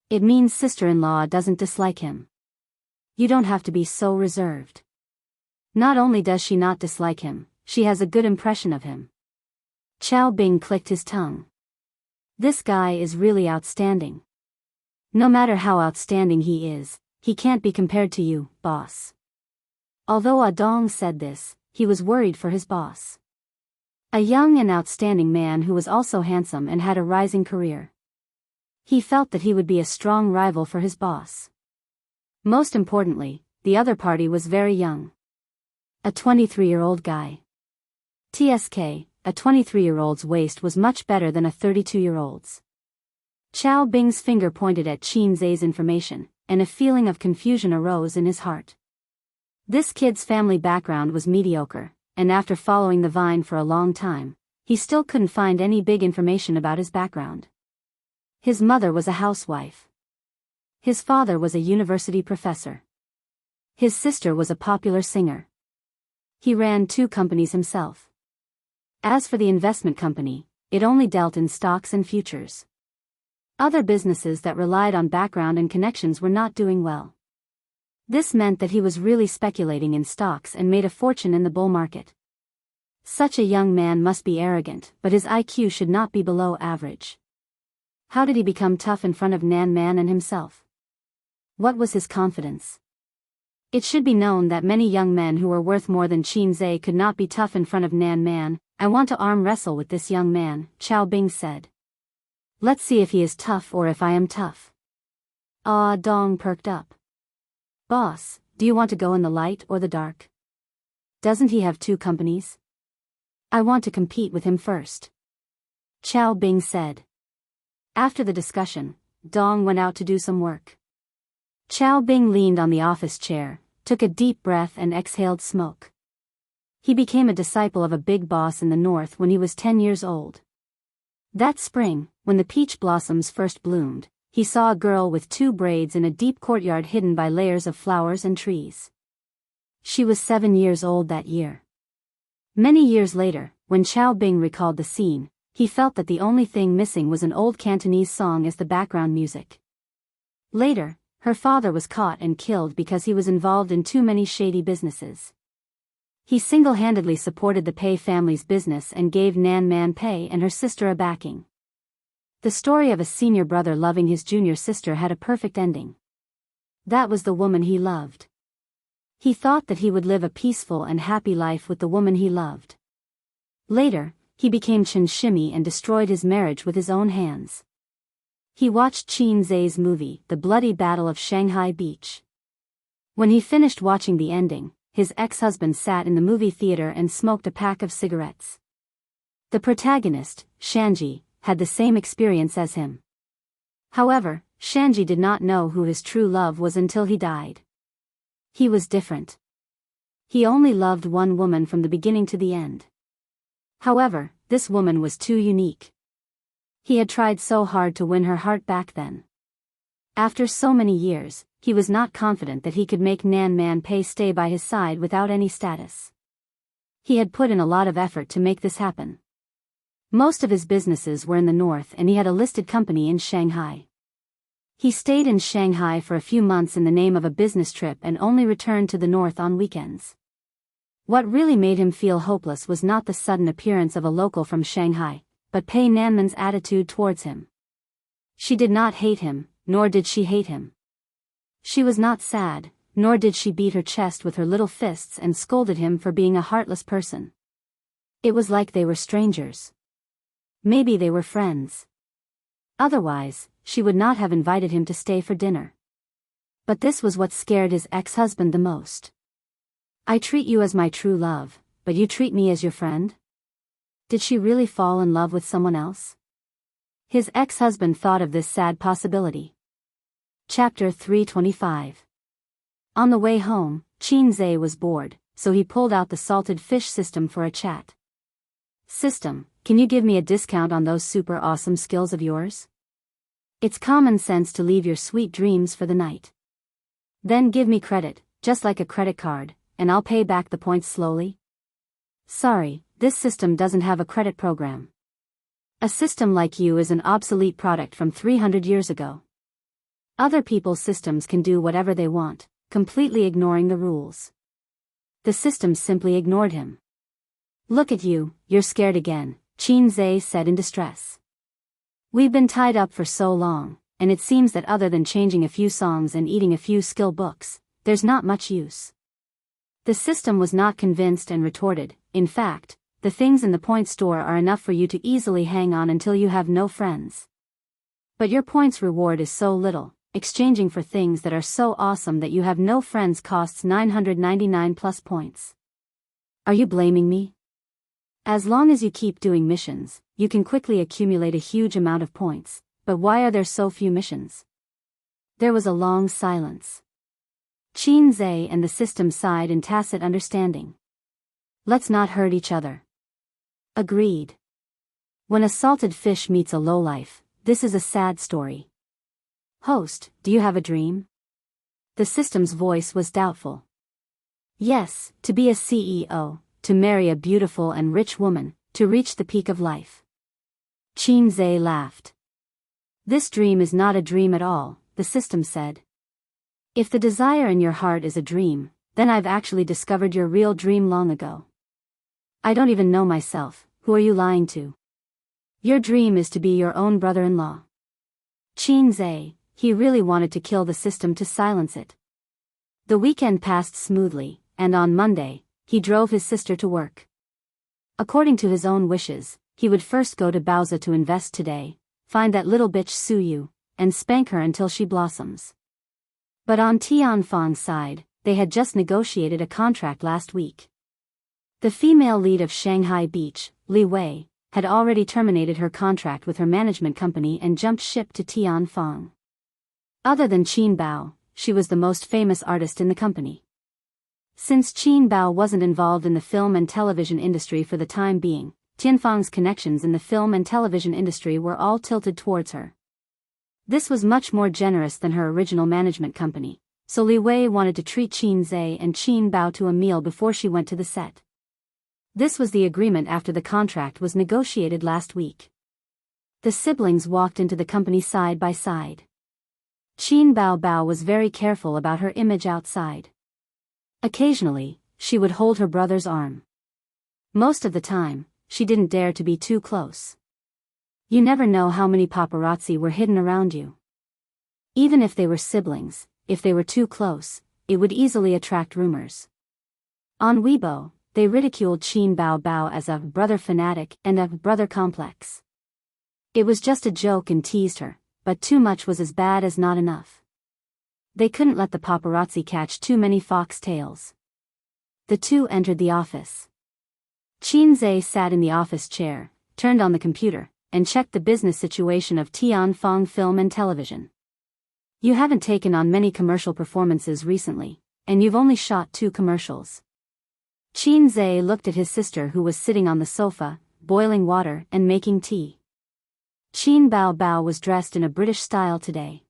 It means sister-in-law doesn't dislike him. You don't have to be so reserved. Not only does she not dislike him, she has a good impression of him. Qiao Bing clicked his tongue. This guy is really outstanding. No matter how outstanding he is, he can't be compared to you, boss. Although Ah Dong said this, he was worried for his boss. A young and outstanding man who was also handsome and had a rising career. He felt that he would be a strong rival for his boss. Most importantly, the other party was very young. A 23-year-old guy. TSK, a 23-year-old's waist was much better than a 32-year-old's. Qiao Bing's finger pointed at Qin Zhe's information, and a feeling of confusion arose in his heart. This kid's family background was mediocre, and after following the vine for a long time, he still couldn't find any big information about his background. His mother was a housewife. His father was a university professor. His sister was a popular singer. He ran 2 companies himself. As for the investment company, it only dealt in stocks and futures. Other businesses that relied on background and connections were not doing well. This meant that he was really speculating in stocks and made a fortune in the bull market. Such a young man must be arrogant, but his IQ should not be below average. How did he become tough in front of Nan Man and himself? What was his confidence? It should be known that many young men who were worth more than Qin Zhe could not be tough in front of Nan Man. I want to arm wrestle with this young man, Qiao Bing said. Let's see if he is tough or if I am tough. Ah Dong perked up. Boss, do you want to go in the light or the dark? Doesn't he have 2 companies? I want to compete with him first, Xiao Bing said. After the discussion, Dong went out to do some work. Xiao Bing leaned on the office chair, took a deep breath and exhaled smoke. He became a disciple of a big boss in the north when he was 10 years old. That spring, when the peach blossoms first bloomed, he saw a girl with 2 braids in a deep courtyard hidden by layers of flowers and trees. She was 7 years old that year. Many years later, when Xiao Bing recalled the scene, he felt that the only thing missing was an old Cantonese song as the background music. Later, her father was caught and killed because he was involved in too many shady businesses. He single-handedly supported the Pei family's business and gave Nan Man Pei and her sister a backing. The story of a senior brother loving his junior sister had a perfect ending. That was the woman he loved. He thought that he would live a peaceful and happy life with the woman he loved. Later, he became Chen Shimi and destroyed his marriage with his own hands. He watched Qin Zai's movie, The Bloody Battle of Shanghai Beach. When he finished watching the ending, his ex-husband sat in the movie theater and smoked a pack of cigarettes. The protagonist, Shanji, had the same experience as him. However, Shanji did not know who his true love was until he died. He was different. He only loved one woman from the beginning to the end. However, this woman was too unique. He had tried so hard to win her heart back then. After so many years, he was not confident that he could make Nan Man Pei stay by his side without any status. He had put in a lot of effort to make this happen. Most of his businesses were in the north and he had a listed company in Shanghai. He stayed in Shanghai for a few months in the name of a business trip and only returned to the north on weekends. What really made him feel hopeless was not the sudden appearance of a local from Shanghai, but Pei Nanman's attitude towards him. She did not hate him, nor did she hate him. She was not sad, nor did she beat her chest with her little fists and scolded him for being a heartless person. It was like they were strangers. Maybe they were friends. Otherwise, she would not have invited him to stay for dinner. But this was what scared his ex-husband the most. I treat you as my true love, but you treat me as your friend? Did she really fall in love with someone else? His ex-husband thought of this sad possibility. Chapter 325. On the way home, Qin Zai was bored, so he pulled out the salted fish system for a chat. System, can you give me a discount on those super awesome skills of yours? It's common sense to leave your sweet dreams for the night. Then give me credit, just like a credit card, and I'll pay back the points slowly. Sorry, this system doesn't have a credit program. A system like you is an obsolete product from 300 years ago. Other people's systems can do whatever they want, completely ignoring the rules. The system simply ignored him. Look at you, you're scared again, Qin Zai said in distress. We've been tied up for so long, and it seems that other than changing a few songs and eating a few skill books, there's not much use. The system was not convinced and retorted, in fact, the things in the point store are enough for you to easily hang on until you have no friends. But your points reward is so little, exchanging for things that are so awesome that you have no friends costs 999 plus points. Are you blaming me? As long as you keep doing missions, you can quickly accumulate a huge amount of points, but why are there so few missions? There was a long silence. Qin Zai and the system sighed in tacit understanding. Let's not hurt each other. Agreed. When a salted fish meets a lowlife, this is a sad story. Host, do you have a dream? The system's voice was doubtful. Yes, to be a CEO, to marry a beautiful and rich woman, to reach the peak of life. Qin Zai laughed. This dream is not a dream at all, the system said. If the desire in your heart is a dream, then I've actually discovered your real dream long ago. I don't even know myself, who are you lying to? Your dream is to be your own brother-in-law. Qin Zai, he really wanted to kill the system to silence it. The weekend passed smoothly, and on Monday, he drove his sister to work. According to his own wishes, he would first go to Baozi to invest today, find that little bitch Su Yu, and spank her until she blossoms. But on Tianfang's side, they had just negotiated a contract last week. The female lead of Shanghai Beach, Li Wei, had already terminated her contract with her management company and jumped ship to Tianfang. Other than Qin Bao, she was the most famous artist in the company. Since Qin Bao wasn't involved in the film and television industry for the time being, Tianfang's connections in the film and television industry were all tilted towards her. This was much more generous than her original management company, so Li Wei wanted to treat Qin Zhe and Qin Bao to a meal before she went to the set. This was the agreement after the contract was negotiated last week. The siblings walked into the company side by side. Qin Bao Bao was very careful about her image outside. Occasionally, she would hold her brother's arm. Most of the time, she didn't dare to be too close. You never know how many paparazzi were hidden around you. Even if they were siblings, if they were too close, it would easily attract rumors. On Weibo, they ridiculed Qin Bao Bao as a brother fanatic and a brother complex. It was just a joke and teased her, but too much was as bad as not enough. They couldn't let the paparazzi catch too many foxtails. The two entered the office. Qin Zhe sat in the office chair, turned on the computer, and checked the business situation of Tianfang Film and Television. You haven't taken on many commercial performances recently, and you've only shot 2 commercials. Qin Zhe looked at his sister who was sitting on the sofa, boiling water and making tea. Qin Bao Bao was dressed in a British style today.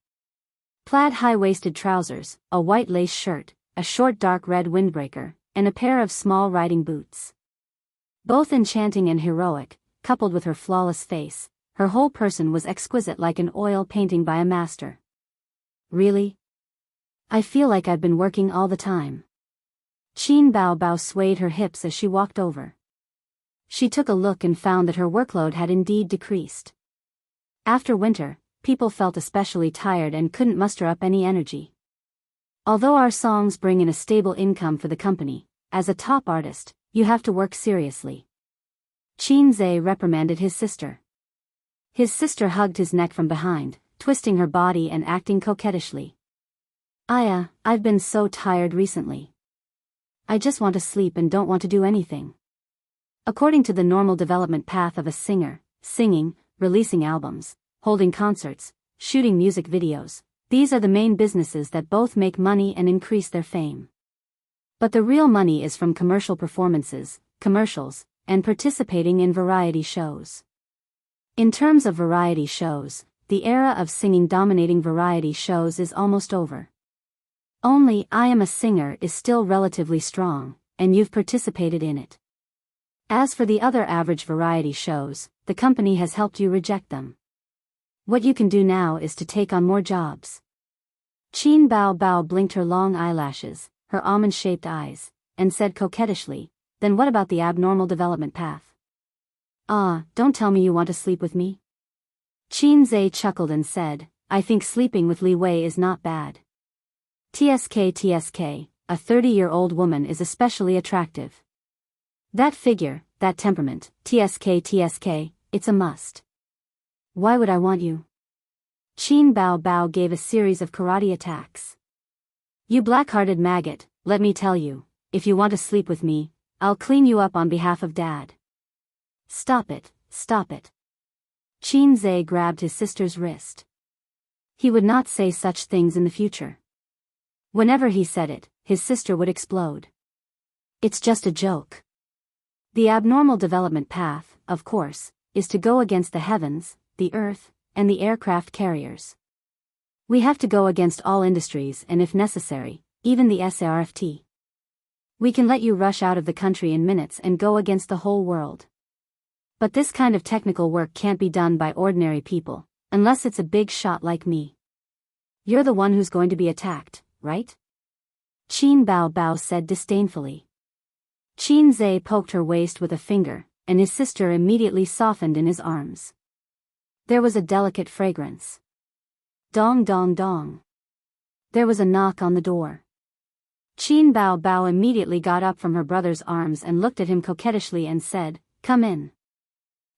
Plaid high-waisted trousers, a white lace shirt, a short dark red windbreaker, and a pair of small riding boots. Both enchanting and heroic, coupled with her flawless face, her whole person was exquisite like an oil painting by a master. Really? I feel like I've been working all the time. Qin Bao Bao swayed her hips as she walked over. She took a look and found that her workload had indeed decreased. After winter, people felt especially tired and couldn't muster up any energy. Although our songs bring in a stable income for the company, as a top artist, you have to work seriously. Qin Zhe reprimanded his sister. His sister hugged his neck from behind, twisting her body and acting coquettishly. I've been so tired recently. I just want to sleep and don't want to do anything. According to the normal development path of a singer, singing, releasing albums, holding concerts, shooting music videos, these are the main businesses that both make money and increase their fame. But the real money is from commercial performances, commercials, and participating in variety shows. In terms of variety shows, the era of singing dominating variety shows is almost over. Only I Am a Singer is still relatively strong, and you've participated in it. As for the other average variety shows, the company has helped you reject them. What you can do now is to take on more jobs. Qin Bao Bao blinked her long eyelashes, her almond-shaped eyes, and said coquettishly, "Then what about the abnormal development path?" Don't tell me you want to sleep with me? Qin Zhe chuckled and said, "I think sleeping with Li Wei is not bad. TSK, a 30-year-old woman is especially attractive. That figure, that temperament, TSK, it's a must. Why would I want you?" Qin Bao Bao gave a series of karate attacks. "You black-hearted maggot, let me tell you, if you want to sleep with me, I'll clean you up on behalf of Dad." Stop it. Qin Zhe grabbed his sister's wrist. He would not say such things in the future. Whenever he said it, his sister would explode. It's just a joke. The abnormal development path, of course, is to go against the heavens, the earth, and the aircraft carriers. We have to go against all industries and if necessary, even the SRFT. We can let you rush out of the country in minutes and go against the whole world. But this kind of technical work can't be done by ordinary people, unless it's a big shot like me. You're the one who's going to be attacked, right? Qin Bao Bao said disdainfully. Qin Zhe poked her waist with a finger, and his sister immediately softened in his arms. There was a delicate fragrance. Dong dong dong. There was a knock on the door. Qin Bao Bao immediately got up from her brother's arms and looked at him coquettishly and said, "Come in."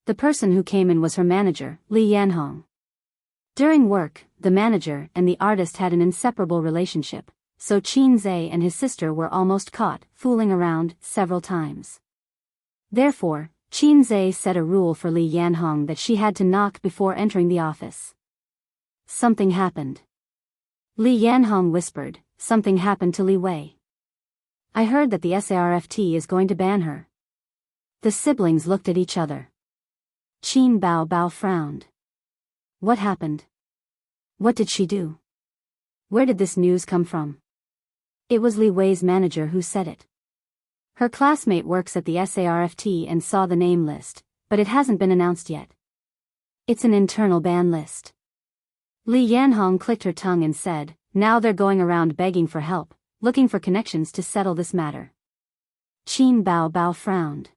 The person who came in was her manager, Li Yanhong. During work, the manager and the artist had an inseparable relationship, so Qin Zhe and his sister were almost caught fooling around several times. Therefore, Qin Zhe set a rule for Li Yanhong that she had to knock before entering the office. Something happened. Li Yanhong whispered, something happened to Li Wei. I heard that the SARFT is going to ban her. The siblings looked at each other. Qin Bao frowned. What happened? What did she do? Where did this news come from? It was Li Wei's manager who said it. Her classmate works at the SARFT and saw the name list, but it hasn't been announced yet. It's an internal ban list. Li Yanhong clicked her tongue and said, now they're going around begging for help, looking for connections to settle this matter. Qin Bao frowned.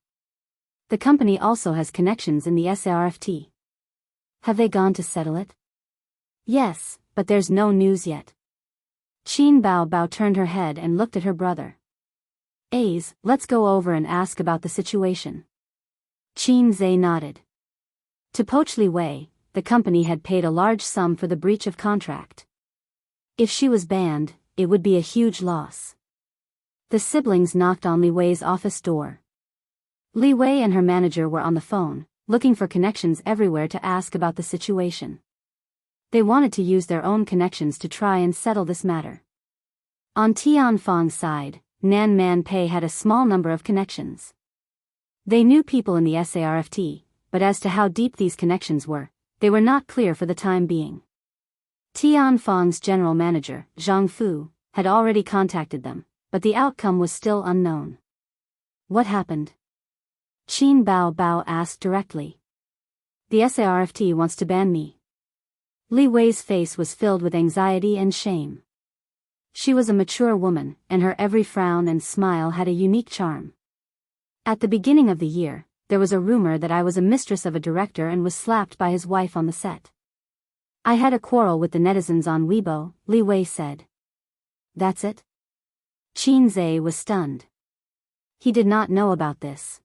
The company also has connections in the SARFT. Have they gone to settle it? Yes, but there's no news yet. Qin Bao turned her head and looked at her brother. A's, let's go over and ask about the situation. Qin Zhe nodded. To poach Li Wei, the company had paid a large sum for the breach of contract. If she was banned, it would be a huge loss. The siblings knocked on Li Wei's office door. Li Wei and her manager were on the phone, looking for connections everywhere to ask about the situation. They wanted to use their own connections to try and settle this matter. On Tianfang's side, Nan Man Pei had a small number of connections. They knew people in the SARFT, but as to how deep these connections were, they were not clear for the time being. Tianfang's general manager, Jianghu, had already contacted them, but the outcome was still unknown. What happened? Qin Bao asked directly. The SARFT wants to ban me. Li Wei's face was filled with anxiety and shame. She was a mature woman, and her every frown and smile had a unique charm. At the beginning of the year, there was a rumor that I was a mistress of a director and was slapped by his wife on the set. I had a quarrel with the netizens on Weibo, Li Wei said. That's it? Qin Zhe was stunned. He did not know about this.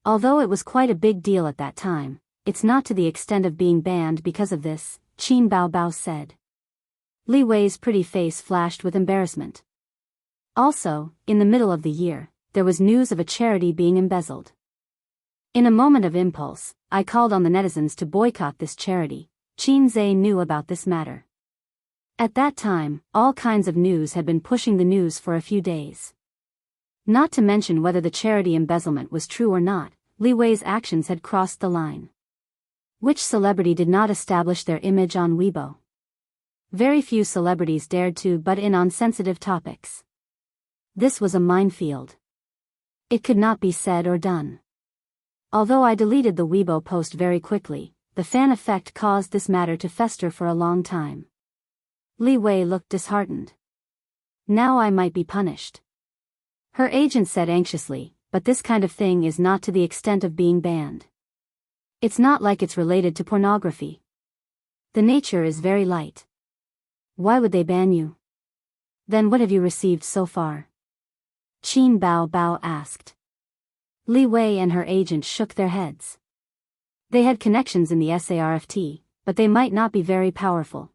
Although it was quite a big deal at that time, it's not to the extent of being banned because of this, Qin Bao said. Li Wei's pretty face flashed with embarrassment. Also, in the middle of the year, there was news of a charity being embezzled. In a moment of impulse, I called on the netizens to boycott this charity. Qin Zhe knew about this matter. At that time, all kinds of news had been pushing the news for a few days. Not to mention whether the charity embezzlement was true or not, Li Wei's actions had crossed the line. Which celebrity did not establish their image on Weibo? Very few celebrities dared to butt in on sensitive topics. This was a minefield. It could not be said or done. Although I deleted the Weibo post very quickly, the fan effect caused this matter to fester for a long time. Li Wei looked disheartened. Now I might be punished. Her agent said anxiously, but this kind of thing is not to the extent of being banned. It's not like it's related to pornography. The nature is very light. Why would they ban you? Then what have you received so far? Qin Bao asked. Li Wei and her agent shook their heads. They had connections in the SARFT, but they might not be very powerful.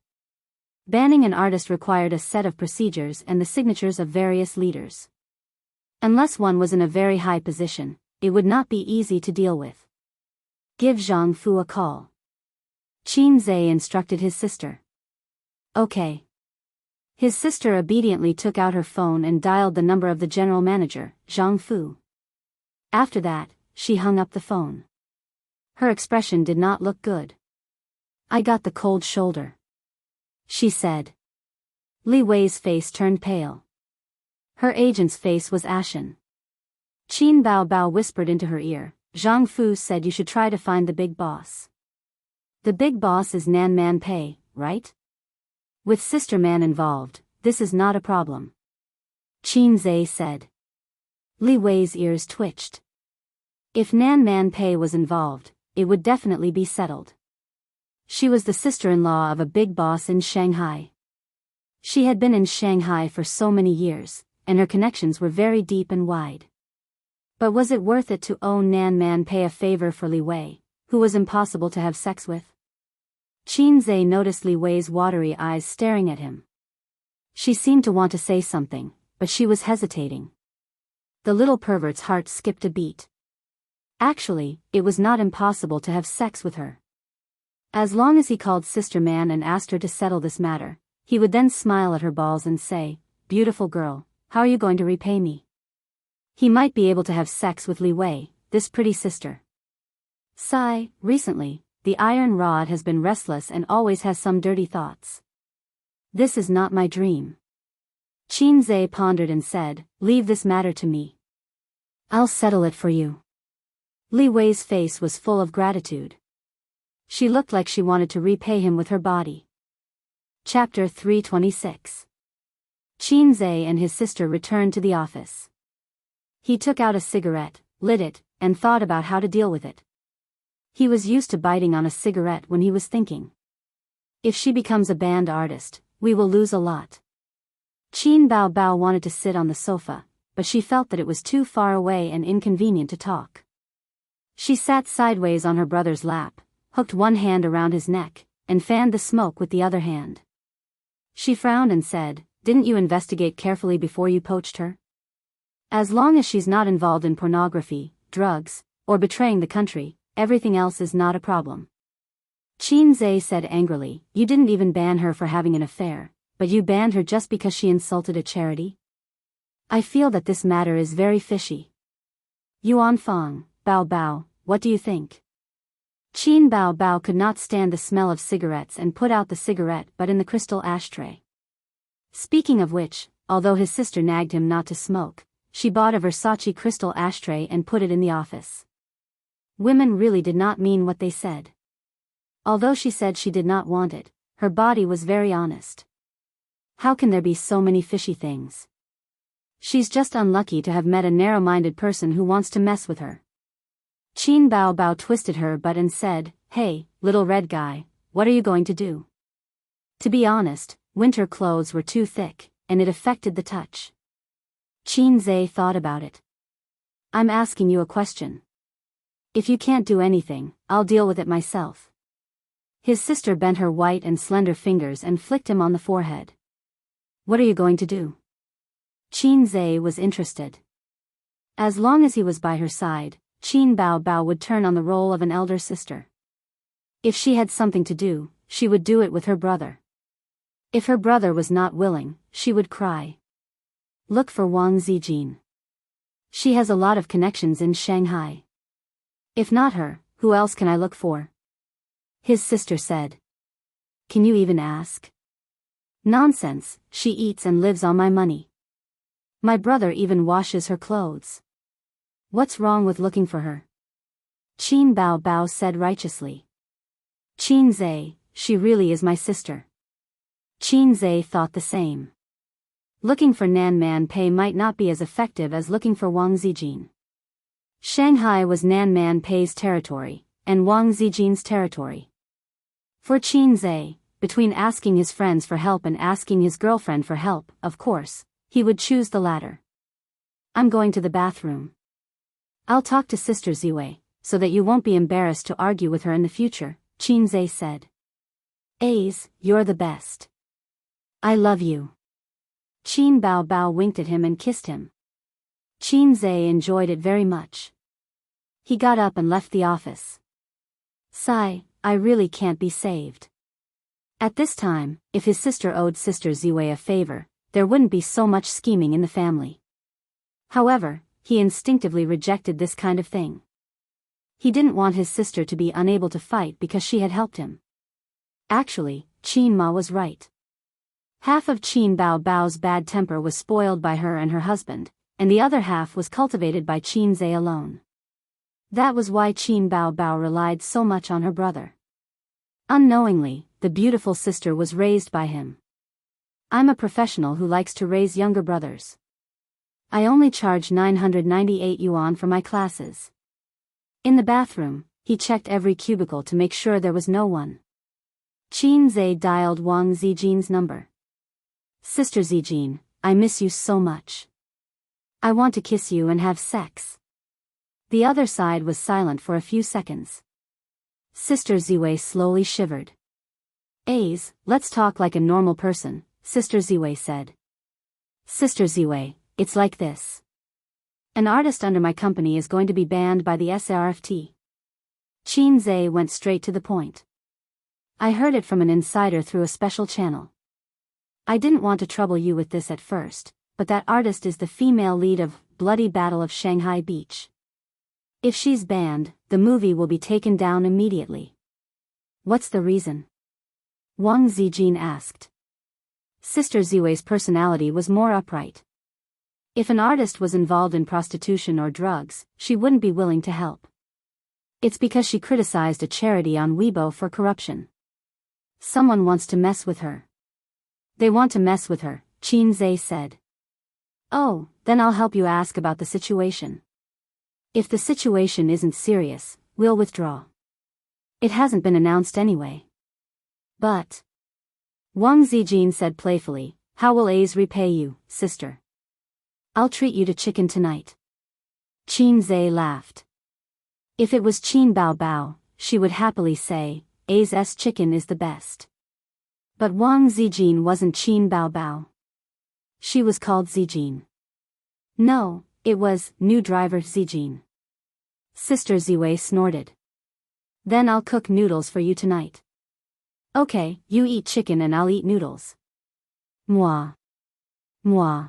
Banning an artist required a set of procedures and the signatures of various leaders. Unless one was in a very high position, it would not be easy to deal with. Give Jianghu a call. Qin Zhe instructed his sister. Okay. His sister obediently took out her phone and dialed the number of the general manager, Jianghu. After that, she hung up the phone. Her expression did not look good. I got the cold shoulder, she said. Li Wei's face turned pale. Her agent's face was ashen. Qin Bao whispered into her ear, Jianghu said you should try to find the big boss. The big boss is Nan Man Pei, right? With Sister Man involved, this is not a problem. Qin Zhe said. Li Wei's ears twitched. If Nan Man Pei was involved, it would definitely be settled. She was the sister-in-law of a big boss in Shanghai. She had been in Shanghai for so many years, and her connections were very deep and wide. But was it worth it to owe Nan Man Pei a favor for Li Wei, who was impossible to have sex with? Qin Zhe noticed Li Wei's watery eyes staring at him. She seemed to want to say something, but she was hesitating. The little pervert's heart skipped a beat. Actually, it was not impossible to have sex with her. As long as he called Sister Man and asked her to settle this matter, he would then smile at her balls and say, "Beautiful girl, how are you going to repay me?" He might be able to have sex with Li Wei, this pretty sister. Sigh, recently, the iron rod has been restless and always has some dirty thoughts. This is not my dream. Qin Zhe pondered and said, "Leave this matter to me. I'll settle it for you." Li Wei's face was full of gratitude. She looked like she wanted to repay him with her body. Chapter 326. Qin Zhe and his sister returned to the office. He took out a cigarette, lit it, and thought about how to deal with it. He was used to biting on a cigarette when he was thinking. If she becomes a band artist, we will lose a lot. Qin Bao Bao wanted to sit on the sofa, but she felt that it was too far away and inconvenient to talk. She sat sideways on her brother's lap, hooked one hand around his neck, and fanned the smoke with the other hand. She frowned and said, "Didn't you investigate carefully before you poached her? As long as she's not involved in pornography, drugs, or betraying the country, everything else is not a problem." Qin Zhe said angrily, "You didn't even ban her for having an affair, but you banned her just because she insulted a charity? I feel that this matter is very fishy. Yuan Fang, Bao Bao, what do you think?" Qin Bao Bao could not stand the smell of cigarettes and put out the cigarette but in the crystal ashtray. Speaking of which, although his sister nagged him not to smoke, she bought a Versace crystal ashtray and put it in the office. Women really did not mean what they said. Although she said she did not want it, her body was very honest. How can there be so many fishy things? She's just unlucky to have met a narrow-minded person who wants to mess with her. Qin Bao Bao twisted her butt and said, "Hey, little red guy, what are you going to do?" To be honest, winter clothes were too thick, and it affected the touch. Qin Zhe thought about it. "I'm asking you a question. If you can't do anything, I'll deal with it myself." His sister bent her white and slender fingers and flicked him on the forehead. "What are you going to do?" Qin Zhe was interested. As long as he was by her side, Qin Bao Bao would turn on the role of an elder sister. If she had something to do, she would do it with her brother. If her brother was not willing, she would cry. Look for Wang Zijin. She has a lot of connections in Shanghai. If not her, who else can I look for? His sister said. Can you even ask? Nonsense, she eats and lives on my money. My brother even washes her clothes. What's wrong with looking for her? Qin Bao Bao said righteously. Qin Zhe, she really is my sister. Qin Zhe thought the same. Looking for Nan Man Pei might not be as effective as looking for Wang Zijin. Shanghai was Nan Man Pei's territory, and Wang Zijin's territory. For Qin Zhe, between asking his friends for help and asking his girlfriend for help, of course, he would choose the latter. I'm going to the bathroom. I'll talk to Sister Ziwei, so that you won't be embarrassed to argue with her in the future, Qin Zhe said. Ace, you're the best. I love you. Qin Bao Bao winked at him and kissed him. Qin Zhe enjoyed it very much. He got up and left the office. Sigh, I really can't be saved. At this time, if his sister owed Sister Ziwei a favor, there wouldn't be so much scheming in the family. However, he instinctively rejected this kind of thing. He didn't want his sister to be unable to fight because she had helped him. Actually, Qin Ma was right. Half of Qin Bao Bao's bad temper was spoiled by her and her husband, and the other half was cultivated by Qin Zhe alone. That was why Qin Bao Bao relied so much on her brother. Unknowingly, the beautiful sister was raised by him. I'm a professional who likes to raise younger brothers. I only charge 998 yuan for my classes. In the bathroom, he checked every cubicle to make sure there was no one. Qin Zhe dialed Wang Zijin's number. Sister Zijin, I miss you so much. I want to kiss you and have sex. The other side was silent for a few seconds. Sister Ziwei slowly shivered. Ace, let's talk like a normal person, Sister Ziwei said. Sister Ziwei, it's like this. An artist under my company is going to be banned by the SRFT. Qin Zhe went straight to the point. I heard it from an insider through a special channel. I didn't want to trouble you with this at first, but that artist is the female lead of Bloody Battle of Shanghai Beach. If she's banned, the movie will be taken down immediately. What's the reason? Wang Zijin asked. Sister Ziwei's personality was more upright. If an artist was involved in prostitution or drugs, she wouldn't be willing to help. It's because she criticized a charity on Weibo for corruption. Someone wants to mess with her. They want to mess with her, Qin Zhe said. Oh, then I'll help you ask about the situation. If the situation isn't serious, we'll withdraw. It hasn't been announced anyway. But, Wang Zijin said playfully, how will A's repay you, sister? I'll treat you to chicken tonight. Qin Zhe laughed. If it was Qin Bao Bao, she would happily say, A's chicken is the best. But Wang Zijin wasn't Qin Bao Bao. She was called Zijin. No, it was new driver Zijin. Sister Ziwei snorted. Then I'll cook noodles for you tonight. Okay, you eat chicken and I'll eat noodles. Moi. Moi.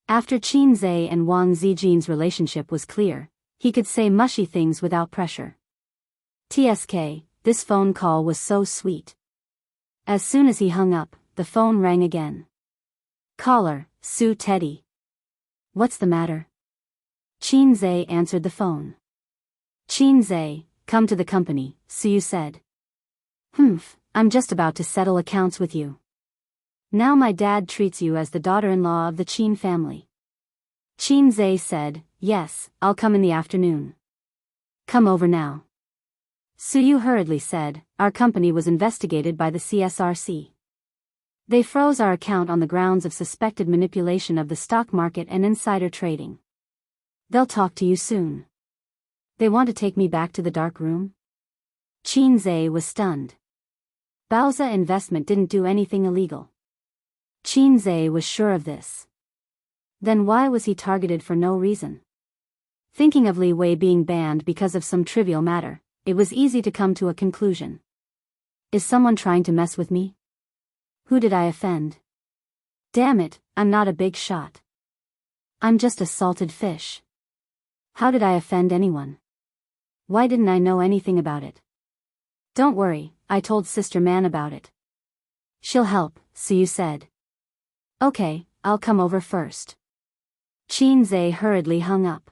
After Qin Zhe and Wang Zijin's relationship was clear, he could say mushy things without pressure. TSK, this phone call was so sweet. As soon as he hung up, the phone rang again. Caller, Su Teddy. What's the matter? Qin Zhe answered the phone. Qin Zhe, come to the company, Su said. I'm just about to settle accounts with you. Now my dad treats you as the daughter-in-law of the Qin family. Qin Zhe said, yes, I'll come in the afternoon. Come over now. Su hurriedly said, our company was investigated by the CSRC. They froze our account on the grounds of suspected manipulation of the stock market and insider trading. They'll talk to you soon. They want to take me back to the dark room? Qin Zhe was stunned. Baoza Investment didn't do anything illegal. Qin Zhe was sure of this. Then why was he targeted for no reason? Thinking of Li Wei being banned because of some trivial matter, it was easy to come to a conclusion. Is someone trying to mess with me? Who did I offend? Damn it, I'm not a big shot. I'm just a salted fish. How did I offend anyone? Why didn't I know anything about it? Don't worry, I told Sister Man about it. She'll help, Su said. Okay, I'll come over first. Qin Zhe hurriedly hung up.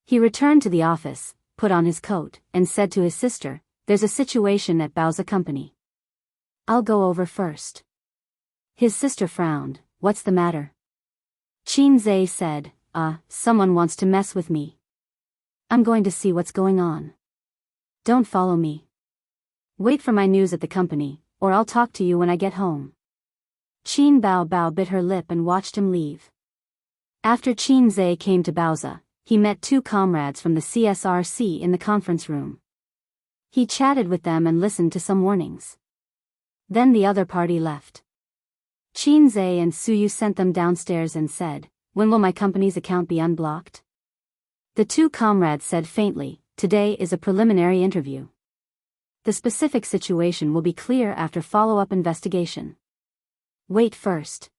He returned to the office, put on his coat, and said to his sister, there's a situation at Baoza Company. I'll go over first. His sister frowned, what's the matter? Qin Zhe said, someone wants to mess with me. I'm going to see what's going on. Don't follow me. Wait for my news at the company, or I'll talk to you when I get home. Qin Bao Bao bit her lip and watched him leave. After Qin Zhe came to Baoza, he met two comrades from the CSRC in the conference room. He chatted with them and listened to some warnings. Then the other party left. Qin Zhe and Su sent them downstairs and said, when will my company's account be unblocked? The two comrades said faintly, today is a preliminary interview. The specific situation will be clear after follow-up investigation. Wait first.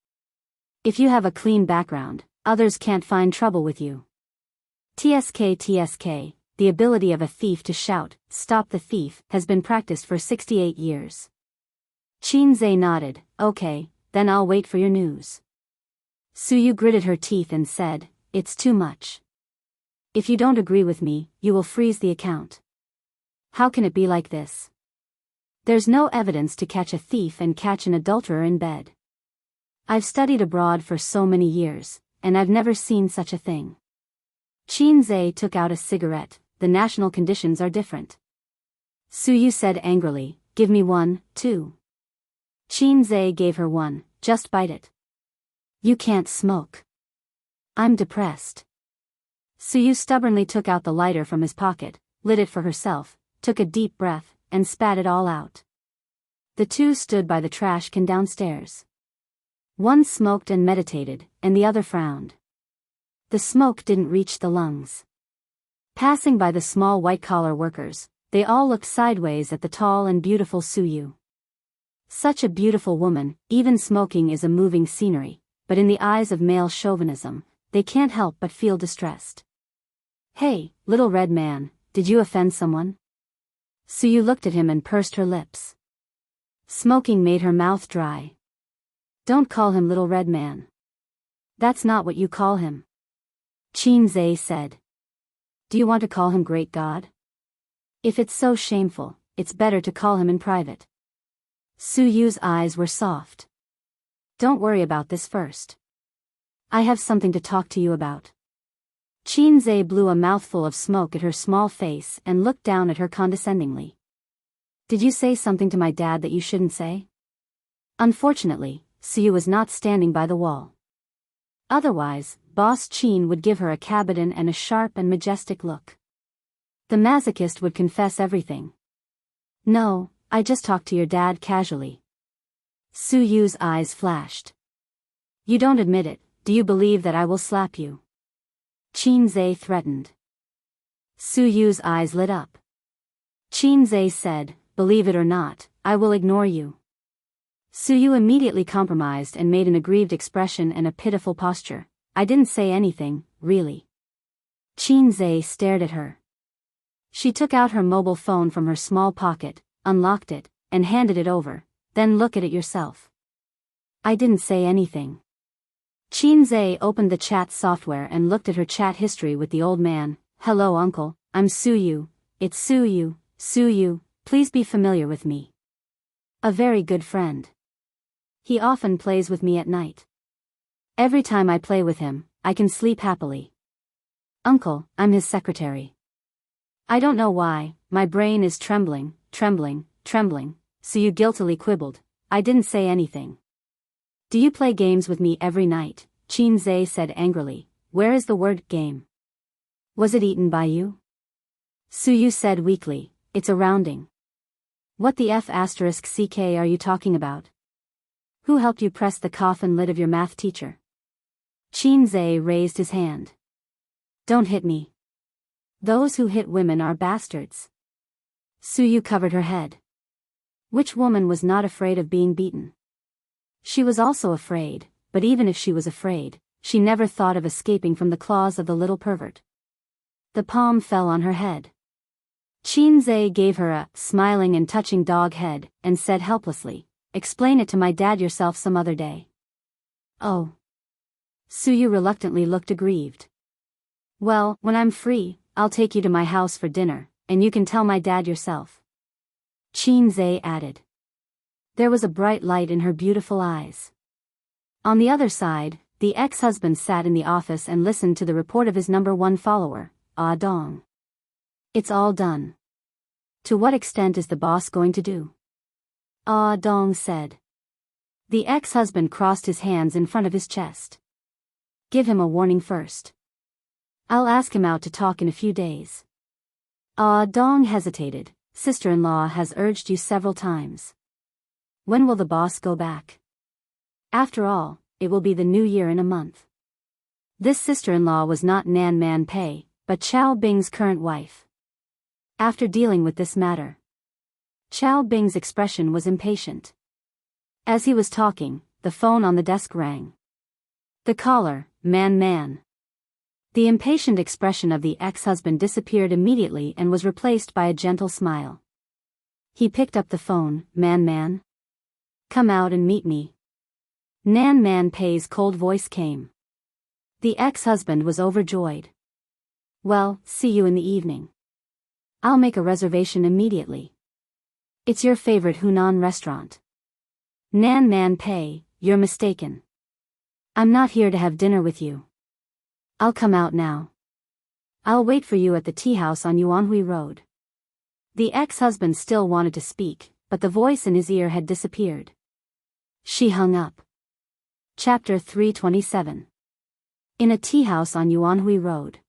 If you have a clean background, others can't find trouble with you. TSK, the ability of a thief to shout, stop the thief, has been practiced for 68 years. Qin Zhe nodded, okay, then I'll wait for your news. Su gritted her teeth and said, it's too much. If you don't agree with me, you will freeze the account. How can it be like this? There's no evidence to catch a thief and catch an adulterer in bed. I've studied abroad for so many years, and I've never seen such a thing. Qin Zhe took out a cigarette, the national conditions are different. Su said angrily, give me one, too. Qin Zhe gave her one, just bite it. You can't smoke. I'm depressed. Su stubbornly took out the lighter from his pocket, lit it for herself, took a deep breath, and spat it all out. The two stood by the trash can downstairs. One smoked and meditated, and the other frowned. The smoke didn't reach the lungs. Passing by the small white-collar workers, they all looked sideways at the tall and beautiful Suyu. Such a beautiful woman, even smoking is a moving scenery, but in the eyes of male chauvinism, they can't help but feel distressed. "Hey, little red man, did you offend someone?" Suyu looked at him and pursed her lips. Smoking made her mouth dry. "Don't call him little red man. That's not what you call him," Qinzhe said. "Do you want to call him great god? If it's so shameful, it's better to call him in private." Suyu's eyes were soft. "Don't worry about this first. I have something to talk to you about." Qinzhe blew a mouthful of smoke at her small face and looked down at her condescendingly. "Did you say something to my dad that you shouldn't say?" Unfortunately, Suyu was not standing by the wall. Otherwise, Boss Qin would give her a cabotin and a sharp and majestic look. The masochist would confess everything. "No, I just talked to your dad casually." Suyu's eyes flashed. "You don't admit it, do you believe that I will slap you?" Qinzhe threatened. Suyu's eyes lit up. Qinzhe said, "Believe it or not, I will ignore you." Suyu immediately compromised and made an aggrieved expression and a pitiful posture. "I didn't say anything, really." Qinzhe stared at her. She took out her mobile phone from her small pocket, unlocked it, and handed it over. "Then look at it yourself." "I didn't say anything." Qinzhe opened the chat software and looked at her chat history with the old man. "Hello uncle, I'm Suyu. It's Suyu. Suyu, please be familiar with me. A very good friend. He often plays with me at night. Every time I play with him, I can sleep happily. Uncle, I'm his secretary." "I don't know why, my brain is trembling. Suyu guiltily quibbled. "I didn't say anything." "Do you play games with me every night?" Qinzhe said angrily. "Where is the word game? Was it eaten by you?" Suyu said weakly, "It's a rounding." "What the F***ck are you talking about? Who helped you press the coffin lid of your math teacher?" Qinzhe raised his hand. "Don't hit me. Those who hit women are bastards." Suyu covered her head. Which woman was not afraid of being beaten? She was also afraid, but even if she was afraid, she never thought of escaping from the claws of the little pervert. The palm fell on her head. Qinzhe gave her a smiling and touching dog head, and said helplessly, "Explain it to my dad yourself some other day." "Oh." Suyu reluctantly looked aggrieved. "Well, when I'm free, I'll take you to my house for dinner, and you can tell my dad yourself," Qinzhe added. There was a bright light in her beautiful eyes. On the other side, the ex-husband sat in the office and listened to the report of his #1 follower, Ah Dong. "It's all done. To what extent is the boss going to do?" Ah Dong said. The ex-husband crossed his hands in front of his chest. "Give him a warning first. I'll ask him out to talk in a few days." Ah Dong hesitated. "Sister-in-law has urged you several times. When will the boss go back? After all, it will be the new year in a month." This sister-in-law was not Nan Man Pei, but Chao Bing's current wife. After dealing with this matter, Chao Bing's expression was impatient. As he was talking, the phone on the desk rang. The caller, Man. The impatient expression of the ex-husband disappeared immediately and was replaced by a gentle smile. He picked up the phone. Man. "Come out and meet me." Nan Man Pei's cold voice came. The ex-husband was overjoyed. "Well, see you in the evening. I'll make a reservation immediately. It's your favorite Hunan restaurant." Nan Man Pei, "You're mistaken. I'm not here to have dinner with you. I'll come out now. I'll wait for you at the tea house on Yuanhui Road." The ex-husband still wanted to speak, but the voice in his ear had disappeared. She hung up. Chapter 327. In a tea house on Yuanhui Road.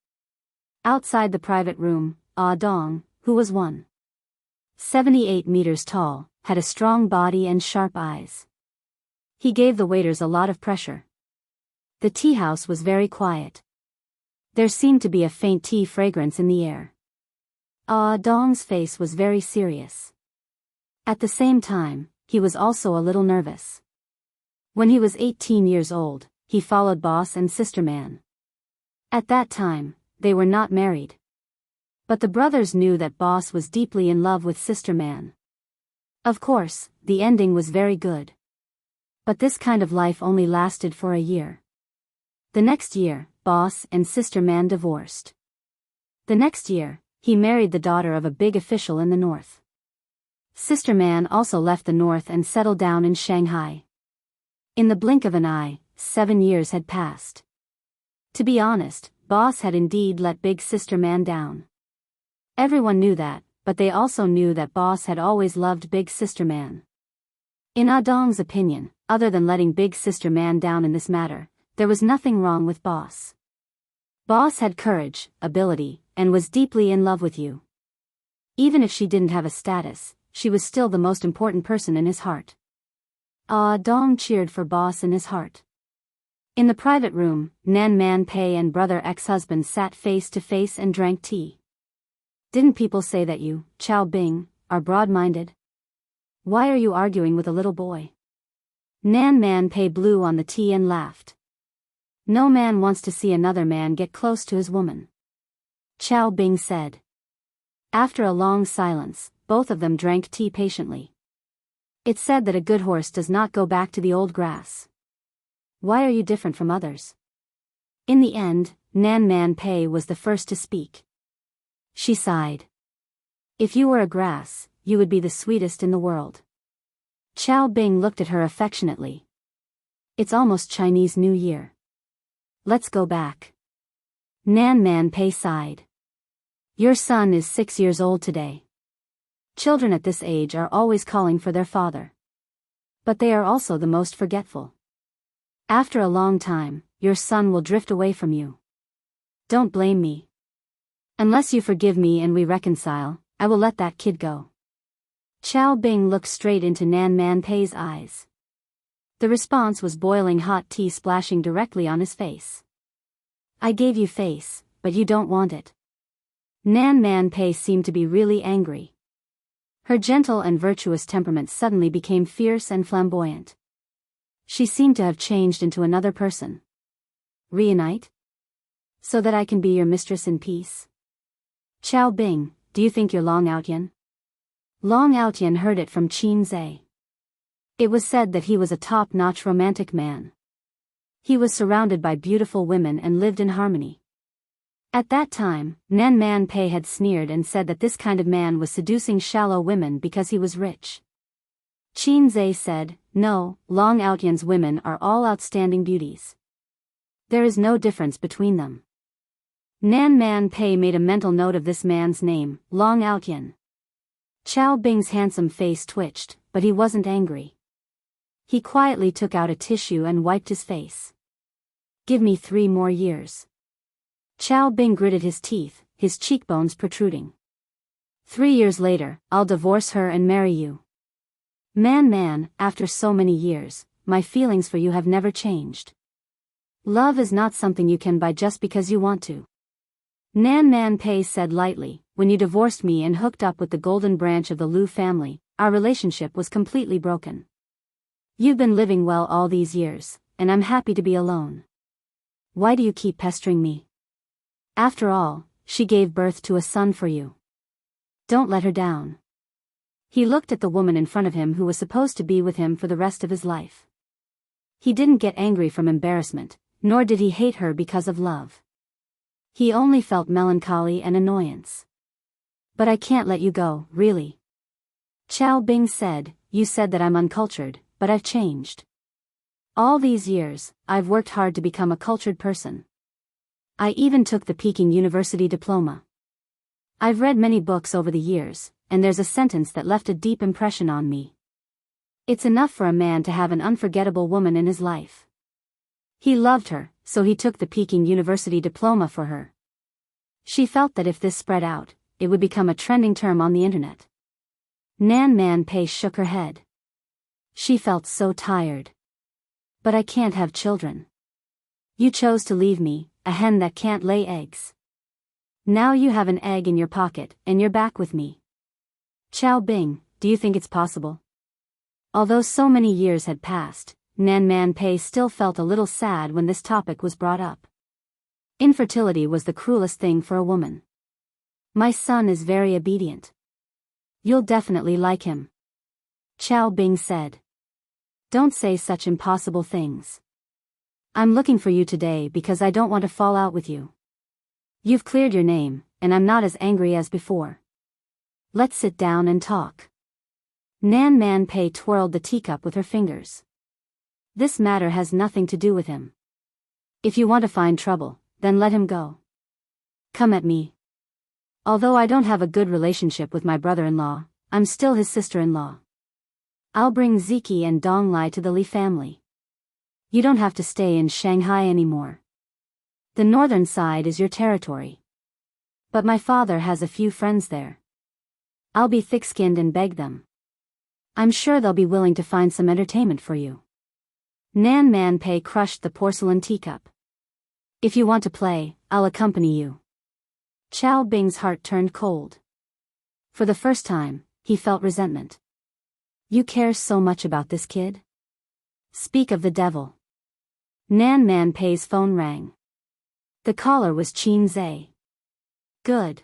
Outside the private room, Ah Dong, who was 1.78 meters tall, had a strong body and sharp eyes. He gave the waiters a lot of pressure. The tea house was very quiet. There seemed to be a faint tea fragrance in the air. Ah Dong's face was very serious. At the same time, he was also a little nervous. When he was 18 years old, he followed Boss and Sister Man. At that time, they were not married. But the brothers knew that Boss was deeply in love with Sister Man. Of course, the ending was very good. But this kind of life only lasted for a year. The next year, Boss and Sister Man divorced. The next year, he married the daughter of a big official in the north. Sister Man also left the north and settled down in Shanghai. In the blink of an eye, 7 years had passed. To be honest, Boss had indeed let Big Sister Man down. Everyone knew that, but they also knew that Boss had always loved Big Sister Man. In Dong's opinion, other than letting Big Sister Man down in this matter, there was nothing wrong with Boss. Boss had courage, ability, and was deeply in love with you. Even if she didn't have a status, she was still the most important person in his heart. Dong cheered for Boss in his heart. In the private room, Nan Man Pei and brother ex-husband sat face to face and drank tea. Didn't people say that you, Chao Bing, are broad-minded? Why are you arguing with a little boy? Nan Man Pei blew on the tea and laughed. No man wants to see another man get close to his woman. Chao Bing said. After a long silence, both of them drank tea patiently. It's said that a good horse does not go back to the old grass. Why are you different from others? In the end, Nan Man Pei was the first to speak. She sighed. If you were a grass, you would be the sweetest in the world. Chao Bing looked at her affectionately. It's almost Chinese New Year. Let's go back. Nan Man Pei sighed. Your son is 6 years old today. Children at this age are always calling for their father. But they are also the most forgetful. After a long time, your son will drift away from you. Don't blame me. Unless you forgive me and we reconcile, I will let that kid go. Chao Bing looked straight into Nan Man Pei's eyes. The response was boiling hot tea splashing directly on his face. I gave you face, but you don't want it. Nan Man Pei seemed to be really angry. Her gentle and virtuous temperament suddenly became fierce and flamboyant. She seemed to have changed into another person. Reunite? So that I can be your mistress in peace? Chao Bing, do you think you're Long Outyan? Long Outyan heard it from Qin Zhe. It was said that he was a top-notch romantic man. He was surrounded by beautiful women and lived in harmony. At that time, Nan Man Pei had sneered and said that this kind of man was seducing shallow women because he was rich. Qin Zhe said, no, Long Outyan's women are all outstanding beauties. There is no difference between them. Nan Man Pei made a mental note of this man's name, Long Outyan. Chao Bing's handsome face twitched, but he wasn't angry. He quietly took out a tissue and wiped his face. Give me 3 more years. Chao Bing gritted his teeth, his cheekbones protruding. 3 years later, I'll divorce her and marry you. Man, after so many years, my feelings for you have never changed. Love is not something you can buy just because you want to. Nan Man Pei said lightly, when you divorced me and hooked up with the golden branch of the Liu family, our relationship was completely broken. You've been living well all these years, and I'm happy to be alone. Why do you keep pestering me? After all, she gave birth to a son for you. Don't let her down. He looked at the woman in front of him who was supposed to be with him for the rest of his life. He didn't get angry from embarrassment, nor did he hate her because of love. He only felt melancholy and annoyance. But I can't let you go, really. Chao Bing said, you said that I'm uncultured, but I've changed. All these years, I've worked hard to become a cultured person. I even took the Peking University diploma. I've read many books over the years, and there's a sentence that left a deep impression on me. It's enough for a man to have an unforgettable woman in his life. He loved her, so he took the Peking University diploma for her. She felt that if this spread out, it would become a trending term on the internet. Nan Man Pei shook her head. She felt so tired. But I can't have children. You chose to leave me, a hen that can't lay eggs. Now you have an egg in your pocket, and you're back with me. Chao Bing, do you think it's possible? Although so many years had passed, Nan Man Pei still felt a little sad when this topic was brought up. Infertility was the cruelest thing for a woman. My son is very obedient. You'll definitely like him. Chao Bing said. Don't say such impossible things. I'm looking for you today because I don't want to fall out with you. You've cleared your name, and I'm not as angry as before. Let's sit down and talk. Nan Man Pei twirled the teacup with her fingers. This matter has nothing to do with him. If you want to find trouble, then let him go. Come at me. Although I don't have a good relationship with my brother-in-law, I'm still his sister-in-law. I'll bring Ziki and Dong Lai to the Li family. You don't have to stay in Shanghai anymore. The northern side is your territory. But my father has a few friends there. I'll be thick-skinned and beg them. I'm sure they'll be willing to find some entertainment for you. Nan Man Pei crushed the porcelain teacup. If you want to play, I'll accompany you. Chao Bing's heart turned cold. For the first time, he felt resentment. You care so much about this kid? Speak of the devil. Nan Man Pei's phone rang. The caller was Qin Zhe. Good.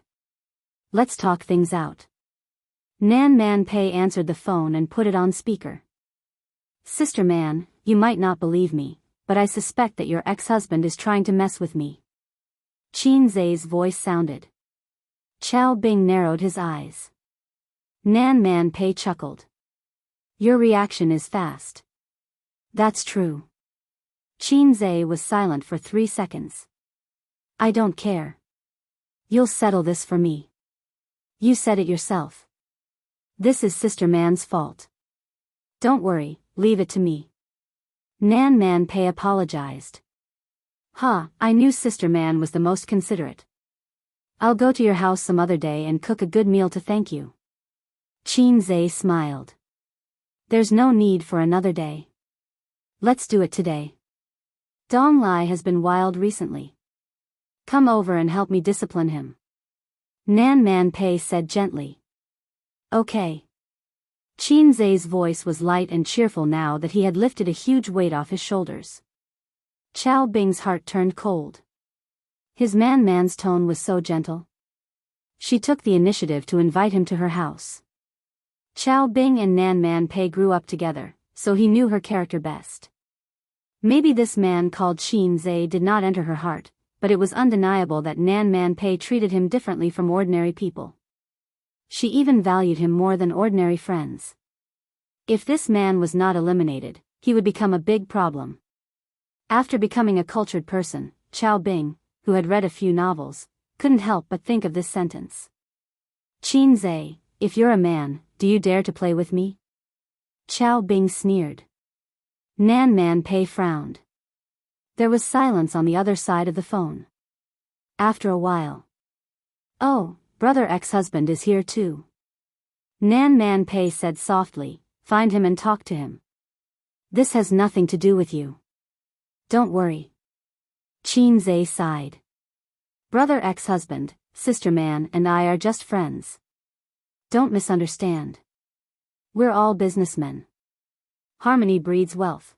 Let's talk things out. Nan Man Pei answered the phone and put it on speaker. Sister Man, you might not believe me, but I suspect that your ex-husband is trying to mess with me. Qin Zhe's voice sounded. Chao Bing narrowed his eyes. Nan Man Pei chuckled. Your reaction is fast. That's true. Qin Zhe was silent for 3 seconds. I don't care. You'll settle this for me. You said it yourself. This is Sister Man's fault. Don't worry, leave it to me. Nan Man Pei apologized. I knew Sister Man was the most considerate. I'll go to your house some other day and cook a good meal to thank you. Qin Zhe smiled. There's no need for another day. Let's do it today. Dong Lai has been wild recently. Come over and help me discipline him. Nan Man Pei said gently. Okay. Qin Zhe's voice was light and cheerful now that he had lifted a huge weight off his shoulders. Chao Bing's heart turned cold. His man's tone was so gentle. She took the initiative to invite him to her house. Chao Bing and Nan Man Pei grew up together, so he knew her character best. Maybe this man called Qin Zhe did not enter her heart, but it was undeniable that Nan Man Pei treated him differently from ordinary people. She even valued him more than ordinary friends. If this man was not eliminated, he would become a big problem. After becoming a cultured person, Chao Bing, who had read a few novels, couldn't help but think of this sentence. Qin Zhe, if you're a man, do you dare to play with me? Chao Bing sneered. Nan Man Pei frowned. There was silence on the other side of the phone. After a while. Oh, brother ex-husband is here too. Nan Man Pei said softly, find him and talk to him. This has nothing to do with you. Don't worry. Qin Zhe sighed. Brother ex-husband, Sister Man and I are just friends. Don't misunderstand. We're all businessmen. Harmony breeds wealth.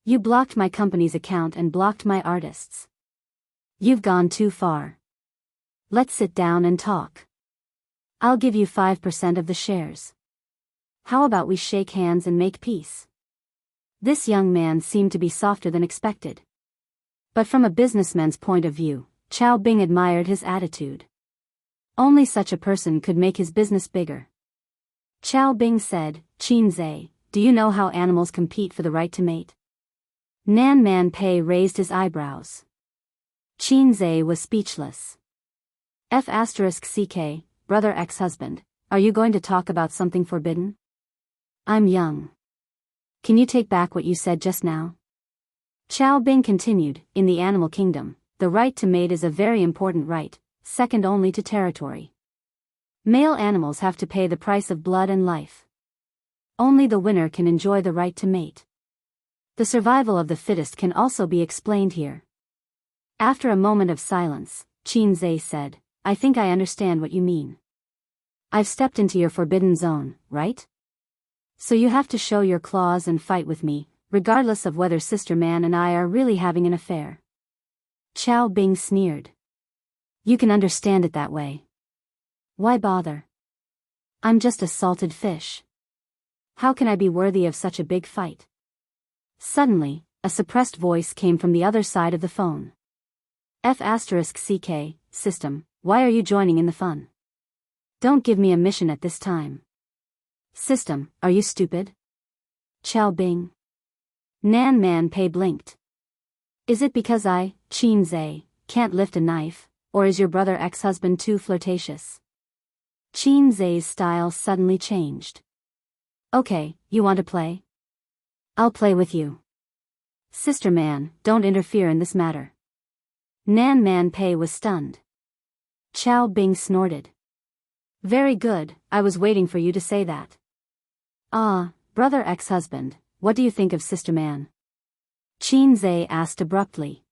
You blocked my company's account and blocked my artists. You've gone too far. Let's sit down and talk. I'll give you 5% of the shares. How about we shake hands and make peace? This young man seemed to be softer than expected. But from a businessman's point of view, Chao Bing admired his attitude. Only such a person could make his business bigger. Chao Bing said, Qin Zhe, do you know how animals compete for the right to mate? Nan Man Pei raised his eyebrows. Qin Zhe was speechless. F***ck, brother ex-husband, are you going to talk about something forbidden? I'm young. Can you take back what you said just now? Chao Bing continued, in the animal kingdom, the right to mate is a very important right, second only to territory. Male animals have to pay the price of blood and life. Only the winner can enjoy the right to mate. The survival of the fittest can also be explained here. After a moment of silence, Qinzhe said, I think I understand what you mean. I've stepped into your forbidden zone, right? So you have to show your claws and fight with me, regardless of whether Sister Man and I are really having an affair. Chao Bing sneered. You can understand it that way. Why bother? I'm just a salted fish. How can I be worthy of such a big fight? Suddenly, a suppressed voice came from the other side of the phone. F***CK, system, why are you joining in the fun? Don't give me a mission at this time. System, are you stupid? Chao Bing. Nan Man Pei blinked. Is it because I, Qinzhe, can't lift a knife, or is your brother ex-husband too flirtatious? Qinzhe's style suddenly changed. Okay, you want to play? I'll play with you. Sister Man, don't interfere in this matter. Nan Man Pei was stunned. Chao Bing snorted. Very good, I was waiting for you to say that. Ah, brother ex-husband, what do you think of Sister Man? Qinzhe asked abruptly.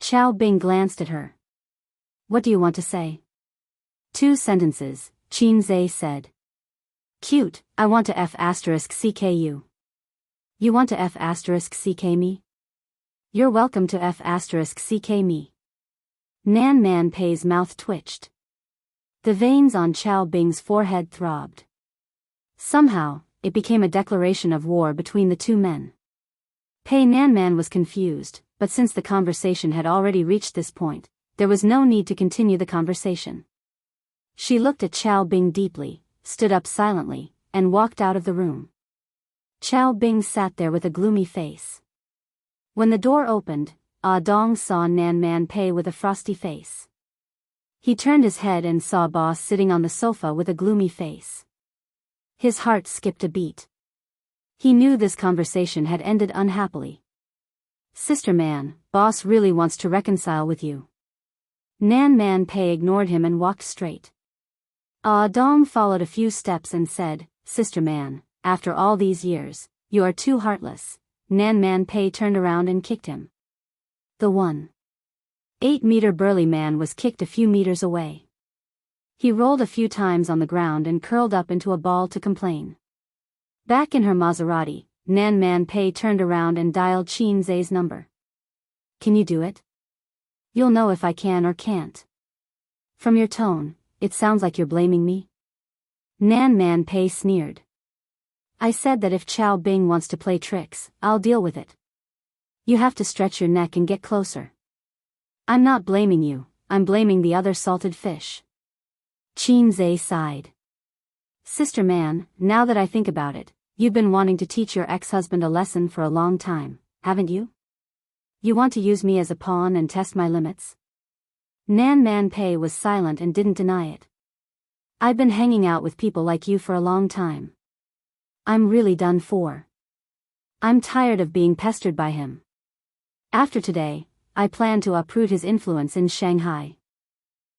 Chao Bing glanced at her. What do you want to say? 2 sentences, Qinzhe said. Cute, I want to F***ck you. You want to F***ck me? You're welcome to F***ck me. Nan Man Pei's mouth twitched. The veins on Chao Bing's forehead throbbed. Somehow, it became a declaration of war between the two men. Pei Nan Man was confused, but since the conversation had already reached this point, there was no need to continue the conversation. She looked at Chao Bing deeply, stood up silently, and walked out of the room. Chao Bing sat there with a gloomy face. When the door opened, Ah Dong saw Nan Man Pei with a frosty face. He turned his head and saw Boss sitting on the sofa with a gloomy face. His heart skipped a beat. He knew this conversation had ended unhappily. Sister Man, Boss really wants to reconcile with you. Nan Man Pei ignored him and walked straight. Ah Dong followed a few steps and said, Sister Man, after all these years, you are too heartless. Nan Man Pei turned around and kicked him. The 1.8-meter burly man was kicked a few meters away. He rolled a few times on the ground and curled up into a ball to complain. Back in her Maserati, Nan Man Pei turned around and dialed Qinzhe's number. Can you do it? You'll know if I can or can't. From your tone, it sounds like you're blaming me. Nan Man Pei sneered. I said that if Chao Bing wants to play tricks, I'll deal with it. You have to stretch your neck and get closer. I'm not blaming you, I'm blaming the other salted fish. Qinzhe sighed. Sister Man, now that I think about it, you've been wanting to teach your ex-husband a lesson for a long time, haven't you? You want to use me as a pawn and test my limits? Nan Man Pei was silent and didn't deny it. I've been hanging out with people like you for a long time. I'm really done for. I'm tired of being pestered by him. After today, I plan to uproot his influence in Shanghai.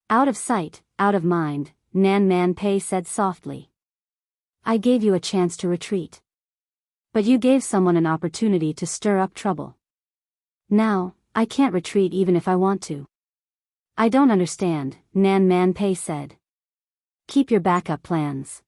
Out of sight, out of mind, Nan Man Pei said softly. I gave you a chance to retreat. But you gave someone an opportunity to stir up trouble. Now, I can't retreat even if I want to. I don't understand, Nan Man Pei said. Keep your backup plans.